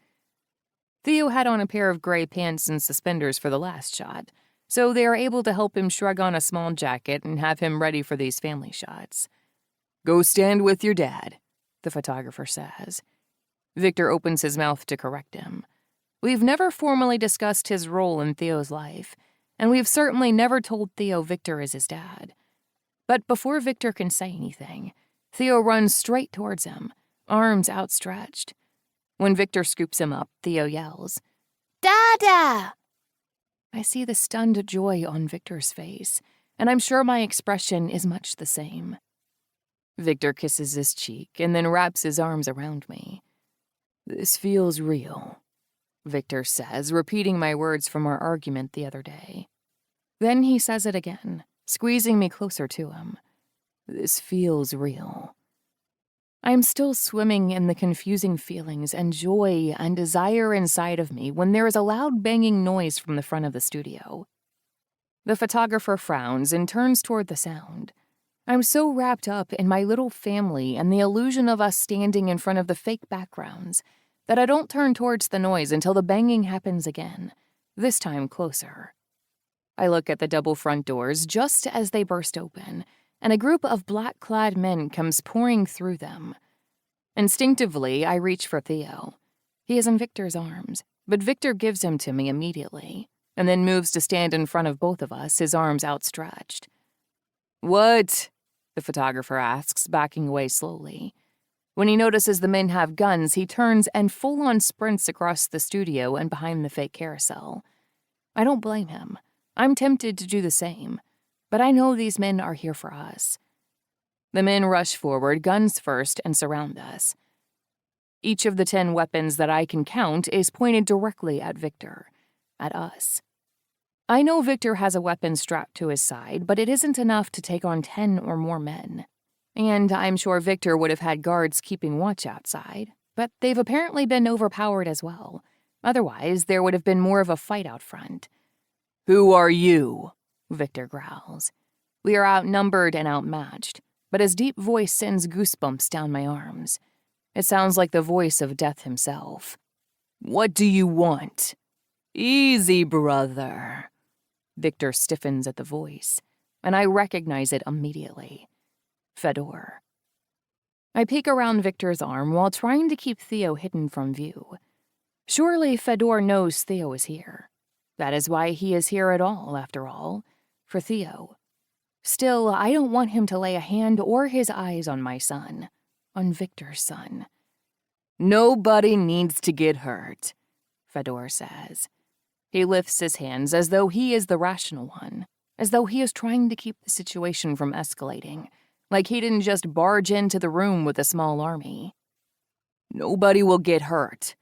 Theo had on a pair of gray pants and suspenders for the last shot, so they are able to help him shrug on a small jacket and have him ready for these family shots. Go stand with your dad, the photographer says. Viktor opens his mouth to correct him. We've never formally discussed his role in Theo's life, and we've certainly never told Theo Viktor is his dad. But before Viktor can say anything, Theo runs straight towards him, arms outstretched. When Viktor scoops him up, Theo yells, "Dada!" I see the stunned joy on Viktor's face, and I'm sure my expression is much the same. Viktor kisses his cheek and then wraps his arms around me. This feels real, Viktor says, repeating my words from our argument the other day. Then he says it again, squeezing me closer to him. This feels real. I'm still swimming in the confusing feelings and joy and desire inside of me when there is a loud banging noise from the front of the studio. The photographer frowns and turns toward the sound. I'm so wrapped up in my little family and the illusion of us standing in front of the fake backgrounds that I don't turn towards the noise until the banging happens again, this time closer. I look at the double front doors just as they burst open, and a group of black-clad men comes pouring through them. Instinctively, I reach for Theo. He is in Viktor's arms, but Viktor gives him to me immediately, and then moves to stand in front of both of us, his arms outstretched. What? The photographer asks, backing away slowly. When he notices the men have guns, he turns and full-on sprints across the studio and behind the fake carousel. I don't blame him. I'm tempted to do the same, but I know these men are here for us. The men rush forward, guns first, and surround us. Each of the 10 weapons that I can count is pointed directly at Viktor, at us. I know Viktor has a weapon strapped to his side, but it isn't enough to take on 10 or more men. And I'm sure Viktor would have had guards keeping watch outside, but they've apparently been overpowered as well. Otherwise, there would have been more of a fight out front. Who are you? Viktor growls. We are outnumbered and outmatched, but his deep voice sends goosebumps down my arms. It sounds like the voice of death himself. What do you want? Easy, brother. Viktor stiffens at the voice, and I recognize it immediately. Fedor. I peek around Viktor's arm while trying to keep Theo hidden from view. Surely Fedor knows Theo is here. That is why he is here at all, after all, for Theo. Still, I don't want him to lay a hand or his eyes on my son, on Viktor's son. Nobody needs to get hurt, Fedor says. He lifts his hands as though he is the rational one, as though he is trying to keep the situation from escalating, like he didn't just barge into the room with a small army. Nobody will get hurt,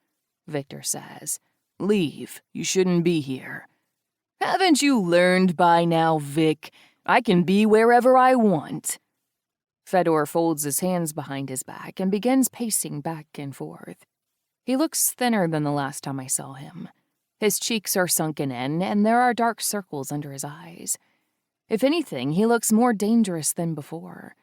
Viktor says. Leave. You shouldn't be here. Haven't you learned by now, Vic? I can be wherever I want. Fedor folds his hands behind his back and begins pacing back and forth. He looks thinner than the last time I saw him. His cheeks are sunken in, and there are dark circles under his eyes. If anything, he looks more dangerous than before.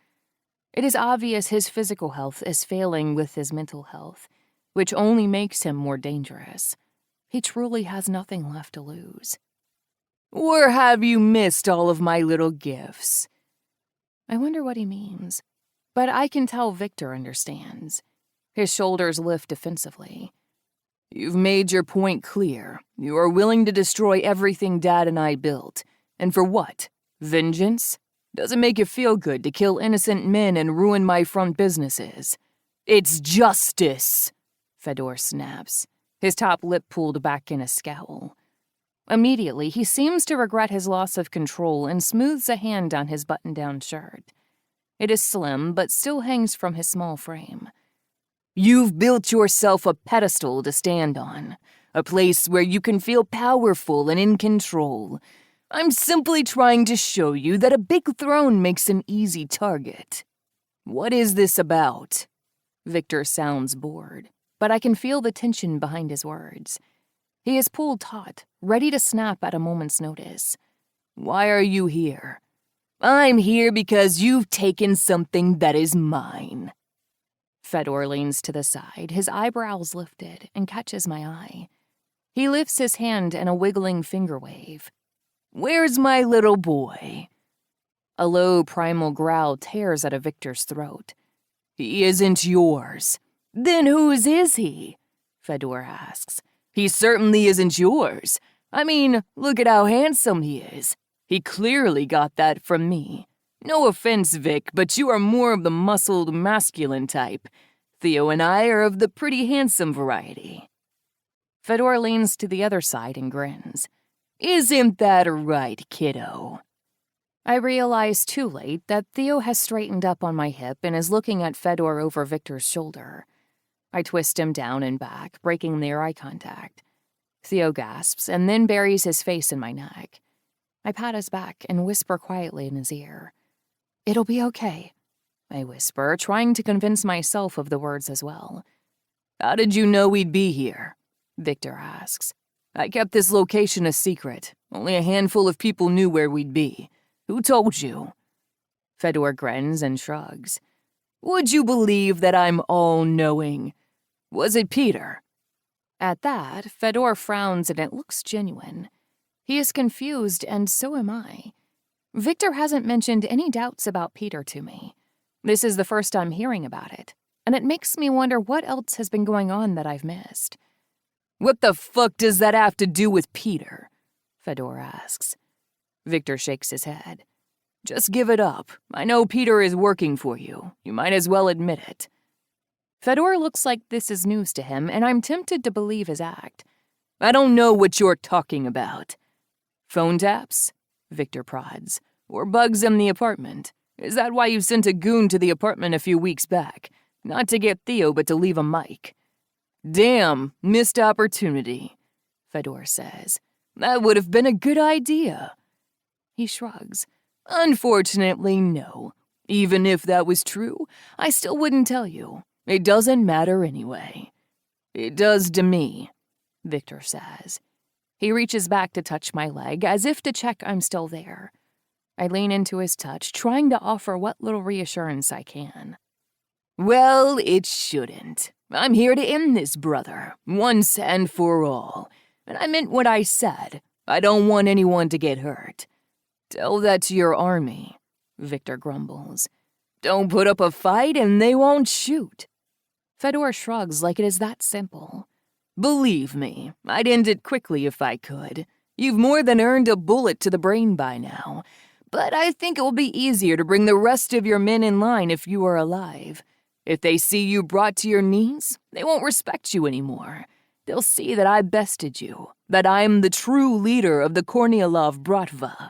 It is obvious his physical health is failing with his mental health, which only makes him more dangerous. He truly has nothing left to lose. Or have you missed all of my little gifts? I wonder what he means, but I can tell Viktor understands. His shoulders lift defensively. You've made your point clear. You are willing to destroy everything Dad and I built. And for what? Vengeance? Doesn't make it feel good to kill innocent men and ruin my front businesses. It's justice, Fedor snaps, his top lip pulled back in a scowl. Immediately, he seems to regret his loss of control and smooths a hand down his button-down shirt. It is slim, but still hangs from his small frame. You've built yourself a pedestal to stand on, a place where you can feel powerful and in control. I'm simply trying to show you that a big throne makes an easy target. What is this about? Viktor sounds bored, but I can feel the tension behind his words. He is pulled taut, ready to snap at a moment's notice. Why are you here? I'm here because you've taken something that is mine. Fedor leans to the side, his eyebrows lifted, and catches my eye. He lifts his hand in a wiggling finger wave. Where's my little boy? A low primal growl tears out of Viktor's throat. He isn't yours. Then whose is he? Fedor asks. He certainly isn't yours. I mean, look at how handsome he is. He clearly got that from me. No offense, Vic, but you are more of the muscled, masculine type. Theo and I are of the pretty handsome variety. Fedor leans to the other side and grins. Isn't that right, kiddo? I realize too late that Theo has straightened up on my hip and is looking at Fedor over Viktor's shoulder. I twist him down and back, breaking their eye contact. Theo gasps and then buries his face in my neck. I pat his back and whisper quietly in his ear. It'll be okay, I whisper, trying to convince myself of the words as well. How did you know we'd be here? Viktor asks. I kept this location a secret. Only a handful of people knew where we'd be. Who told you? Fedor grins and shrugs. Would you believe that I'm all-knowing? Was it Peter? At that, Fedor frowns and it looks genuine. He is confused, and so am I. Viktor hasn't mentioned any doubts about Peter to me. This is the first I'm hearing about it, and it makes me wonder what else has been going on that I've missed. What the fuck does that have to do with Peter? Fedor asks. Viktor shakes his head. Just give it up. I know Peter is working for you. You might as well admit it. Fedor looks like this is news to him, and I'm tempted to believe his act. I don't know what you're talking about. Phone taps? Viktor prods. Or bugs in the apartment. Is that why you sent a goon to the apartment a few weeks back? Not to get Theo, but to leave a mic. Damn, missed opportunity, Fedor says. That would have been a good idea. He shrugs. Unfortunately, no. Even if that was true, I still wouldn't tell you. It doesn't matter anyway. It does to me, Viktor says. He reaches back to touch my leg, as if to check I'm still there. I lean into his touch, trying to offer what little reassurance I can. Well, it shouldn't. I'm here to end this, brother, once and for all. And I meant what I said. I don't want anyone to get hurt. Tell that to your army, Viktor grumbles. Don't put up a fight and they won't shoot. Fedor shrugs like it is that simple. Believe me, I'd end it quickly if I could. You've more than earned a bullet to the brain by now. But I think it will be easier to bring the rest of your men in line if you are alive. If they see you brought to your knees, they won't respect you anymore. They'll see that I bested you, that I'm the true leader of the Kornilov Bratva.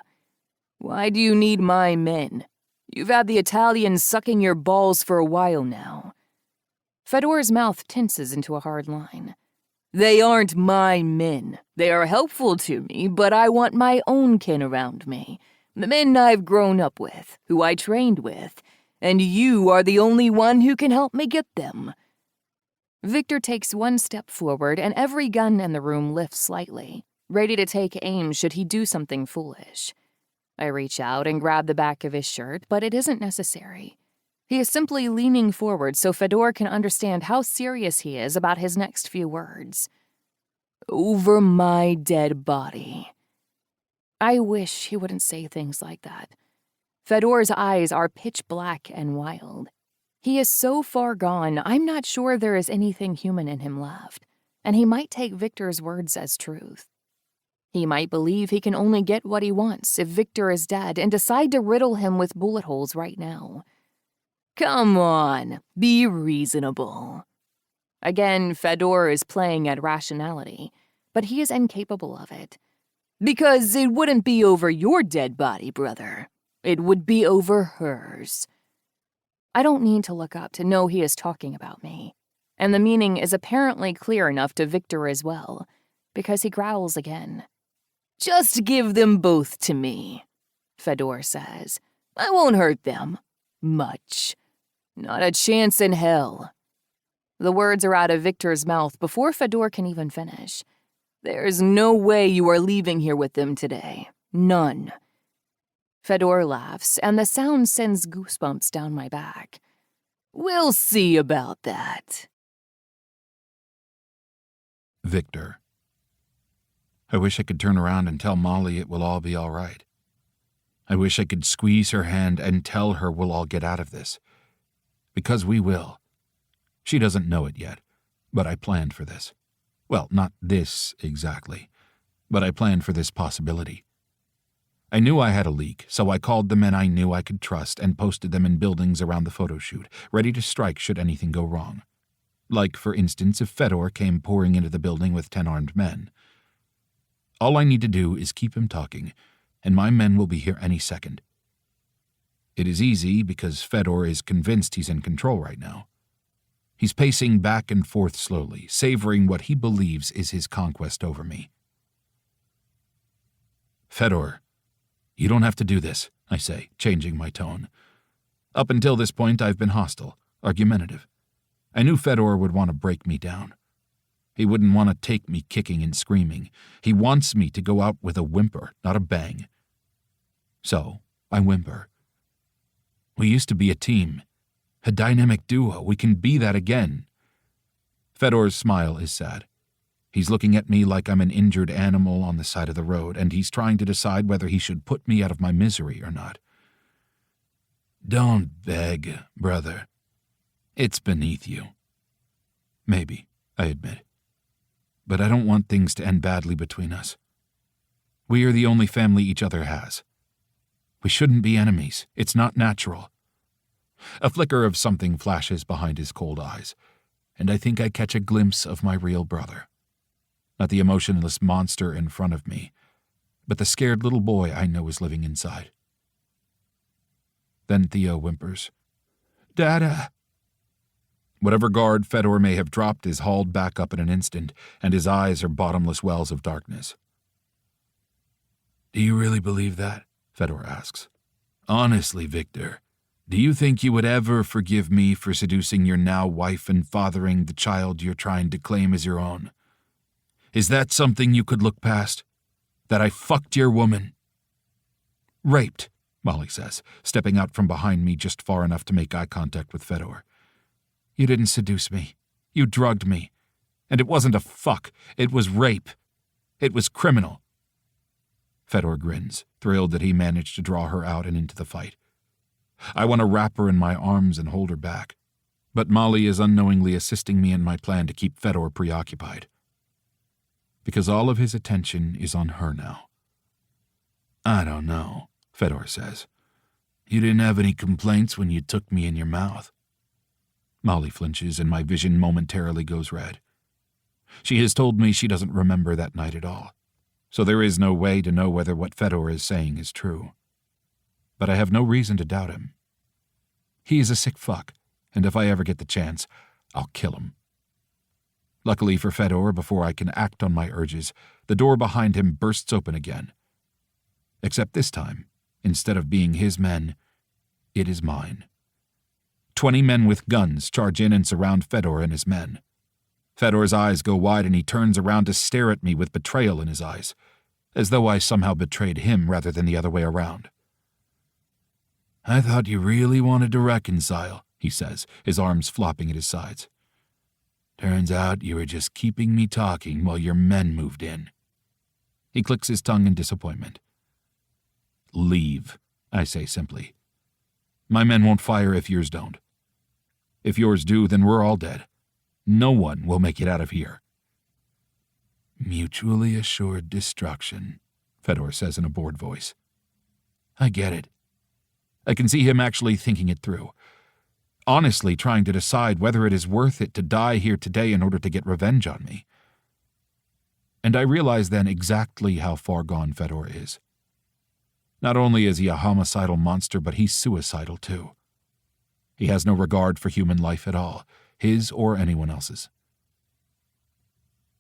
Why do you need my men? You've had the Italians sucking your balls for a while now. Fedor's mouth tenses into a hard line. They aren't my men. They are helpful to me, but I want my own kin around me. The men I've grown up with, who I trained with, and you are the only one who can help me get them. Viktor takes one step forward, and every gun in the room lifts slightly, ready to take aim should he do something foolish. I reach out and grab the back of his shirt, but it isn't necessary. He is simply leaning forward so Fedor can understand how serious he is about his next few words. Over my dead body. I wish he wouldn't say things like that. Fedor's eyes are pitch black and wild. He is so far gone, I'm not sure there is anything human in him left, and he might take Viktor's words as truth. He might believe he can only get what he wants if Viktor is dead and decide to riddle him with bullet holes right now. Come on, be reasonable. Again, Fedor is playing at rationality, but he is incapable of it. Because it wouldn't be over your dead body, brother. It would be over hers. I don't need to look up to know he is talking about me, and the meaning is apparently clear enough to Viktor as well, because he growls again. Just give them both to me, Fedor says. I won't hurt them. Much. Not a chance in hell. The words are out of Viktor's mouth before Fedor can even finish. There's no way you are leaving here with them today. None. Fedor laughs, and the sound sends goosebumps down my back. We'll see about that. Viktor. I wish I could turn around and tell Molly it will all be all right. I wish I could squeeze her hand and tell her we'll all get out of this. Because we will. She doesn't know it yet, but I planned for this. Well, not this exactly, but I planned for this possibility. I knew I had a leak, so I called the men I knew I could trust and posted them in buildings around the photo shoot, ready to strike should anything go wrong. Like, for instance, if Fedor came pouring into the building with 10 armed men. All I need to do is keep him talking, and my men will be here any second. It is easy because Fedor is convinced he's in control right now. He's pacing back and forth slowly, savoring what he believes is his conquest over me. Fedor, you don't have to do this, I say, changing my tone. Up until this point, I've been hostile, argumentative. I knew Fedor would want to break me down. He wouldn't want to take me kicking and screaming. He wants me to go out with a whimper, not a bang. So, I whimper. We used to be a team. A dynamic duo. We can be that again. Fedor's smile is sad. He's looking at me like I'm an injured animal on the side of the road, and he's trying to decide whether he should put me out of my misery or not. Don't beg, brother. It's beneath you. Maybe, I admit. But I don't want things to end badly between us. We are the only family each other has. We shouldn't be enemies. It's not natural. A flicker of something flashes behind his cold eyes, and I think I catch a glimpse of my real brother. Not the emotionless monster in front of me, but the scared little boy I know is living inside. Then Theo whimpers, Dada. Whatever guard Fedor may have dropped is hauled back up in an instant, and his eyes are bottomless wells of darkness. Do you really believe that? Fedor asks. Honestly, Viktor, do you think you would ever forgive me for seducing your now wife and fathering the child you're trying to claim as your own? Is that something you could look past? That I fucked your woman? Raped, Molly says, stepping out from behind me just far enough to make eye contact with Fedor. You didn't seduce me. You drugged me. And it wasn't a fuck. It was rape. It was criminal. Fedor grins, thrilled that he managed to draw her out and into the fight. I want to wrap her in my arms and hold her back, but Molly is unknowingly assisting me in my plan to keep Fedor preoccupied. Because all of his attention is on her now. I don't know, Fedor says. "You didn't have any complaints when you took me in your mouth." Molly flinches and my vision momentarily goes red. She has told me she doesn't remember that night at all, so there is no way to know whether what Fedor is saying is true. But I have no reason to doubt him. He is a sick fuck, and if I ever get the chance, I'll kill him. Luckily for Fedor, before I can act on my urges, the door behind him bursts open again. Except this time, instead of being his men, it is mine. 20 men with guns charge in and surround Fedor and his men. Fedor's eyes go wide and he turns around to stare at me with betrayal in his eyes, as though I somehow betrayed him rather than the other way around. "I thought you really wanted to reconcile," he says, his arms flopping at his sides. "Turns out you were just keeping me talking while your men moved in." He clicks his tongue in disappointment. "Leave," I say simply. "My men won't fire if yours don't. If yours do, then we're all dead. No one will make it out of here." "Mutually assured destruction," Fedor says in a bored voice. I get it. I can see him actually thinking it through, honestly trying to decide whether it is worth it to die here today in order to get revenge on me. And I realize then exactly how far gone Fedor is. Not only is he a homicidal monster, but he's suicidal too. He has no regard for human life at all, his or anyone else's.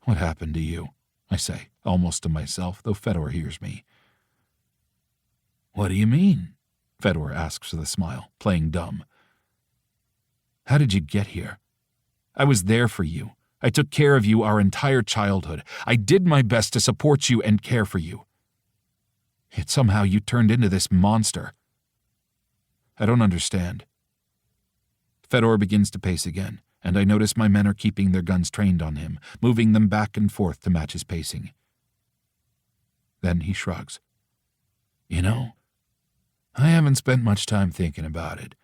"What happened to you?" I say, almost to myself, though Fedor hears me. "What do you mean?" Fedor asks with a smile, playing dumb. "How did you get here? I was there for you. I took care of you our entire childhood. I did my best to support you and care for you. Yet somehow you turned into this monster. I don't understand." Fedor begins to pace again, and I notice my men are keeping their guns trained on him, moving them back and forth to match his pacing. Then he shrugs. "You know, I haven't spent much time thinking about it.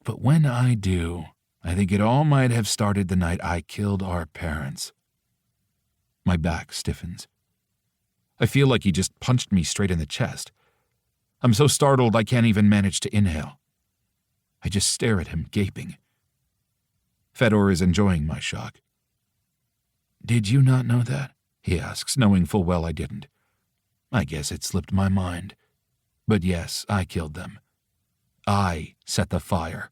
But when I do, I think it all might have started the night I killed our parents." My back stiffens. I feel like he just punched me straight in the chest. I'm so startled I can't even manage to inhale. I just stare at him, gaping. Fedor is enjoying my shock. "Did you not know that?" he asks, knowing full well I didn't. I guess it slipped my mind. But yes, I killed them. I set the fire.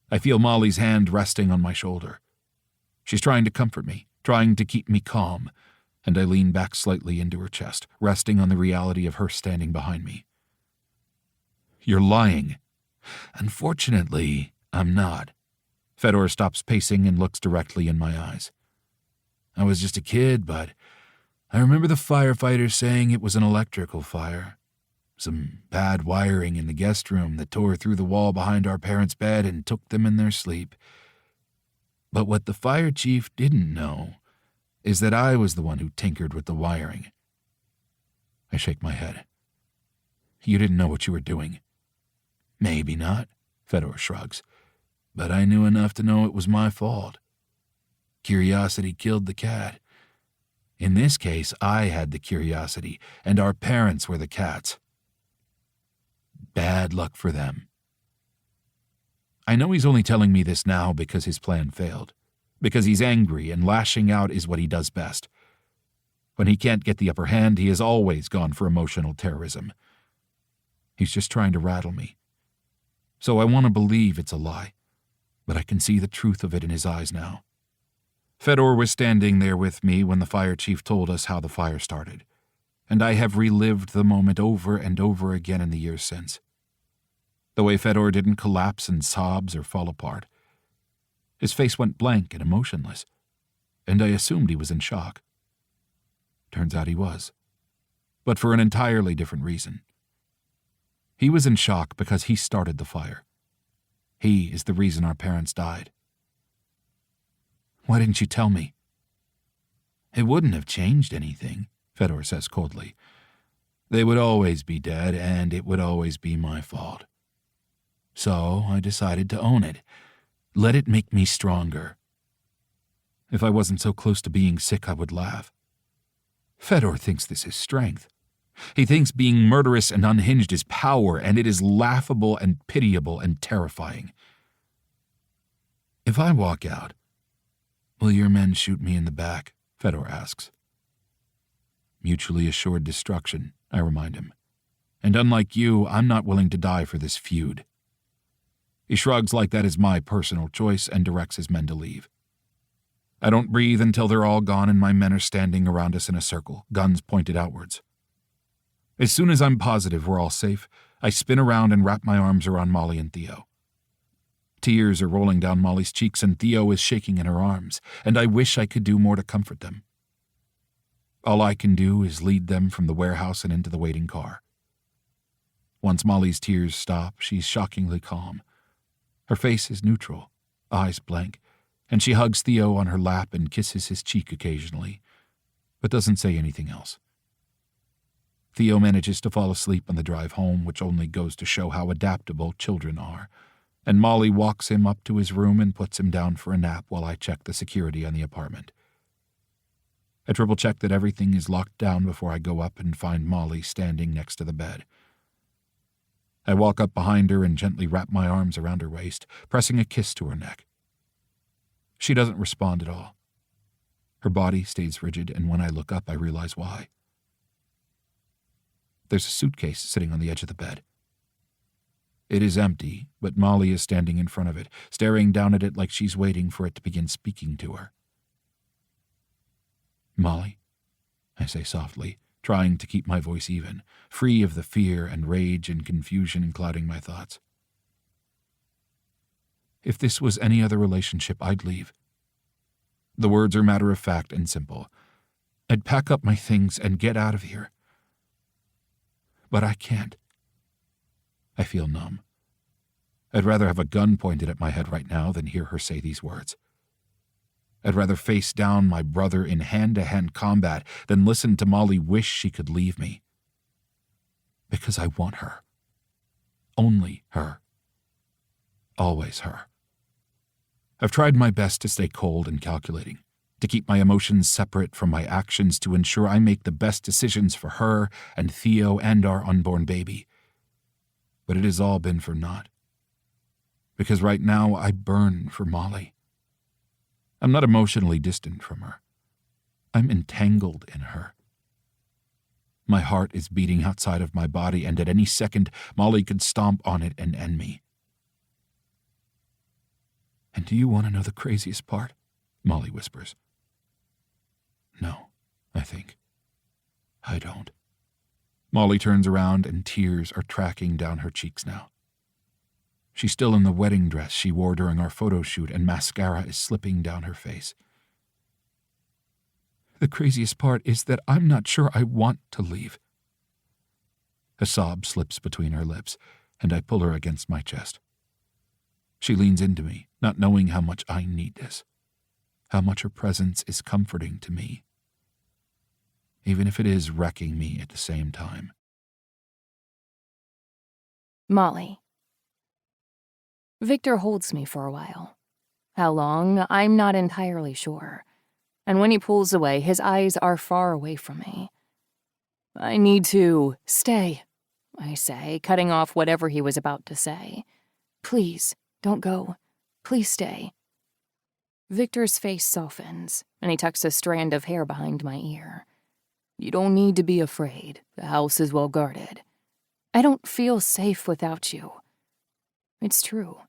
I feel Molly's hand resting on my shoulder. She's trying to comfort me, trying to keep me calm, and I lean back slightly into her chest, resting on the reality of her standing behind me. "You're lying." "Unfortunately, I'm not." Fedor stops pacing and looks directly in my eyes. "I was just a kid, but I remember the firefighters saying it was an electrical fire. Some bad wiring in the guest room that tore through the wall behind our parents' bed and took them in their sleep. But what the fire chief didn't know is that I was the one who tinkered with the wiring." I shake my head. "You didn't know what you were doing." "Maybe not," Fedor shrugs, "but I knew enough to know it was my fault. Curiosity killed the cat. In this case, I had the curiosity, and our parents were the cats. Bad luck for them." I know he's only telling me this now because his plan failed, because he's angry and lashing out is what he does best. When he can't get the upper hand, he has always gone for emotional terrorism. He's just trying to rattle me. So I want to believe it's a lie, but I can see the truth of it in his eyes now. Fedor was standing there with me when the fire chief told us how the fire started, and I have relived the moment over and over again in the years since. The way Fedor didn't collapse in sobs or fall apart. His face went blank and emotionless, and I assumed he was in shock. Turns out he was, but for an entirely different reason. He was in shock because he started the fire. He is the reason our parents died. "Why didn't you tell me?" "It wouldn't have changed anything," Fedor says coldly. "They would always be dead, and it would always be my fault. So I decided to own it. Let it make me stronger." If I wasn't so close to being sick, I would laugh. Fedor thinks this is strength. He thinks being murderous and unhinged is power, and it is laughable and pitiable and terrifying. If I walk out, will your men shoot me in the back? Fedor asks. Mutually assured destruction, I remind him. And unlike you, I'm not willing to die for this feud. He shrugs like that is my personal choice and directs his men to leave. I don't breathe until they're all gone and my men are standing around us in a circle, guns pointed outwards. As soon as I'm positive we're all safe, I spin around and wrap my arms around Molly and Theo. Tears are rolling down Molly's cheeks and Theo is shaking in her arms, and I wish I could do more to comfort them. All I can do is lead them from the warehouse and into the waiting car. Once Molly's tears stop, she's shockingly calm. Her face is neutral, eyes blank, and she hugs Theo on her lap and kisses his cheek occasionally, but doesn't say anything else. Theo manages to fall asleep on the drive home, which only goes to show how adaptable children are, and Molly walks him up to his room and puts him down for a nap while I check the security on the apartment. I triple-check that everything is locked down before I go up and find Molly standing next to the bed. I walk up behind her and gently wrap my arms around her waist, pressing a kiss to her neck. She doesn't respond at all. Her body stays rigid, and when I look up, I realize why. There's a suitcase sitting on the edge of the bed. It is empty, but Molly is standing in front of it, staring down at it like she's waiting for it to begin speaking to her. Molly, I say softly, trying to keep my voice even, free of the fear and rage and confusion clouding my thoughts. If this was any other relationship, I'd leave. The words are matter-of-fact and simple. I'd pack up my things and get out of here. But I can't. I feel numb. I'd rather have a gun pointed at my head right now than hear her say these words. I'd rather face down my brother in hand-to-hand combat than listen to Molly wish she could leave me. Because I want her. Only her. Always her. I've tried my best to stay cold and calculating, to keep my emotions separate from my actions to ensure I make the best decisions for her and Theo and our unborn baby. But it has all been for naught. Because right now I burn for Molly. I'm not emotionally distant from her. I'm entangled in her. My heart is beating outside of my body, and at any second, Molly could stomp on it and end me. And do you want to know the craziest part? Molly whispers. No, I think. I don't. Molly turns around and tears are tracking down her cheeks now. She's still in the wedding dress she wore during our photo shoot, and mascara is slipping down her face. The craziest part is that I'm not sure I want to leave. A sob slips between her lips, and I pull her against my chest. She leans into me, not knowing how much I need this, how much her presence is comforting to me, even if it is wrecking me at the same time. Molly. Viktor holds me for a while. How long, I'm not entirely sure. And when he pulls away, his eyes are far away from me. I need to stay, I say, cutting off whatever he was about to say. Please, don't go. Please stay. Viktor's face softens, and he tucks a strand of hair behind my ear. You don't need to be afraid. The house is well guarded. I don't feel safe without you. It's true.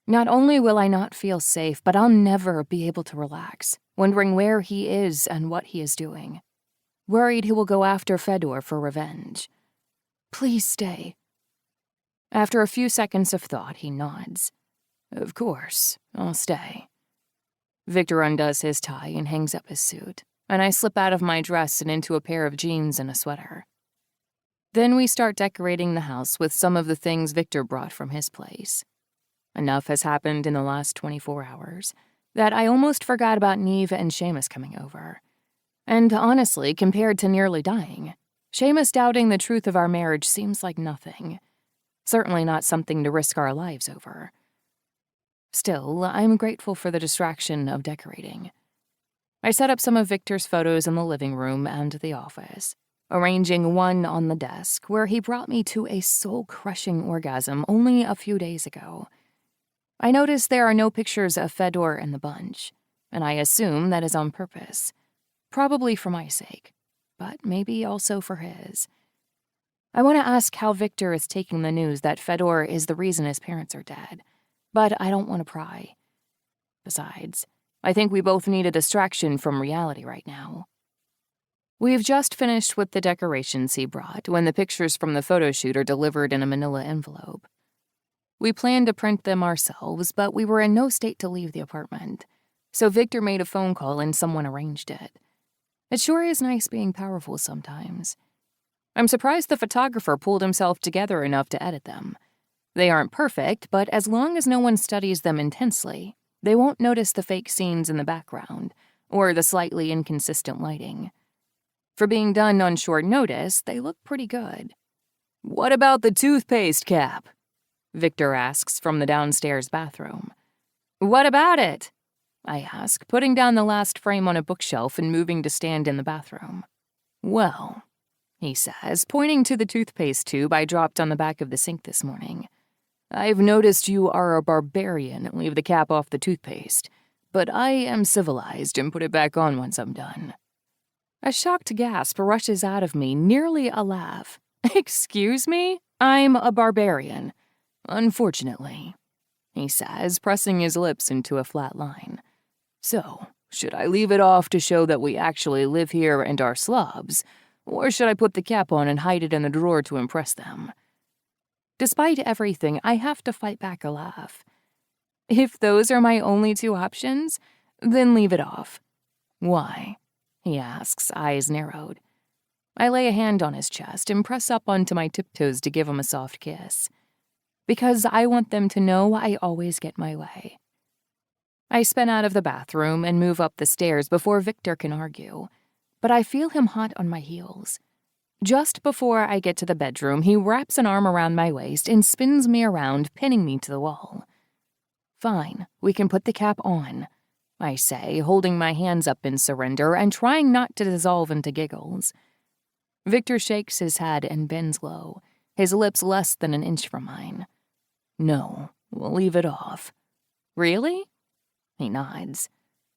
Not only will I not feel safe, but I'll never be able to relax, wondering where he is and what he is doing. Worried he will go after Fedor for revenge. Please stay. After a few seconds of thought, he nods. Of course, I'll stay. Viktor undoes his tie and hangs up his suit, and I slip out of my dress and into a pair of jeans and a sweater. Then we start decorating the house with some of the things Viktor brought from his place. Enough has happened in the last 24 hours that I almost forgot about Neve and Seamus coming over. And honestly, compared to nearly dying, Seamus doubting the truth of our marriage seems like nothing. Certainly not something to risk our lives over. Still, I'm grateful for the distraction of decorating. I set up some of Viktor's photos in the living room and the office, arranging one on the desk where he brought me to a soul-crushing orgasm only a few days ago. I notice there are no pictures of Fedor and the bunch, and I assume that is on purpose. Probably for my sake, but maybe also for his. I want to ask how Viktor is taking the news that Fedor is the reason his parents are dead, but I don't want to pry. Besides, I think we both need a distraction from reality right now. We've just finished with the decorations he brought when the pictures from the photo shoot are delivered in a manila envelope. We planned to print them ourselves, but we were in no state to leave the apartment, so Viktor made a phone call and someone arranged it. It sure is nice being powerful sometimes. I'm surprised the photographer pulled himself together enough to edit them. They aren't perfect, but as long as no one studies them intensely, they won't notice the fake scenes in the background or the slightly inconsistent lighting. For being done on short notice, they look pretty good. "What about the toothpaste cap?" Viktor asks from the downstairs bathroom. "What about it?" I ask, putting down the last frame on a bookshelf and moving to stand in the bathroom. "Well," he says, pointing to the toothpaste tube I dropped on the back of the sink this morning, "I've noticed you are a barbarian and leave the cap off the toothpaste, but I am civilized and put it back on once I'm done." A shocked gasp rushes out of me, nearly a laugh. "Excuse me? I'm a barbarian. Unfortunately," he says, pressing his lips into a flat line. "So, should I leave it off to show that we actually live here and are slobs, or should I put the cap on and hide it in the drawer to impress them?" Despite everything, I have to fight back a laugh. If those are my only two options, then leave it off. "Why?" he asks, eyes narrowed. I lay a hand on his chest and press up onto my tiptoes to give him a soft kiss. Because I want them to know I always get my way. I spin out of the bathroom and move up the stairs before Viktor can argue, but I feel him hot on my heels. Just before I get to the bedroom, he wraps an arm around my waist and spins me around, pinning me to the wall. "Fine, we can put the cap on," I say, holding my hands up in surrender and trying not to dissolve into giggles. Viktor shakes his head and bends low, his lips less than an inch from mine. "No, we'll leave it off." "Really?" He nods.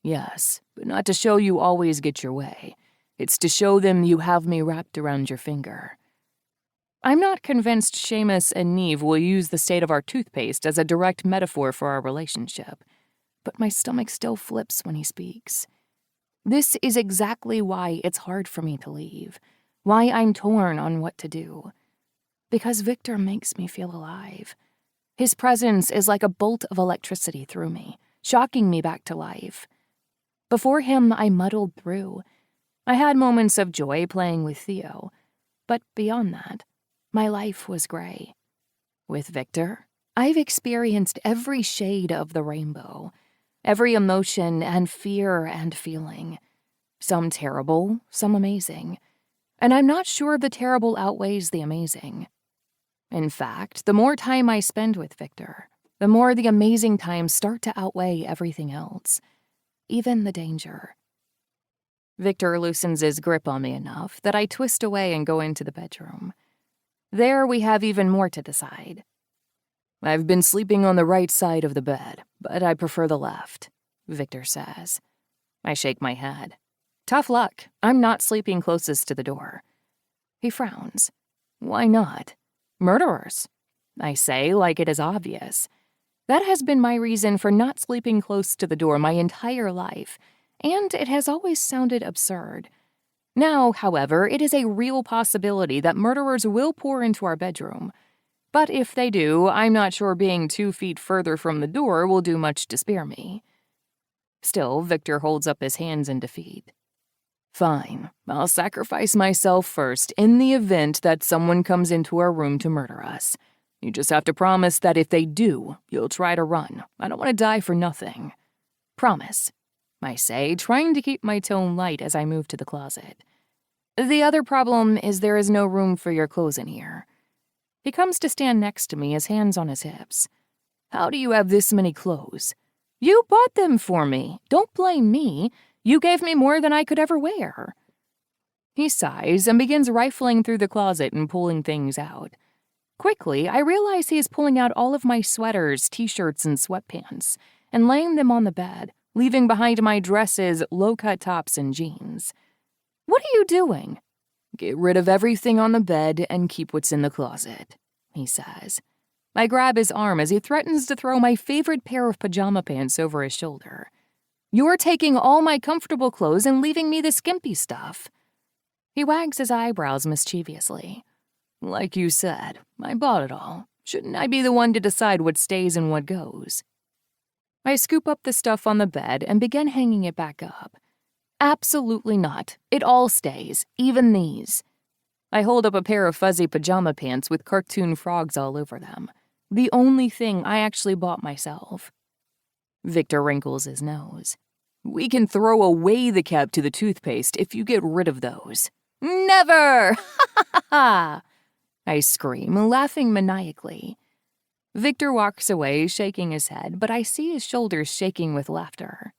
"Yes, but not to show you always get your way. It's to show them you have me wrapped around your finger." I'm not convinced Seamus and Neve will use the state of our toothpaste as a direct metaphor for our relationship, but my stomach still flips when he speaks. This is exactly why it's hard for me to leave, why I'm torn on what to do. Because Viktor makes me feel alive. His presence is like a bolt of electricity through me, shocking me back to life. Before him, I muddled through. I had moments of joy playing with Theo, but beyond that, my life was gray. With Viktor, I've experienced every shade of the rainbow, every emotion and fear and feeling. Some terrible, some amazing. And I'm not sure the terrible outweighs the amazing. In fact, the more time I spend with Viktor, the more the amazing times start to outweigh everything else, even the danger. Viktor loosens his grip on me enough that I twist away and go into the bedroom. There we have even more to decide. "I've been sleeping on the right side of the bed, but I prefer the left," Viktor says. I shake my head. "Tough luck. I'm not sleeping closest to the door." He frowns. "Why not?" "Murderers," I say, like it is obvious. That has been my reason for not sleeping close to the door my entire life, and it has always sounded absurd. Now, however, it is a real possibility that murderers will pour into our bedroom. But if they do, I'm not sure being 2 feet further from the door will do much to spare me. Still, Viktor holds up his hands in defeat. "Fine, I'll sacrifice myself first in the event that someone comes into our room to murder us. You just have to promise that if they do, you'll try to run. I don't want to die for nothing." "Promise," I say, trying to keep my tone light as I move to the closet. "The other problem is there is no room for your clothes in here." He comes to stand next to me, his hands on his hips. "How do you have this many clothes?" "You bought them for me. Don't blame me. You gave me more than I could ever wear." He sighs and begins rifling through the closet and pulling things out. Quickly, I realize he is pulling out all of my sweaters, t-shirts, and sweatpants, and laying them on the bed, leaving behind my dresses, low-cut tops, and jeans. "What are you doing?" "Get rid of everything on the bed and keep what's in the closet," he says. I grab his arm as he threatens to throw my favorite pair of pajama pants over his shoulder. "You're taking all my comfortable clothes and leaving me the skimpy stuff." He wags his eyebrows mischievously. "Like you said, I bought it all. Shouldn't I be the one to decide what stays and what goes?" I scoop up the stuff on the bed and begin hanging it back up. "Absolutely not. It all stays, even these." I hold up a pair of fuzzy pajama pants with cartoon frogs all over them. The only thing I actually bought myself. Viktor wrinkles his nose. "We can throw away the cap to the toothpaste if you get rid of those." "Never!" I scream, laughing maniacally. Viktor walks away, shaking his head, but I see his shoulders shaking with laughter.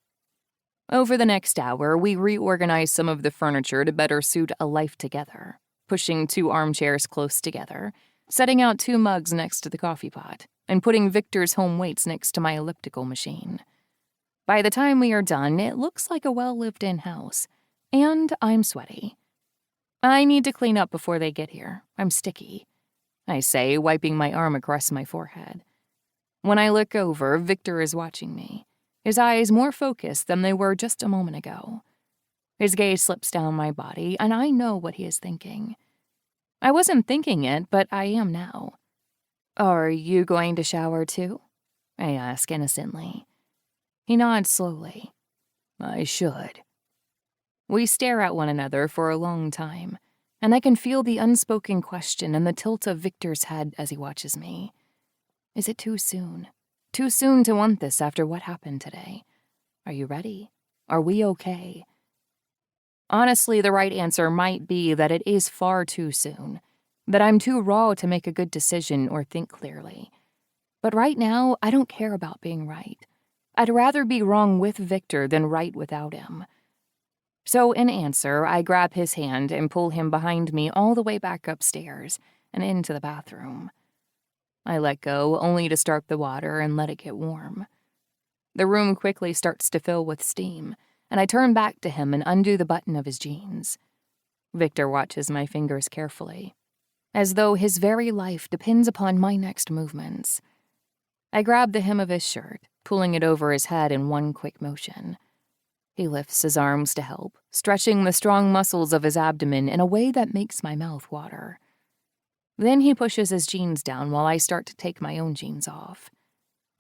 Over the next hour, we reorganize some of the furniture to better suit a life together, pushing 2 armchairs close together, setting out 2 mugs next to the coffee pot, and putting Viktor's home weights next to my elliptical machine. By the time we are done, it looks like a well-lived-in house, and I'm sweaty. "I need to clean up before they get here. I'm sticky," I say, wiping my arm across my forehead. When I look over, Viktor is watching me, his eyes more focused than they were just a moment ago. His gaze slips down my body, and I know what he is thinking. I wasn't thinking it, but I am now. "Are you going to shower too?" I ask innocently. He nods slowly. "I should." We stare at one another for a long time, and I can feel the unspoken question and the tilt of Viktor's head as he watches me. Is it too soon? Too soon to want this after what happened today? Are you ready? Are we okay? Honestly, the right answer might be that it is far too soon, that I'm too raw to make a good decision or think clearly. But right now, I don't care about being right. I'd rather be wrong with Viktor than right without him. So in answer, I grab his hand and pull him behind me all the way back upstairs and into the bathroom. I let go, only to start the water and let it get warm. The room quickly starts to fill with steam, and I turn back to him and undo the button of his jeans. Viktor watches my fingers carefully, as though his very life depends upon my next movements. I grab the hem of his shirt, pulling it over his head in one quick motion. He lifts his arms to help, stretching the strong muscles of his abdomen in a way that makes my mouth water. Then he pushes his jeans down while I start to take my own jeans off.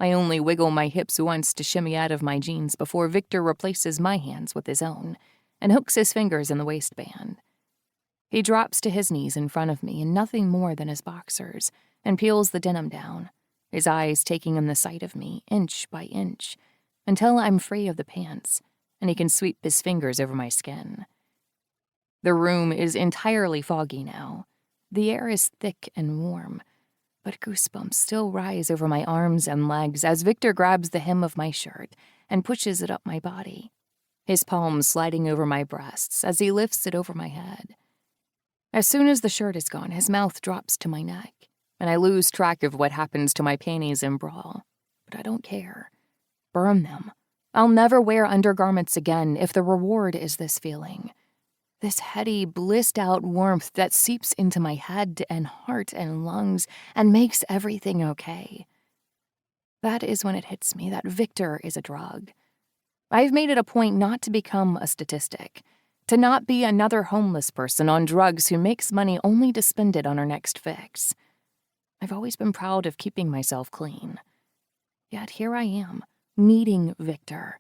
I only wiggle my hips once to shimmy out of my jeans before Viktor replaces my hands with his own and hooks his fingers in the waistband. He drops to his knees in front of me in nothing more than his boxers and peels the denim down, his eyes taking in the sight of me inch by inch until I'm free of the pants and he can sweep his fingers over my skin. The room is entirely foggy now. The air is thick and warm, but goosebumps still rise over my arms and legs as Viktor grabs the hem of my shirt and pushes it up my body, his palms sliding over my breasts as he lifts it over my head. As soon as the shirt is gone, his mouth drops to my neck, and I lose track of what happens to my panties and bra. But I don't care. Burn them. I'll never wear undergarments again if the reward is this feeling. This heady, blissed-out warmth that seeps into my head and heart and lungs and makes everything okay. That is when it hits me that Viktor is a drug. I've made it a point not to become a statistic, to not be another homeless person on drugs who makes money only to spend it on her next fix. I've always been proud of keeping myself clean. Yet here I am, needing Viktor.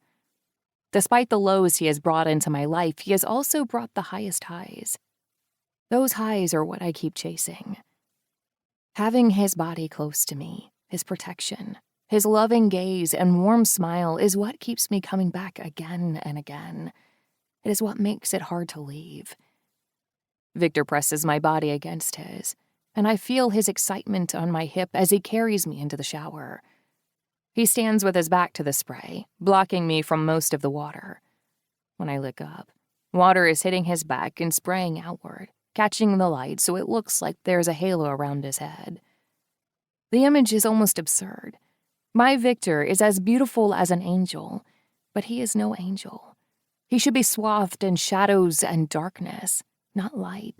Despite the lows he has brought into my life, he has also brought the highest highs. Those highs are what I keep chasing. Having his body close to me, his protection, his loving gaze and warm smile is what keeps me coming back again and again. It is what makes it hard to leave. Viktor presses my body against his, and I feel his excitement on my hip as he carries me into the shower. He stands with his back to the spray, blocking me from most of the water. When I look up, Water is hitting his back and spraying outward, catching the light so it looks like there's a halo around his head. The image is almost absurd. My Viktor is as beautiful as an angel, but he is no angel. He should be swathed in shadows and darkness, not light.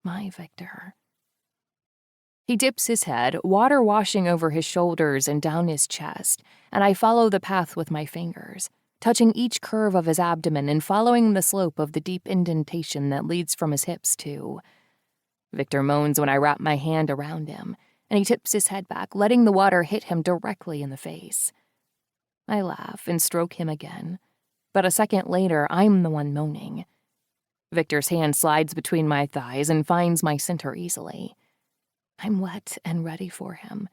My Viktor. He dips his head, water washing over his shoulders and down his chest, and I follow the path with my fingers, touching each curve of his abdomen and following the slope of the deep indentation that leads from his hips, too. Viktor moans when I wrap my hand around him, and he tips his head back, letting the water hit him directly in the face. I laugh and stroke him again, but a second later, I'm the one moaning. Viktor's hand slides between my thighs and finds my center easily. I'm wet and ready for him,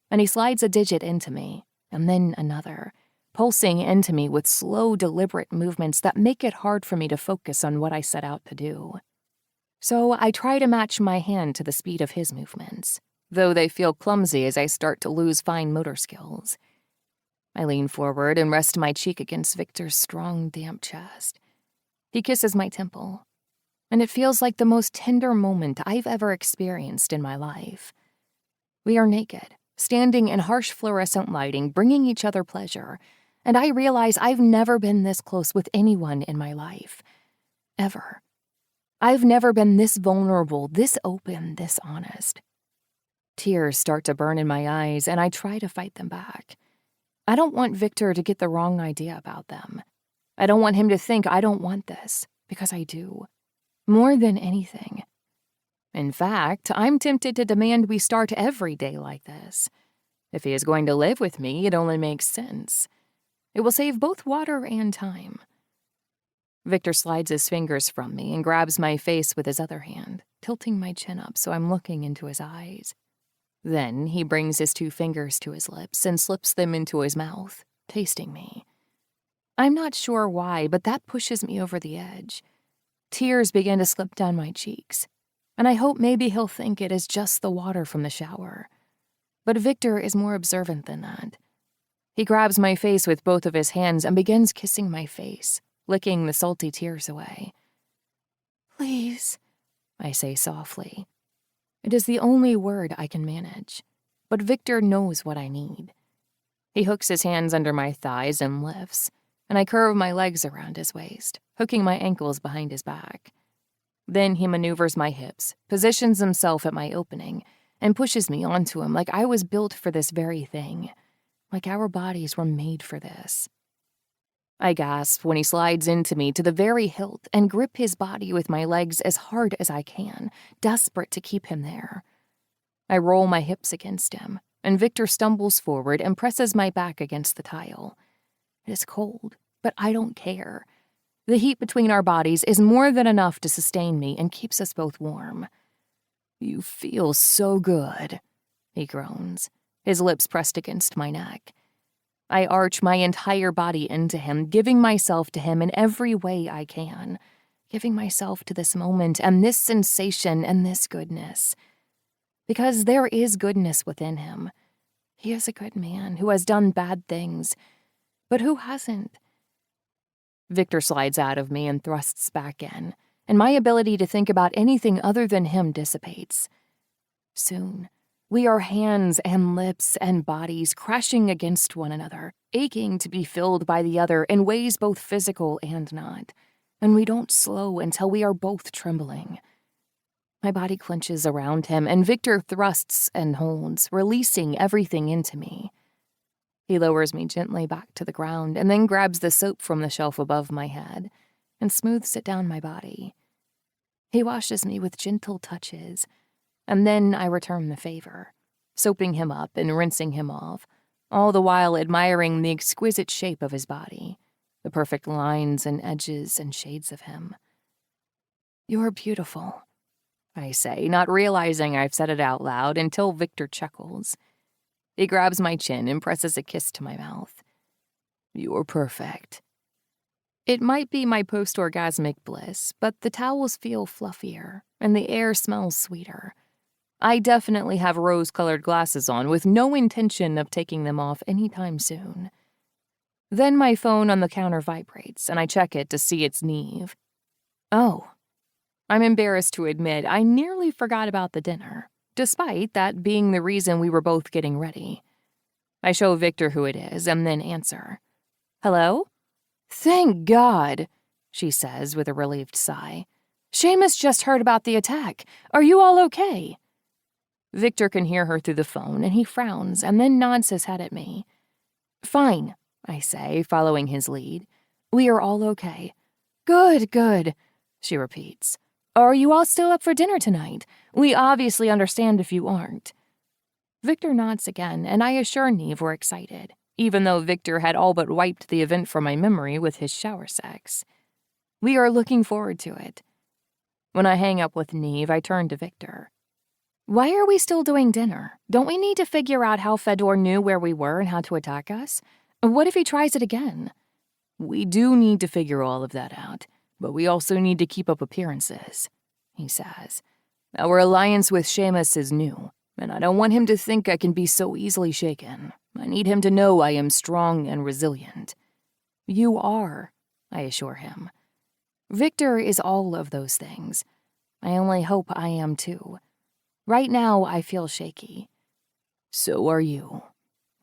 and he slides a digit into me, and then another, pulsing into me with slow, deliberate movements that make it hard for me to focus on what I set out to do. So I try to match my hand to the speed of his movements, though they feel clumsy as I start to lose fine motor skills. I lean forward and rest my cheek against Viktor's strong, damp chest. He kisses my temple, and it feels like the most tender moment I've ever experienced in my life. We are naked, standing in harsh fluorescent lighting, bringing each other pleasure, and I realize I've never been this close with anyone in my life. Ever. I've never been this vulnerable, this open, this honest. Tears start to burn in my eyes, and I try to fight them back. I don't want Viktor to get the wrong idea about them. I don't want him to think I don't want this, because I do. More than anything. In fact, I'm tempted to demand we start every day like this. If he is going to live with me, it only makes sense. It will save both water and time. Viktor slides his fingers from me and grabs my face with his other hand, tilting my chin up so I'm looking into his eyes. Then he brings his 2 fingers to his lips and slips them into his mouth, tasting me. I'm not sure why, but that pushes me over the edge. Tears begin to slip down my cheeks, and I hope maybe he'll think it is just the water from the shower. But Viktor is more observant than that. He grabs my face with both of his hands and begins kissing my face, licking the salty tears away. "Please," I say softly. It is the only word I can manage, but Viktor knows what I need. He hooks his hands under my thighs and lifts, and I curve my legs around his waist, hooking my ankles behind his back. Then he maneuvers my hips, positions himself at my opening, and pushes me onto him like I was built for this very thing, like our bodies were made for this. I gasp when he slides into me to the very hilt and grip his body with my legs as hard as I can, desperate to keep him there. I roll my hips against him, and Viktor stumbles forward and presses my back against the tile. It is cold, but I don't care. The heat between our bodies is more than enough to sustain me and keeps us both warm. "You feel so good," he groans, his lips pressed against my neck. I arch my entire body into him, giving myself to him in every way I can, giving myself to this moment and this sensation and this goodness. Because there is goodness within him. He is a good man who has done bad things, but who hasn't? Viktor slides out of me and thrusts back in, and my ability to think about anything other than him dissipates. Soon, we are hands and lips and bodies crashing against one another, aching to be filled by the other in ways both physical and not, and we don't slow until we are both trembling. My body clenches around him, and Viktor thrusts and holds, releasing everything into me. He lowers me gently back to the ground and then grabs the soap from the shelf above my head and smooths it down my body. He washes me with gentle touches, and then I return the favor, soaping him up and rinsing him off, all the while admiring the exquisite shape of his body, the perfect lines and edges and shades of him. "You're beautiful," I say, not realizing I've said it out loud until Viktor chuckles. He grabs my chin and presses a kiss to my mouth. "You're perfect." It might be my post-orgasmic bliss, but the towels feel fluffier, and the air smells sweeter. I definitely have rose-colored glasses on with no intention of taking them off anytime soon. Then my phone on the counter vibrates, and I check it to see it's Neve. Oh. I'm embarrassed to admit I nearly forgot about the dinner, despite that being the reason we were both getting ready. I show Viktor who it is and then answer. Hello? Thank God, she says with a relieved sigh. Seamus just heard about the attack. Are you all okay? Viktor can hear her through the phone, and he frowns and then nods his head at me. Fine, I say, following his lead. We are all okay. Good, good, she repeats. Are you all still up for dinner tonight? We obviously understand if you aren't. Viktor nods again, and I assure Neve we're excited, even though Viktor had all but wiped the event from my memory with his shower sex. We are looking forward to it. When I hang up with Neve, I turn to Viktor. Why are we still doing dinner? Don't we need to figure out how Fedor knew where we were and how to attack us? What if he tries it again? We do need to figure all of that out, but we also need to keep up appearances, he says. Our alliance with Seamus is new, and I don't want him to think I can be so easily shaken. I need him to know I am strong and resilient. You are, I assure him. Viktor is all of those things. I only hope I am too. Right now, I feel shaky. So are you,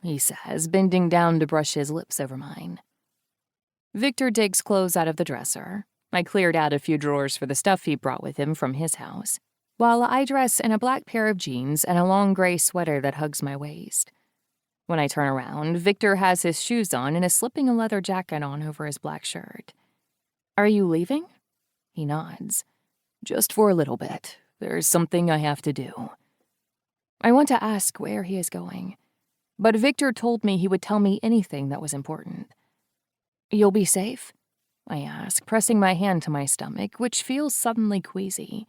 he says, bending down to brush his lips over mine. Viktor digs clothes out of the dresser. I cleared out a few drawers for the stuff he brought with him from his house, while I dress in a black pair of jeans and a long gray sweater that hugs my waist. When I turn around, Viktor has his shoes on and is slipping a leather jacket on over his black shirt. Are you leaving? He nods. Just for a little bit. There's something I have to do. I want to ask where he is going, but Viktor told me he would tell me anything that was important. You'll be safe? I ask, pressing my hand to my stomach, which feels suddenly queasy.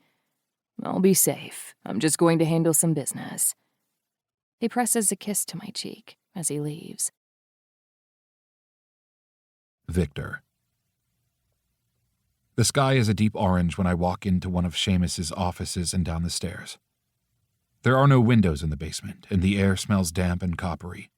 I'll be safe. I'm just going to handle some business. He presses a kiss to my cheek as he leaves. Viktor. The sky is a deep orange when I walk into one of Seamus's offices and down the stairs. There are no windows in the basement, and the air smells damp and coppery.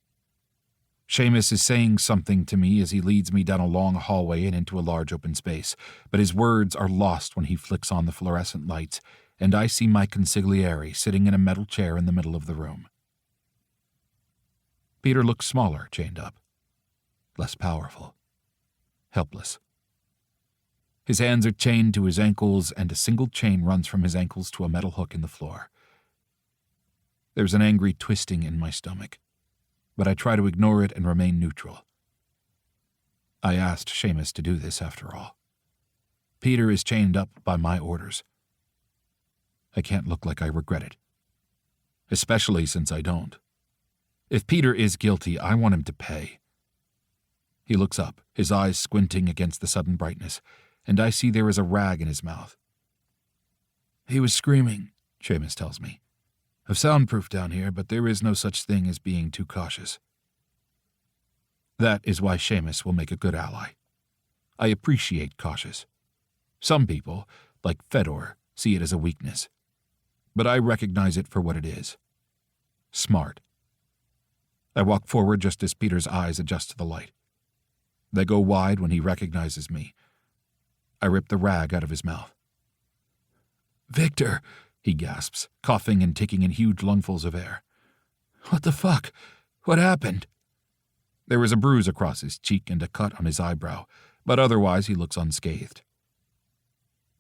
Seamus is saying something to me as he leads me down a long hallway and into a large open space, but his words are lost when he flicks on the fluorescent lights, and I see my consigliere sitting in a metal chair in the middle of the room. Peter looks smaller, chained up, less powerful, helpless. His hands are chained to his ankles, and a single chain runs from his ankles to a metal hook in the floor. There's an angry twisting in my stomach, but I try to ignore it and remain neutral. I asked Seamus to do this, after all. Peter is chained up by my orders. I can't look like I regret it, especially since I don't. If Peter is guilty, I want him to pay. He looks up, his eyes squinting against the sudden brightness, and I see there is a rag in his mouth. He was screaming, Seamus tells me. I've soundproof down here, but there is no such thing as being too cautious. That is why Seamus will make a good ally. I appreciate cautious. Some people, like Fedor, see it as a weakness, but I recognize it for what it is. Smart. I walk forward just as Peter's eyes adjust to the light. They go wide when he recognizes me. I rip the rag out of his mouth. Viktor, he gasps, coughing and taking in huge lungfuls of air. What the fuck? What happened? There is a bruise across his cheek and a cut on his eyebrow, but otherwise he looks unscathed.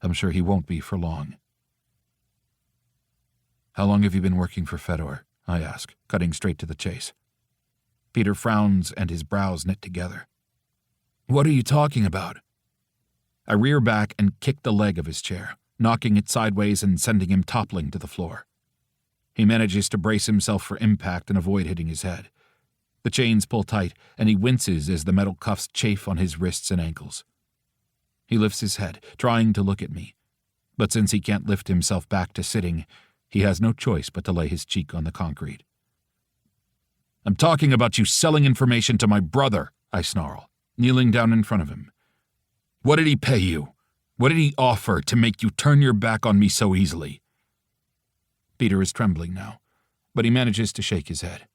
I'm sure he won't be for long. How long have you been working for Fedor? I ask, cutting straight to the chase. Peter frowns and his brows knit together. What are you talking about? I rear back and kick the leg of his chair, knocking it sideways and sending him toppling to the floor. He manages to brace himself for impact and avoid hitting his head. The chains pull tight, and he winces as the metal cuffs chafe on his wrists and ankles. He lifts his head, trying to look at me, but since he can't lift himself back to sitting, he has no choice but to lay his cheek on the concrete. I'm talking about you selling information to my brother, I snarl, kneeling down in front of him. What did he pay you? What did he offer to make you turn your back on me so easily? Peter is trembling now, but he manages to shake his head.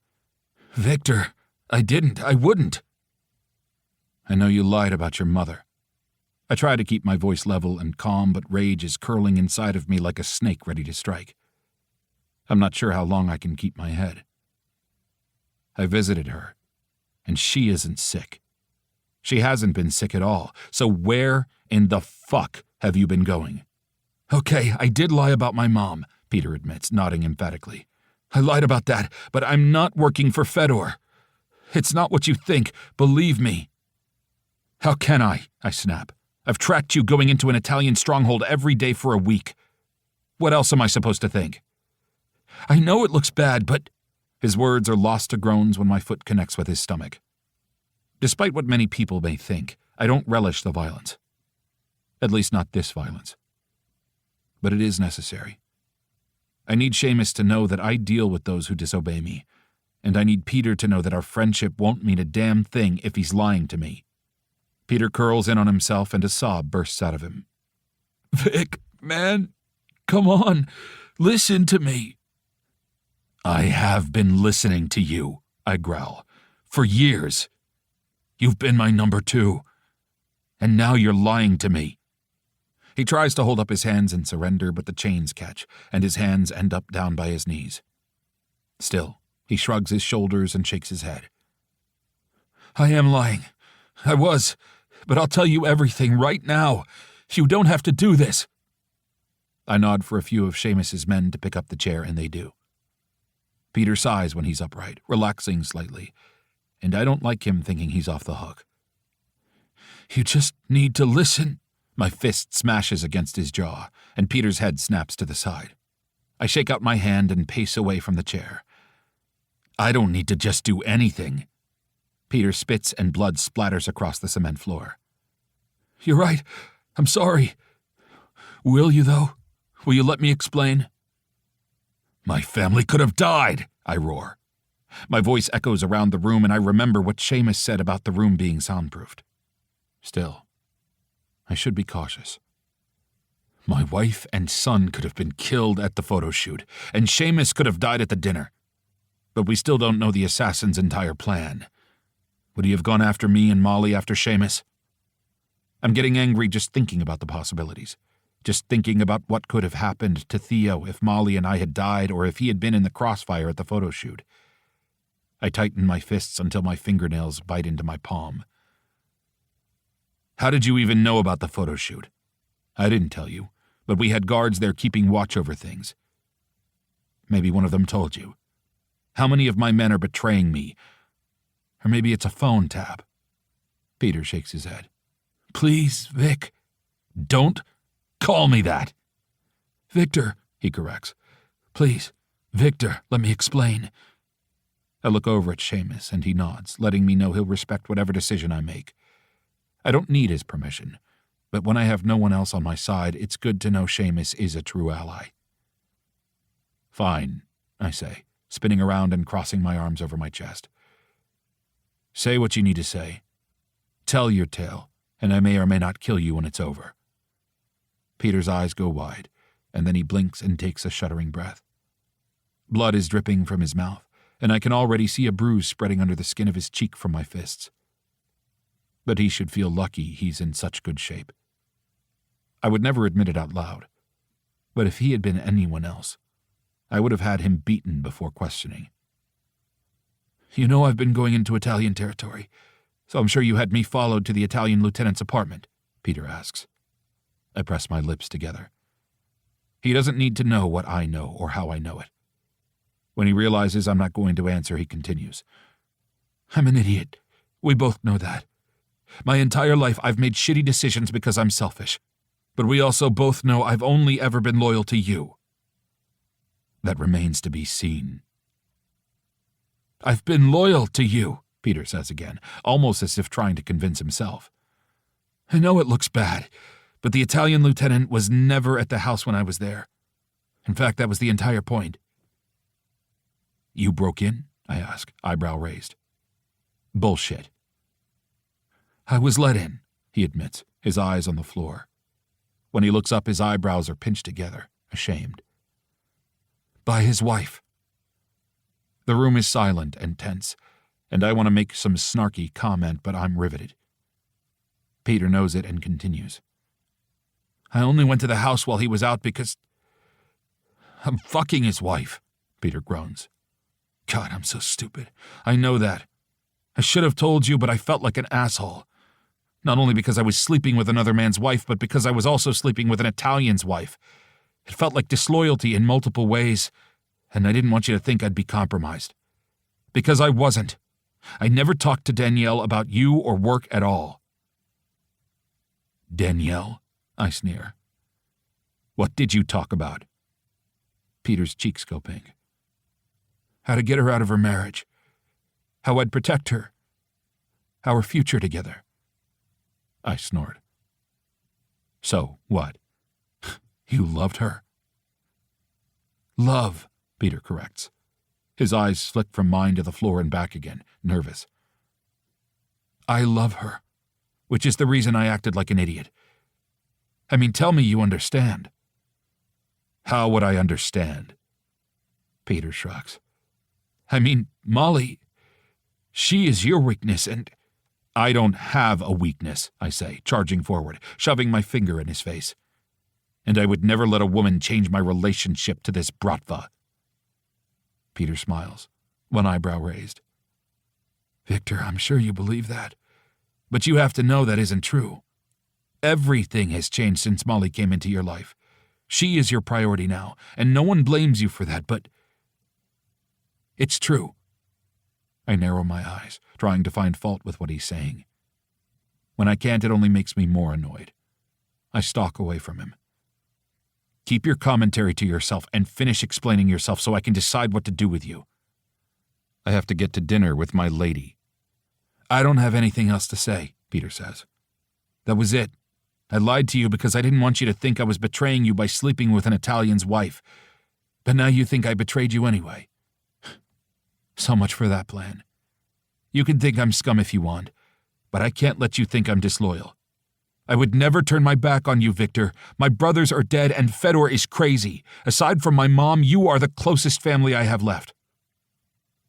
Viktor, I wouldn't. I know you lied about your mother. I try to keep my voice level and calm, but rage is curling inside of me like a snake ready to strike. I'm not sure how long I can keep my head. I visited her, and she isn't sick. She hasn't been sick at all, so where in the fuck have you been going? Okay, I did lie about my mom, Peter admits, nodding emphatically. I lied about that, but I'm not working for Fedor. It's not what you think, believe me. How can I snap. I've tracked you going into an Italian stronghold every day for a week. What else am I supposed to think? I know it looks bad, but... His words are lost to groans when my foot connects with his stomach. Despite what many people may think, I don't relish the violence. At least not this violence. But it is necessary. I need Seamus to know that I deal with those who disobey me, and I need Peter to know that our friendship won't mean a damn thing if he's lying to me. Peter curls in on himself and a sob bursts out of him. Vic, man, come on, listen to me. I have been listening to you, I growl, for years. You've been my number 2, and now you're lying to me. He tries to hold up his hands in surrender, but the chains catch, and his hands end up down by his knees. Still, he shrugs his shoulders and shakes his head. I am lying. I was, but I'll tell you everything right now. You don't have to do this. I nod for a few of Seamus's men to pick up the chair, and they do. Peter sighs when he's upright, relaxing slightly, and I don't like him thinking he's off the hook. You just need to listen. My fist smashes against his jaw, and Peter's head snaps to the side. I shake out my hand and pace away from the chair. I don't need to just do anything. Peter spits and blood splatters across the cement floor. You're right. I'm sorry. Will you, though? Will you let me explain? My family could have died, I roar. My voice echoes around the room, and I remember what Seamus said about the room being soundproofed. Still, I should be cautious. My wife and son could have been killed at the photo shoot, and Seamus could have died at the dinner. But we still don't know the assassin's entire plan. Would he have gone after me and Molly after Seamus? I'm getting angry just thinking about the possibilities. Just thinking about what could have happened to Theo if Molly and I had died or if he had been in the crossfire at the photo shoot. I tighten my fists until my fingernails bite into my palm. How did you even know about the photo shoot? I didn't tell you, but we had guards there keeping watch over things. Maybe one of them told you. How many of my men are betraying me? Or maybe it's a phone tap. Peter shakes his head. Please, Vic, don't call me that. Victor, he corrects. Please, Victor, let me explain. I look over at Seamus, and he nods, letting me know he'll respect whatever decision I make. I don't need his permission, but when I have no one else on my side, it's good to know Seamus is a true ally. Fine, I say, spinning around and crossing my arms over my chest. Say what you need to say. Tell your tale, and I may or may not kill you when it's over. Peter's eyes go wide, and then he blinks and takes a shuddering breath. Blood is dripping from his mouth, and I can already see a bruise spreading under the skin of his cheek from my fists. But he should feel lucky he's in such good shape. I would never admit it out loud, but if he had been anyone else, I would have had him beaten before questioning. You know I've been going into Italian territory, so I'm sure you had me followed to the Italian lieutenant's apartment, Peter asks. I press my lips together. He doesn't need to know what I know or how I know it. When he realizes I'm not going to answer, he continues. I'm an idiot. We both know that. My entire life I've made shitty decisions because I'm selfish. But we also both know I've only ever been loyal to you. That remains to be seen. I've been loyal to you, Peter says again, almost as if trying to convince himself. I know it looks bad, but the Italian lieutenant was never at the house when I was there. In fact, that was the entire point. You broke in? I ask, eyebrow raised. Bullshit. I was let in, he admits, his eyes on the floor. When he looks up, his eyebrows are pinched together, ashamed. By his wife. The room is silent and tense, and I want to make some snarky comment, but I'm riveted. Peter knows it and continues. I only went to the house while he was out because I'm fucking his wife, Peter groans. God, I'm so stupid. I know that. I should have told you, but I felt like an asshole. Not only because I was sleeping with another man's wife, but because I was also sleeping with an Italian's wife. It felt like disloyalty in multiple ways, and I didn't want you to think I'd be compromised. Because I wasn't. I never talked to Danielle about you or work at all. Danielle? I sneer. What did you talk about? Peter's cheeks go pink. How to get her out of her marriage. How I'd protect her. Our future together. I snort. So, what? You loved her? Love, Peter corrects. His eyes flick from mine to the floor and back again, nervous. I love her, which is the reason I acted like an idiot. I mean, tell me you understand. How would I understand? Peter shrugs. I mean, Molly, she is your weakness and... I don't have a weakness, I say, charging forward, shoving my finger in his face. And I would never let a woman change my relationship to this Bratva. Peter smiles, one eyebrow raised. Viktor, I'm sure you believe that. But you have to know that isn't true. Everything has changed since Molly came into your life. She is your priority now, and no one blames you for that, but... It's true. I narrow my eyes, trying to find fault with what he's saying. When I can't, it only makes me more annoyed. I stalk away from him. Keep your commentary to yourself and finish explaining yourself so I can decide what to do with you. I have to get to dinner with my lady. I don't have anything else to say, Peter says. That was it. I lied to you because I didn't want you to think I was betraying you by sleeping with an Italian's wife. But now you think I betrayed you anyway. So much for that plan. You can think I'm scum if you want, but I can't let you think I'm disloyal. I would never turn my back on you, Viktor. My brothers are dead and Fedor is crazy. Aside from my mom, you are the closest family I have left.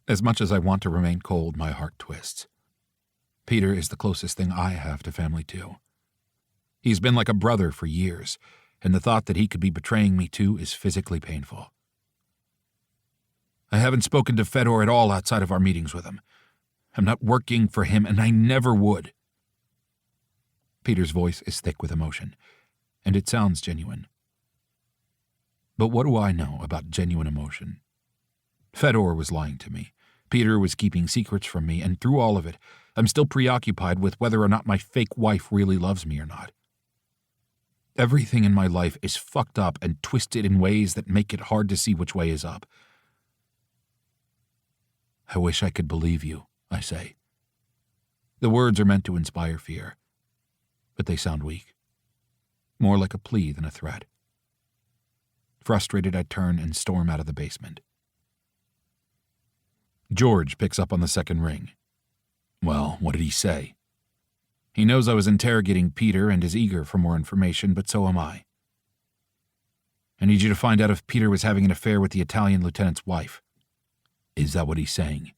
As much as I want to remain cold, my heart twists. Peter is the closest thing I have to family too. He's been like a brother for years, and the thought that he could be betraying me too is physically painful. I haven't spoken to Fedor at all outside of our meetings with him. I'm not working for him, and I never would. Peter's voice is thick with emotion, and it sounds genuine. But what do I know about genuine emotion? Fedor was lying to me. Peter was keeping secrets from me, and through all of it, I'm still preoccupied with whether or not my fake wife really loves me or not. Everything in my life is fucked up and twisted in ways that make it hard to see which way is up. I wish I could believe you, I say. The words are meant to inspire fear, but they sound weak. More like a plea than a threat. Frustrated, I turn and storm out of the basement. George picks up on the second ring. Well, what did he say? He knows I was interrogating Peter and is eager for more information, but so am I. I need you to find out if Peter was having an affair with the Italian lieutenant's wife. Is that what he's saying?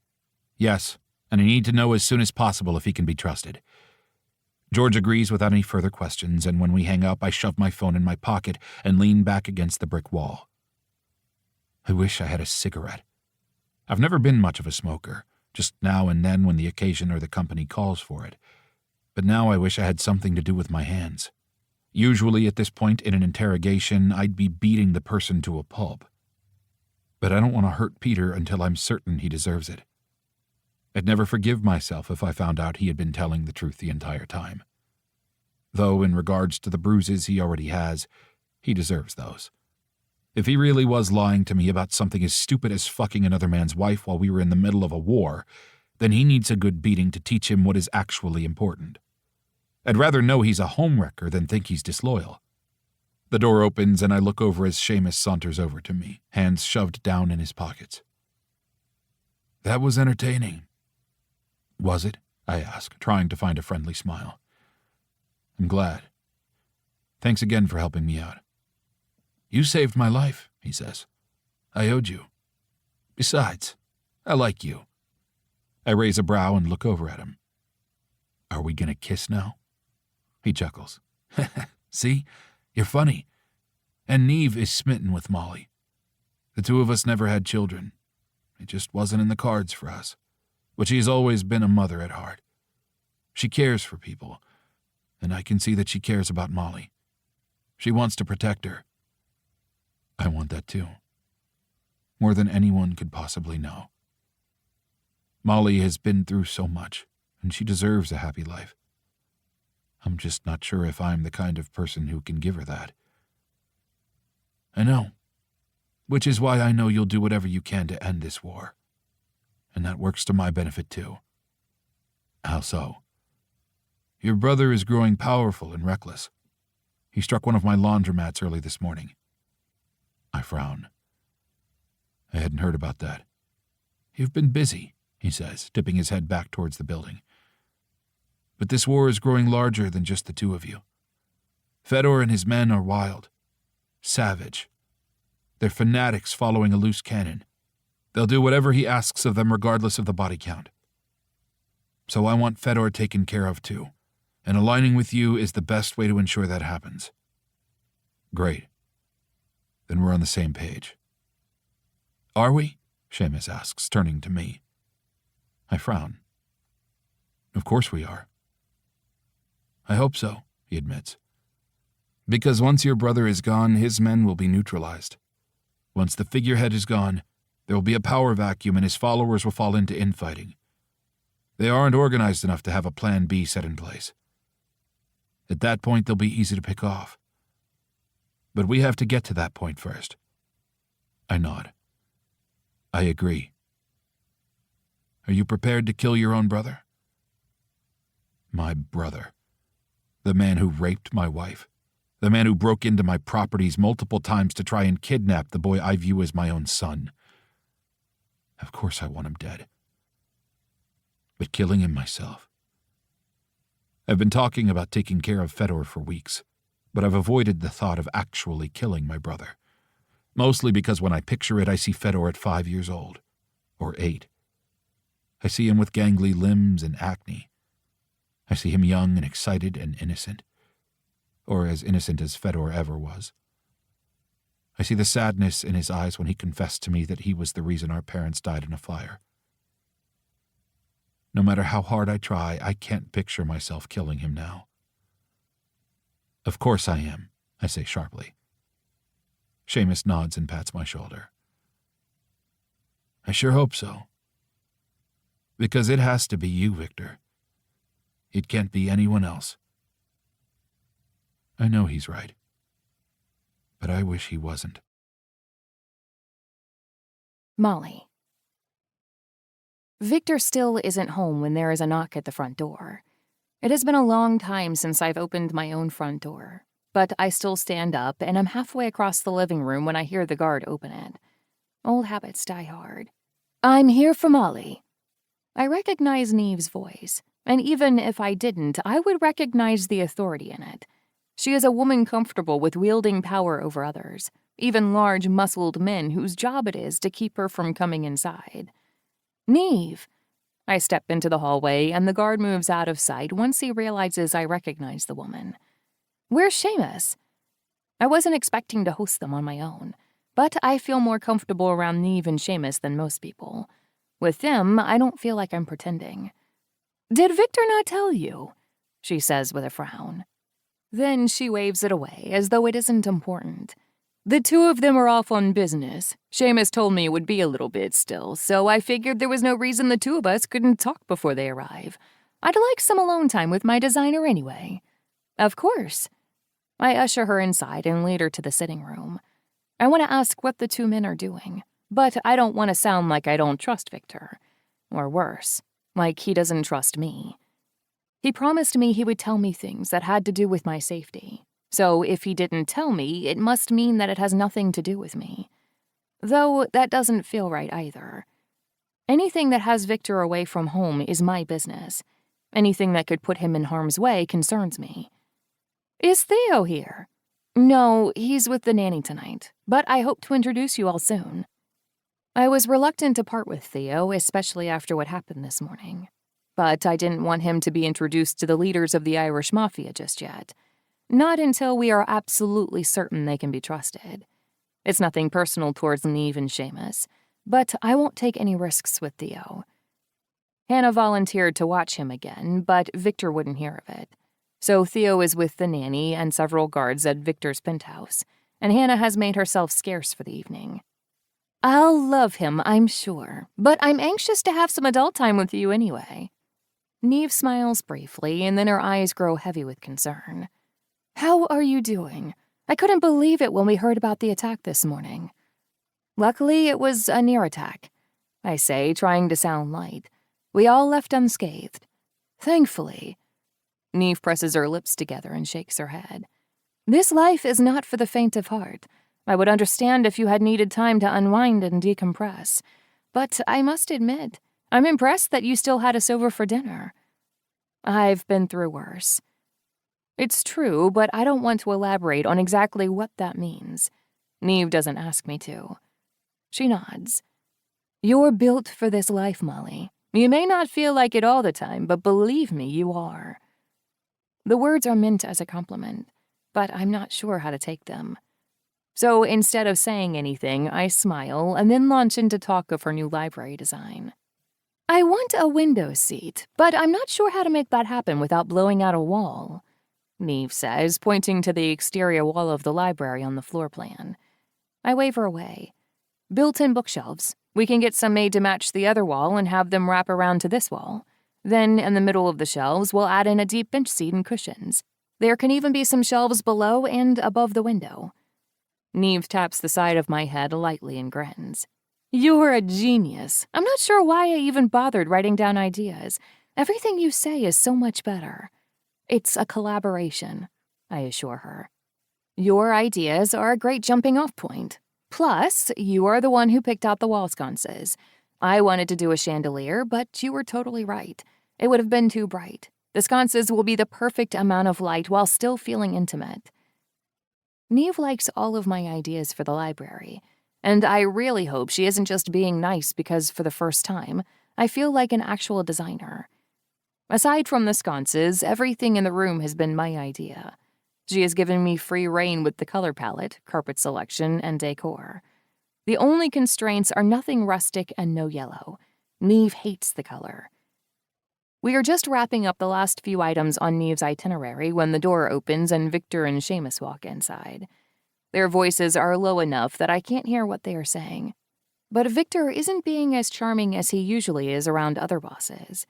Yes, and I need to know as soon as possible if he can be trusted. George agrees without any further questions, and when we hang up, I shove my phone in my pocket and lean back against the brick wall. I wish I had a cigarette. I've never been much of a smoker, just now and then when the occasion or the company calls for it. But now I wish I had something to do with my hands. Usually at this point in an interrogation, I'd be beating the person to a pulp. But I don't want to hurt Peter until I'm certain he deserves it. I'd never forgive myself if I found out he had been telling the truth the entire time. Though in regards to the bruises he already has, he deserves those. If he really was lying to me about something as stupid as fucking another man's wife while we were in the middle of a war, then he needs a good beating to teach him what is actually important. I'd rather know he's a homewrecker than think he's disloyal. The door opens and I look over as Seamus saunters over to me, hands shoved down in his pockets. That was entertaining. Was it? I ask, trying to find a friendly smile. I'm glad. Thanks again for helping me out. You saved my life, he says. I owed you. Besides, I like you. I raise a brow and look over at him. Are we gonna kiss now? He chuckles. See? You're funny. And Neve is smitten with Molly. The two of us never had children. It just wasn't in the cards for us. But she's always been a mother at heart. She cares for people, and I can see that she cares about Molly. She wants to protect her. I want that too. More than anyone could possibly know. Molly has been through so much, and she deserves a happy life. I'm just not sure if I'm the kind of person who can give her that. I know. Which is why I know you'll do whatever you can to end this war. And that works to my benefit too. How so? Your brother is growing powerful and reckless. He struck one of my laundromats early this morning. I frown. I hadn't heard about that. You've been busy, he says, tipping his head back towards the building. But this war is growing larger than just the two of you. Fedor and his men are wild, savage. They're fanatics following a loose cannon. They'll do whatever he asks of them regardless of the body count. So I want Fedor taken care of too, and aligning with you is the best way to ensure that happens. Great. Then we're on the same page. Are we? Seamus asks, turning to me. I frown. Of course we are. I hope so, he admits. Because once your brother is gone, his men will be neutralized. Once the figurehead is gone, there will be a power vacuum and his followers will fall into infighting. They aren't organized enough to have a plan B set in place. At that point, they'll be easy to pick off. But we have to get to that point first. I nod. I agree. Are you prepared to kill your own brother? My brother. The man who raped my wife. The man who broke into my properties multiple times to try and kidnap the boy I view as my own son. Of course I want him dead. But killing him myself. I've been talking about taking care of Fedor for weeks, but I've avoided the thought of actually killing my brother. Mostly because when I picture it, I see Fedor at 5 years old. Or 8. I see him with gangly limbs and acne. I see him young and excited and innocent. Or as innocent as Fedor ever was. I see the sadness in his eyes when he confessed to me that he was the reason our parents died in a fire. No matter how hard I try, I can't picture myself killing him now. Of course I am, I say sharply. Seamus nods and pats my shoulder. I sure hope so. Because it has to be you, Viktor. It can't be anyone else. I know he's right. But I wish he wasn't. Molly. Viktor still isn't home when there is a knock at the front door. It has been a long time since I've opened my own front door, but I still stand up and I'm halfway across the living room when I hear the guard open it. Old habits die hard. I'm here for Molly. I recognize Neve's voice, and even if I didn't, I would recognize the authority in it. She is a woman comfortable with wielding power over others, even large, muscled men whose job it is to keep her from coming inside. Neve! I step into the hallway, and the guard moves out of sight once he realizes I recognize the woman. Where's Seamus? I wasn't expecting to host them on my own, but I feel more comfortable around Neve and Seamus than most people. With them, I don't feel like I'm pretending. Did Viktor not tell you? She says with a frown. Then she waves it away, as though it isn't important. The two of them are off on business. Seamus told me it would be a little bit still, so I figured there was no reason the two of us couldn't talk before they arrive. I'd like some alone time with my designer anyway. Of course. I usher her inside and lead her to the sitting room. I want to ask what the two men are doing, but I don't want to sound like I don't trust Viktor. Or worse, like he doesn't trust me. He promised me he would tell me things that had to do with my safety. So if he didn't tell me, it must mean that it has nothing to do with me. Though that doesn't feel right either. Anything that has Viktor away from home is my business. Anything that could put him in harm's way concerns me. Is Theo here? No, he's with the nanny tonight, but I hope to introduce you all soon. I was reluctant to part with Theo, especially after what happened this morning. but I didn't want him to be introduced to the leaders of the Irish Mafia just yet. Not until we are absolutely certain they can be trusted. It's nothing personal towards Neve and Seamus, but I won't take any risks with Theo. Hannah volunteered to watch him again, but Viktor wouldn't hear of it. So Theo is with the nanny and several guards at Viktor's penthouse, and Hannah has made herself scarce for the evening. I'll love him, I'm sure, but I'm anxious to have some adult time with you anyway. Neve smiles briefly, and then her eyes grow heavy with concern. How are you doing? I couldn't believe it when we heard about the attack this morning. Luckily, it was a near attack, I say, trying to sound light. We all left unscathed. Thankfully. Neve presses her lips together and shakes her head. This life is not for the faint of heart. I would understand if you had needed time to unwind and decompress. But I must admit, I'm impressed that you still had us over for dinner. I've been through worse. It's true, but I don't want to elaborate on exactly what that means. Neve doesn't ask me to. She nods. You're built for this life, Molly. You may not feel like it all the time, but believe me, you are. The words are meant as a compliment, but I'm not sure how to take them. So instead of saying anything, I smile and then launch into talk of her new library design. I want a window seat, but I'm not sure how to make that happen without blowing out a wall, Neve says, pointing to the exterior wall of the library on the floor plan. I wave her away. Built-in bookshelves. We can get some made to match the other wall and have them wrap around to this wall. Then, in the middle of the shelves, we'll add in a deep bench seat and cushions. There can even be some shelves below and above the window. Neve taps the side of my head lightly and grins. You're a genius. I'm not sure why I even bothered writing down ideas. Everything you say is so much better. It's a collaboration, I assure her. Your ideas are a great jumping-off point. Plus, you are the one who picked out the wall sconces. I wanted to do a chandelier, but you were totally right. It would have been too bright. The sconces will be the perfect amount of light while still feeling intimate. Neve likes all of my ideas for the library, and I really hope she isn't just being nice because, for the first time, I feel like an actual designer. Aside from the sconces, everything in the room has been my idea. She has given me free rein with the color palette, carpet selection, and decor. The only constraints are nothing rustic and no yellow. Neve hates the color. We are just wrapping up the last few items on Neve's itinerary when the door opens and Viktor and Seamus walk inside. Their voices are low enough that I can't hear what they are saying. But Viktor isn't being as charming as he usually is around other bosses.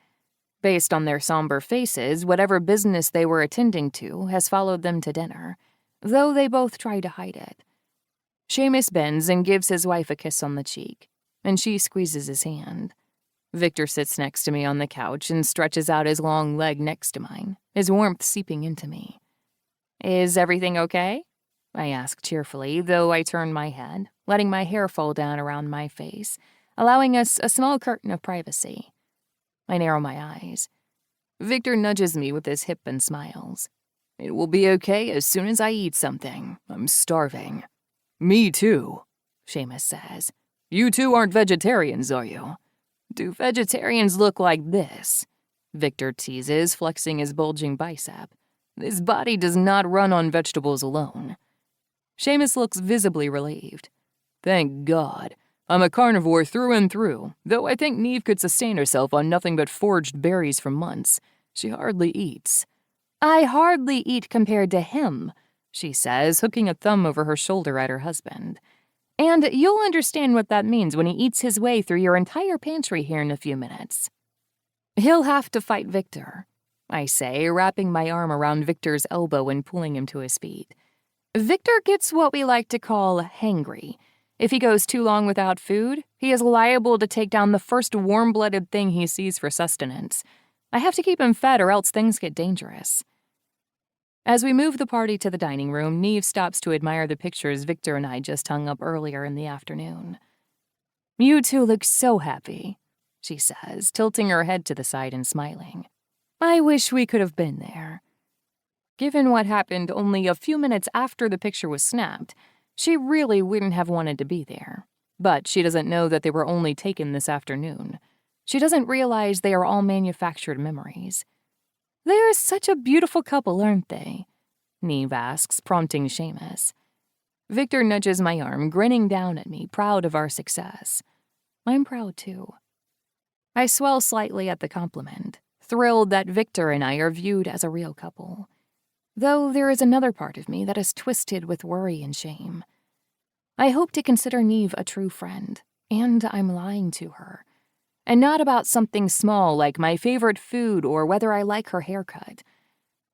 Based on their somber faces, whatever business they were attending to has followed them to dinner, though they both try to hide it. Seamus bends and gives his wife a kiss on the cheek, and she squeezes his hand. Viktor sits next to me on the couch and stretches out his long leg next to mine, his warmth seeping into me. Is everything okay? I ask cheerfully, though I turn my head, letting my hair fall down around my face, allowing us a small curtain of privacy. I narrow my eyes. Viktor nudges me with his hip and smiles. It will be okay as soon as I eat something. I'm starving. Me too, Seamus says. You two aren't vegetarians, are you? Do vegetarians look like this? Viktor teases, flexing his bulging bicep. This body does not run on vegetables alone. Seamus looks visibly relieved. Thank God. I'm a carnivore through and through, though I think Neve could sustain herself on nothing but foraged berries for months. She hardly eats. I hardly eat compared to him, she says, hooking a thumb over her shoulder at her husband. And you'll understand what that means when he eats his way through your entire pantry here in a few minutes. He'll have to fight Viktor, I say, wrapping my arm around Viktor's elbow and pulling him to his feet. Viktor gets what we like to call hangry. If he goes too long without food, he is liable to take down the first warm-blooded thing he sees for sustenance. I have to keep him fed or else things get dangerous. As we move the party to the dining room, Neve stops to admire the pictures Viktor and I just hung up earlier in the afternoon. You two look so happy, she says, tilting her head to the side and smiling. I wish we could have been there. Given what happened only a few minutes after the picture was snapped, she really wouldn't have wanted to be there. But she doesn't know that they were only taken this afternoon. She doesn't realize they are all manufactured memories. They are such a beautiful couple, aren't they? Neve asks, prompting Seamus. Viktor nudges my arm, grinning down at me, proud of our success. I'm proud, too. I swell slightly at the compliment, thrilled that Viktor and I are viewed as a real couple. Though there is another part of me that is twisted with worry and shame. I hope to consider Neve a true friend, and I'm lying to her. And not about something small like my favorite food or whether I like her haircut.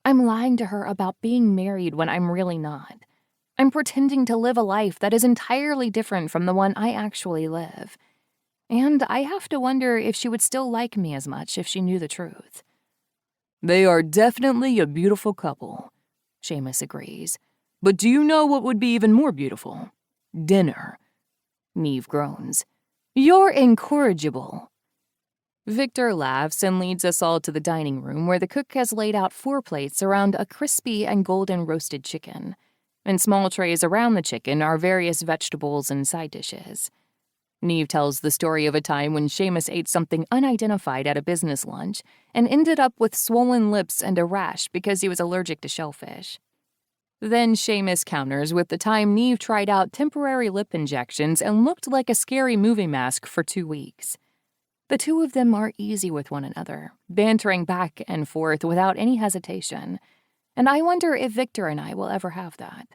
I'm lying to her about being married when I'm really not. I'm pretending to live a life that is entirely different from the one I actually live. And I have to wonder if she would still like me as much if she knew the truth. They are definitely a beautiful couple, Seamus agrees. But do you know what would be even more beautiful? Dinner. Neve groans. You're incorrigible. Viktor laughs and leads us all to the dining room where the cook has laid out 4 plates around a crispy and golden roasted chicken. In small trays around the chicken are various vegetables and side dishes. Neve tells the story of a time when Seamus ate something unidentified at a business lunch and ended up with swollen lips and a rash because he was allergic to shellfish. Then Seamus counters with the time Neve tried out temporary lip injections and looked like a scary movie mask for 2 weeks. The two of them are easy with one another, bantering back and forth without any hesitation, and I wonder if Viktor and I will ever have that.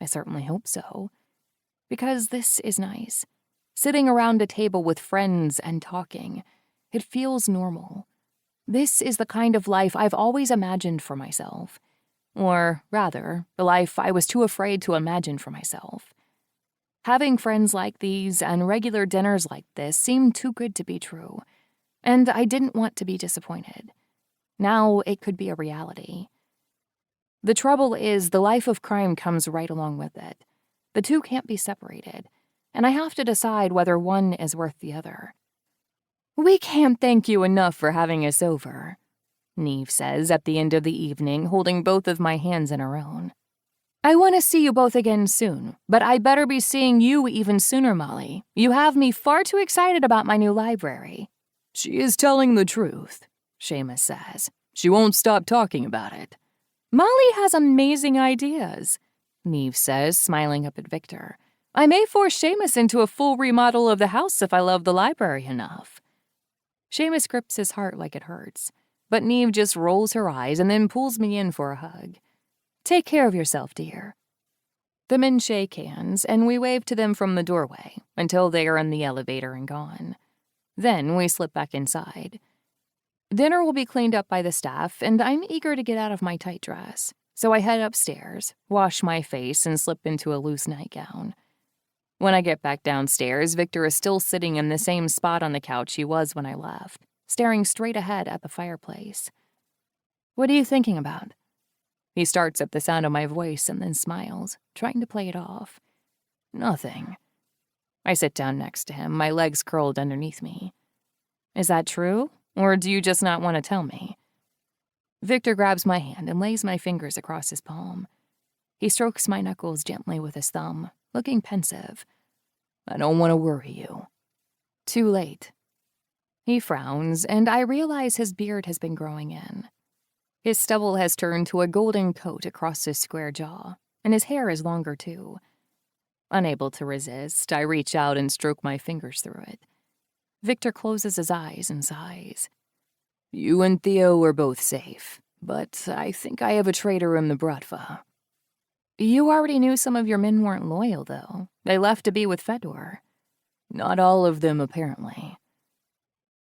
I certainly hope so, because this is nice. Sitting around a table with friends and talking, it feels normal. This is the kind of life I've always imagined for myself. Or, rather, the life I was too afraid to imagine for myself. Having friends like these and regular dinners like this seemed too good to be true, and I didn't want to be disappointed. Now it could be a reality. The trouble is, the life of crime comes right along with it. The two can't be separated, and I have to decide whether one is worth the other. We can't thank you enough for having us over, Neve says at the end of the evening, holding both of my hands in her own. I want to see you both again soon, but I better be seeing you even sooner, Molly. You have me far too excited about my new library. She is telling the truth, Seamus says. She won't stop talking about it. Molly has amazing ideas, Neve says, smiling up at Viktor. I may force Seamus into a full remodel of the house if I love the library enough. Seamus grips his heart like it hurts, but Neve just rolls her eyes and then pulls me in for a hug. Take care of yourself, dear. The men shake hands, and we wave to them from the doorway until they are in the elevator and gone. Then we slip back inside. Dinner will be cleaned up by the staff, and I'm eager to get out of my tight dress, so I head upstairs, wash my face, and slip into a loose nightgown. When I get back downstairs, Viktor is still sitting in the same spot on the couch he was when I left, staring straight ahead at the fireplace. What are you thinking about? He starts at the sound of my voice and then smiles, trying to play it off. Nothing. I sit down next to him, my legs curled underneath me. Is that true, or do you just not want to tell me? Viktor grabs my hand and lays my fingers across his palm. He strokes my knuckles gently with his thumb, looking pensive. I don't want to worry you. Too late. He frowns, and I realize his beard has been growing in. His stubble has turned to a golden coat across his square jaw, and his hair is longer too. Unable to resist, I reach out and stroke my fingers through it. Viktor closes his eyes and sighs. You and Theo are both safe, but I think I have a traitor in the Bratva. You already knew some of your men weren't loyal, though. They left to be with Fedor. Not all of them, apparently.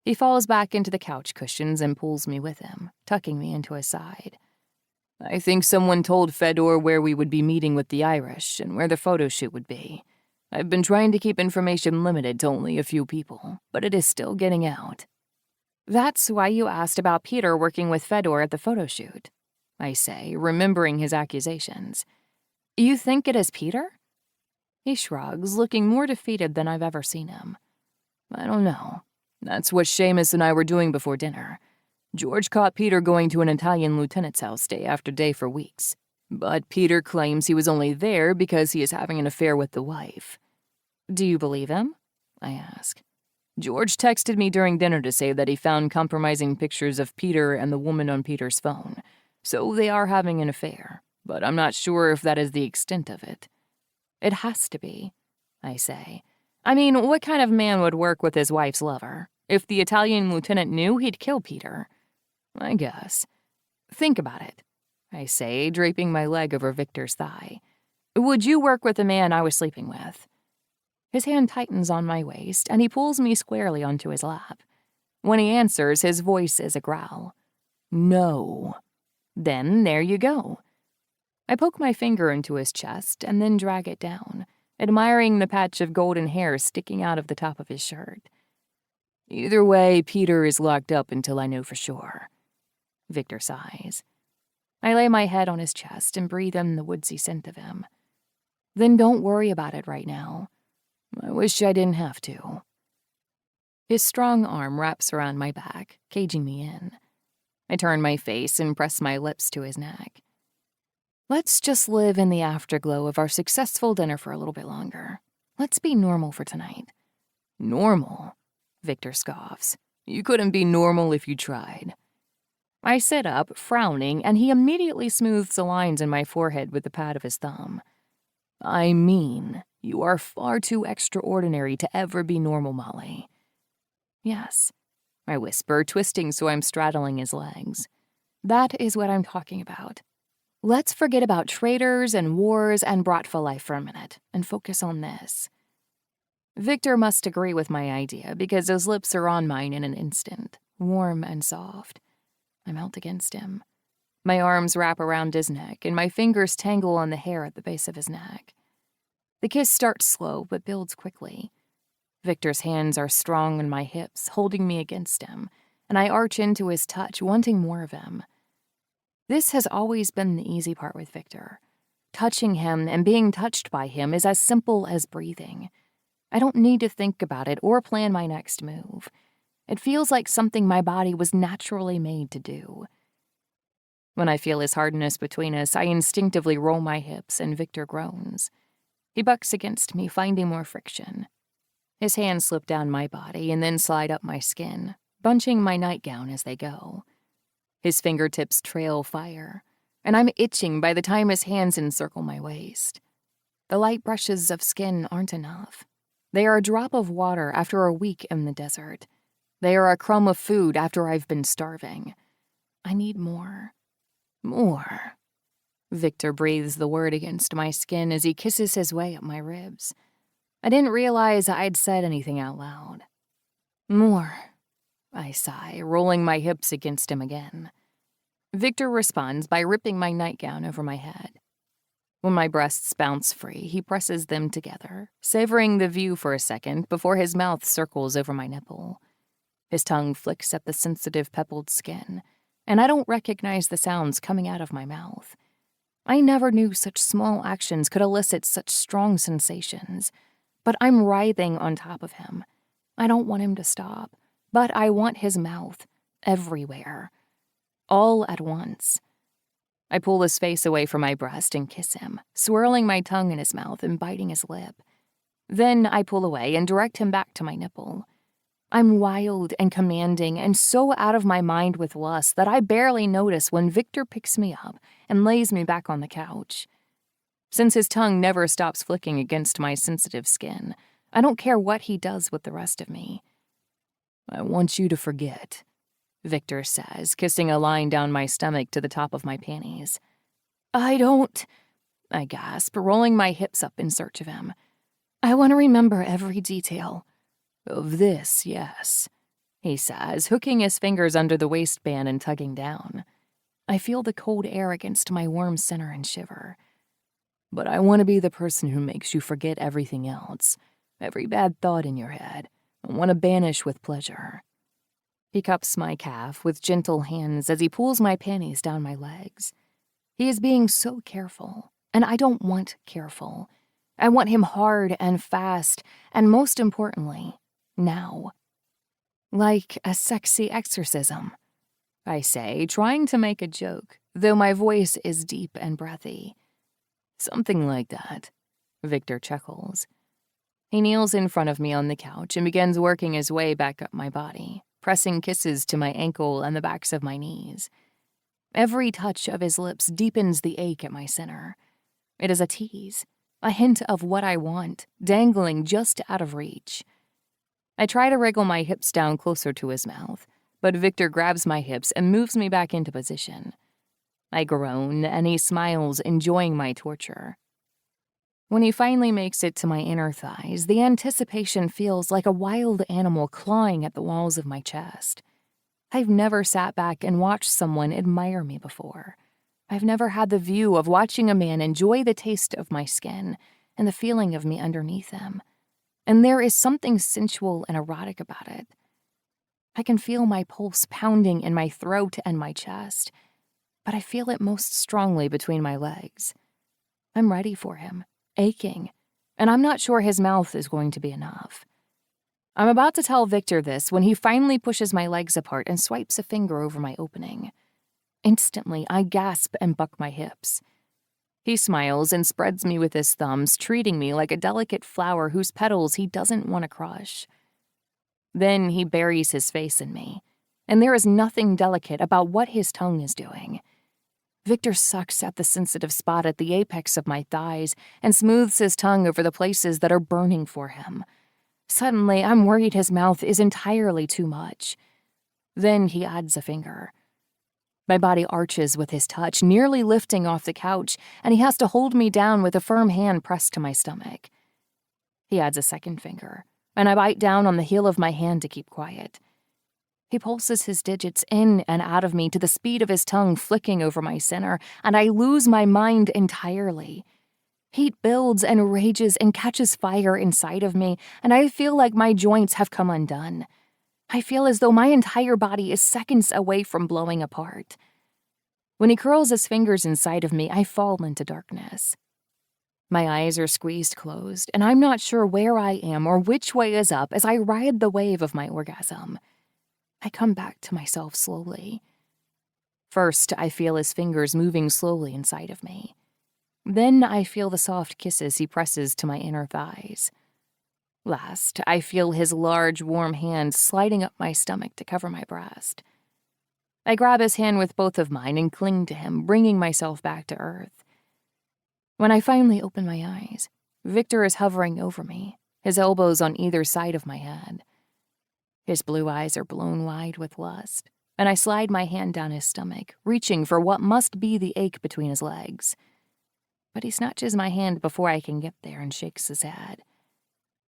He falls back into the couch cushions and pulls me with him, tucking me into his side. I think someone told Fedor where we would be meeting with the Irish and where the photo shoot would be. I've been trying to keep information limited to only a few people, but it is still getting out. That's why you asked about Peter working with Fedor at the photo shoot, I say, remembering his accusations. You think it is Peter? He shrugs, looking more defeated than I've ever seen him. I don't know. That's what Seamus and I were doing before dinner. George caught Peter going to an Italian lieutenant's house day after day for weeks. But Peter claims he was only there because he is having an affair with the wife. Do you believe him? I ask. George texted me during dinner to say that he found compromising pictures of Peter and the woman on Peter's phone, so they are having an affair, but I'm not sure if that is the extent of it. It has to be, I say. I mean, what kind of man would work with his wife's lover? If the Italian lieutenant knew, he'd kill Peter. I guess. Think about it, I say, draping my leg over Viktor's thigh. Would you work with the man I was sleeping with? His hand tightens on my waist, and he pulls me squarely onto his lap. When he answers, his voice is a growl. No. Then there you go. I poke my finger into his chest and then drag it down, admiring the patch of golden hair sticking out of the top of his shirt. Either way, Peter is locked up until I know for sure. Viktor sighs. I lay my head on his chest and breathe in the woodsy scent of him. Then don't worry about it right now. I wish I didn't have to. His strong arm wraps around my back, caging me in. I turn my face and press my lips to his neck. Let's just live in the afterglow of our successful dinner for a little bit longer. Let's be normal for tonight. Normal? Viktor scoffs. You couldn't be normal if you tried. I sit up, frowning, and he immediately smooths the lines in my forehead with the pad of his thumb. I mean, you are far too extraordinary to ever be normal, Molly. Yes, I whisper, twisting so I'm straddling his legs. That is what I'm talking about. Let's forget about traitors and wars and Bratva life for a minute and focus on this. Viktor must agree with my idea because his lips are on mine in an instant, warm and soft. I melt against him. My arms wrap around his neck and my fingers tangle on the hair at the base of his neck. The kiss starts slow but builds quickly. Viktor's hands are strong on my hips, holding me against him, and I arch into his touch, wanting more of him. This has always been the easy part with Viktor. Touching him and being touched by him is as simple as breathing. I don't need to think about it or plan my next move. It feels like something my body was naturally made to do. When I feel his hardness between us, I instinctively roll my hips and Viktor groans. He bucks against me, finding more friction. His hands slip down my body and then slide up my skin, bunching my nightgown as they go. His fingertips trail fire, and I'm itching by the time his hands encircle my waist. The light brushes of skin aren't enough. They are a drop of water after a week in the desert. They are a crumb of food after I've been starving. I need more. More. Viktor breathes the word against my skin as he kisses his way up my ribs. I didn't realize I'd said anything out loud. More, I sigh, rolling my hips against him again. Viktor responds by ripping my nightgown over my head. When my breasts bounce free, he presses them together, savoring the view for a second before his mouth circles over my nipple. His tongue flicks at the sensitive pebbled skin, and I don't recognize the sounds coming out of my mouth. I never knew such small actions could elicit such strong sensations, but I'm writhing on top of him. I don't want him to stop, but I want his mouth everywhere, all at once. I pull his face away from my breast and kiss him, swirling my tongue in his mouth and biting his lip. Then I pull away and direct him back to my nipple. I'm wild and commanding and so out of my mind with lust that I barely notice when Viktor picks me up and lays me back on the couch. Since his tongue never stops flicking against my sensitive skin, I don't care what he does with the rest of me. I want you to forget, Viktor says, kissing a line down my stomach to the top of my panties. I gasp, rolling my hips up in search of him. I want to remember every detail. Of this, yes, he says, hooking his fingers under the waistband and tugging down. I feel the cold air against my warm center and shiver. But I want to be the person who makes you forget everything else, every bad thought in your head. I want to banish with pleasure. He cups my calf with gentle hands as he pulls my panties down my legs. He is being so careful, and I don't want careful. I want him hard and fast, and most importantly, now. Like a sexy exorcism, I say, trying to make a joke, though my voice is deep and breathy. Something like that, Viktor chuckles. He kneels in front of me on the couch and begins working his way back up my body, pressing kisses to my ankle and the backs of my knees. Every touch of his lips deepens the ache at my center. It is a tease, a hint of what I want, dangling just out of reach. I try to wriggle my hips down closer to his mouth, but Viktor grabs my hips and moves me back into position. I groan, and he smiles, enjoying my torture. When he finally makes it to my inner thighs, the anticipation feels like a wild animal clawing at the walls of my chest. I've never sat back and watched someone admire me before. I've never had the view of watching a man enjoy the taste of my skin and the feeling of me underneath him. And there is something sensual and erotic about it. I can feel my pulse pounding in my throat and my chest, but I feel it most strongly between my legs. I'm ready for him, aching, and I'm not sure his mouth is going to be enough. I'm about to tell Viktor this when he finally pushes my legs apart and swipes a finger over my opening. Instantly, I gasp and buck my hips. He smiles and spreads me with his thumbs, treating me like a delicate flower whose petals he doesn't want to crush. Then he buries his face in me, and there is nothing delicate about what his tongue is doing. Viktor sucks at the sensitive spot at the apex of my thighs and smooths his tongue over the places that are burning for him. Suddenly, I'm worried his mouth is entirely too much. Then he adds a finger. My body arches with his touch, nearly lifting off the couch, and he has to hold me down with a firm hand pressed to my stomach. He adds a second finger, and I bite down on the heel of my hand to keep quiet. He pulses his digits in and out of me to the speed of his tongue flicking over my center, and I lose my mind entirely. Heat builds and rages and catches fire inside of me, and I feel like my joints have come undone. I feel as though my entire body is seconds away from blowing apart. When he curls his fingers inside of me, I fall into darkness. My eyes are squeezed closed, and I'm not sure where I am or which way is up as I ride the wave of my orgasm. I come back to myself slowly. First, I feel his fingers moving slowly inside of me. Then I feel the soft kisses he presses to my inner thighs. Last, I feel his large, warm hand sliding up my stomach to cover my breast. I grab his hand with both of mine and cling to him, bringing myself back to earth. When I finally open my eyes, Viktor is hovering over me, his elbows on either side of my head. His blue eyes are blown wide with lust, and I slide my hand down his stomach, reaching for what must be the ache between his legs. But he snatches my hand before I can get there and shakes his head.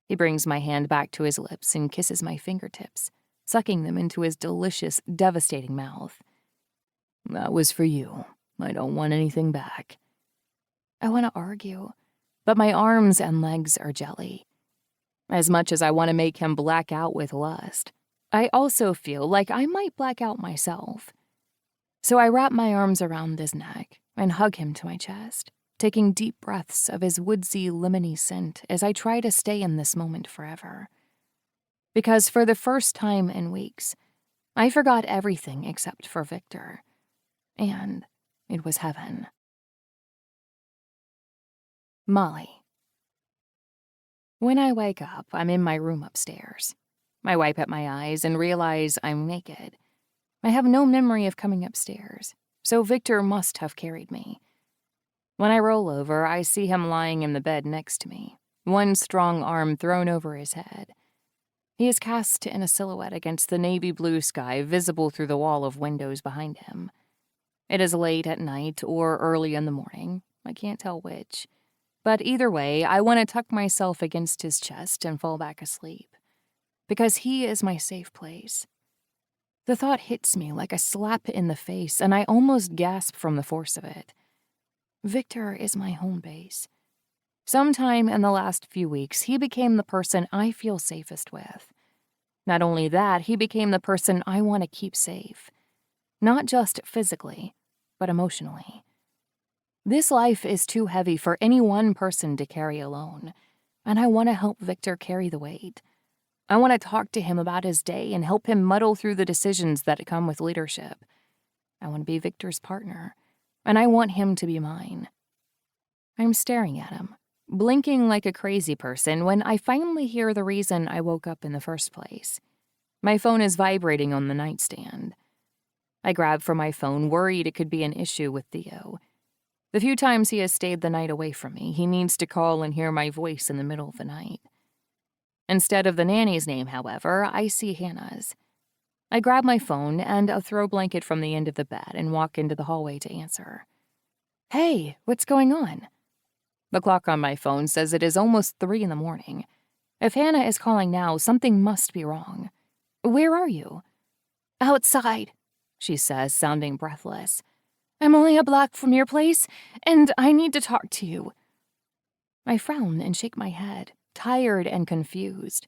He brings my hand back to his lips and kisses my fingertips, sucking them into his delicious, devastating mouth. "That was for you. I don't want anything back." I want to argue, but my arms and legs are jelly. As much as I want to make him black out with lust, I also feel like I might black out myself. So I wrap my arms around his neck and hug him to my chest, taking deep breaths of his woodsy, lemony scent as I try to stay in this moment forever. Because for the first time in weeks, I forgot everything except for Viktor. And it was heaven. Molly. When I wake up, I'm in my room upstairs. I wipe at my eyes and realize I'm naked. I have no memory of coming upstairs, so Viktor must have carried me. When I roll over, I see him lying in the bed next to me, one strong arm thrown over his head. He is cast in a silhouette against the navy blue sky visible through the wall of windows behind him. It is late at night or early in the morning. I can't tell which. But either way, I want to tuck myself against his chest and fall back asleep. Because he is my safe place. The thought hits me like a slap in the face, and I almost gasp from the force of it. Viktor is my home base. Sometime in the last few weeks, he became the person I feel safest with. Not only that, he became the person I want to keep safe. Not just physically, but emotionally. This life is too heavy for any one person to carry alone, and I want to help Viktor carry the weight. I want to talk to him about his day and help him muddle through the decisions that come with leadership. I want to be Viktor's partner, and I want him to be mine. I'm staring at him, blinking like a crazy person when I finally hear the reason I woke up in the first place. My phone is vibrating on the nightstand. I grab for my phone, worried it could be an issue with Theo. The few times he has stayed the night away from me, he needs to call and hear my voice in the middle of the night. Instead of the nanny's name, however, I see Hannah's. I grab my phone and a throw blanket from the end of the bed and walk into the hallway to answer. Hey, what's going on? The clock on my phone says it is almost 3 in the morning. If Hannah is calling now, something must be wrong. Where are you? Outside, she says, sounding breathless. I'm only a block from your place, and I need to talk to you. I frown and shake my head, tired and confused.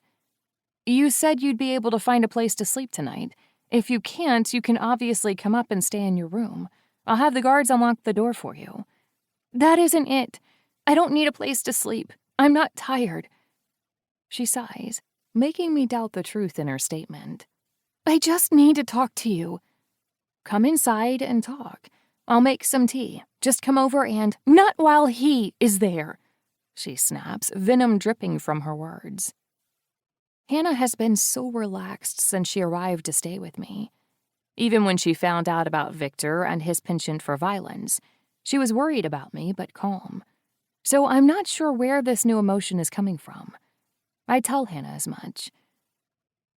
You said you'd be able to find a place to sleep tonight. If you can't, you can obviously come up and stay in your room. I'll have the guards unlock the door for you. That isn't it. I don't need a place to sleep. I'm not tired. She sighs, making me doubt the truth in her statement. I just need to talk to you. Come inside and talk. I'll make some tea. Just come over and— Not while he is there, she snaps, venom dripping from her words. Hannah has been so relaxed since she arrived to stay with me. Even when she found out about Viktor and his penchant for violence, she was worried about me but calm. So I'm not sure where this new emotion is coming from. I tell Hannah as much.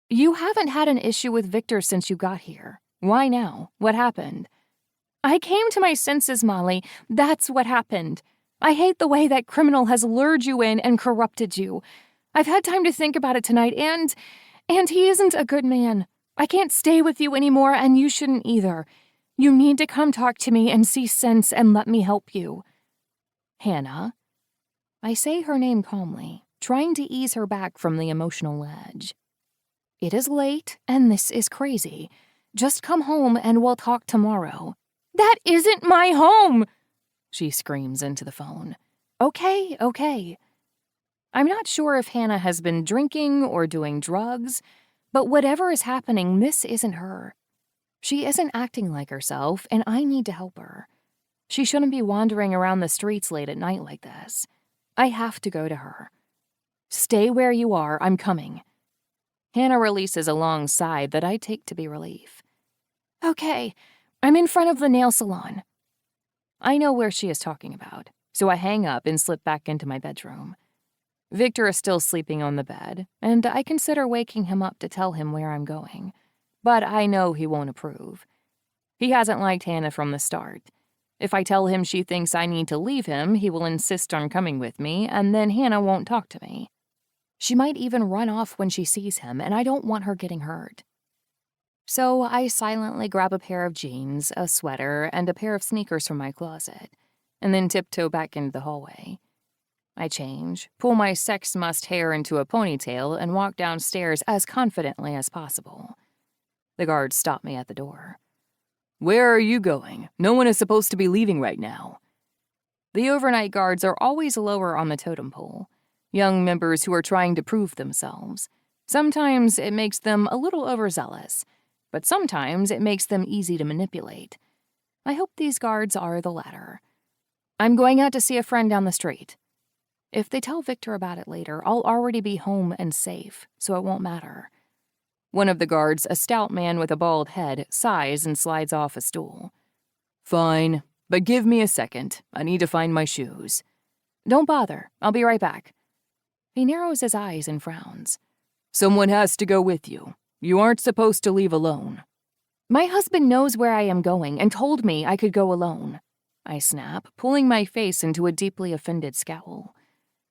You haven't had an issue with Viktor since you got here. Why now? What happened? I came to my senses, Molly. That's what happened. I hate the way that criminal has lured you in and corrupted you. I've had time to think about it tonight, and he isn't a good man. I can't stay with you anymore, and you shouldn't either. You need to come talk to me and see sense and let me help you. Hannah. I say her name calmly, trying to ease her back from the emotional edge. It is late, and this is crazy. Just come home and we'll talk tomorrow. That isn't my home, she screams into the phone. Okay. I'm not sure if Hannah has been drinking or doing drugs, but whatever is happening, this isn't her. She isn't acting like herself, and I need to help her. She shouldn't be wandering around the streets late at night like this. I have to go to her. Stay where you are, I'm coming. Hannah releases a long sigh that I take to be relief. Okay, I'm in front of the nail salon. I know where she is talking about, so I hang up and slip back into my bedroom. Viktor is still sleeping on the bed, and I consider waking him up to tell him where I'm going. But I know he won't approve. He hasn't liked Hannah from the start. If I tell him she thinks I need to leave him, he will insist on coming with me, and then Hannah won't talk to me. She might even run off when she sees him, and I don't want her getting hurt. So I silently grab a pair of jeans, a sweater, and a pair of sneakers from my closet, and then tiptoe back into the hallway. I change, pull my sex-mussed hair into a ponytail, and walk downstairs as confidently as possible. The guards stop me at the door. Where are you going? No one is supposed to be leaving right now. The overnight guards are always lower on the totem pole, young members who are trying to prove themselves. Sometimes it makes them a little overzealous, but sometimes it makes them easy to manipulate. I hope these guards are the latter. I'm going out to see a friend down the street. If they tell Viktor about it later, I'll already be home and safe, so it won't matter. One of the guards, a stout man with a bald head, sighs and slides off a stool. Fine, but give me a second. I need to find my shoes. Don't bother. I'll be right back. He narrows his eyes and frowns. Someone has to go with you. You aren't supposed to leave alone. My husband knows where I am going and told me I could go alone. I snap, pulling my face into a deeply offended scowl.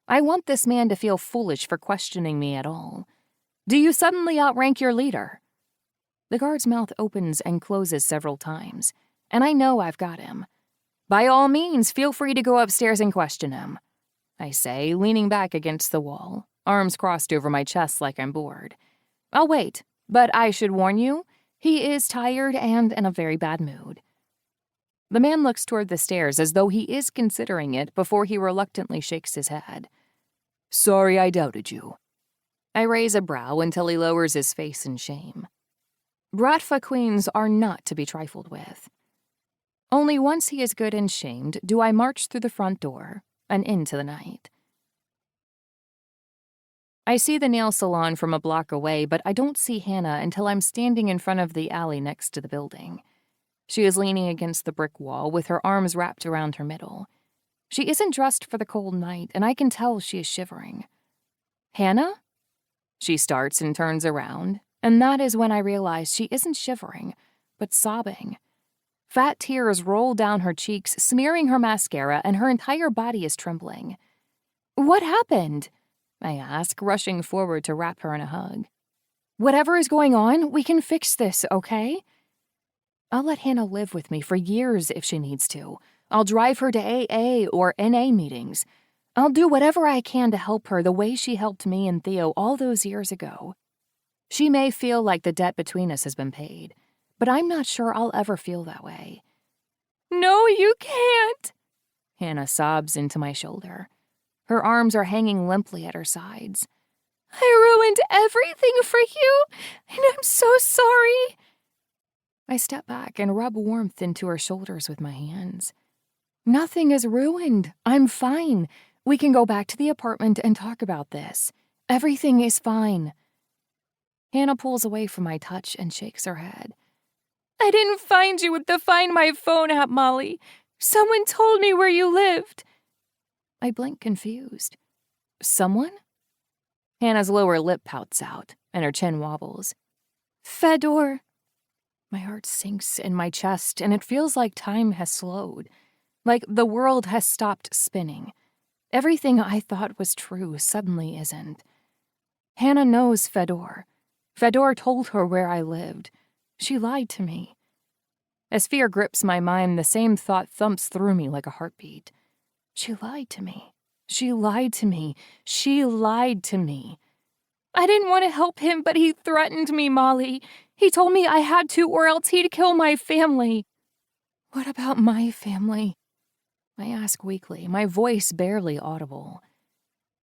I want this man to feel foolish for questioning me at all. Do you suddenly outrank your leader? The guard's mouth opens and closes several times, and I know I've got him. By all means, feel free to go upstairs and question him, I say, leaning back against the wall, arms crossed over my chest like I'm bored. I'll wait, but I should warn you, he is tired and in a very bad mood. The man looks toward the stairs as though he is considering it before he reluctantly shakes his head. Sorry I doubted you. I raise a brow until he lowers his face in shame. Bratva queens are not to be trifled with. Only once he is good and shamed do I march through the front door and into the night. I see the nail salon from a block away, but I don't see Hannah until I'm standing in front of the alley next to the building. She is leaning against the brick wall with her arms wrapped around her middle. She isn't dressed for the cold night, and I can tell she is shivering. "Hannah?" She starts and turns around, and that is when I realize she isn't shivering, but sobbing. Fat tears roll down her cheeks, smearing her mascara, and her entire body is trembling. "What happened?" I ask, rushing forward to wrap her in a hug. "Whatever is going on, we can fix this, okay?" I'll let Hannah live with me for years if she needs to. I'll drive her to AA or NA meetings. I'll do whatever I can to help her the way she helped me and Theo all those years ago. She may feel like the debt between us has been paid, but I'm not sure I'll ever feel that way. "No, you can't," Hannah sobs into my shoulder. Her arms are hanging limply at her sides. "I ruined everything for you, and I'm so sorry." I step back and rub warmth into her shoulders with my hands. "Nothing is ruined. I'm fine. We can go back to the apartment and talk about this. Everything is fine." Hannah pulls away from my touch and shakes her head. "I didn't find you with the Find My Phone app, Molly. Someone told me where you lived." I blink confused. "Someone?" Hannah's lower lip pouts out, and her chin wobbles. "Fedor." My heart sinks in my chest, and it feels like time has slowed. Like the world has stopped spinning. Everything I thought was true suddenly isn't. Hannah knows Fedor. Fedor told her where I lived. She lied to me. As fear grips my mind, the same thought thumps through me like a heartbeat. She lied to me. She lied to me. She lied to me. I didn't want to help him, but he threatened me, Molly. He told me I had to, or else he'd kill my family. "What about my family?" I ask weakly, my voice barely audible.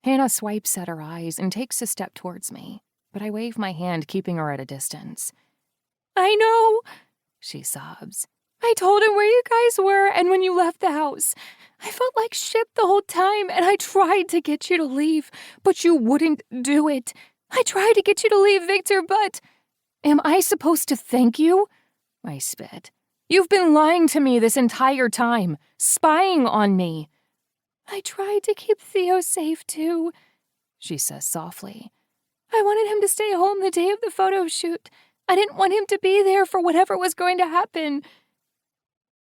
Hannah swipes at her eyes and takes a step towards me, but I wave my hand, keeping her at a distance. "I know," she sobs. "I told him where you guys were, and when you left the house. I felt like shit the whole time, and I tried to get you to leave, but you wouldn't do it. I tried to get you to leave, Viktor, but... Am I supposed to thank you?" I spit. "You've been lying to me this entire time, spying on me." "I tried to keep Theo safe, too," she says softly. "I wanted him to stay home the day of the photo shoot. I didn't want him to be there for whatever was going to happen."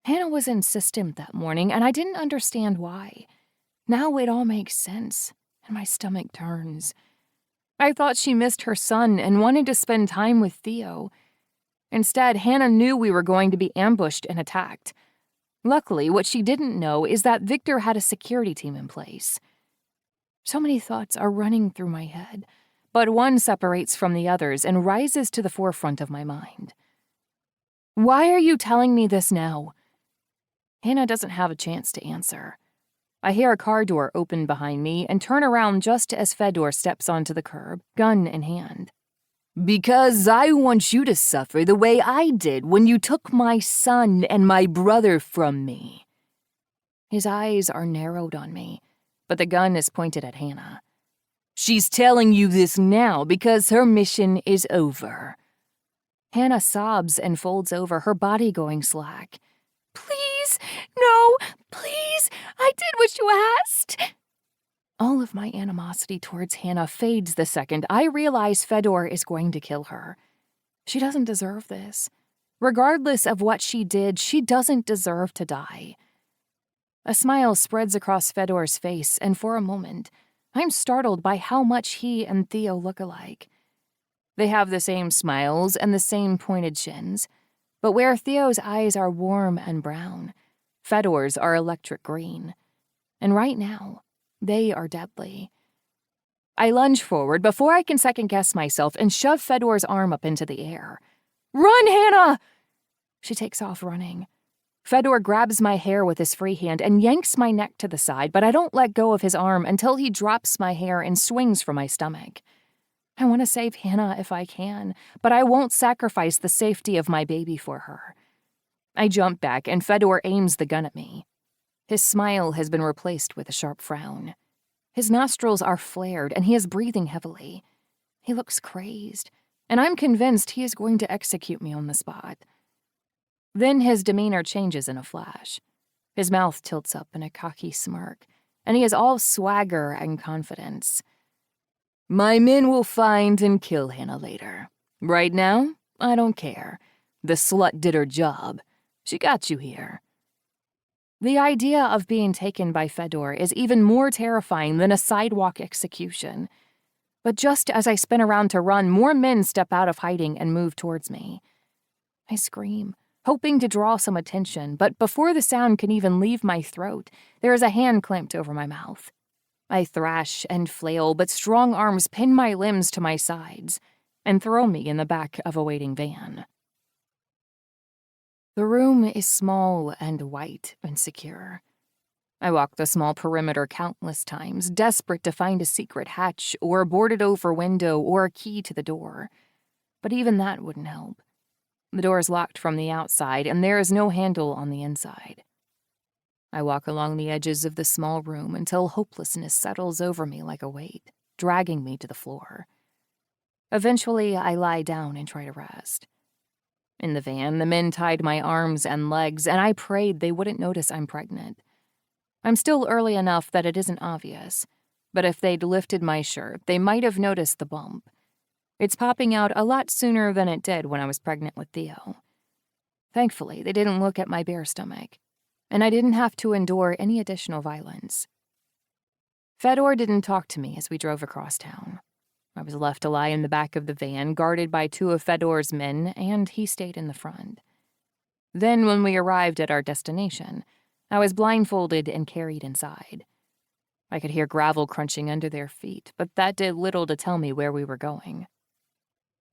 Hannah was insistent that morning, and I didn't understand why. Now it all makes sense, and my stomach turns. I thought she missed her son and wanted to spend time with Theo. Instead, Hannah knew we were going to be ambushed and attacked. Luckily, what she didn't know is that Viktor had a security team in place. So many thoughts are running through my head, but one separates from the others and rises to the forefront of my mind. "Why are you telling me this now?" Hannah doesn't have a chance to answer. I hear a car door open behind me and turn around just as Fedor steps onto the curb, gun in hand. "Because I want you to suffer the way I did when you took my son and my brother from me." His eyes are narrowed on me, but the gun is pointed at Hannah. "She's telling you this now because her mission is over." Hannah sobs and folds over, her body going slack. "Please, no, please, I did what you asked." All of my animosity towards Hannah fades the second I realize Fedor is going to kill her. She doesn't deserve this. Regardless of what she did, she doesn't deserve to die. A smile spreads across Fedor's face, and for a moment, I'm startled by how much he and Theo look alike. They have the same smiles and the same pointed chins, but where Theo's eyes are warm and brown, Fedor's are electric green. And right now, they are deadly. I lunge forward before I can second-guess myself and shove Fedor's arm up into the air. "Run, Hannah!" She takes off running. Fedor grabs my hair with his free hand and yanks my neck to the side, but I don't let go of his arm until he drops my hair and swings for my stomach. I want to save Hannah if I can, but I won't sacrifice the safety of my baby for her. I jump back, and Fedor aims the gun at me. His smile has been replaced with a sharp frown. His nostrils are flared, and he is breathing heavily. He looks crazed, and I'm convinced he is going to execute me on the spot. Then his demeanor changes in a flash. His mouth tilts up in a cocky smirk, and he is all swagger and confidence. My men will find and kill Hannah later. Right now, I don't care. The slut did her job. She got you here. The idea of being taken by Fedor is even more terrifying than a sidewalk execution. But just as I spin around to run, more men step out of hiding and move towards me. I scream, hoping to draw some attention, but before the sound can even leave my throat, there is a hand clamped over my mouth. I thrash and flail, but strong arms pin my limbs to my sides and throw me in the back of a waiting van. The room is small and white and secure. I walk the small perimeter countless times, desperate to find a secret hatch or a boarded-over window or a key to the door. But even that wouldn't help. The door is locked from the outside, and there is no handle on the inside. I walk along the edges of the small room until hopelessness settles over me like a weight, dragging me to the floor. Eventually, I lie down and try to rest. In the van, the men tied my arms and legs, and I prayed they wouldn't notice I'm pregnant. I'm still early enough that it isn't obvious, but if they'd lifted my shirt, they might have noticed the bump. It's popping out a lot sooner than it did when I was pregnant with Theo. Thankfully, they didn't look at my bare stomach, and I didn't have to endure any additional violence. Fedor didn't talk to me as we drove across town. I was left to lie in the back of the van, guarded by 2 of Fedor's men, and he stayed in the front. Then, when we arrived at our destination, I was blindfolded and carried inside. I could hear gravel crunching under their feet, but that did little to tell me where we were going.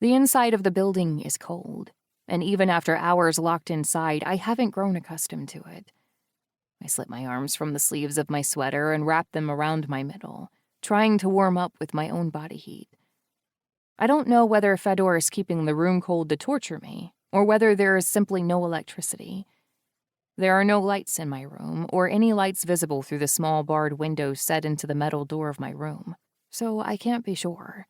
The inside of the building is cold, and even after hours locked inside, I haven't grown accustomed to it. I slip my arms from the sleeves of my sweater and wrap them around my middle, trying to warm up with my own body heat. I don't know whether Fedor is keeping the room cold to torture me, or whether there is simply no electricity. There are no lights in my room, or any lights visible through the small barred window set into the metal door of my room, so I can't be sure.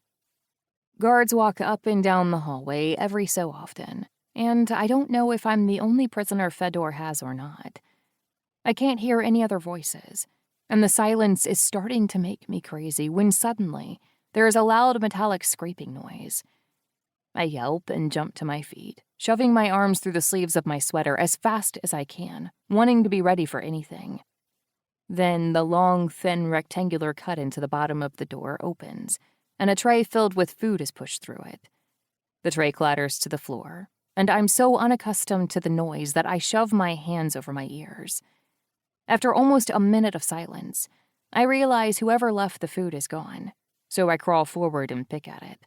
Guards walk up and down the hallway every so often, and I don't know if I'm the only prisoner Fedor has or not. I can't hear any other voices, and the silence is starting to make me crazy when suddenly there is a loud metallic scraping noise. I yelp and jump to my feet, shoving my arms through the sleeves of my sweater as fast as I can, wanting to be ready for anything. Then the long, thin rectangular cut into the bottom of the door opens, and a tray filled with food is pushed through it. The tray clatters to the floor, and I'm so unaccustomed to the noise that I shove my hands over my ears. After almost a minute of silence, I realize whoever left the food is gone, so I crawl forward and pick at it.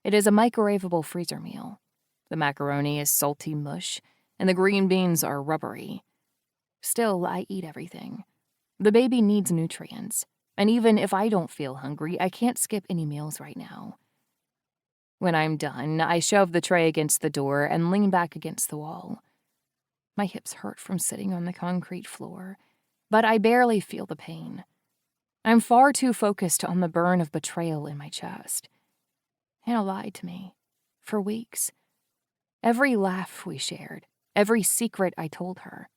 It is a microwavable freezer meal. The macaroni is salty mush, and the green beans are rubbery. Still, I eat everything. The baby needs nutrients, and even if I don't feel hungry, I can't skip any meals right now. When I'm done, I shove the tray against the door and lean back against the wall. My hips hurt from sitting on the concrete floor, but I barely feel the pain. I'm far too focused on the burn of betrayal in my chest. Hannah lied to me. For weeks. Every laugh we shared, every secret I told her.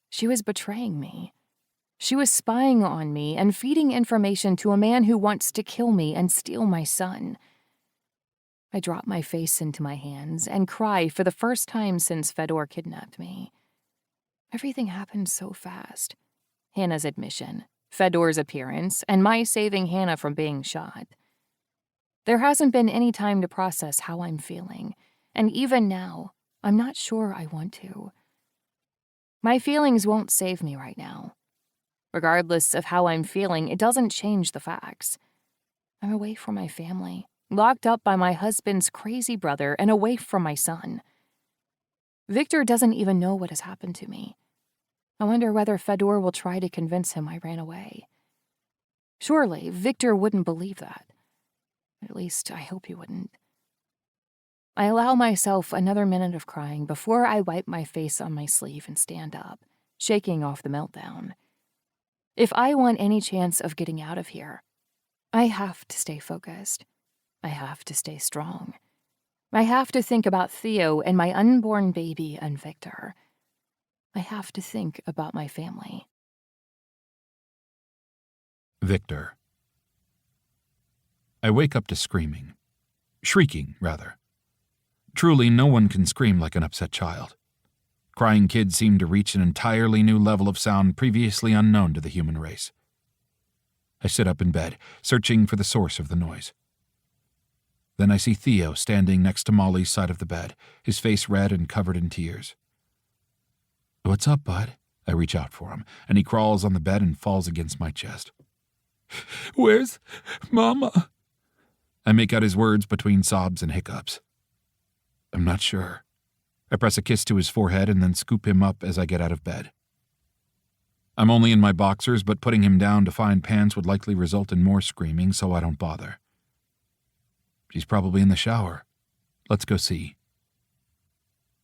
She was betraying me. She was spying on me and feeding information to a man who wants to kill me and steal my son. I drop my face into my hands and cry for the first time since Fedor kidnapped me. Everything happened so fast. Hannah's admission, Fedor's appearance, and my saving Hannah from being shot. There hasn't been any time to process how I'm feeling, and even now, I'm not sure I want to. My feelings won't save me right now. Regardless of how I'm feeling, it doesn't change the facts. I'm away from my family, locked up by my husband's crazy brother, and away from my son. Viktor doesn't even know what has happened to me. I wonder whether Fedor will try to convince him I ran away. Surely, Viktor wouldn't believe that. At least, I hope he wouldn't. I allow myself another minute of crying before I wipe my face on my sleeve and stand up, shaking off the meltdown. If I want any chance of getting out of here, I have to stay focused. I have to stay strong. I have to think about Theo and my unborn baby and Viktor. I have to think about my family. Viktor. I wake up to screaming. Shrieking, rather. Truly, no one can scream like an upset child. Crying kids seem to reach an entirely new level of sound previously unknown to the human race. I sit up in bed, searching for the source of the noise. Then I see Theo standing next to Molly's side of the bed, his face red and covered in tears. "What's up, bud?" I reach out for him, and he crawls on the bed and falls against my chest. "Where's Mama?" I make out his words between sobs and hiccups. I'm not sure. I press a kiss to his forehead and then scoop him up as I get out of bed. I'm only in my boxers, but putting him down to find pants would likely result in more screaming, so I don't bother. She's probably in the shower. Let's go see.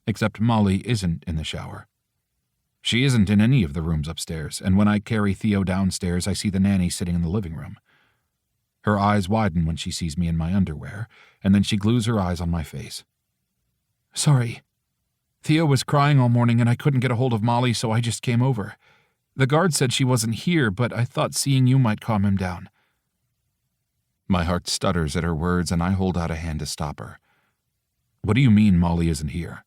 Except Molly isn't in the shower. She isn't in any of the rooms upstairs, and when I carry Theo downstairs, I see the nanny sitting in the living room. Her eyes widen when she sees me in my underwear, and then she glues her eyes on my face. "Sorry. Theo was crying all morning and I couldn't get a hold of Molly, so I just came over. The guard said she wasn't here, but I thought seeing you might calm him down." My heart stutters at her words, and I hold out a hand to stop her. "What do you mean Molly isn't here?"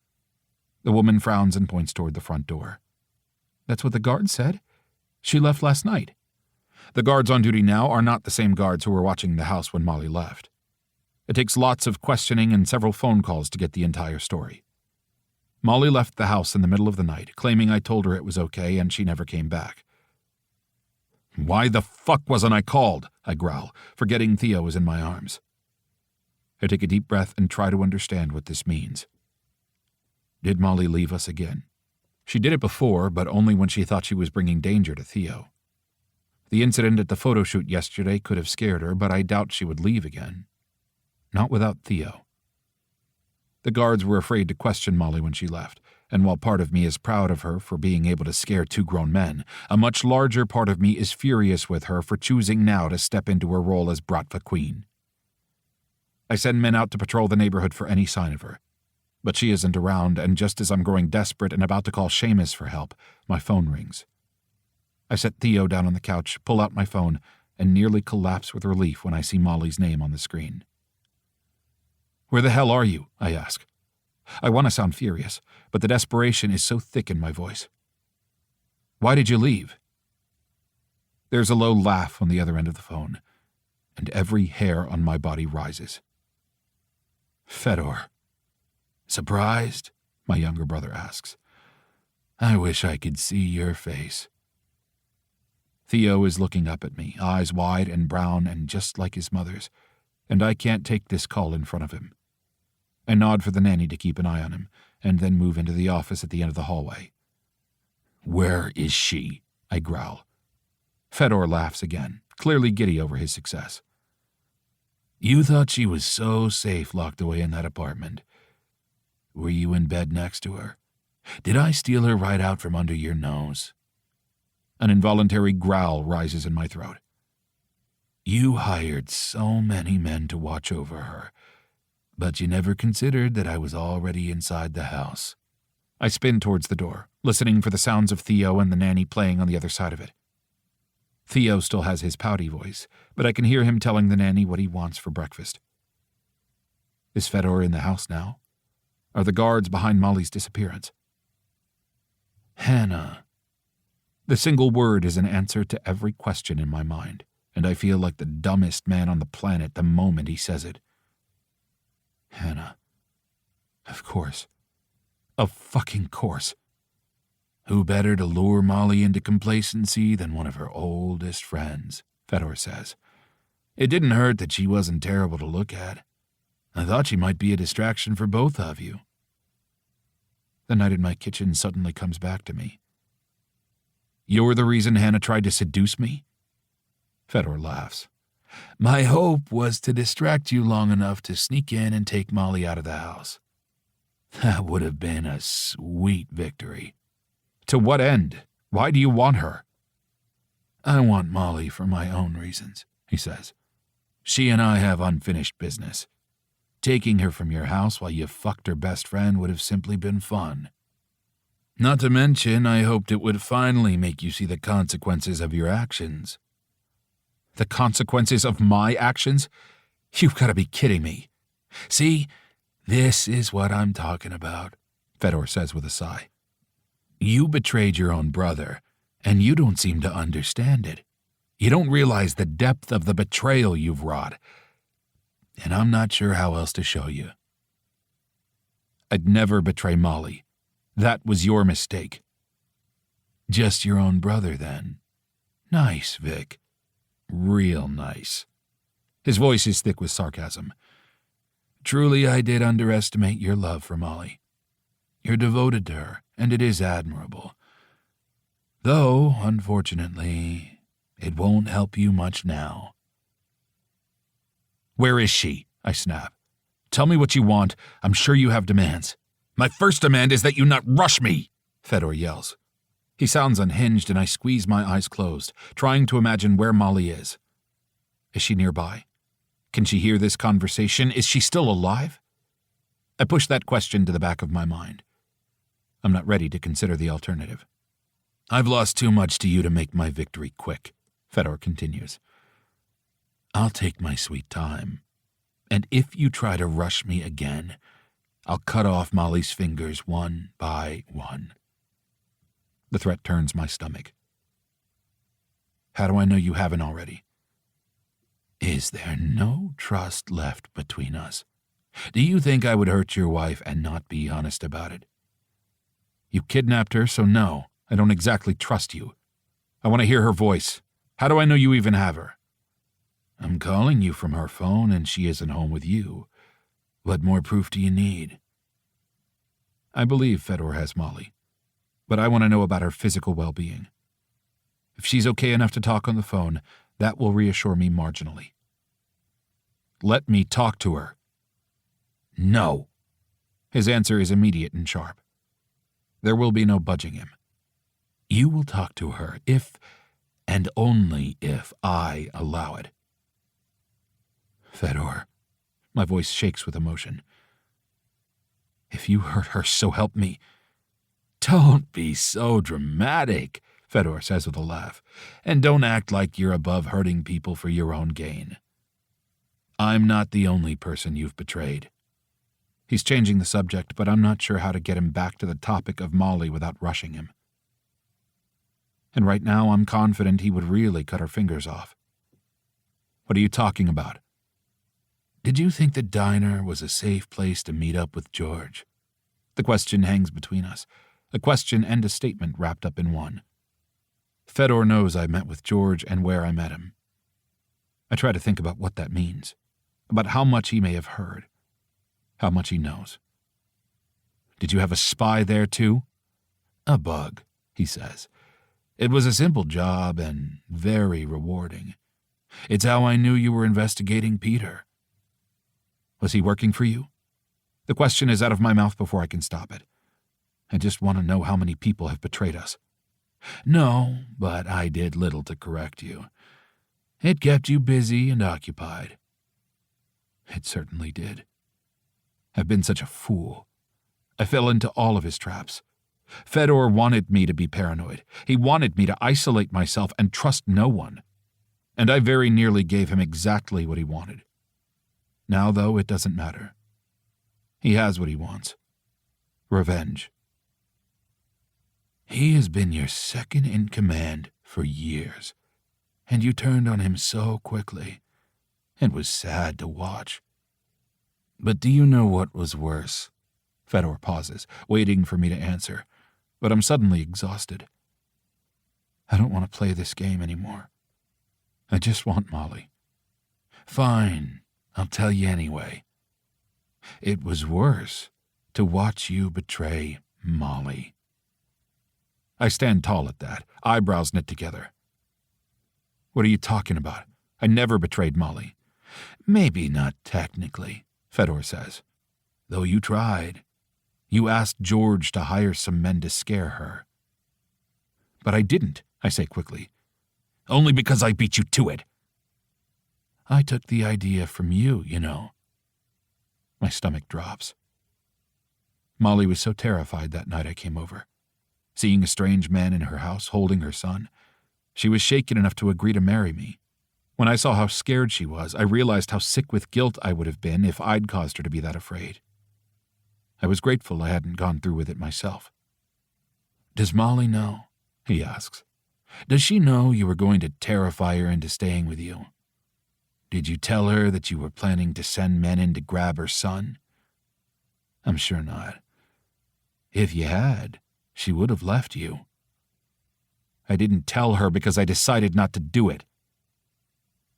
The woman frowns and points toward the front door. "That's what the guard said. She left last night. The guards on duty now are not the same guards who were watching the house when Molly left. It takes lots of questioning and several phone calls to get the entire story. Molly left the house in the middle of the night, claiming I told her it was okay, and she never came back." "Why the fuck wasn't I called?" I growl, forgetting Theo is in my arms. I take a deep breath and try to understand what this means. Did Molly leave us again? She did it before, but only when she thought she was bringing danger to Theo. The incident at the photo shoot yesterday could have scared her, but I doubt she would leave again. Not without Theo. The guards were afraid to question Molly when she left, and while part of me is proud of her for being able to scare two grown men, a much larger part of me is furious with her for choosing now to step into her role as Bratva Queen. I send men out to patrol the neighborhood for any sign of her, but she isn't around, and just as I'm growing desperate and about to call Seamus for help, my phone rings. I set Theo down on the couch, pull out my phone, and nearly collapse with relief when I see Molly's name on the screen. "Where the hell are you?" I ask. I want to sound furious, but the desperation is so thick in my voice. "Why did you leave?" There's a low laugh on the other end of the phone, and every hair on my body rises. "Fedor." "Surprised?" my younger brother asks. "I wish I could see your face." Theo is looking up at me, eyes wide and brown and just like his mother's, and I can't take this call in front of him. I nod for the nanny to keep an eye on him, and then move into the office at the end of the hallway. "Where is she?" I growl. Fedor laughs again, clearly giddy over his success. "You thought she was so safe locked away in that apartment. Were you in bed next to her? Did I steal her right out from under your nose?" An involuntary growl rises in my throat. "You hired so many men to watch over her, but you never considered that I was already inside the house." I spin towards the door, listening for the sounds of Theo and the nanny playing on the other side of it. Theo still has his pouty voice, but I can hear him telling the nanny what he wants for breakfast. Is Fedor in the house now? Are the guards behind Molly's disappearance? "Hannah." The single word is an answer to every question in my mind, and I feel like the dumbest man on the planet the moment he says it. Hannah. Of course. Of fucking course. Who better to lure Molly into complacency than one of her oldest friends, Fedor says. It didn't hurt that she wasn't terrible to look at. I thought she might be a distraction for both of you. The night in my kitchen suddenly comes back to me. You're the reason Hannah tried to seduce me? Fedor laughs. My hope was to distract you long enough to sneak in and take Molly out of the house. That would have been a sweet victory. To what end? Why do you want her? I want Molly for my own reasons, he says. She and I have unfinished business. Taking her from your house while you fucked her best friend would have simply been fun. Not to mention, I hoped it would finally make you see the consequences of your actions. The consequences of my actions? You've got to be kidding me. See, this is what I'm talking about, Fedor says with a sigh. You betrayed your own brother, and you don't seem to understand it. You don't realize the depth of the betrayal you've wrought, and I'm not sure how else to show you. I'd never betray Molly. That was your mistake. Just your own brother, then. Nice, Vic. Real nice. His voice is thick with sarcasm. Truly, I did underestimate your love for Molly. You're devoted to her, and it is admirable. Though, unfortunately, it won't help you much now. Where is she? I snap. Tell me what you want. I'm sure you have demands. My first demand is that you not rush me, Fedor yells. He sounds unhinged, and I squeeze my eyes closed, trying to imagine where Molly is. Is she nearby? Can she hear this conversation? Is she still alive? I push that question to the back of my mind. I'm not ready to consider the alternative. I've lost too much to you to make my victory quick, Fedor continues. I'll take my sweet time, and if you try to rush me again, I'll cut off Molly's fingers one by one. The threat turns my stomach. How do I know you haven't already? Is there no trust left between us? Do you think I would hurt your wife and not be honest about it? You kidnapped her, so no, I don't exactly trust you. I want to hear her voice. How do I know you even have her? I'm calling you from her phone and she isn't home with you. What more proof do you need? I believe Fedor has Molly, but I want to know about her physical well-being. If she's okay enough to talk on the phone, that will reassure me marginally. Let me talk to her. No. His answer is immediate and sharp. There will be no budging him. You will talk to her if, and only if, I allow it. Fedor, my voice shakes with emotion. If you hurt her, so help me. Don't be so dramatic, Fedor says with a laugh, and don't act like you're above hurting people for your own gain. I'm not the only person you've betrayed. He's changing the subject, but I'm not sure how to get him back to the topic of Molly without rushing him. And right now I'm confident he would really cut her fingers off. What are you talking about? Did you think the diner was a safe place to meet up with George? The question hangs between us, a question and a statement wrapped up in one. Fedor knows I met with George and where I met him. I try to think about what that means, about how much he may have heard, how much he knows. Did you have a spy there too? A bug, he says. It was a simple job and very rewarding. It's how I knew you were investigating Peter. Was he working for you? The question is out of my mouth before I can stop it. I just want to know how many people have betrayed us. No, but I did little to correct you. It kept you busy and occupied. It certainly did. I've been such a fool. I fell into all of his traps. Fedor wanted me to be paranoid. He wanted me to isolate myself and trust no one. And I very nearly gave him exactly what he wanted. Now, though, it doesn't matter. He has what he wants. Revenge. He has been your second in command for years, and you turned on him so quickly. It was sad to watch. But do you know what was worse? Fedor pauses, waiting for me to answer, but I'm suddenly exhausted. I don't want to play this game anymore. I just want Molly. Fine, I'll tell you anyway. It was worse to watch you betray Molly. I stand tall at that, eyebrows knit together. What are you talking about? I never betrayed Molly. Maybe not technically, Fedor says, though you tried. You asked George to hire some men to scare her. But I didn't, I say quickly. Only because I beat you to it. I took the idea from you, you know. My stomach drops. Molly was so terrified that night I came over. Seeing a strange man in her house holding her son, she was shaken enough to agree to marry me. When I saw how scared she was, I realized how sick with guilt I would have been if I'd caused her to be that afraid. I was grateful I hadn't gone through with it myself. Does Molly know? He asks. Does she know you were going to terrify her into staying with you? Did you tell her that you were planning to send men in to grab her son? I'm sure not. If you had, she would have left you. I didn't tell her because I decided not to do it.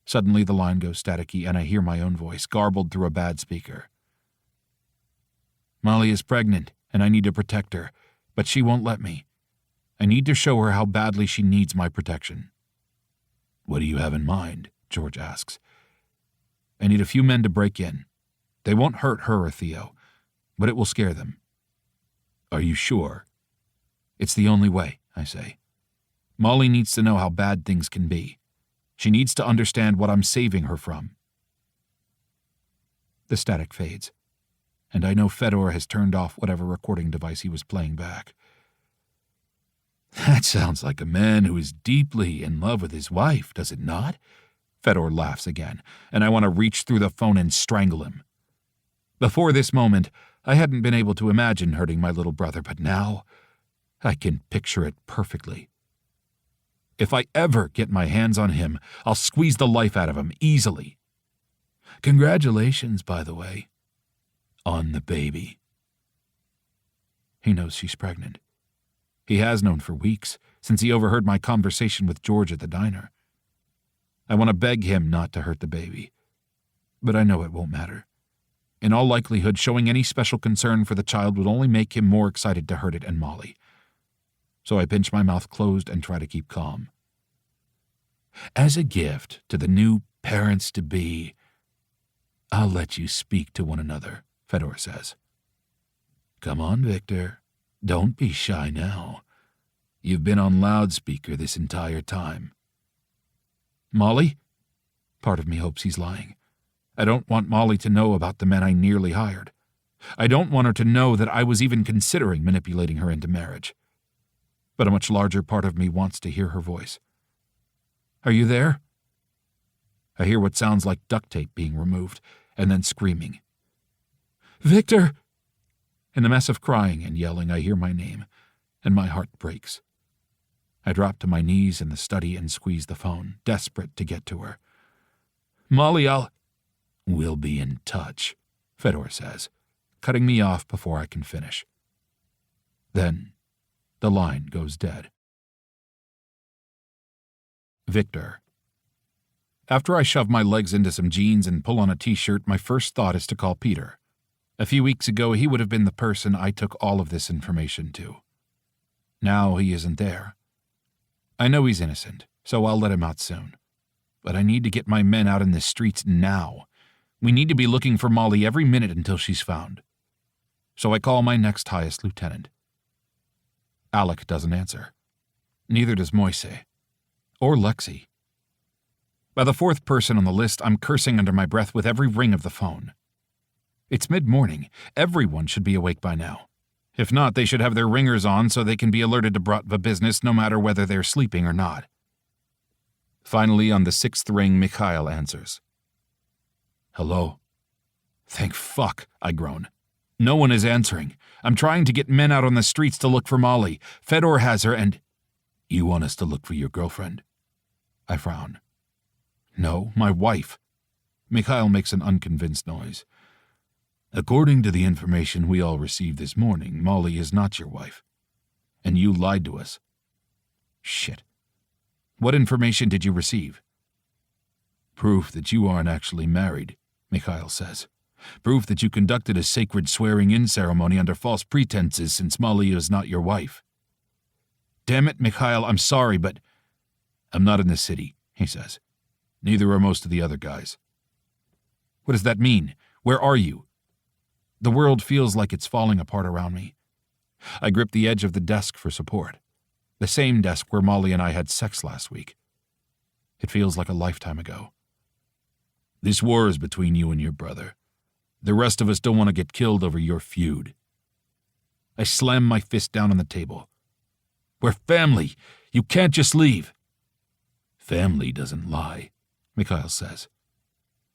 Suddenly the line goes staticky and I hear my own voice garbled through a bad speaker. Molly is pregnant and I need to protect her, but she won't let me. I need to show her how badly she needs my protection. What do you have in mind? George asks. I need a few men to break in. They won't hurt her or Theo, but it will scare them. Are you sure? It's the only way, I say. Molly needs to know how bad things can be. She needs to understand what I'm saving her from. The static fades, and I know Fedor has turned off whatever recording device he was playing back. That sounds like a man who is deeply in love with his wife, does it not? Fedor laughs again, and I want to reach through the phone and strangle him. Before this moment, I hadn't been able to imagine hurting my little brother, but now I can picture it perfectly. If I ever get my hands on him, I'll squeeze the life out of him easily. Congratulations, by the way, on the baby. He knows she's pregnant. He has known for weeks, since he overheard my conversation with George at the diner. I want to beg him not to hurt the baby, but I know it won't matter. In all likelihood, showing any special concern for the child would only make him more excited to hurt it and Molly. So I pinch my mouth closed and try to keep calm. As a gift to the new parents-to-be, I'll let you speak to one another, Fedor says. Come on, Viktor. Don't be shy now. You've been on loudspeaker this entire time. Molly? Part of me hopes he's lying. I don't want Molly to know about the men I nearly hired. I don't want her to know that I was even considering manipulating her into marriage. But a much larger part of me wants to hear her voice. Are you there? I hear what sounds like duct tape being removed, and then screaming. Viktor! In the mess of crying and yelling, I hear my name, and my heart breaks. I drop to my knees in the study and squeeze the phone, desperate to get to her. Molly, We'll be in touch, Fedor says, cutting me off before I can finish. Then the line goes dead. Viktor. After I shove my legs into some jeans and pull on a t-shirt, my first thought is to call Peter. A few weeks ago, he would have been the person I took all of this information to. Now he isn't there. I know he's innocent, so I'll let him out soon. But I need to get my men out in the streets now. We need to be looking for Molly every minute until she's found. So I call my next highest lieutenant. Alec doesn't answer. Neither does Moise. Or Lexi. By the fourth person on the list, I'm cursing under my breath with every ring of the phone. It's mid-morning. Everyone should be awake by now. If not, they should have their ringers on so they can be alerted to Bratva business no matter whether they're sleeping or not. Finally, on the sixth ring, Mikhail answers. Hello? Thank fuck, I groan. No one is answering. I'm trying to get men out on the streets to look for Molly. Fedor has her and... You want us to look for your girlfriend? I frown. No, my wife. Mikhail makes an unconvinced noise. According to the information we all received this morning, Molly is not your wife. And you lied to us. Shit. What information did you receive? Proof that you aren't actually married, Mikhail says. Proof that you conducted a sacred swearing-in ceremony under false pretenses since Molly is not your wife. Damn it, Mikhail, I'm sorry, but... I'm not in the city, he says. Neither are most of the other guys. What does that mean? Where are you? The world feels like it's falling apart around me. I grip the edge of the desk for support. The same desk where Molly and I had sex last week. It feels like a lifetime ago. This war is between you and your brother. The rest of us don't want to get killed over your feud. I slam my fist down on the table. We're family. You can't just leave. Family doesn't lie, Mikhail says.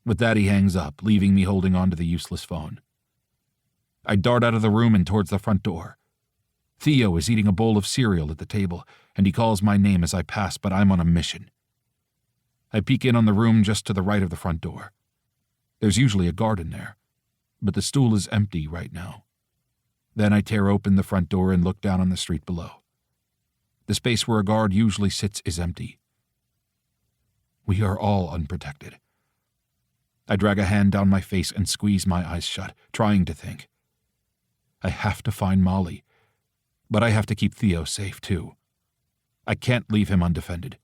With that, he hangs up, leaving me holding on to the useless phone. I dart out of the room and towards the front door. Theo is eating a bowl of cereal at the table, and he calls my name as I pass, but I'm on a mission. I peek in on the room just to the right of the front door. There's usually a guard in there, but the stool is empty right now. Then I tear open the front door and look down on the street below. The space where a guard usually sits is empty. We are all unprotected. I drag a hand down my face and squeeze my eyes shut, trying to think. I have to find Molly, but I have to keep Theo safe too. I can't leave him undefended.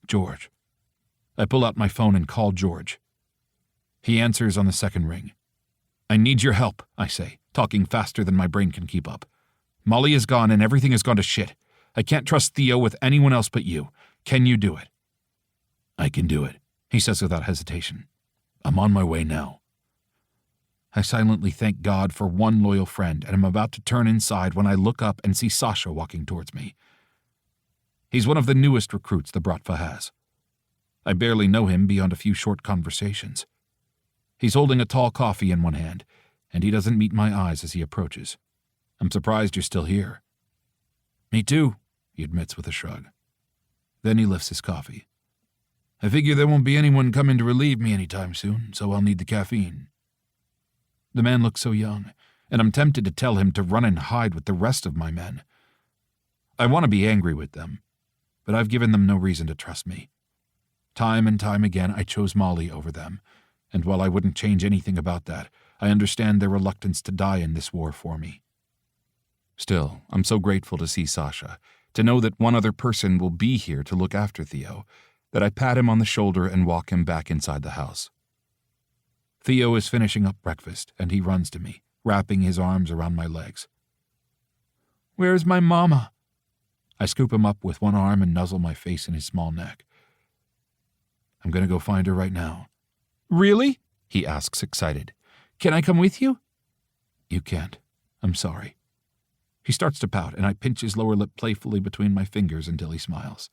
George. I pull out my phone and call George. He answers on the second ring. I need your help, I say, talking faster than my brain can keep up. Molly is gone and everything has gone to shit. I can't trust Theo with anyone else but you. Can you do it? I can do it, he says without hesitation. I'm on my way now. I silently thank God for one loyal friend, and am about to turn inside when I look up and see Sasha walking towards me. He's one of the newest recruits the Bratva has. I barely know him beyond a few short conversations. He's holding a tall coffee in one hand, and he doesn't meet my eyes as he approaches. I'm surprised you're still here. Me too, he admits with a shrug. Then he lifts his coffee. I figure there won't be anyone coming to relieve me anytime soon, so I'll need the caffeine. The man looks so young, and I'm tempted to tell him to run and hide with the rest of my men. I want to be angry with them, but I've given them no reason to trust me. Time and time again, I chose Molly over them, and while I wouldn't change anything about that, I understand their reluctance to die in this war for me. Still, I'm so grateful to see Sasha, to know that one other person will be here to look after Theo, that I pat him on the shoulder and walk him back inside the house. Theo is finishing up breakfast, and he runs to me, wrapping his arms around my legs. Where's my mama? I scoop him up with one arm and nuzzle my face in his small neck. I'm going to go find her right now. Really? He asks, excited. Can I come with you? You can't. I'm sorry. He starts to pout, and I pinch his lower lip playfully between my fingers until he smiles.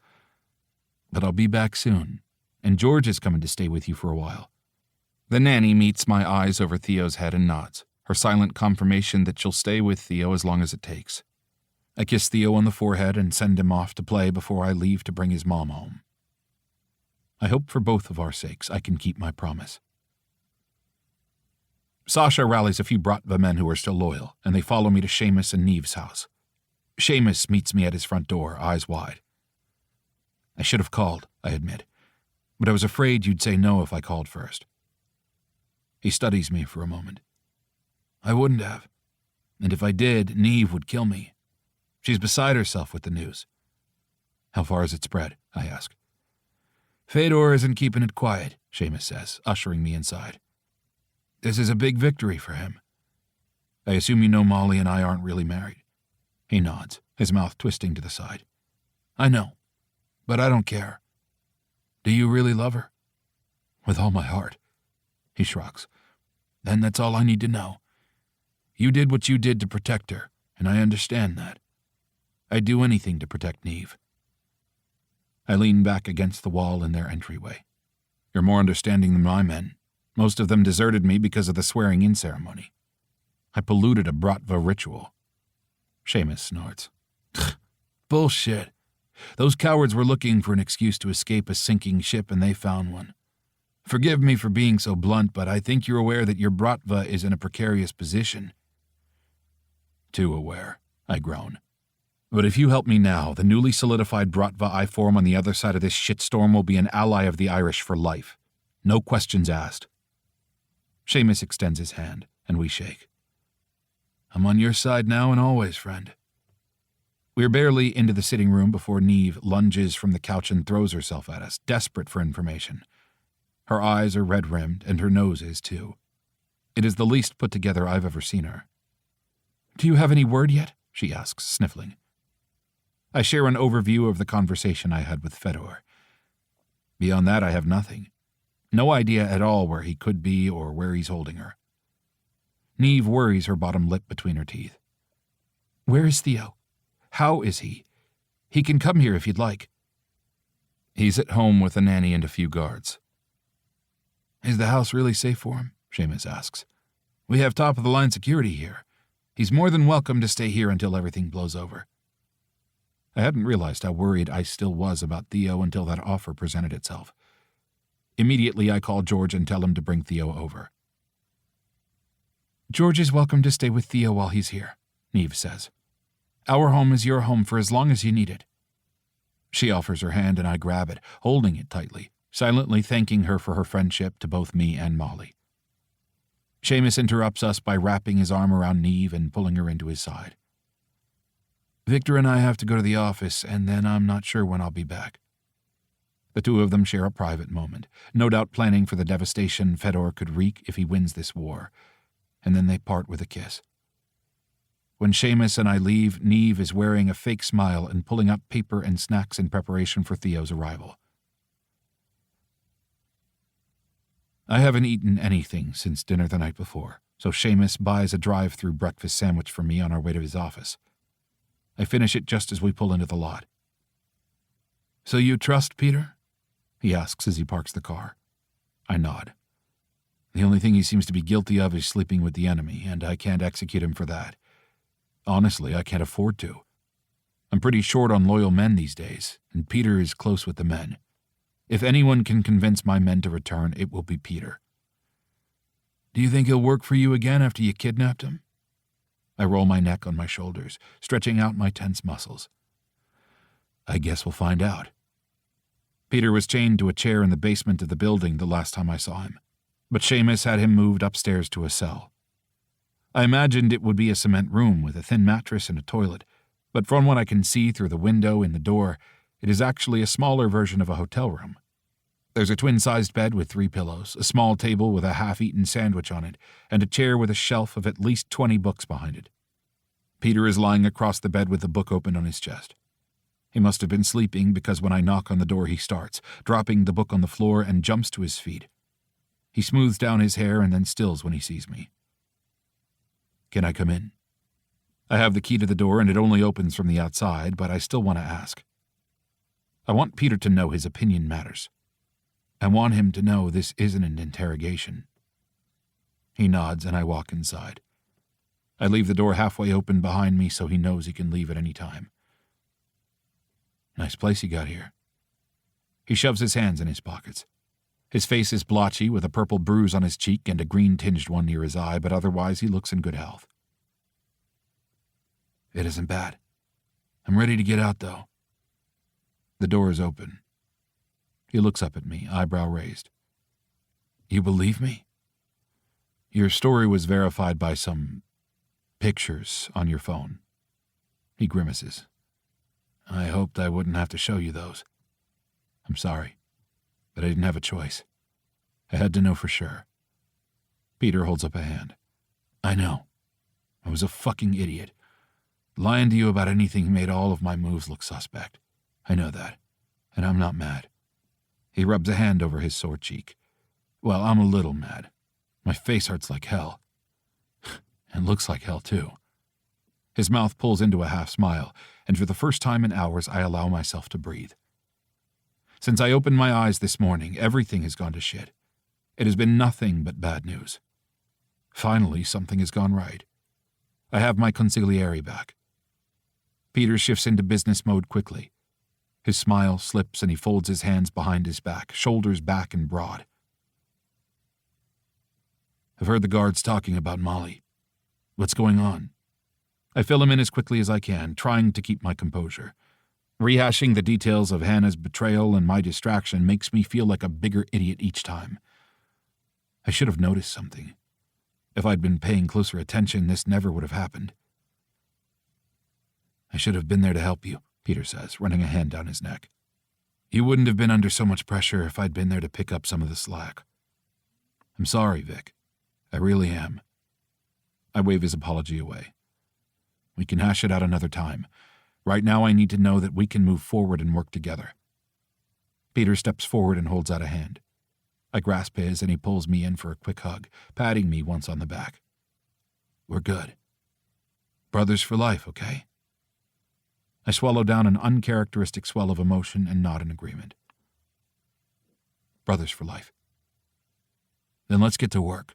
But I'll be back soon, and George is coming to stay with you for a while. The nanny meets my eyes over Theo's head and nods, her silent confirmation that she'll stay with Theo as long as it takes. I kiss Theo on the forehead and send him off to play before I leave to bring his mom home. I hope for both of our sakes I can keep my promise. Sasha rallies a few Bratva men who are still loyal, and they follow me to Seamus and Neve's house. Seamus meets me at his front door, eyes wide. I should have called, I admit, but I was afraid you'd say no if I called first. He studies me for a moment. I wouldn't have, and if I did, Neve would kill me. She's beside herself with the news. How far has it spread? I ask. Fedor isn't keeping it quiet, Seamus says, ushering me inside. This is a big victory for him. I assume you know Molly and I aren't really married. He nods, his mouth twisting to the side. I know, but I don't care. Do you really love her? With all my heart. He shrugs. Then that's all I need to know. You did what you did to protect her, and I understand that. I'd do anything to protect Neve. I lean back against the wall in their entryway. You're more understanding than my men. Most of them deserted me because of the swearing-in ceremony. I polluted a Bratva ritual. Seamus snorts. Bullshit. Those cowards were looking for an excuse to escape a sinking ship, and they found one. Forgive me for being so blunt, but I think you're aware that your Bratva is in a precarious position. Too aware, I groan. But if you help me now, the newly solidified Bratva I form on the other side of this shitstorm will be an ally of the Irish for life. No questions asked. Seamus extends his hand, and we shake. I'm on your side now and always, friend. We're barely into the sitting room before Neve lunges from the couch and throws herself at us, desperate for information. Her eyes are red-rimmed, and her nose is, too. It is the least put together I've ever seen her. Do you have any word yet? She asks, sniffling. I share an overview of the conversation I had with Fedor. Beyond that, I have nothing. No idea at all where he could be or where he's holding her. Neve worries her bottom lip between her teeth. Where is Theo? How is he? He can come here if you'd like. He's at home with a nanny and a few guards. Is the house really safe for him? Seamus asks. We have top-of-the-line security here. He's more than welcome to stay here until everything blows over. I hadn't realized how worried I still was about Theo until that offer presented itself. Immediately, I call George and tell him to bring Theo over. George is welcome to stay with Theo while he's here, Neve says. Our home is your home for as long as you need it. She offers her hand and I grab it, holding it tightly, silently thanking her for her friendship to both me and Molly. Seamus interrupts us by wrapping his arm around Neve and pulling her into his side. Viktor and I have to go to the office, and then I'm not sure when I'll be back. The two of them share a private moment, no doubt planning for the devastation Fedor could wreak if he wins this war, and then they part with a kiss. When Seamus and I leave, Neve is wearing a fake smile and pulling up paper and snacks in preparation for Theo's arrival. I haven't eaten anything since dinner the night before, so Seamus buys a drive-through breakfast sandwich for me on our way to his office. I finish it just as we pull into the lot. So you trust Peter? He asks as he parks the car. I nod. The only thing he seems to be guilty of is sleeping with the enemy, and I can't execute him for that. Honestly, I can't afford to. I'm pretty short on loyal men these days, and Peter is close with the men. If anyone can convince my men to return, it will be Peter. Do you think he'll work for you again after you kidnapped him? I roll my neck on my shoulders, stretching out my tense muscles. I guess we'll find out. Peter was chained to a chair in the basement of the building the last time I saw him, but Seamus had him moved upstairs to a cell. I imagined it would be a cement room with a thin mattress and a toilet, but from what I can see through the window in the door, it is actually a smaller version of a hotel room. There's a twin-sized bed with 3 pillows, a small table with a half-eaten sandwich on it, and a chair with a shelf of at least 20 books behind it. Peter is lying across the bed with the book open on his chest. He must have been sleeping because when I knock on the door he starts, dropping the book on the floor and jumps to his feet. He smooths down his hair and then stills when he sees me. Can I come in? I have the key to the door and it only opens from the outside, but I still want to ask. I want Peter to know his opinion matters. I want him to know this isn't an interrogation. He nods and I walk inside. I leave the door halfway open behind me so he knows he can leave at any time. Nice place you got here. He shoves his hands in his pockets. His face is blotchy with a purple bruise on his cheek and a green-tinged one near his eye, but otherwise he looks in good health. It isn't bad. I'm ready to get out, though. The door is open. He looks up at me, eyebrow raised. You believe me? Your story was verified by some pictures on your phone. He grimaces. I hoped I wouldn't have to show you those. I'm sorry, but I didn't have a choice. I had to know for sure. Peter holds up a hand. I know. I was a fucking idiot. Lying to you about anything made all of my moves look suspect. I know that, and I'm not mad. He rubs a hand over his sore cheek. Well, I'm a little mad. My face hurts like hell. And looks like hell, too. His mouth pulls into a half smile, and for the first time in hours I allow myself to breathe. Since I opened my eyes this morning, everything has gone to shit. It has been nothing but bad news. Finally, something has gone right. I have my consigliere back. Peter shifts into business mode quickly. His smile slips and he folds his hands behind his back, shoulders back and broad. I've heard the guards talking about Molly. What's going on? I fill him in as quickly as I can, trying to keep my composure. Rehashing the details of Hannah's betrayal and my distraction makes me feel like a bigger idiot each time. I should have noticed something. If I'd been paying closer attention, this never would have happened. I should have been there to help you, Peter says, running a hand down his neck. You wouldn't have been under so much pressure if I'd been there to pick up some of the slack. I'm sorry, Vic. I really am. I wave his apology away. We can hash it out another time. Right now I need to know that we can move forward and work together. Peter steps forward and holds out a hand. I grasp his and he pulls me in for a quick hug, patting me once on the back. We're good. Brothers for life, okay? I swallow down an uncharacteristic swell of emotion and nod in agreement. Brothers for life. Then let's get to work.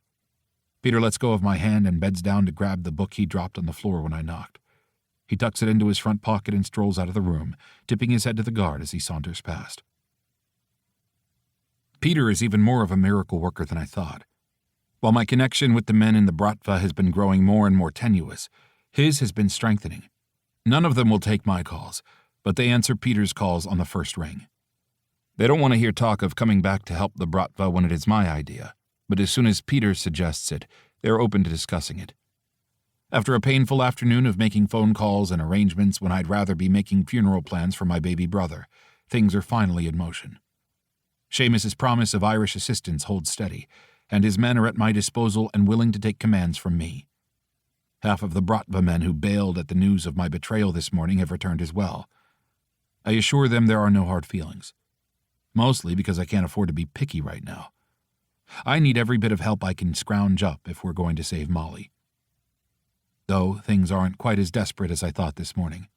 Peter lets go of my hand and bends down to grab the book he dropped on the floor when I knocked. He tucks it into his front pocket and strolls out of the room, tipping his head to the guard as he saunters past. Peter is even more of a miracle worker than I thought. While my connection with the men in the Bratva has been growing more and more tenuous, his has been strengthening. None of them will take my calls, but they answer Peter's calls on the first ring. They don't want to hear talk of coming back to help the Bratva when it is my idea, but as soon as Peter suggests it, they are open to discussing it. After a painful afternoon of making phone calls and arrangements when I'd rather be making funeral plans for my baby brother, things are finally in motion. Seamus's promise of Irish assistance holds steady, and his men are at my disposal and willing to take commands from me. Half of the Bratva men who bailed at the news of my betrayal this morning have returned as well. I assure them there are no hard feelings. Mostly because I can't afford to be picky right now. I need every bit of help I can scrounge up if we're going to save Molly. Though things aren't quite as desperate as I thought this morning.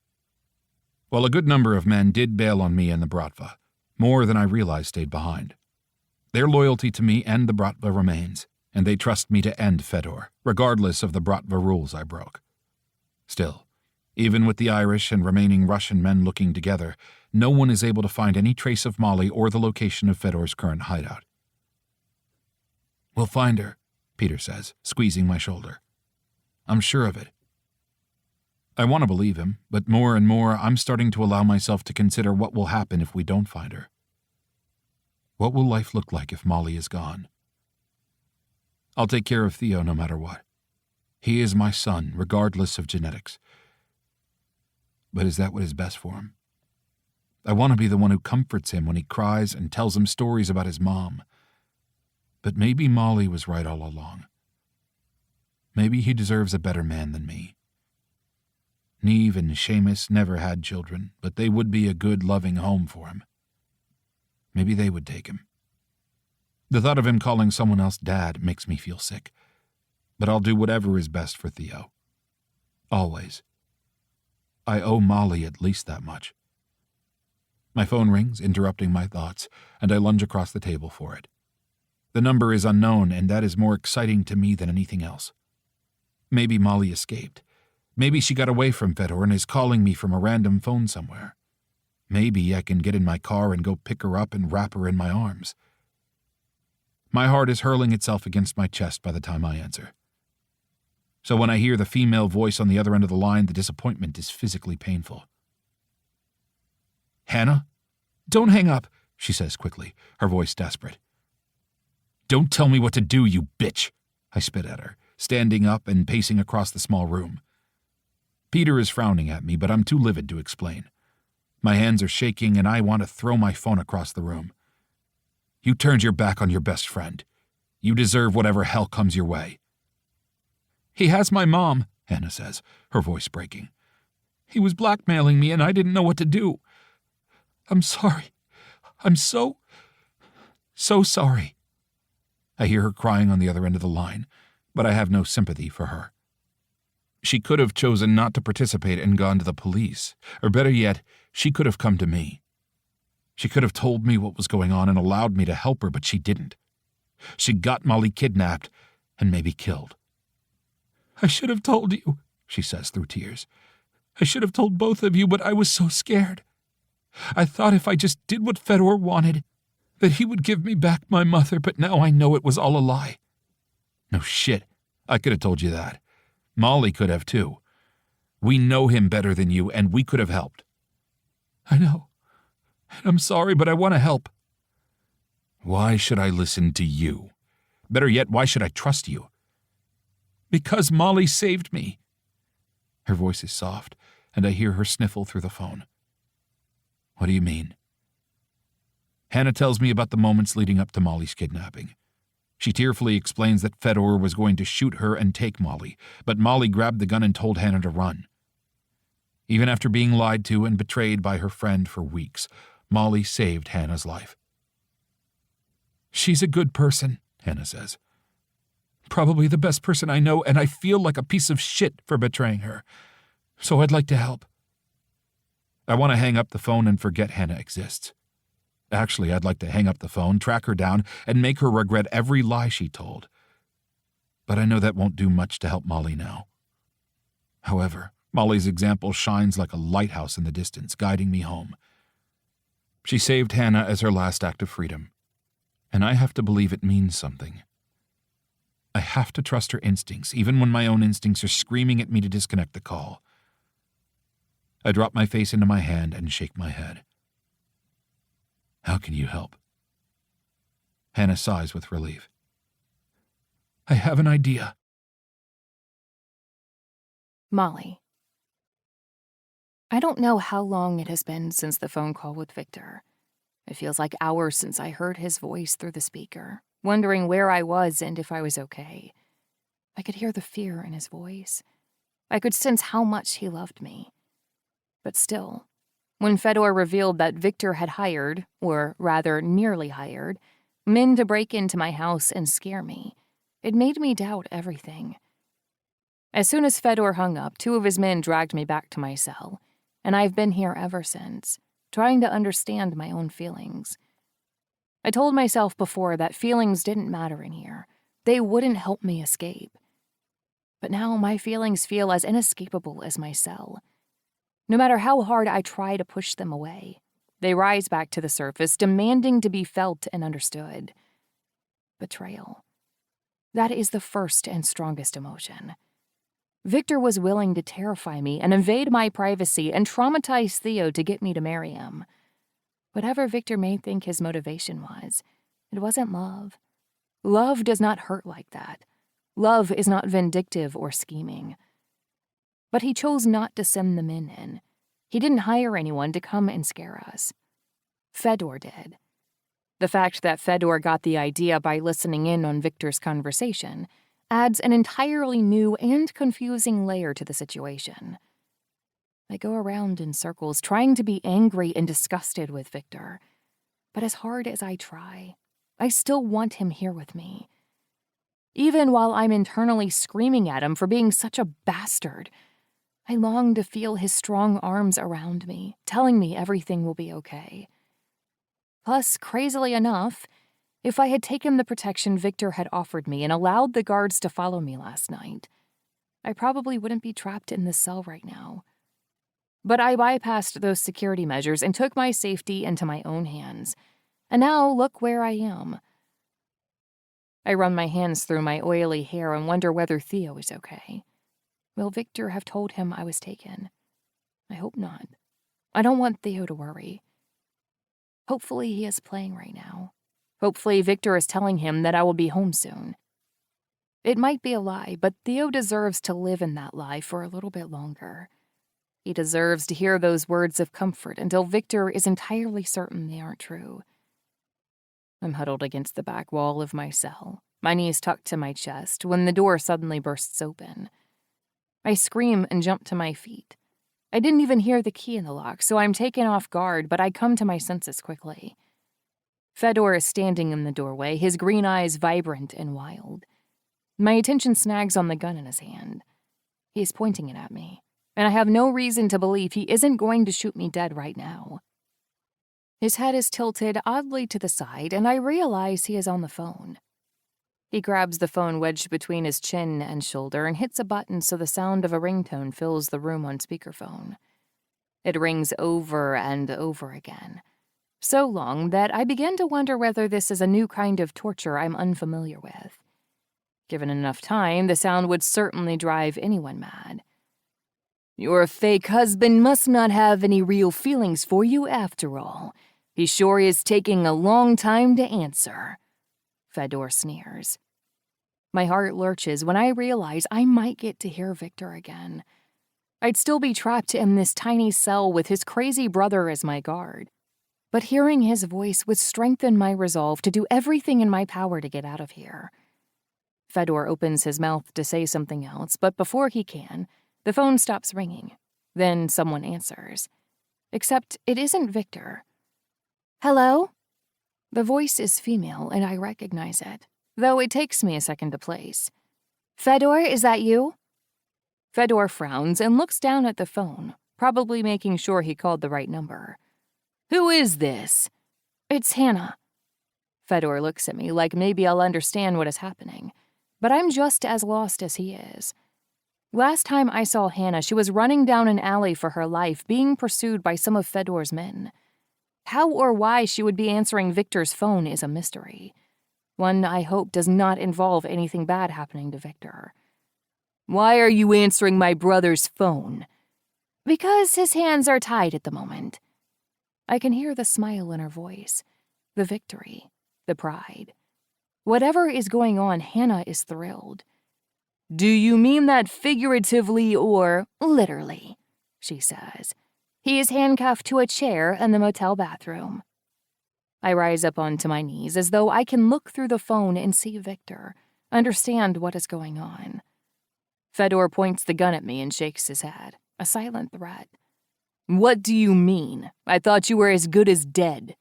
While a good number of men did bail on me and the Bratva, more than I realized stayed behind. Their loyalty to me and the Bratva remains, and they trust me to end Fedor, regardless of the Bratva rules I broke. Still, even with the Irish and remaining Russian men looking together, no one is able to find any trace of Molly or the location of Fedor's current hideout. We'll find her, Peter says, squeezing my shoulder. I'm sure of it. I want to believe him, but more and more I'm starting to allow myself to consider what will happen if we don't find her. What will life look like if Molly is gone? I'll take care of Theo no matter what. He is my son, regardless of genetics. But is that what is best for him? I want to be the one who comforts him when he cries and tells him stories about his mom. But maybe Molly was right all along. Maybe he deserves a better man than me. Neve and Seamus never had children, but they would be a good, loving home for him. Maybe they would take him. The thought of him calling someone else Dad makes me feel sick, but I'll do whatever is best for Theo. Always. I owe Molly at least that much. My phone rings, interrupting my thoughts, and I lunge across the table for it. The number is unknown, and that is more exciting to me than anything else. Maybe Molly escaped. Maybe she got away from Fedor and is calling me from a random phone somewhere. Maybe I can get in my car and go pick her up and wrap her in my arms. My heart is hurling itself against my chest by the time I answer. So when I hear the female voice on the other end of the line, the disappointment is physically painful. Hannah? Don't hang up, she says quickly, her voice desperate. Don't tell me what to do, you bitch, I spit at her, standing up and pacing across the small room. Peter is frowning at me, but I'm too livid to explain. My hands are shaking and I want to throw my phone across the room. You turned your back on your best friend. You deserve whatever hell comes your way. He has my mom, Hannah says, her voice breaking. He was blackmailing me and I didn't know what to do. I'm sorry. I'm so sorry. I hear her crying on the other end of the line, but I have no sympathy for her. She could have chosen not to participate and gone to the police, or better yet, she could have come to me. She could have told me what was going on and allowed me to help her, but she didn't. She got Molly kidnapped and maybe killed. I should have told you, she says through tears. I should have told both of you, but I was so scared. I thought if I just did what Fedor wanted, that he would give me back my mother, but now I know it was all a lie. No shit, I could have told you that. Molly could have too. We know him better than you, and we could have helped. I know. And I'm sorry, but I want to help. Why should I listen to you? Better yet, why should I trust you? Because Molly saved me. Her voice is soft, and I hear her sniffle through the phone. What do you mean? Hannah tells me about the moments leading up to Molly's kidnapping. She tearfully explains that Fedor was going to shoot her and take Molly, but Molly grabbed the gun and told Hannah to run. Even after being lied to and betrayed by her friend for weeks, Molly saved Hannah's life. "She's a good person," Hannah says. "Probably the best person I know, and I feel like a piece of shit for betraying her. So I'd like to help." I want to hang up the phone and forget Hannah exists. Actually, I'd like to hang up the phone, track her down, and make her regret every lie she told. But I know that won't do much to help Molly now. However, Molly's example shines like a lighthouse in the distance, guiding me home. She saved Hannah as her last act of freedom, and I have to believe it means something. I have to trust her instincts, even when my own instincts are screaming at me to disconnect the call. I drop my face into my hand and shake my head. "How can you help?" Hannah sighs with relief. "I have an idea." Molly. I don't know how long it has been since the phone call with Viktor. It feels like hours since I heard his voice through the speaker, wondering where I was and if I was okay. I could hear the fear in his voice. I could sense how much he loved me. But still, when Fedor revealed that Viktor had hired, or rather nearly hired, men to break into my house and scare me, it made me doubt everything. As soon as Fedor hung up, 2 of his men dragged me back to my cell, and I've been here ever since, trying to understand my own feelings. I told myself before that feelings didn't matter in here. They wouldn't help me escape. But now my feelings feel as inescapable as my cell. No matter how hard I try to push them away, they rise back to the surface, demanding to be felt and understood. Betrayal. That is the first and strongest emotion. Viktor was willing to terrify me and invade my privacy and traumatize Theo to get me to marry him. Whatever Viktor may think his motivation was, it wasn't love. Love does not hurt like that. Love is not vindictive or scheming. But he chose not to send the men in. He didn't hire anyone to come and scare us. Fedor did. The fact that Fedor got the idea by listening in on Viktor's conversation adds an entirely new and confusing layer to the situation. I go around in circles trying to be angry and disgusted with Viktor. But as hard as I try, I still want him here with me. Even while I'm internally screaming at him for being such a bastard, I long to feel his strong arms around me, telling me everything will be okay. Plus, crazily enough, if I had taken the protection Viktor had offered me and allowed the guards to follow me last night, I probably wouldn't be trapped in this cell right now. But I bypassed those security measures and took my safety into my own hands. And now look where I am. I run my hands through my oily hair and wonder whether Theo is okay. Will Viktor have told him I was taken? I hope not. I don't want Theo to worry. Hopefully he is playing right now. Hopefully Viktor is telling him that I will be home soon. It might be a lie, but Theo deserves to live in that lie for a little bit longer. He deserves to hear those words of comfort until Viktor is entirely certain they aren't true. I'm huddled against the back wall of my cell, my knees tucked to my chest, when the door suddenly bursts open. I scream and jump to my feet. I didn't even hear the key in the lock, so I'm taken off guard, but I come to my senses quickly. Fedor is standing in the doorway, his green eyes vibrant and wild. My attention snags on the gun in his hand. He's pointing it at me, and I have no reason to believe he isn't going to shoot me dead right now. His head is tilted oddly to the side, and I realize he is on the phone. He grabs the phone wedged between his chin and shoulder and hits a button so the sound of a ringtone fills the room on speakerphone. It rings over and over again, so long that I begin to wonder whether this is a new kind of torture I'm unfamiliar with. Given enough time, the sound would certainly drive anyone mad. Your fake husband must not have any real feelings for you after all. He sure is taking a long time to answer. Fedor sneers. My heart lurches when I realize I might get to hear Viktor again. I'd still be trapped in this tiny cell with his crazy brother as my guard. But hearing his voice would strengthen my resolve to do everything in my power to get out of here. Fedor opens his mouth to say something else, but before he can, the phone stops ringing. Then someone answers. Except it isn't Viktor. Hello? The voice is female, and I recognize it, though it takes me a second to place. Fedor, is that you? Fedor frowns and looks down at the phone, probably making sure he called the right number. Who is this? It's Hannah. Fedor looks at me like maybe I'll understand what is happening, but I'm just as lost as he is. Last time I saw Hannah, she was running down an alley for her life, being pursued by some of Fedor's men. How or why she would be answering Viktor's phone is a mystery. One I hope does not involve anything bad happening to Viktor. Why are you answering my brother's phone? Because his hands are tied at the moment. I can hear the smile in her voice, the victory, the pride. Whatever is going on, Hannah is thrilled. Do you mean that figuratively or literally? She says. He is handcuffed to a chair in the motel bathroom. I rise up onto my knees as though I can look through the phone and see Viktor, understand what is going on. Fedor points the gun at me and shakes his head, a silent threat. What do you mean? I thought you were as good as dead.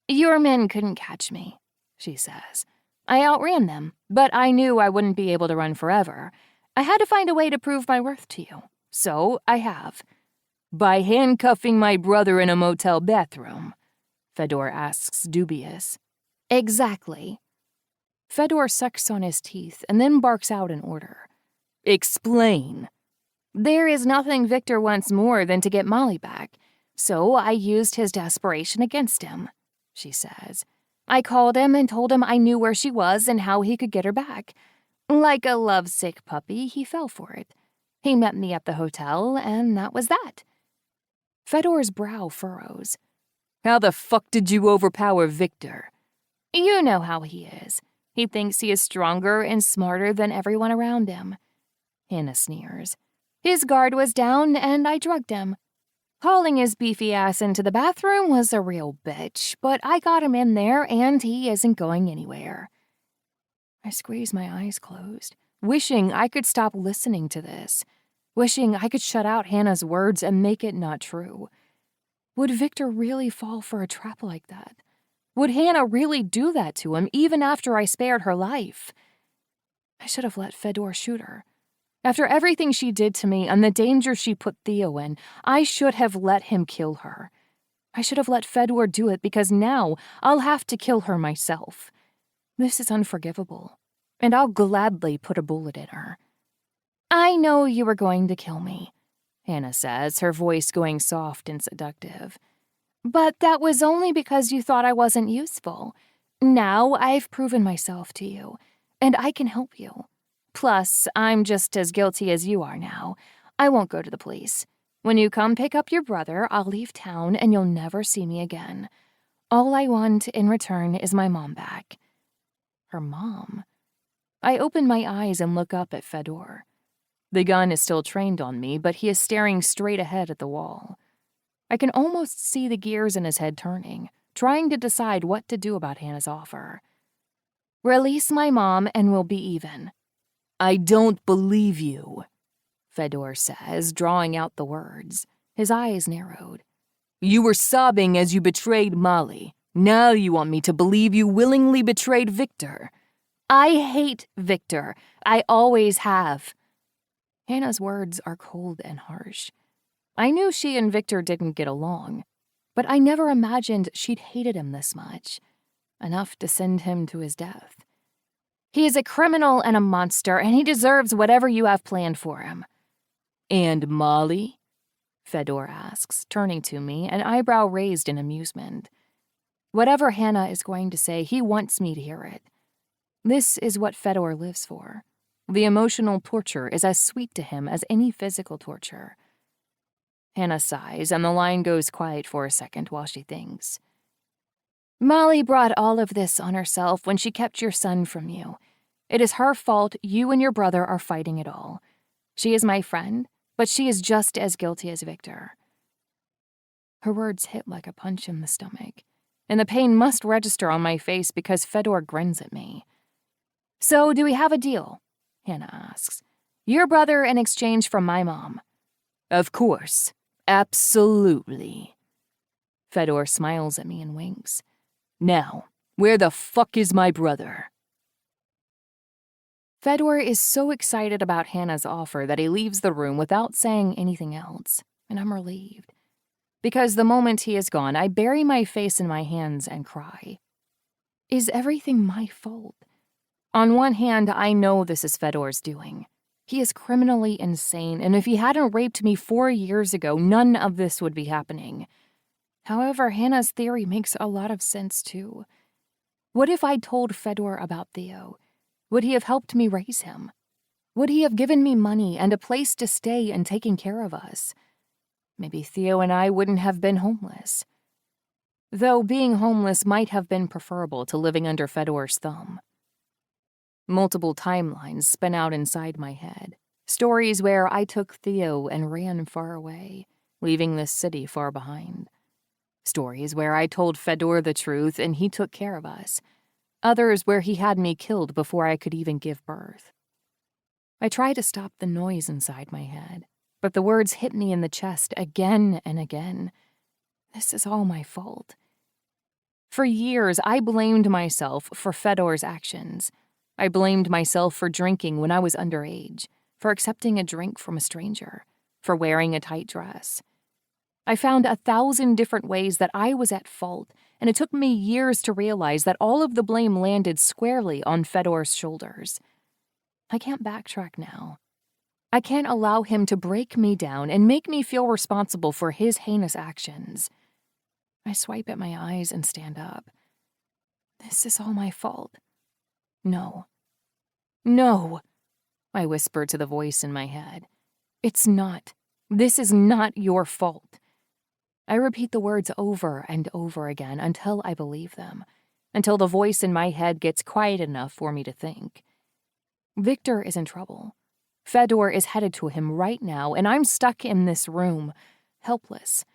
Your men couldn't catch me, she says. I outran them, but I knew I wouldn't be able to run forever. I had to find a way to prove my worth to you, so I have. By handcuffing my brother in a motel bathroom? Fedor asks, dubious. Exactly. Fedor sucks on his teeth and then barks out an order. Explain. There is nothing Viktor wants more than to get Molly back, so I used his desperation against him, she says. I called him and told him I knew where she was and how he could get her back. Like a lovesick puppy, he fell for it. He met me at the hotel, and that was that. Fedor's brow furrows. How the fuck did you overpower Viktor? You know how he is. He thinks he is stronger and smarter than everyone around him. Hannah sneers. His guard was down, and I drugged him. Hauling his beefy ass into the bathroom was a real bitch, but I got him in there, and he isn't going anywhere. I squeeze my eyes closed, wishing I could stop listening to this, wishing I could shut out Hannah's words and make it not true. Would Viktor really fall for a trap like that? Would Hannah really do that to him, even after I spared her life? I should have let Fedor shoot her. After everything she did to me and the danger she put Theo in, I should have let him kill her. I should have let Fedor do it because now I'll have to kill her myself. This is unforgivable, and I'll gladly put a bullet in her. I know you were going to kill me, Hannah says, her voice going soft and seductive. But that was only because you thought I wasn't useful. Now I've proven myself to you, and I can help you. Plus, I'm just as guilty as you are now. I won't go to the police. When you come pick up your brother, I'll leave town and you'll never see me again. All I want in return is my mom back. Her mom? I open my eyes and look up at Fedor. The gun is still trained on me, but he is staring straight ahead at the wall. I can almost see the gears in his head turning, trying to decide what to do about Hannah's offer. Release my mom and we'll be even. I don't believe you, Fedor says, drawing out the words. His eyes narrowed. You were sobbing as you betrayed Molly. Now you want me to believe you willingly betrayed Viktor. I hate Viktor. I always have. Hannah's words are cold and harsh. I knew she and Viktor didn't get along, but I never imagined she'd hated him this much, enough to send him to his death. He is a criminal and a monster, and he deserves whatever you have planned for him. And Molly? Fedor asks, turning to me, an eyebrow raised in amusement. Whatever Hannah is going to say, he wants me to hear it. This is what Fedor lives for. The emotional torture is as sweet to him as any physical torture. Hannah sighs, and the line goes quiet for a second while she thinks. Molly brought all of this on herself when she kept your son from you. It is her fault you and your brother are fighting it all. She is my friend, but she is just as guilty as Viktor. Her words hit like a punch in the stomach, and the pain must register on my face because Fedor grins at me. So do we have a deal? Hannah asks. Your brother in exchange for my mom. Of course. Absolutely. Fedor smiles at me and winks. Now, where the fuck is my brother? Fedor is so excited about Hannah's offer that he leaves the room without saying anything else, and I'm relieved. Because the moment he is gone, I bury my face in my hands and cry. Is everything my fault? On one hand, I know this is Fedor's doing. He is criminally insane, and if he hadn't raped me 4 years ago, none of this would be happening. However, Hannah's theory makes a lot of sense, too. What if I'd told Fedor about Theo? Would he have helped me raise him? Would he have given me money and a place to stay and taken care of us? Maybe Theo and I wouldn't have been homeless. Though being homeless might have been preferable to living under Fedor's thumb. Multiple timelines spin out inside my head. Stories where I took Theo and ran far away, leaving this city far behind. Stories where I told Fedor the truth and he took care of us. Others where he had me killed before I could even give birth. I try to stop the noise inside my head, but the words hit me in the chest again and again. This is all my fault. For years, I blamed myself for Fedor's actions. I blamed myself for drinking when I was underage, for accepting a drink from a stranger, for wearing a tight dress. I found 1,000 different ways that I was at fault, and it took me years to realize that all of the blame landed squarely on Fedor's shoulders. I can't backtrack now. I can't allow him to break me down and make me feel responsible for his heinous actions. I swipe at my eyes and stand up. This is all my fault. No. No, I whisper to the voice in my head. It's not. This is not your fault. I repeat the words over and over again until I believe them, until the voice in my head gets quiet enough for me to think. Viktor is in trouble. Fedor is headed to him right now, and I'm stuck in this room, helpless.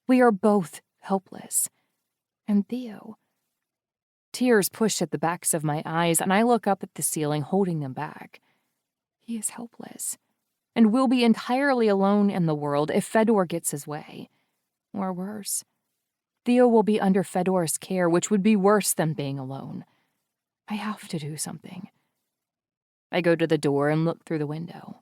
We are both helpless. And Theo. Tears push at the backs of my eyes, and I look up at the ceiling, holding them back. He is helpless, and will be entirely alone in the world if Fedor gets his way. Or worse, Theo will be under Fedor's care, which would be worse than being alone. I have to do something. I go to the door and look through the window.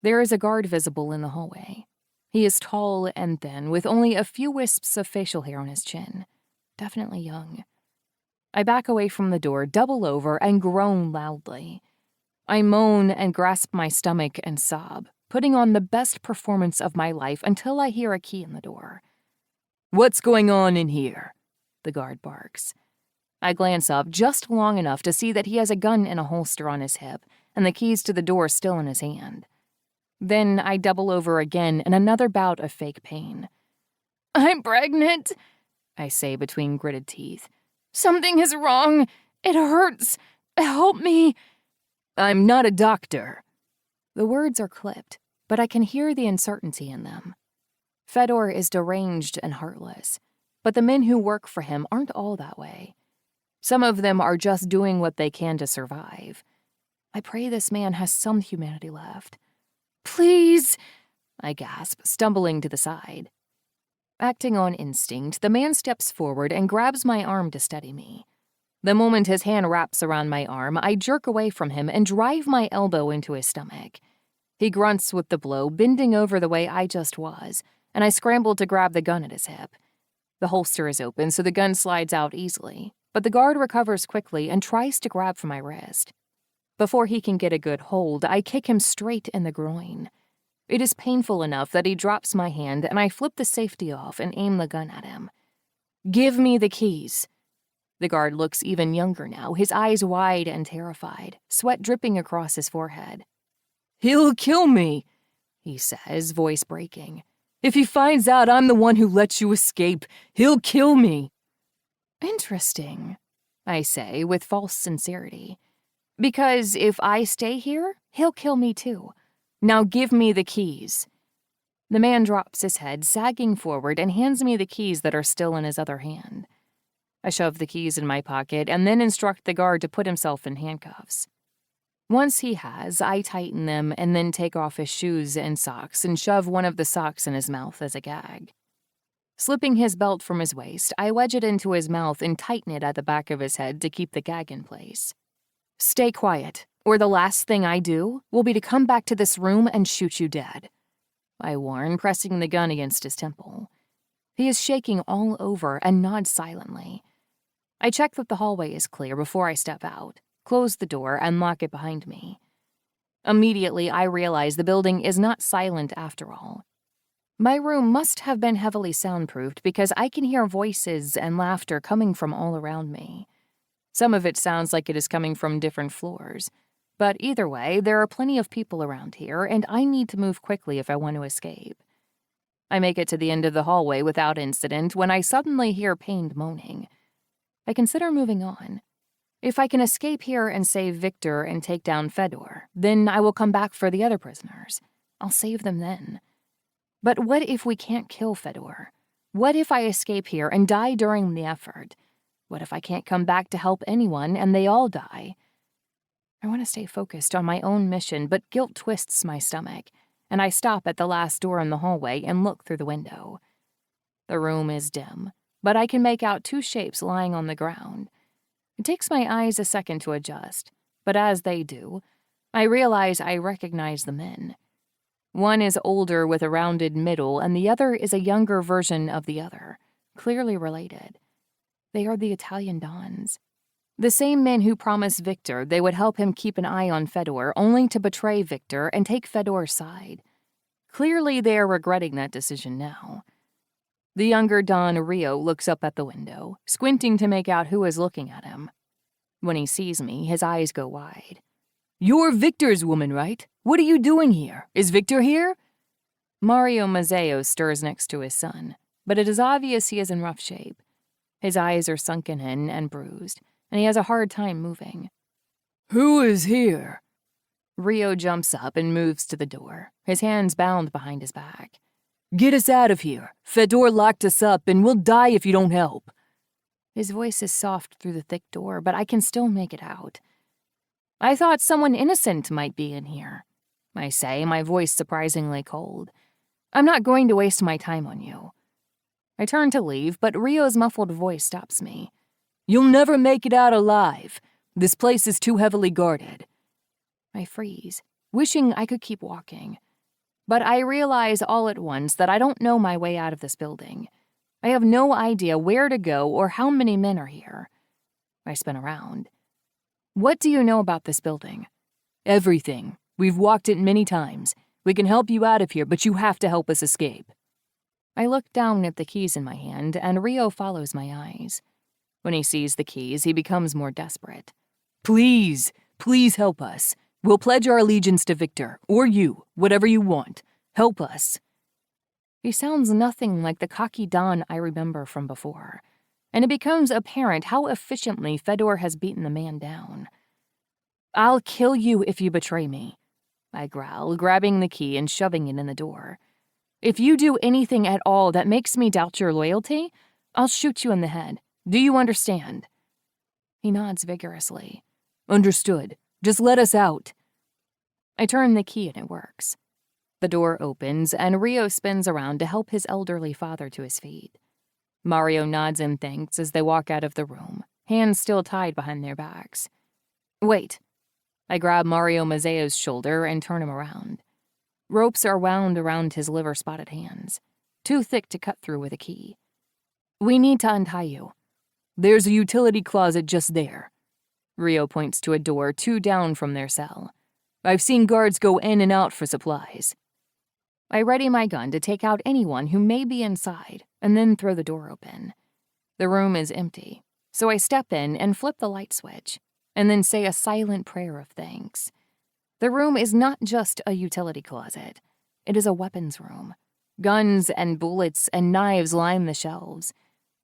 There is a guard visible in the hallway. He is tall and thin, with only a few wisps of facial hair on his chin. Definitely young. I back away from the door, double over, and groan loudly. I moan and grasp my stomach and sob, putting on the best performance of my life until I hear a key in the door. "What's going on in here?" the guard barks. I glance up just long enough to see that he has a gun in a holster on his hip and the keys to the door still in his hand. Then I double over again in another bout of fake pain. "I'm pregnant," I say between gritted teeth. "Something is wrong. It hurts. Help me." "I'm not a doctor." The words are clipped, but I can hear the uncertainty in them. Fedor is deranged and heartless, but the men who work for him aren't all that way. Some of them are just doing what they can to survive. I pray this man has some humanity left. "Please," I gasp, stumbling to the side. Acting on instinct, the man steps forward and grabs my arm to steady me. The moment his hand wraps around my arm, I jerk away from him and drive my elbow into his stomach. He grunts with the blow, bending over the way I just was, and I scramble to grab the gun at his hip. The holster is open, so the gun slides out easily, but the guard recovers quickly and tries to grab for my wrist. Before he can get a good hold, I kick him straight in the groin. It is painful enough that he drops my hand, and I flip the safety off and aim the gun at him. "Give me the keys." The guard looks even younger now, his eyes wide and terrified, sweat dripping across his forehead. "He'll kill me," he says, voice breaking. "If he finds out I'm the one who let you escape, he'll kill me." "Interesting," I say with false sincerity. "Because if I stay here, he'll kill me too. Now give me the keys." The man drops his head, sagging forward, and hands me the keys that are still in his other hand. I shove the keys in my pocket and then instruct the guard to put himself in handcuffs. Once he has, I tighten them and then take off his shoes and socks and shove one of the socks in his mouth as a gag. Slipping his belt from his waist, I wedge it into his mouth and tighten it at the back of his head to keep the gag in place. Stay quiet, or the last thing I do will be to come back to this room and shoot you dead, I warn, pressing the gun against his temple. He is shaking all over and nods silently. I check that the hallway is clear before I step out, close the door, and lock it behind me. Immediately, I realize the building is not silent after all. My room must have been heavily soundproofed because I can hear voices and laughter coming from all around me. Some of it sounds like it is coming from different floors. But either way, there are plenty of people around here, and I need to move quickly if I want to escape. I make it to the end of the hallway without incident when I suddenly hear pained moaning. I consider moving on. If I can escape here and save Viktor and take down Fedor, then I will come back for the other prisoners. I'll save them then. But what if we can't kill Fedor? What if I escape here and die during the effort? What if I can't come back to help anyone and they all die? I want to stay focused on my own mission, but guilt twists my stomach, and I stop at the last door in the hallway and look through the window. The room is dim, but I can make out two shapes lying on the ground. It takes my eyes a second to adjust, but as they do, I realize I recognize the men. One is older with a rounded middle, and the other is a younger version of the other, clearly related. They are the Italian Dons. The same men who promised Viktor they would help him keep an eye on Fedor, only to betray Viktor and take Fedor's side. Clearly they are regretting that decision now. The younger Don Rio looks up at the window, squinting to make out who is looking at him. When he sees me, his eyes go wide. "You're Viktor's woman, right? What are you doing here? Is Viktor here?" Mario Mazzeo stirs next to his son, but it is obvious he is in rough shape. His eyes are sunken in and bruised, and he has a hard time moving. "Who is here?" Rio jumps up and moves to the door, his hands bound behind his back. "Get us out of here. Fedor locked us up, and we'll die if you don't help." His voice is soft through the thick door, but I can still make it out. "I thought someone innocent might be in here," I say, my voice surprisingly cold. "I'm not going to waste my time on you." I turn to leave, but Rio's muffled voice stops me. "You'll never make it out alive. This place is too heavily guarded." I freeze, wishing I could keep walking. But I realize all at once that I don't know my way out of this building. I have no idea where to go or how many men are here. I spin around. "What do you know about this building?" "Everything. We've walked it many times. We can help you out of here, but you have to help us escape." I look down at the keys in my hand, and Rio follows my eyes. When he sees the keys, he becomes more desperate. "Please, please help us. We'll pledge our allegiance to Viktor, or you, whatever you want. Help us." He sounds nothing like the cocky Don I remember from before, and it becomes apparent how efficiently Fedor has beaten the man down. "I'll kill you if you betray me," I growl, grabbing the key and shoving it in the door. "If you do anything at all that makes me doubt your loyalty, I'll shoot you in the head. Do you understand?" He nods vigorously. "Understood. Just let us out." I turn the key and it works. The door opens and Rio spins around to help his elderly father to his feet. Mario nods in thanks as they walk out of the room, hands still tied behind their backs. "Wait." I grab Mario Mazzeo's shoulder and turn him around. Ropes are wound around his liver-spotted hands, too thick to cut through with a key. "We need to untie you." "There's a utility closet just there." Rio points to a door 2 down from their cell. "I've seen guards go in and out for supplies." I ready my gun to take out anyone who may be inside, and then throw the door open. The room is empty, so I step in and flip the light switch, and then say a silent prayer of thanks. The room is not just a utility closet. It is a weapons room. Guns and bullets and knives line the shelves.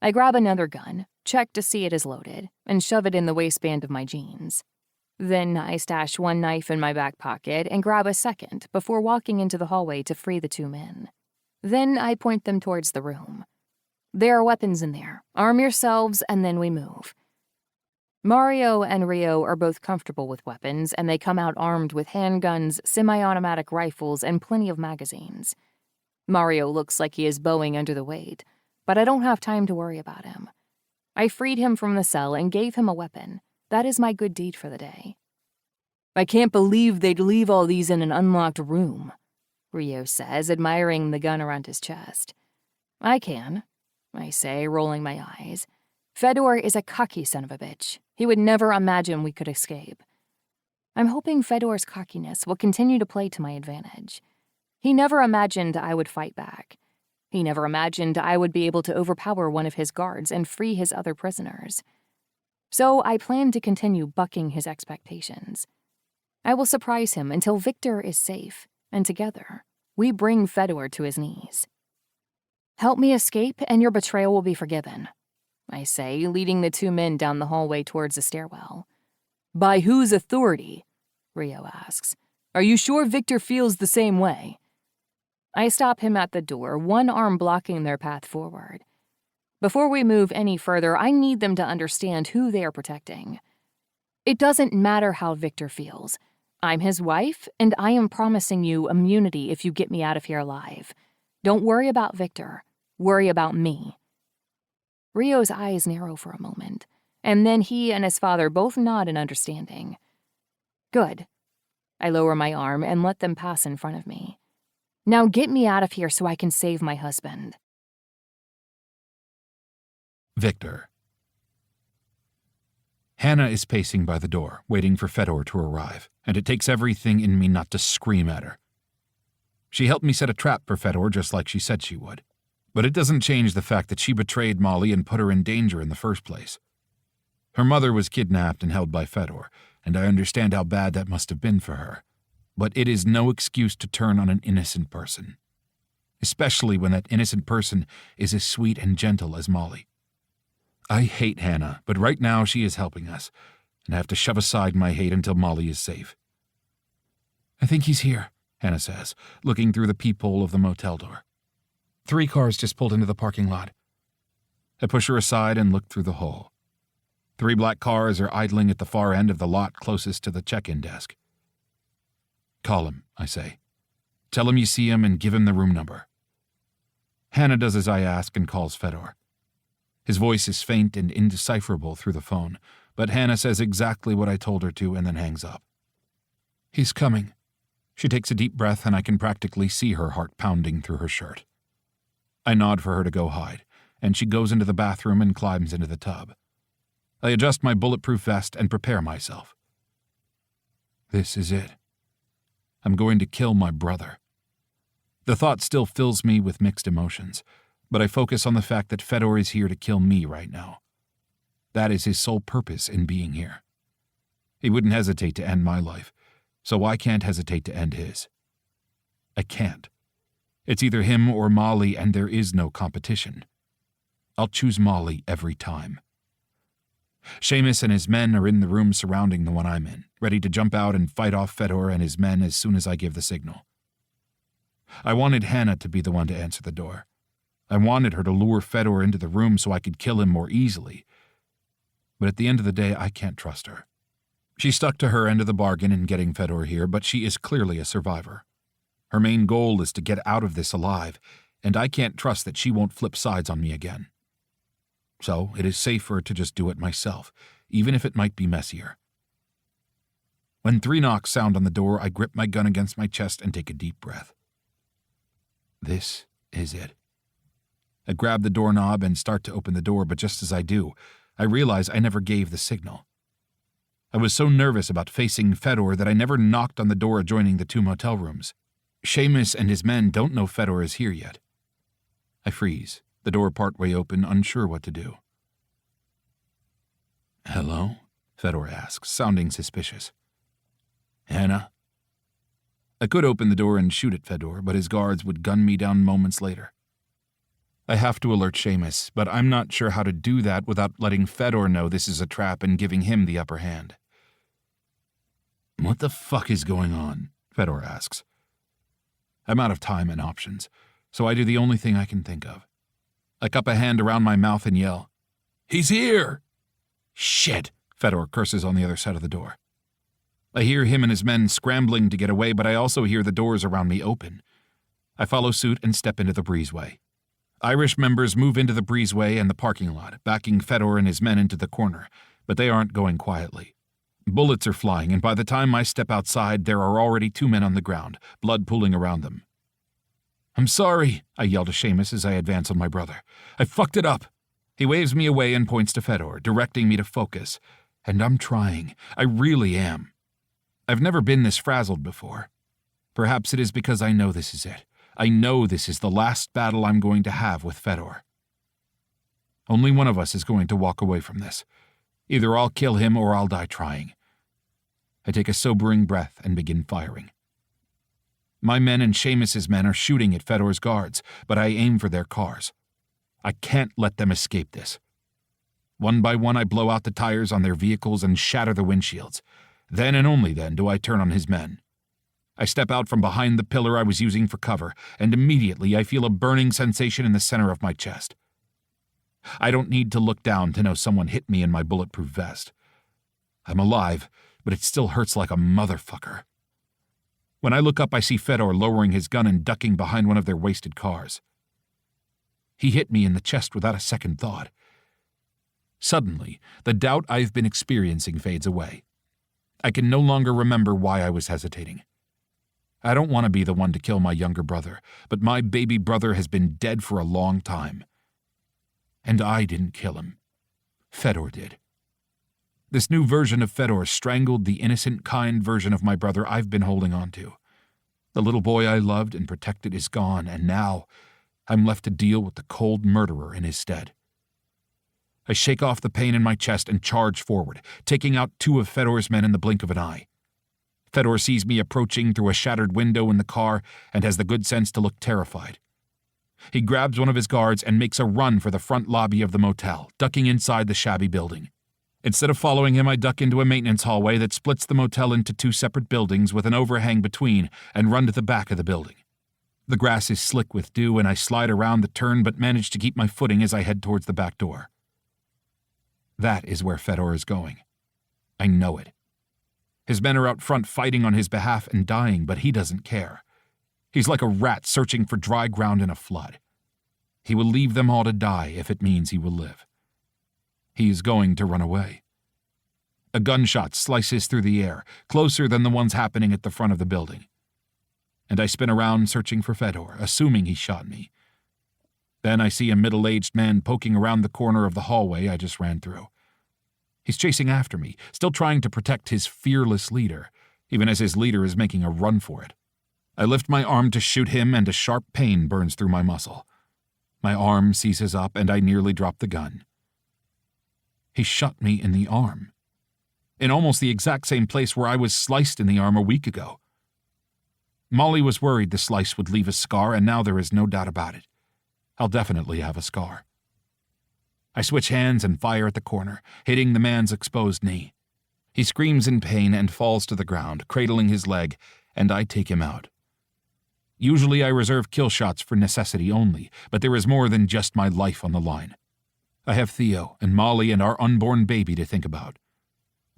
I grab another gun, check to see it is loaded, and shove it in the waistband of my jeans. Then I stash one knife in my back pocket and grab a second before walking into the hallway to free the 2 men. Then I point them towards the room. "There are weapons in there. Arm yourselves, and then we move." Mario and Rio are both comfortable with weapons, and they come out armed with handguns, semi-automatic rifles, and plenty of magazines. Mario looks like he is bowing under the weight, but I don't have time to worry about him. I freed him from the cell and gave him a weapon. That is my good deed for the day. I can't believe they'd leave all these in an unlocked room, Rio says, admiring the gun around his chest. I can, I say, rolling my eyes. Fedor is a cocky son of a bitch. He would never imagine we could escape. I'm hoping Fedor's cockiness will continue to play to my advantage. He never imagined I would fight back. He never imagined I would be able to overpower one of his guards and free his other prisoners. So I plan to continue bucking his expectations. I will surprise him until Viktor is safe, and together, we bring Fedor to his knees. Help me escape, and your betrayal will be forgiven, I say, leading the two men down the hallway towards the stairwell. By whose authority? Rio asks. Are you sure Viktor feels the same way? I stop him at the door, one arm blocking their path forward. Before we move any further, I need them to understand who they are protecting. It doesn't matter how Viktor feels. I'm his wife, and I am promising you immunity if you get me out of here alive. Don't worry about Viktor. Worry about me. Rio's eyes narrow for a moment, and then he and his father both nod in understanding. Good. I lower my arm and let them pass in front of me. Now get me out of here so I can save my husband. Viktor. Hannah is pacing by the door, waiting for Fedor to arrive, and it takes everything in me not to scream at her. She helped me set a trap for Fedor just like she said she would. But it doesn't change the fact that she betrayed Molly and put her in danger in the first place. Her mother was kidnapped and held by Fedor, and I understand how bad that must have been for her. But it is no excuse to turn on an innocent person, especially when that innocent person is as sweet and gentle as Molly. I hate Hannah, but right now she is helping us, and I have to shove aside my hate until Molly is safe. I think he's here, Hannah says, looking through the peephole of the motel door. 3 cars just pulled into the parking lot. I push her aside and look through the hole. 3 black cars are idling at the far end of the lot closest to the check-in desk. Call him, I say. Tell him you see him and give him the room number. Hannah does as I ask and calls Fedor. His voice is faint and indecipherable through the phone, but Hannah says exactly what I told her to and then hangs up. He's coming. She takes a deep breath and I can practically see her heart pounding through her shirt. I nod for her to go hide, and she goes into the bathroom and climbs into the tub. I adjust my bulletproof vest and prepare myself. This is it. I'm going to kill my brother. The thought still fills me with mixed emotions, but I focus on the fact that Fedor is here to kill me right now. That is his sole purpose in being here. He wouldn't hesitate to end my life, so I can't hesitate to end his. I can't. It's either him or Molly, and there is no competition. I'll choose Molly every time. Seamus and his men are in the room surrounding the one I'm in, ready to jump out and fight off Fedor and his men as soon as I give the signal. I wanted Hannah to be the one to answer the door. I wanted her to lure Fedor into the room so I could kill him more easily. But at the end of the day, I can't trust her. She stuck to her end of the bargain in getting Fedor here, but she is clearly a survivor. Her main goal is to get out of this alive, and I can't trust that she won't flip sides on me again. So it is safer to just do it myself, even if it might be messier. When 3 knocks sound on the door, I grip my gun against my chest and take a deep breath. This is it. I grab the doorknob and start to open the door, but just as I do, I realize I never gave the signal. I was so nervous about facing Fedor that I never knocked on the door adjoining the 2 motel rooms. Seamus and his men don't know Fedor is here yet. I freeze, the door partway open, unsure what to do. Hello? Fedor asks, sounding suspicious. Hannah? I could open the door and shoot at Fedor, but his guards would gun me down moments later. I have to alert Seamus, but I'm not sure how to do that without letting Fedor know this is a trap and giving him the upper hand. What the fuck is going on? Fedor asks. I'm out of time and options, so I do the only thing I can think of. I cup a hand around my mouth and yell, He's here! Shit, Fedor curses on the other side of the door. I hear him and his men scrambling to get away, but I also hear the doors around me open. I follow suit and step into the breezeway. Irish members move into the breezeway and the parking lot, backing Fedor and his men into the corner, but they aren't going quietly. Bullets are flying, and by the time I step outside, there are already 2 men on the ground, blood pooling around them. "I'm sorry," I yell to Seamus as I advance on my brother. "I fucked it up." He waves me away and points to Fedor, directing me to focus. And I'm trying. I really am. I've never been this frazzled before. Perhaps it is because I know this is it. I know this is the last battle I'm going to have with Fedor. Only one of us is going to walk away from this. Either I'll kill him or I'll die trying. I take a sobering breath and begin firing. My men and Seamus's men are shooting at Fedor's guards, but I aim for their cars. I can't let them escape this. One by one I blow out the tires on their vehicles and shatter the windshields. Then and only then do I turn on his men. I step out from behind the pillar I was using for cover, and immediately I feel a burning sensation in the center of my chest. I don't need to look down to know someone hit me in my bulletproof vest. I'm alive, but it still hurts like a motherfucker. When I look up, I see Fedor lowering his gun and ducking behind one of their wasted cars. He hit me in the chest without a second thought. Suddenly, the doubt I've been experiencing fades away. I can no longer remember why I was hesitating. I don't want to be the one to kill my younger brother, but my baby brother has been dead for a long time. And I didn't kill him. Fedor did. This new version of Fedor strangled the innocent, kind version of my brother I've been holding on to. The little boy I loved and protected is gone, and now I'm left to deal with the cold murderer in his stead. I shake off the pain in my chest and charge forward, taking out 2 of Fedor's men in the blink of an eye. Fedor sees me approaching through a shattered window in the car and has the good sense to look terrified. He grabs one of his guards and makes a run for the front lobby of the motel, ducking inside the shabby building. Instead of following him, I duck into a maintenance hallway that splits the motel into 2 separate buildings with an overhang between and run to the back of the building. The grass is slick with dew and I slide around the turn but manage to keep my footing as I head towards the back door. That is where Fedor is going. I know it. His men are out front fighting on his behalf and dying, but he doesn't care. He's like a rat searching for dry ground in a flood. He will leave them all to die if it means he will live. He is going to run away. A gunshot slices through the air, closer than the ones happening at the front of the building. And I spin around searching for Fedor, assuming he shot me. Then I see a middle-aged man poking around the corner of the hallway I just ran through. He's chasing after me, still trying to protect his fearless leader, even as his leader is making a run for it. I lift my arm to shoot him and a sharp pain burns through my muscle. My arm seizes up and I nearly drop the gun. He shot me in the arm. In almost the exact same place where I was sliced in the arm a week ago. Molly was worried the slice would leave a scar, and now there is no doubt about it. I'll definitely have a scar. I switch hands and fire at the corner, hitting the man's exposed knee. He screams in pain and falls to the ground, cradling his leg, and I take him out. Usually I reserve kill shots for necessity only, but there is more than just my life on the line. I have Theo and Molly and our unborn baby to think about.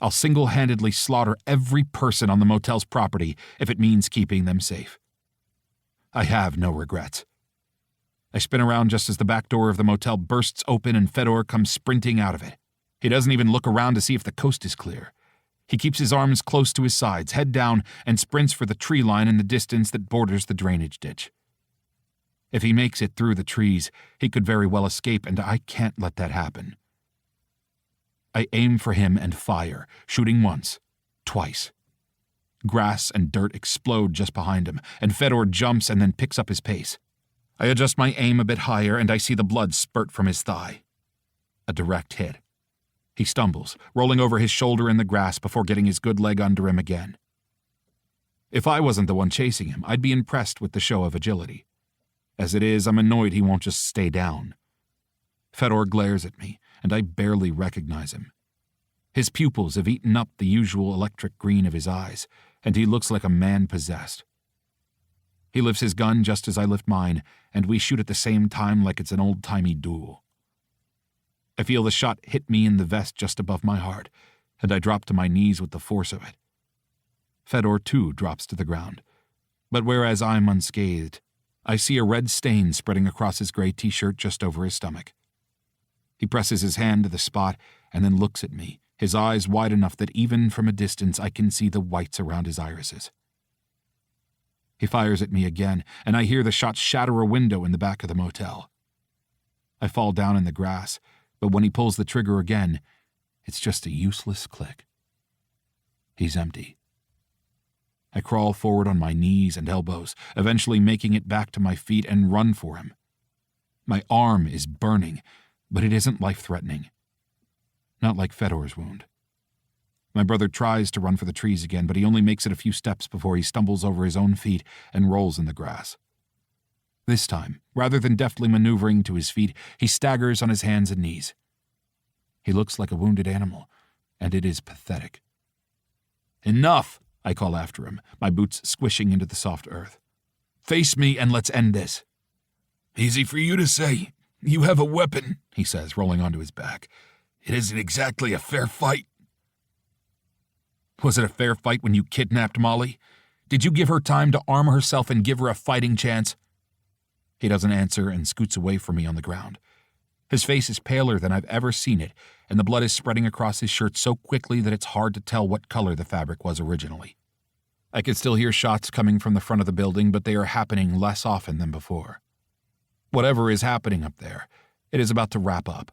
I'll single-handedly slaughter every person on the motel's property if it means keeping them safe. I have no regrets. I spin around just as the back door of the motel bursts open and Fedor comes sprinting out of it. He doesn't even look around to see if the coast is clear. He keeps his arms close to his sides, head down, and sprints for the tree line in the distance that borders the drainage ditch. If he makes it through the trees, he could very well escape, and I can't let that happen. I aim for him and fire, shooting once, twice. Grass and dirt explode just behind him, and Fedor jumps and then picks up his pace. I adjust my aim a bit higher, and I see the blood spurt from his thigh. A direct hit. He stumbles, rolling over his shoulder in the grass before getting his good leg under him again. If I wasn't the one chasing him, I'd be impressed with the show of agility. As it is, I'm annoyed he won't just stay down. Fedor glares at me, and I barely recognize him. His pupils have eaten up the usual electric green of his eyes, and he looks like a man possessed. He lifts his gun just as I lift mine, and we shoot at the same time like it's an old-timey duel. I feel the shot hit me in the vest just above my heart, and I drop to my knees with the force of it. Fedor, too, drops to the ground, but whereas I'm unscathed, I see a red stain spreading across his gray t-shirt just over his stomach. He presses his hand to the spot and then looks at me, his eyes wide enough that even from a distance I can see the whites around his irises. He fires at me again, and I hear the shot shatter a window in the back of the motel. I fall down in the grass, but when he pulls the trigger again, it's just a useless click. He's empty. I crawl forward on my knees and elbows, eventually making it back to my feet and run for him. My arm is burning, but it isn't life-threatening. Not like Fedor's wound. My brother tries to run for the trees again, but he only makes it a few steps before he stumbles over his own feet and rolls in the grass. This time, rather than deftly maneuvering to his feet, he staggers on his hands and knees. He looks like a wounded animal, and it is pathetic. "Enough!" I call after him, my boots squishing into the soft earth. "Face me and let's end this." "Easy for you to say. You have a weapon," he says, rolling onto his back. "It isn't exactly a fair fight." Was it a fair fight when you kidnapped Molly? Did you give her time to arm herself and give her a fighting chance? He doesn't answer and scoots away from me on the ground. His face is paler than I've ever seen it, and the blood is spreading across his shirt so quickly that it's hard to tell what color the fabric was originally. I can still hear shots coming from the front of the building, but they are happening less often than before. Whatever is happening up there, it is about to wrap up.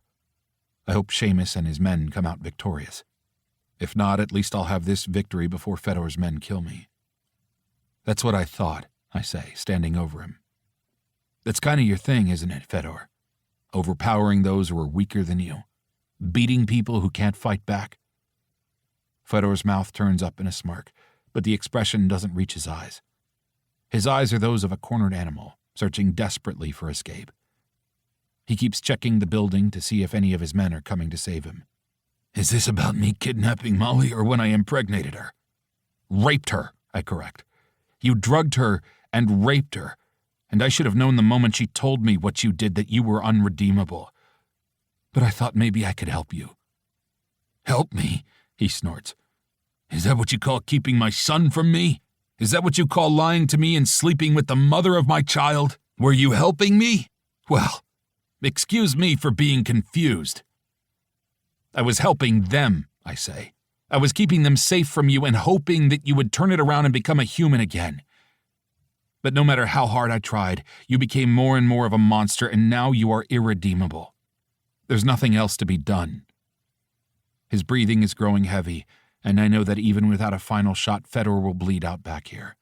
I hope Seamus and his men come out victorious. If not, at least I'll have this victory before Fedor's men kill me. "That's what I thought," I say, standing over him. "That's kind of your thing, isn't it, Fedor? Overpowering those who are weaker than you. Beating people who can't fight back." Fedor's mouth turns up in a smirk, but the expression doesn't reach his eyes. His eyes are those of a cornered animal, searching desperately for escape. He keeps checking the building to see if any of his men are coming to save him. "Is this about me kidnapping Molly or when I impregnated her?" "Raped her," I correct. "You drugged her and raped her, and I should have known the moment she told me what you did that you were unredeemable. But I thought maybe I could help you." "Help me?" he snorts. "Is that what you call keeping my son from me? Is that what you call lying to me and sleeping with the mother of my child? Were you helping me? Well, excuse me for being confused." "I was helping them," I say. "I was keeping them safe from you and hoping that you would turn it around and become a human again. But no matter how hard I tried, you became more and more of a monster, and now you are irredeemable. There's nothing else to be done." His breathing is growing heavy, and I know that even without a final shot, Fedor will bleed out back here.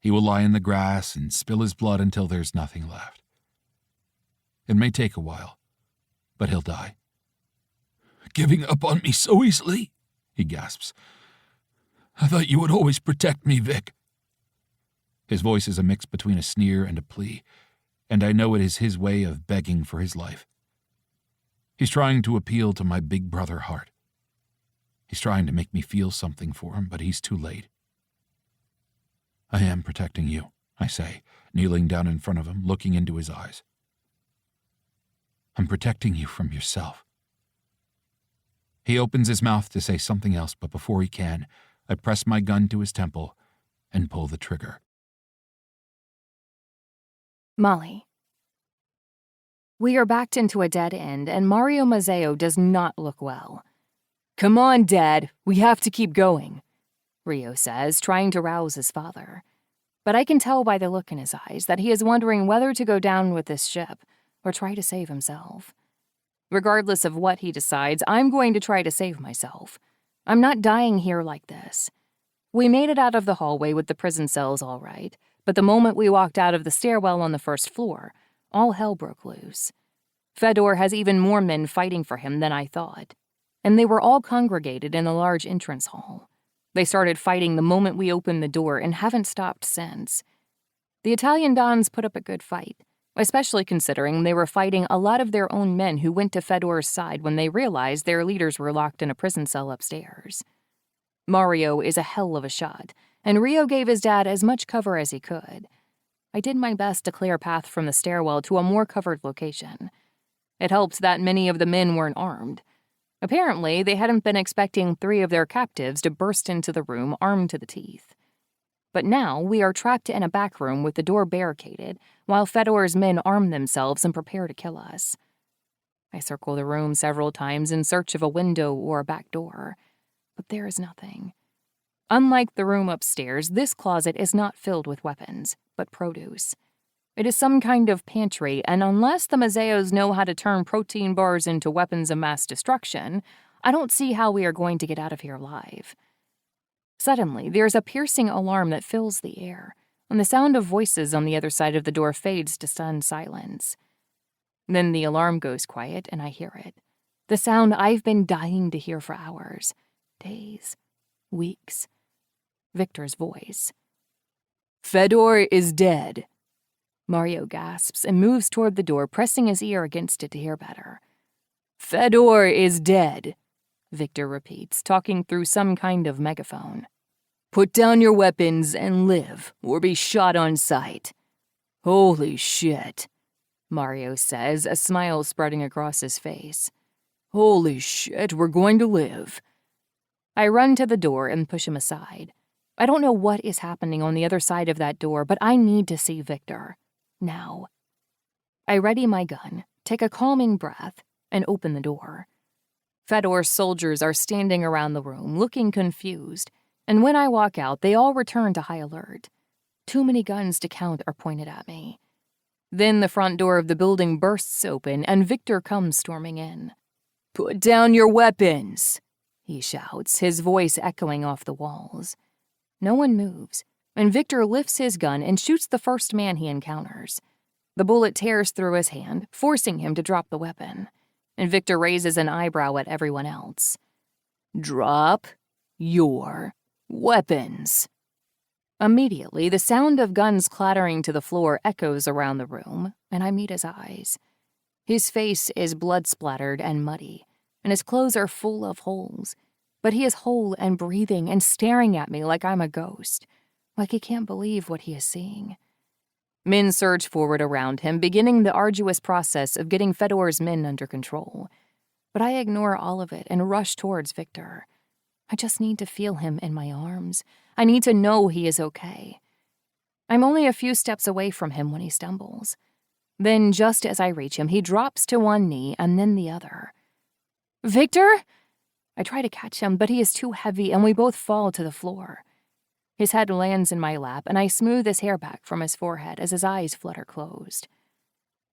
He will lie in the grass and spill his blood until there's nothing left. It may take a while, but he'll die. "Giving up on me so easily?" he gasps. "I thought you would always protect me, Vic." His voice is a mix between a sneer and a plea, and I know it is his way of begging for his life. He's trying to appeal to my big brother heart. He's trying to make me feel something for him, but he's too late. "I am protecting you," I say, kneeling down in front of him, looking into his eyes. "I'm protecting you from yourself." He opens his mouth to say something else, but before he can, I press my gun to his temple and pull the trigger. Molly. We are backed into a dead end, and Mario Mazzeo does not look well. "Come on, Dad, we have to keep going," Rio says, trying to rouse his father. But I can tell by the look in his eyes that he is wondering whether to go down with this ship or try to save himself. Regardless of what he decides, I'm going to try to save myself. I'm not dying here like this. We made it out of the hallway with the prison cells all right, but the moment we walked out of the stairwell on the first floor, all hell broke loose. Fedor has even more men fighting for him than I thought, and they were all congregated in the large entrance hall. They started fighting the moment we opened the door and haven't stopped since. The Italian Dons put up a good fight, especially considering they were fighting a lot of their own men who went to Fedor's side when they realized their leaders were locked in a prison cell upstairs. Mario is a hell of a shot, and Rio gave his dad as much cover as he could. I did my best to clear a path from the stairwell to a more covered location. It helped that many of the men weren't armed. Apparently, they hadn't been expecting 3 of their captives to burst into the room armed to the teeth. But now we are trapped in a back room with the door barricaded, while Fedor's men arm themselves and prepare to kill us. I circle the room several times in search of a window or a back door, but there is nothing. Unlike the room upstairs, this closet is not filled with weapons, but produce. It is some kind of pantry, and unless the Mazeos know how to turn protein bars into weapons of mass destruction, I don't see how we are going to get out of here alive. Suddenly, there's a piercing alarm that fills the air, and the sound of voices on the other side of the door fades to stunned silence. Then the alarm goes quiet, and I hear it. The sound I've been dying to hear for hours, days, weeks. Viktor's voice. "Fedor is dead." Mario gasps and moves toward the door, pressing his ear against it to hear better. "Fedor is dead," Viktor repeats, talking through some kind of megaphone. "Put down your weapons and live, or be shot on sight." "Holy shit," Mario says, a smile spreading across his face. "Holy shit, we're going to live." I run to the door and push him aside. I don't know what is happening on the other side of that door, but I need to see Viktor. Now. I ready my gun, take a calming breath, and open the door. Fedor's soldiers are standing around the room, looking confused, and when I walk out, they all return to high alert. Too many guns to count are pointed at me. Then the front door of the building bursts open, and Viktor comes storming in. "Put down your weapons," he shouts, his voice echoing off the walls. No one moves, and Viktor lifts his gun and shoots the first man he encounters. The bullet tears through his hand, forcing him to drop the weapon, and Viktor raises an eyebrow at everyone else. "Drop your weapons." Immediately, the sound of guns clattering to the floor echoes around the room, and I meet his eyes. His face is blood-splattered and muddy, and his clothes are full of holes. But he is whole and breathing and staring at me like I'm a ghost, like he can't believe what he is seeing. Men surge forward around him, beginning the arduous process of getting Fedor's men under control. But I ignore all of it and rush towards Viktor. I just need to feel him in my arms. I need to know he is okay. I'm only a few steps away from him when he stumbles. Then, just as I reach him, he drops to one knee and then the other. "Viktor?" I try to catch him, but he is too heavy and we both fall to the floor. His head lands in my lap and I smooth his hair back from his forehead as his eyes flutter closed.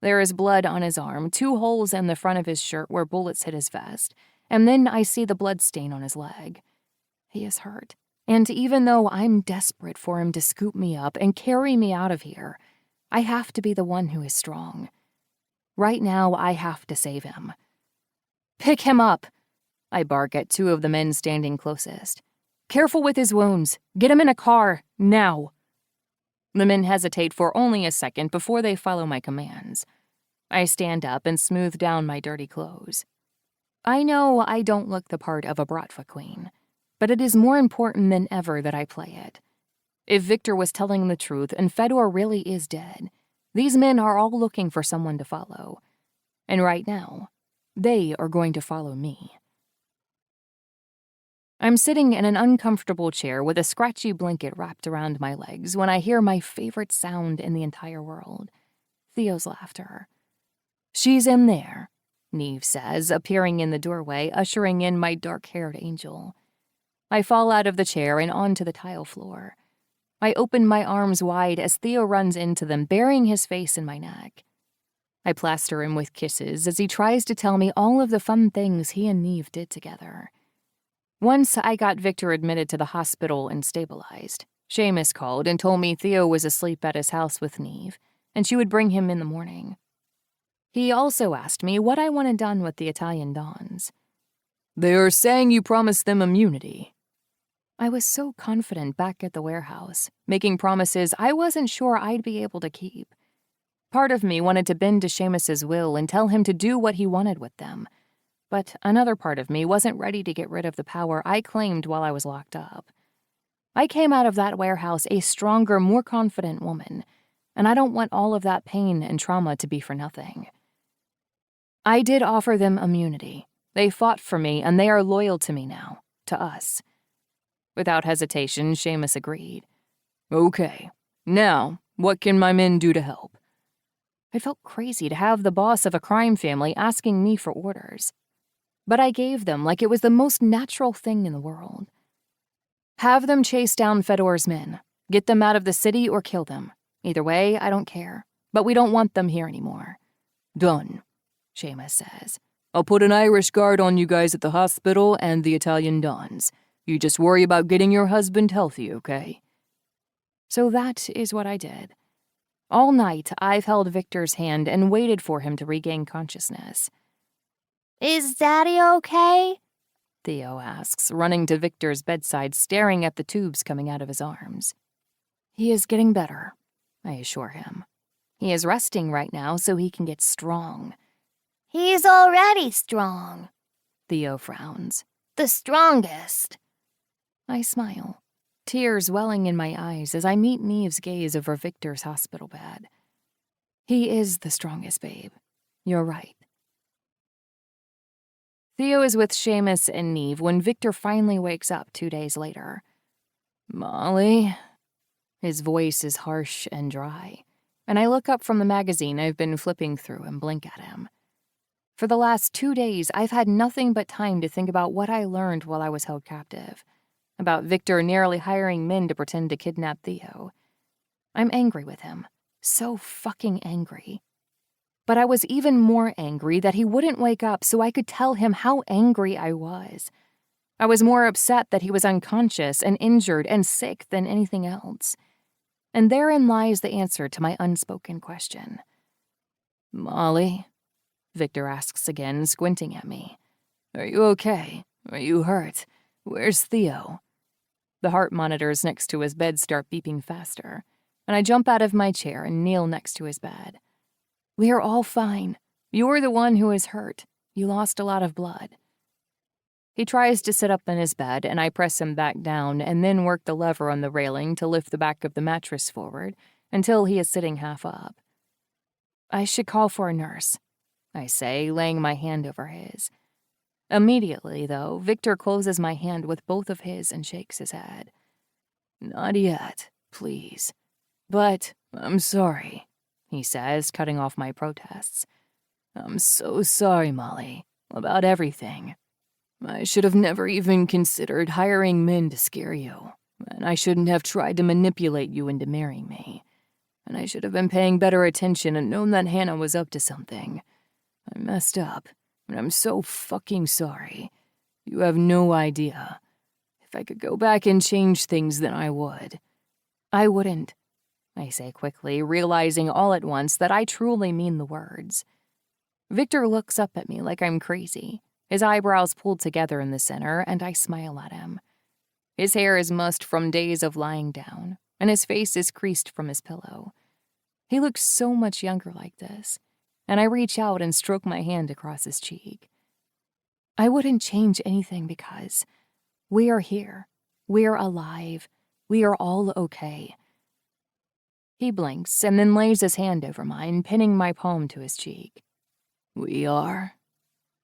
There is blood on his arm, 2 holes in the front of his shirt where bullets hit his vest, and then I see the blood stain on his leg. He is hurt, and even though I'm desperate for him to scoop me up and carry me out of here, I have to be the one who is strong. Right now, I have to save him. "Pick him up," I bark at 2 of the men standing closest. "Careful with his wounds. Get him in a car, now." The men hesitate for only a second before they follow my commands. I stand up and smooth down my dirty clothes. I know I don't look the part of a Bratva queen, but it is more important than ever that I play it. If Viktor was telling the truth and Fedor really is dead, these men are all looking for someone to follow. And right now, they are going to follow me. I'm sitting in an uncomfortable chair with a scratchy blanket wrapped around my legs when I hear my favorite sound in the entire world, Theo's laughter. "She's in there," Neve says, appearing in the doorway, ushering in my dark-haired angel. I fall out of the chair and onto the tile floor. I open my arms wide as Theo runs into them, burying his face in my neck. I plaster him with kisses as he tries to tell me all of the fun things he and Neve did together. Once I got Viktor admitted to the hospital and stabilized. Seamus called and told me Theo was asleep at his house with Neve, and she would bring him in the morning. He also asked me what I wanted done with the Italian Dons. "They are saying you promised them immunity." I was so confident back at the warehouse, making promises I wasn't sure I'd be able to keep. Part of me wanted to bend to Seamus's will and tell him to do what he wanted with them. But another part of me wasn't ready to get rid of the power I claimed while I was locked up. I came out of that warehouse a stronger, more confident woman, and I don't want all of that pain and trauma to be for nothing. I did offer them immunity. They fought for me, and they are loyal to me now, to us. Without hesitation, Seamus agreed. Okay. Now, what can my men do to help? It felt crazy to have the boss of a crime family asking me for orders. But I gave them like it was the most natural thing in the world. Have them chase down Fedor's men. Get them out of the city or kill them. Either way, I don't care. But we don't want them here anymore. Done, Seamus says. I'll put an Irish guard on you guys at the hospital and the Italian Dons. You just worry about getting your husband healthy, okay? So that is what I did. All night, I've held Viktor's hand and waited for him to regain consciousness. Is Daddy okay? Theo asks, running to Viktor's bedside, staring at the tubes coming out of his arms. He is getting better, I assure him. He is resting right now so he can get strong. He's already strong. Theo frowns. The strongest. I smile, tears welling in my eyes as I meet Neve's gaze over Viktor's hospital bed. He is the strongest, babe. You're right. Theo is with Seamus and Neve when Viktor finally wakes up 2 days later. Molly? His voice is harsh and dry, and I look up from the magazine I've been flipping through and blink at him. For the last 2 days, I've had nothing but time to think about what I learned while I was held captive, about Viktor nearly hiring men to pretend to kidnap Theo. I'm angry with him, so fucking angry. But I was even more angry that he wouldn't wake up so I could tell him how angry I was. I was more upset that he was unconscious and injured and sick than anything else. And therein lies the answer to my unspoken question. Molly? Viktor asks again, squinting at me. Are you okay? Are you hurt? Where's Theo? The heart monitors next to his bed start beeping faster, and I jump out of my chair and kneel next to his bed. We are all fine. You're the one who is hurt. You lost a lot of blood. He tries to sit up in his bed, and I press him back down and then work the lever on the railing to lift the back of the mattress forward until he is sitting half up. I should call for a nurse, I say, laying my hand over his. Immediately, though, Viktor closes my hand with both of his and shakes his head. Not yet, please. But I'm sorry, he says, cutting off my protests. I'm so sorry, Molly, about everything. I should have never even considered hiring men to scare you, and I shouldn't have tried to manipulate you into marrying me, and I should have been paying better attention and known that Hannah was up to something. I messed up, and I'm so fucking sorry. You have no idea. If I could go back and change things, then I would. I wouldn't, I say quickly, realizing all at once that I truly mean the words. Viktor looks up at me like I'm crazy, his eyebrows pulled together in the center, and I smile at him. His hair is mussed from days of lying down, and his face is creased from his pillow. He looks so much younger like this, and I reach out and stroke my hand across his cheek. I wouldn't change anything because we are here. We are alive. We are all okay. He blinks and then lays his hand over mine, pinning my palm to his cheek. We are?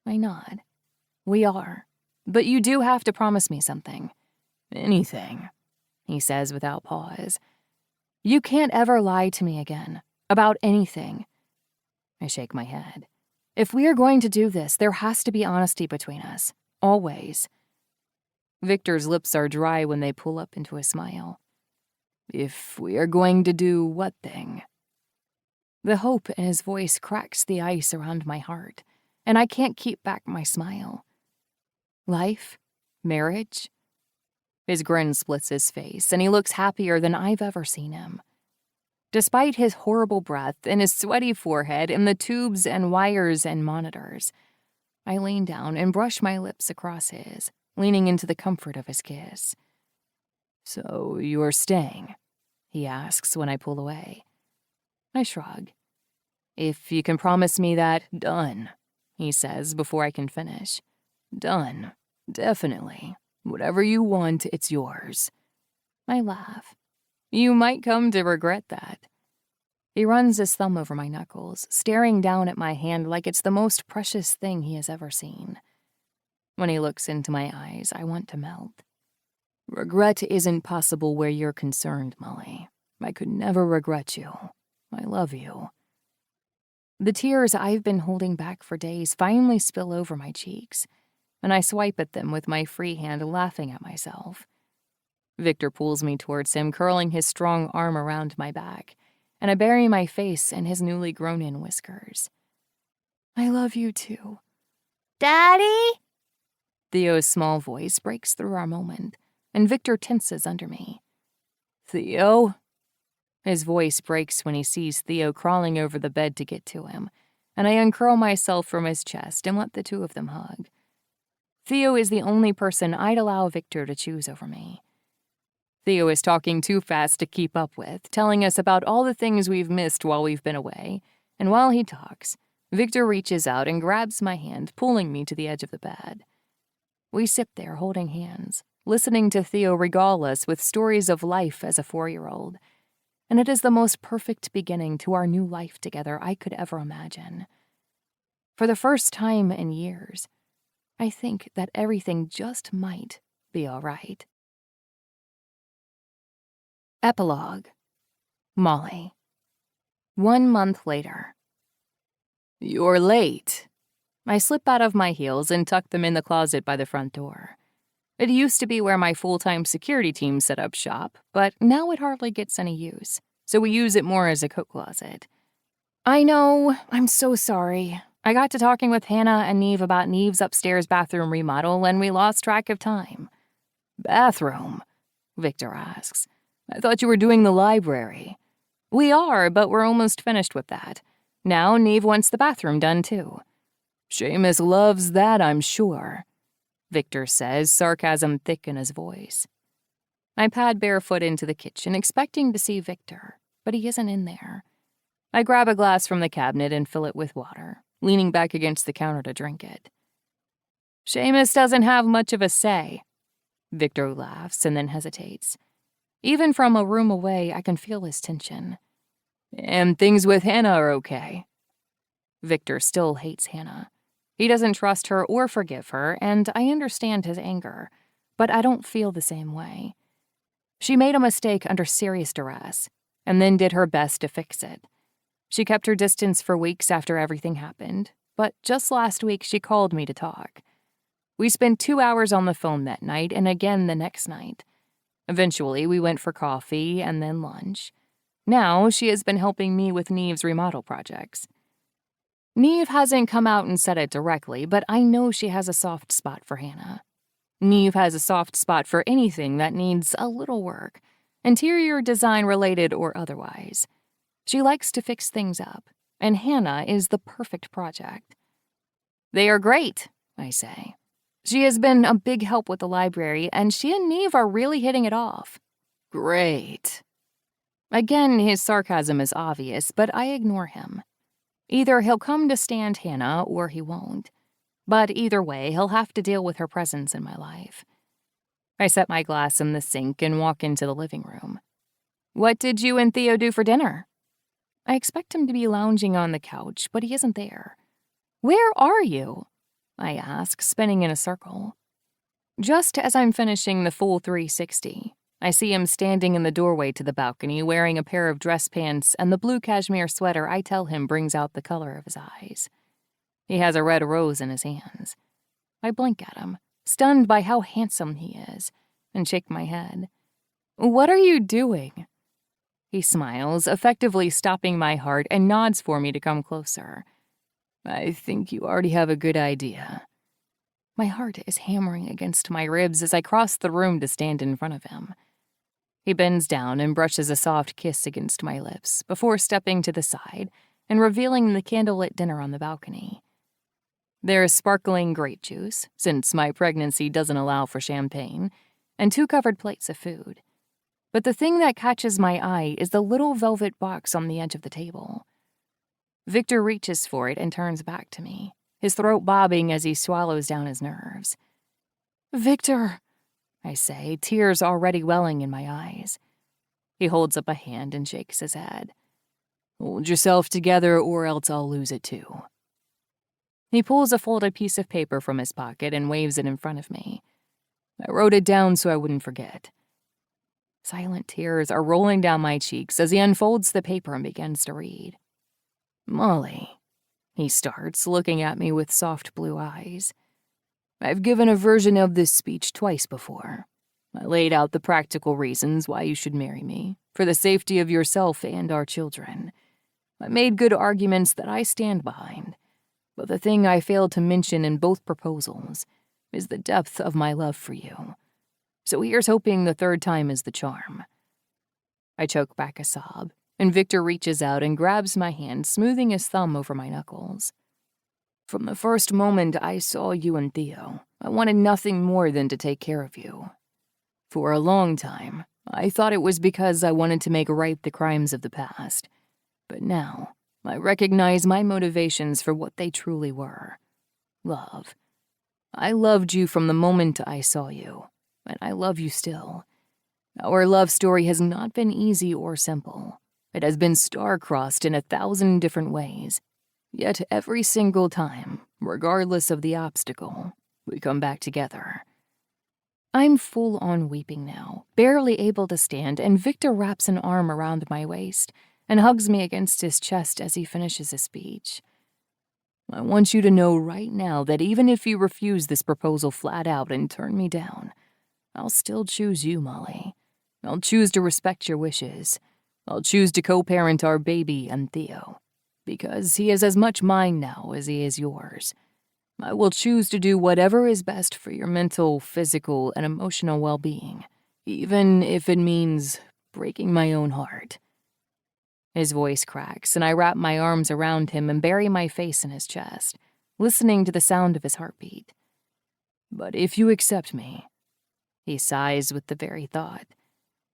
I nod. We are. But you do have to promise me something. Anything, he says without pause. You can't ever lie to me again, about anything. I shake my head. If we are going to do this, there has to be honesty between us. Always. Viktor's lips are dry when they pull up into a smile. If we are going to do what thing? The hope in his voice cracks the ice around my heart, and I can't keep back my smile. Life? Marriage? His grin splits his face, and he looks happier than I've ever seen him. Despite his horrible breath and his sweaty forehead and the tubes and wires and monitors, I lean down and brush my lips across his, leaning into the comfort of his kiss. So you're staying? He asks when I pull away. I shrug. If you can promise me that, done, he says before I can finish. Done. Definitely. Whatever you want, it's yours. I laugh. You might come to regret that. He runs his thumb over my knuckles, staring down at my hand like it's the most precious thing he has ever seen. When he looks into my eyes, I want to melt. Regret isn't possible where you're concerned, Molly. I could never regret you. I love you. The tears I've been holding back for days finally spill over my cheeks, and I swipe at them with my free hand, laughing at myself. Viktor pulls me towards him, curling his strong arm around my back, and I bury my face in his newly grown-in whiskers. I love you too. Daddy? Theo's small voice breaks through our moment, and Viktor tenses under me. Theo? His voice breaks when he sees Theo crawling over the bed to get to him, and I uncurl myself from his chest and let the two of them hug. Theo is the only person I'd allow Viktor to choose over me. Theo is talking too fast to keep up with, telling us about all the things we've missed while we've been away, and while he talks, Viktor reaches out and grabs my hand, pulling me to the edge of the bed. We sit there holding hands, listening to Theo regale us with stories of life as a 4-year-old, and it is the most perfect beginning to our new life together I could ever imagine. For the first time in years, I think that everything just might be all right. Epilogue. Molly. 1 month later. You're late. I slip out of my heels and tuck them in the closet by the front door. It used to be where my full-time security team set up shop, but now it hardly gets any use, so we use it more as a coat closet. I know, I'm so sorry. I got to talking with Hannah and Neve about Neve's upstairs bathroom remodel, and we lost track of time. Bathroom? Viktor asks. I thought you were doing the library. We are, but we're almost finished with that. Now Neve wants the bathroom done, too. Seamus loves that, I'm sure, Viktor says, sarcasm thick in his voice. I pad barefoot into the kitchen, expecting to see Viktor, but he isn't in there. I grab a glass from the cabinet and fill it with water, leaning back against the counter to drink it. Seamus doesn't have much of a say. Viktor laughs and then hesitates. Even from a room away, I can feel his tension. And things with Hannah are okay. Viktor still hates Hannah. He doesn't trust her or forgive her, and I understand his anger, but I don't feel the same way. She made a mistake under serious duress, and then did her best to fix it. She kept her distance for weeks after everything happened, but just last week she called me to talk. We spent 2 hours on the phone that night and again the next night. Eventually, we went for coffee and then lunch. Now, she has been helping me with Neve's remodel projects. Neve hasn't come out and said it directly, but I know she has a soft spot for Hannah. Neve has a soft spot for anything that needs a little work, interior design related or otherwise. She likes to fix things up, and Hannah is the perfect project. They are great, I say. She has been a big help with the library, and she and Neve are really hitting it off. Great. Again, his sarcasm is obvious, but I ignore him. Either he'll come to stand Hannah or he won't. But either way, he'll have to deal with her presence in my life. I set my glass in the sink and walk into the living room. What did you and Theo do for dinner? I expect him to be lounging on the couch, but he isn't there. Where are you? I ask, spinning in a circle. Just as I'm finishing the full 360, I see him standing in the doorway to the balcony wearing a pair of dress pants and the blue cashmere sweater I tell him brings out the color of his eyes. He has a red rose in his hands. I blink at him, stunned by how handsome he is, and shake my head. What are you doing? He smiles, effectively stopping my heart, and nods for me to come closer. I think you already have a good idea. My heart is hammering against my ribs as I cross the room to stand in front of him. He bends down and brushes a soft kiss against my lips before stepping to the side and revealing the candlelit dinner on the balcony. There is sparkling grape juice, since my pregnancy doesn't allow for champagne, and 2 covered plates of food. But the thing that catches my eye is the little velvet box on the edge of the table. Viktor reaches for it and turns back to me, his throat bobbing as he swallows down his nerves. Viktor, I say, tears already welling in my eyes. He holds up a hand and shakes his head. Hold yourself together or else I'll lose it too. He pulls a folded piece of paper from his pocket and waves it in front of me. I wrote it down so I wouldn't forget. Silent tears are rolling down my cheeks as he unfolds the paper and begins to read. Molly, he starts, looking at me with soft blue eyes. I've given a version of this speech twice before. I laid out the practical reasons why you should marry me, for the safety of yourself and our children. I made good arguments that I stand behind, but the thing I failed to mention in both proposals is the depth of my love for you. So here's hoping the third time is the charm. I choke back a sob, and Viktor reaches out and grabs my hand, smoothing his thumb over my knuckles. From the first moment I saw you and Theo, I wanted nothing more than to take care of you. For a long time, I thought it was because I wanted to make right the crimes of the past. But now, I recognize my motivations for what they truly were. Love. I loved you from the moment I saw you, and I love you still. Our love story has not been easy or simple. It has been star-crossed in 1,000 different ways. Yet every single time, regardless of the obstacle, we come back together. I'm full-on weeping now, barely able to stand, and Viktor wraps an arm around my waist and hugs me against his chest as he finishes his speech. I want you to know right now that even if you refuse this proposal flat out and turn me down, I'll still choose you, Molly. I'll choose to respect your wishes. I'll choose to co-parent our baby and Theo, because he is as much mine now as he is yours. I will choose to do whatever is best for your mental, physical, and emotional well-being, even if it means breaking my own heart. His voice cracks, and I wrap my arms around him and bury my face in his chest, listening to the sound of his heartbeat. But if you accept me, he sighs with the very thought,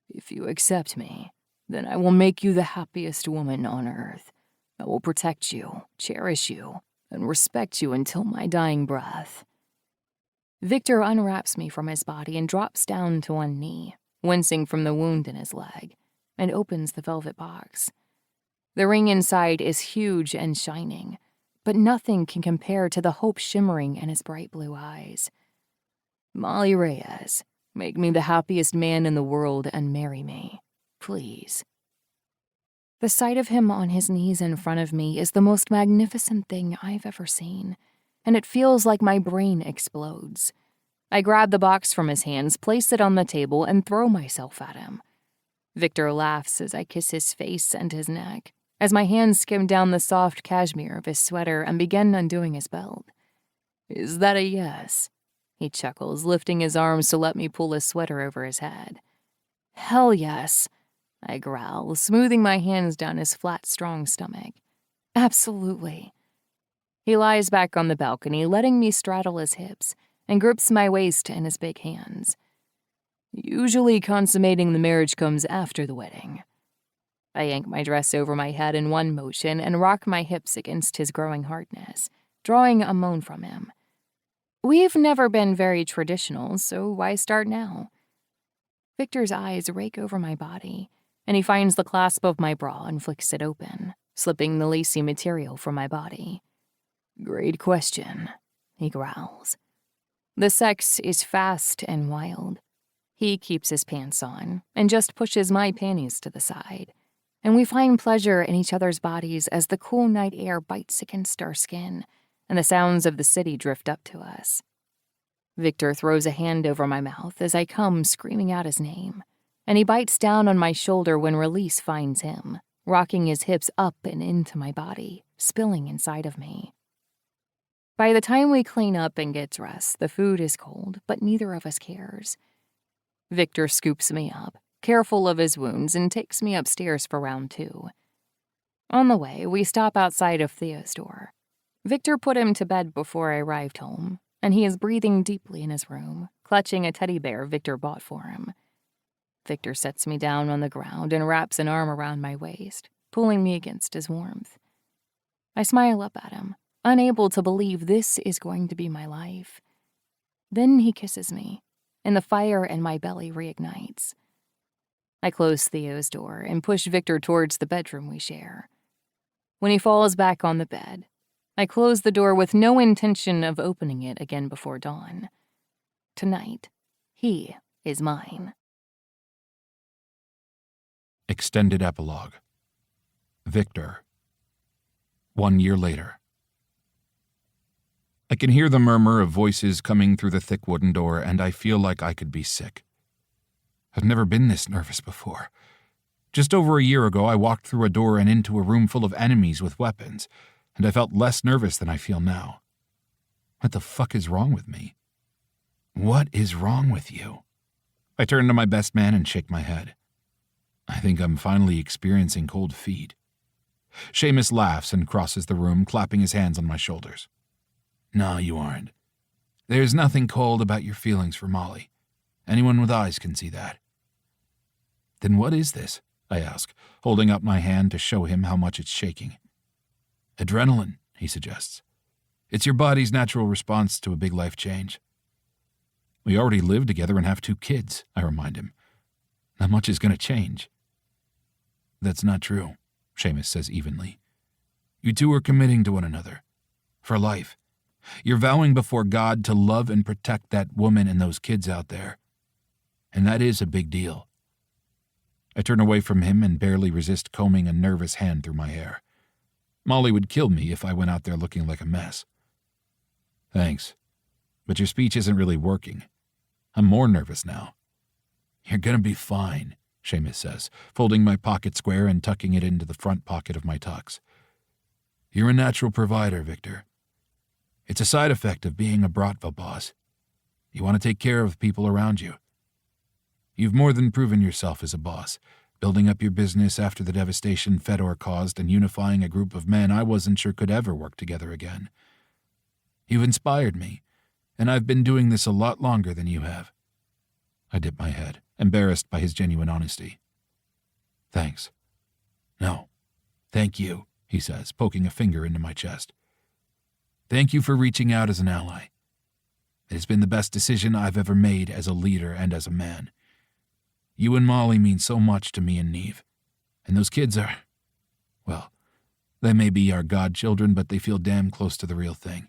if you accept me, then I will make you the happiest woman on earth. I will protect you, cherish you, and respect you until my dying breath. Viktor unwraps me from his body and drops down to one knee, wincing from the wound in his leg, and opens the velvet box. The ring inside is huge and shining, but nothing can compare to the hope shimmering in his bright blue eyes. Molly Reyes, make me the happiest man in the world and marry me, please. The sight of him on his knees in front of me is the most magnificent thing I've ever seen, and it feels like my brain explodes. I grab the box from his hands, place it on the table, and throw myself at him. Viktor laughs as I kiss his face and his neck, as my hands skim down the soft cashmere of his sweater and begin undoing his belt. Is that a yes? He chuckles, lifting his arms to let me pull his sweater over his head. Hell yes, I growl, smoothing my hands down his flat, strong stomach. Absolutely. He lies back on the balcony, letting me straddle his hips, and grips my waist in his big hands. Usually consummating the marriage comes after the wedding. I yank my dress over my head in one motion and rock my hips against his growing hardness, drawing a moan from him. We've never been very traditional, so why start now? Viktor's eyes rake over my body, and he finds the clasp of my bra and flicks it open, slipping the lacy material from my body. Great question, he growls. The sex is fast and wild. He keeps his pants on and just pushes my panties to the side, and we find pleasure in each other's bodies as the cool night air bites against our skin and the sounds of the city drift up to us. Viktor throws a hand over my mouth as I come screaming out his name, and he bites down on my shoulder when release finds him, rocking his hips up and into my body, spilling inside of me. By the time we clean up and get dressed, the food is cold, but neither of us cares. Viktor scoops me up, careful of his wounds, and takes me upstairs for round 2. On the way, we stop outside of Theo's door. Viktor put him to bed before I arrived home, and he is breathing deeply in his room, clutching a teddy bear Viktor bought for him. Viktor sets me down on the ground and wraps an arm around my waist, pulling me against his warmth. I smile up at him, unable to believe this is going to be my life. Then he kisses me, and the fire in my belly reignites. I close Theo's door and push Viktor towards the bedroom we share. When he falls back on the bed, I close the door with no intention of opening it again before dawn. Tonight, He is mine. Extended epilogue. Viktor. 1 year later. I can hear the murmur of voices coming through the thick wooden door, and I feel like I could be sick. I've never been this nervous before. Just over a year ago, I walked through a door and into a room full of enemies with weapons, and I felt less nervous than I feel now. What the fuck is wrong with me? What is wrong with you? I turn to my best man and shake my head. I think I'm finally experiencing cold feet. Seamus laughs and crosses the room, clapping his hands on my shoulders. No, you aren't. There's nothing cold about your feelings for Molly. Anyone with eyes can see that. Then what is this? I ask, holding up my hand to show him how much it's shaking. Adrenaline, he suggests. It's your body's natural response to a big life change. We already live together and have 2 kids, I remind him. Not much is going to change. That's not true, Seamus says evenly. You two are committing to one another. For life. You're vowing before God to love and protect that woman and those kids out there. And that is a big deal. I turn away from him and barely resist combing a nervous hand through my hair. Molly would kill me if I went out there looking like a mess. Thanks, but your speech isn't really working. I'm more nervous now. You're gonna be fine, Seamus says, folding my pocket square and tucking it into the front pocket of my tux. You're a natural provider, Viktor. It's a side effect of being a Bratva boss. You want to take care of people around you. You've more than proven yourself as a boss, building up your business after the devastation Fedor caused and unifying a group of men I wasn't sure could ever work together again. You've inspired me, and I've been doing this a lot longer than you have. I dip my head, embarrassed by his genuine honesty. Thanks. No, thank you, he says, poking a finger into my chest. Thank you for reaching out as an ally. It has been the best decision I've ever made as a leader and as a man. You and Molly mean so much to me and Neve. And those kids are, well, they may be our godchildren, but they feel damn close to the real thing.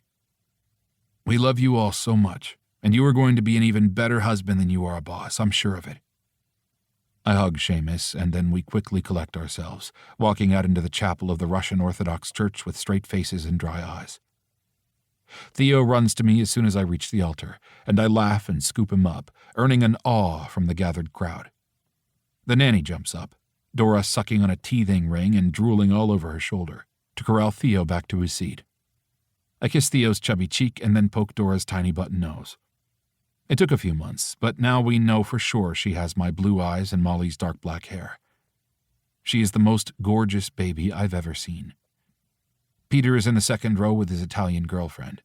We love you all so much, and you are going to be an even better husband than you are a boss, I'm sure of it. I hug Seamus, and then we quickly collect ourselves, walking out into the chapel of the Russian Orthodox Church with straight faces and dry eyes. Theo runs to me as soon as I reach the altar, and I laugh and scoop him up, earning an awe from the gathered crowd. The nanny jumps up, Dora sucking on a teething ring and drooling all over her shoulder, to corral Theo back to his seat. I kiss Theo's chubby cheek and then poke Dora's tiny button nose. It took a few months, but now we know for sure she has my blue eyes and Molly's dark black hair. She is the most gorgeous baby I've ever seen. Peter is in the second row with his Italian girlfriend.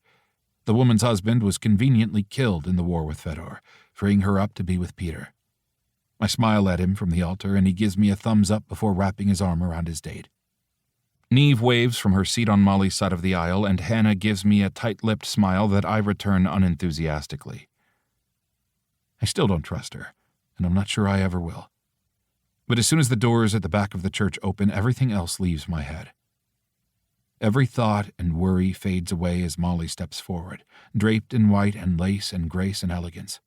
The woman's husband was conveniently killed in the war with Fedor, freeing her up to be with Peter. I smile at him from the altar, and he gives me a thumbs up before wrapping his arm around his date. Neve waves from her seat on Molly's side of the aisle, and Hannah gives me a tight-lipped smile that I return unenthusiastically. I still don't trust her, and I'm not sure I ever will. But as soon as the doors at the back of the church open, everything else leaves my head. Every thought and worry fades away as Molly steps forward, draped in white and lace and grace and elegance.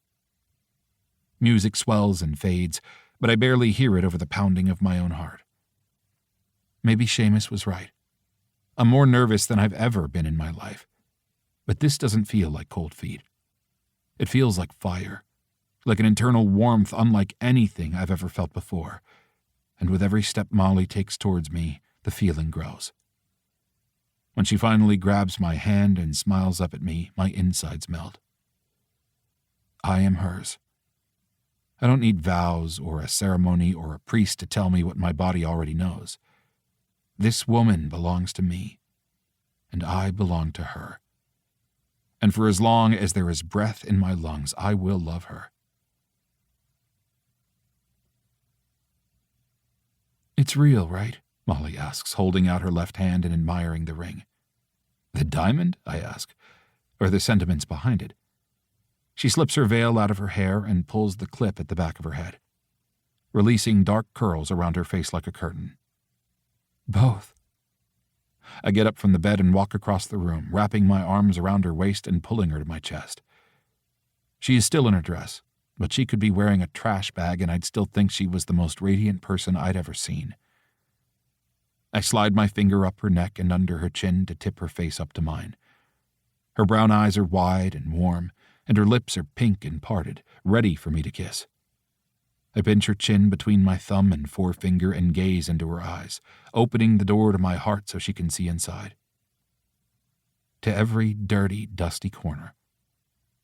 Music swells and fades, but I barely hear it over the pounding of my own heart. Maybe Seamus was right. I'm more nervous than I've ever been in my life. But this doesn't feel like cold feet. It feels like fire, like an internal warmth unlike anything I've ever felt before. And with every step Molly takes towards me, the feeling grows. When she finally grabs my hand and smiles up at me, my insides melt. I am hers. I don't need vows or a ceremony or a priest to tell me what my body already knows. This woman belongs to me, and I belong to her. And for as long as there is breath in my lungs, I will love her. It's real, right? Molly asks, holding out her left hand and admiring the ring. The diamond? I ask, or the sentiments behind it. She slips her veil out of her hair and pulls the clip at the back of her head, releasing dark curls around her face like a curtain. Both. I get up from the bed and walk across the room, wrapping my arms around her waist and pulling her to my chest. She is still in her dress, but she could be wearing a trash bag and I'd still think she was the most radiant person I'd ever seen. I slide my finger up her neck and under her chin to tip her face up to mine. Her brown eyes are wide and warm, and her lips are pink and parted, ready for me to kiss. I pinch her chin between my thumb and forefinger and gaze into her eyes, opening the door to my heart so she can see inside. To every dirty, dusty corner,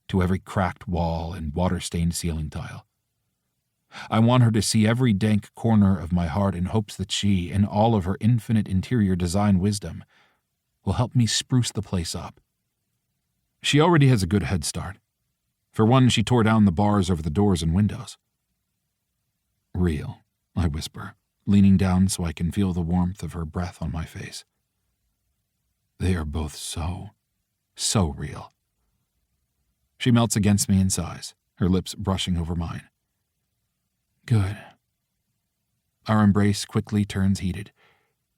to every cracked wall and water-stained ceiling tile. I want her to see every dank corner of my heart in hopes that she, in all of her infinite interior design wisdom, will help me spruce the place up. She already has a good head start. For one, she tore down the bars over the doors and windows. Real, I whisper, leaning down so I can feel the warmth of her breath on my face. They are both so real. She melts against me and sighs, her lips brushing over mine. Good. Our embrace quickly turns heated,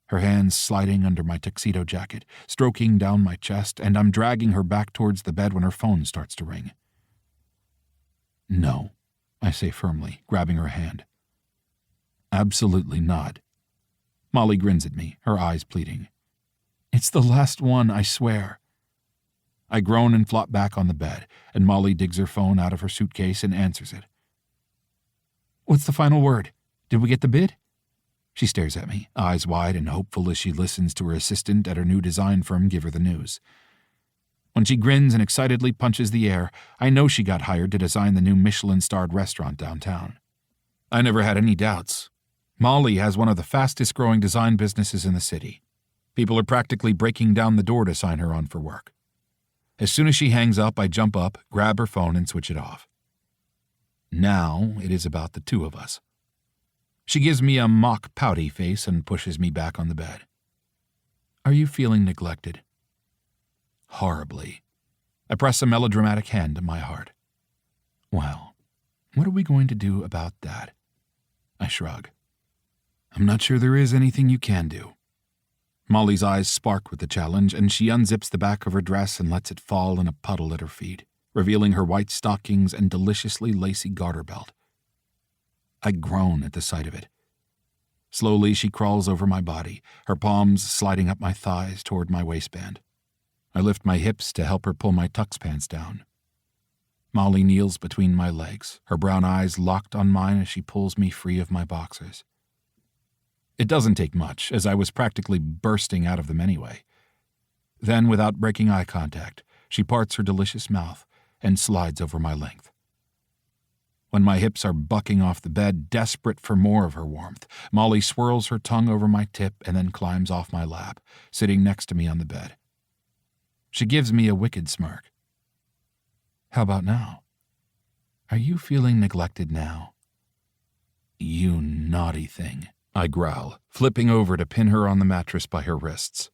her hands sliding under my tuxedo jacket, stroking down my chest, and I'm dragging her back towards the bed when her phone starts to ring. No, I say firmly, grabbing her hand. Absolutely not. Molly grins at me, her eyes pleading. It's the last one, I swear. I groan and flop back on the bed, and Molly digs her phone out of her suitcase and answers it. What's the final word? Did we get the bid? She stares at me, eyes wide and hopeful as she listens to her assistant at her new design firm give her the news. When she grins and excitedly punches the air, I know she got hired to design the new Michelin-starred restaurant downtown. I never had any doubts. Molly has one of the fastest-growing design businesses in the city. People are practically breaking down the door to sign her on for work. As soon as she hangs up, I jump up, grab her phone, and switch it off. Now it is about the two of us. She gives me a mock pouty face and pushes me back on the bed. Are you feeling neglected? Horribly. I press a melodramatic hand to my heart. Well, what are we going to do about that? I shrug. I'm not sure there is anything you can do. Molly's eyes spark with the challenge, and she unzips the back of her dress and lets it fall in a puddle at her feet, revealing her white stockings and deliciously lacy garter belt. I groan at the sight of it. Slowly she crawls over my body, her palms sliding up my thighs toward my waistband. I lift my hips to help her pull my tux pants down. Molly kneels between my legs, her brown eyes locked on mine as she pulls me free of my boxers. It doesn't take much, as I was practically bursting out of them anyway. Then, without breaking eye contact, she parts her delicious mouth and slides over my length. When my hips are bucking off the bed, desperate for more of her warmth, Molly swirls her tongue over my tip and then climbs off my lap, sitting next to me on the bed. She gives me a wicked smirk. How about now? Are you feeling neglected now? You naughty thing, I growl, flipping over to pin her on the mattress by her wrists.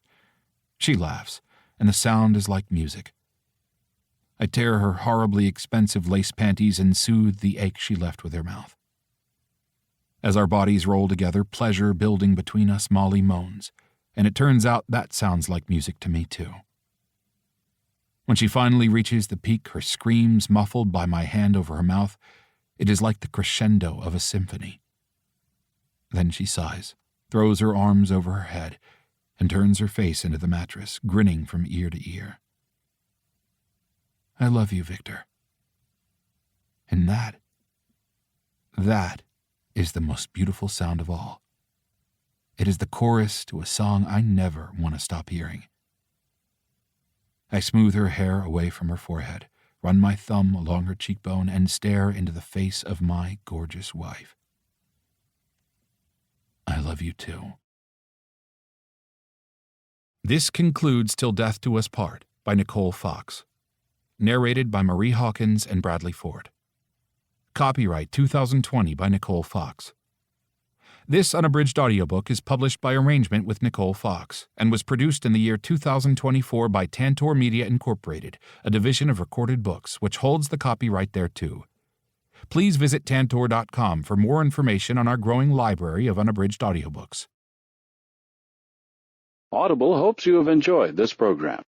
She laughs, and the sound is like music. I tear her horribly expensive lace panties and soothe the ache she left with her mouth. As our bodies roll together, pleasure building between us, Molly moans, and it turns out that sounds like music to me too. When she finally reaches the peak, her screams muffled by my hand over her mouth, it is like the crescendo of a symphony. Then she sighs, throws her arms over her head, and turns her face into the mattress, grinning from ear to ear. I love you, Viktor. And that is the most beautiful sound of all. It is the chorus to a song I never want to stop hearing. I smooth her hair away from her forehead, run my thumb along her cheekbone, and stare into the face of my gorgeous wife. I love you too. This concludes Till Death Do Us Part by Nicole Fox. Narrated by Marie Hawkins and Bradley Ford. Copyright 2020 by Nicole Fox. This unabridged audiobook is published by arrangement with Nicole Fox and was produced in the year 2024 by Tantor Media Incorporated, a division of Recorded Books, which holds the copyright thereto. Please visit tantor.com for more information on our growing library of unabridged audiobooks. Audible hopes you have enjoyed this program.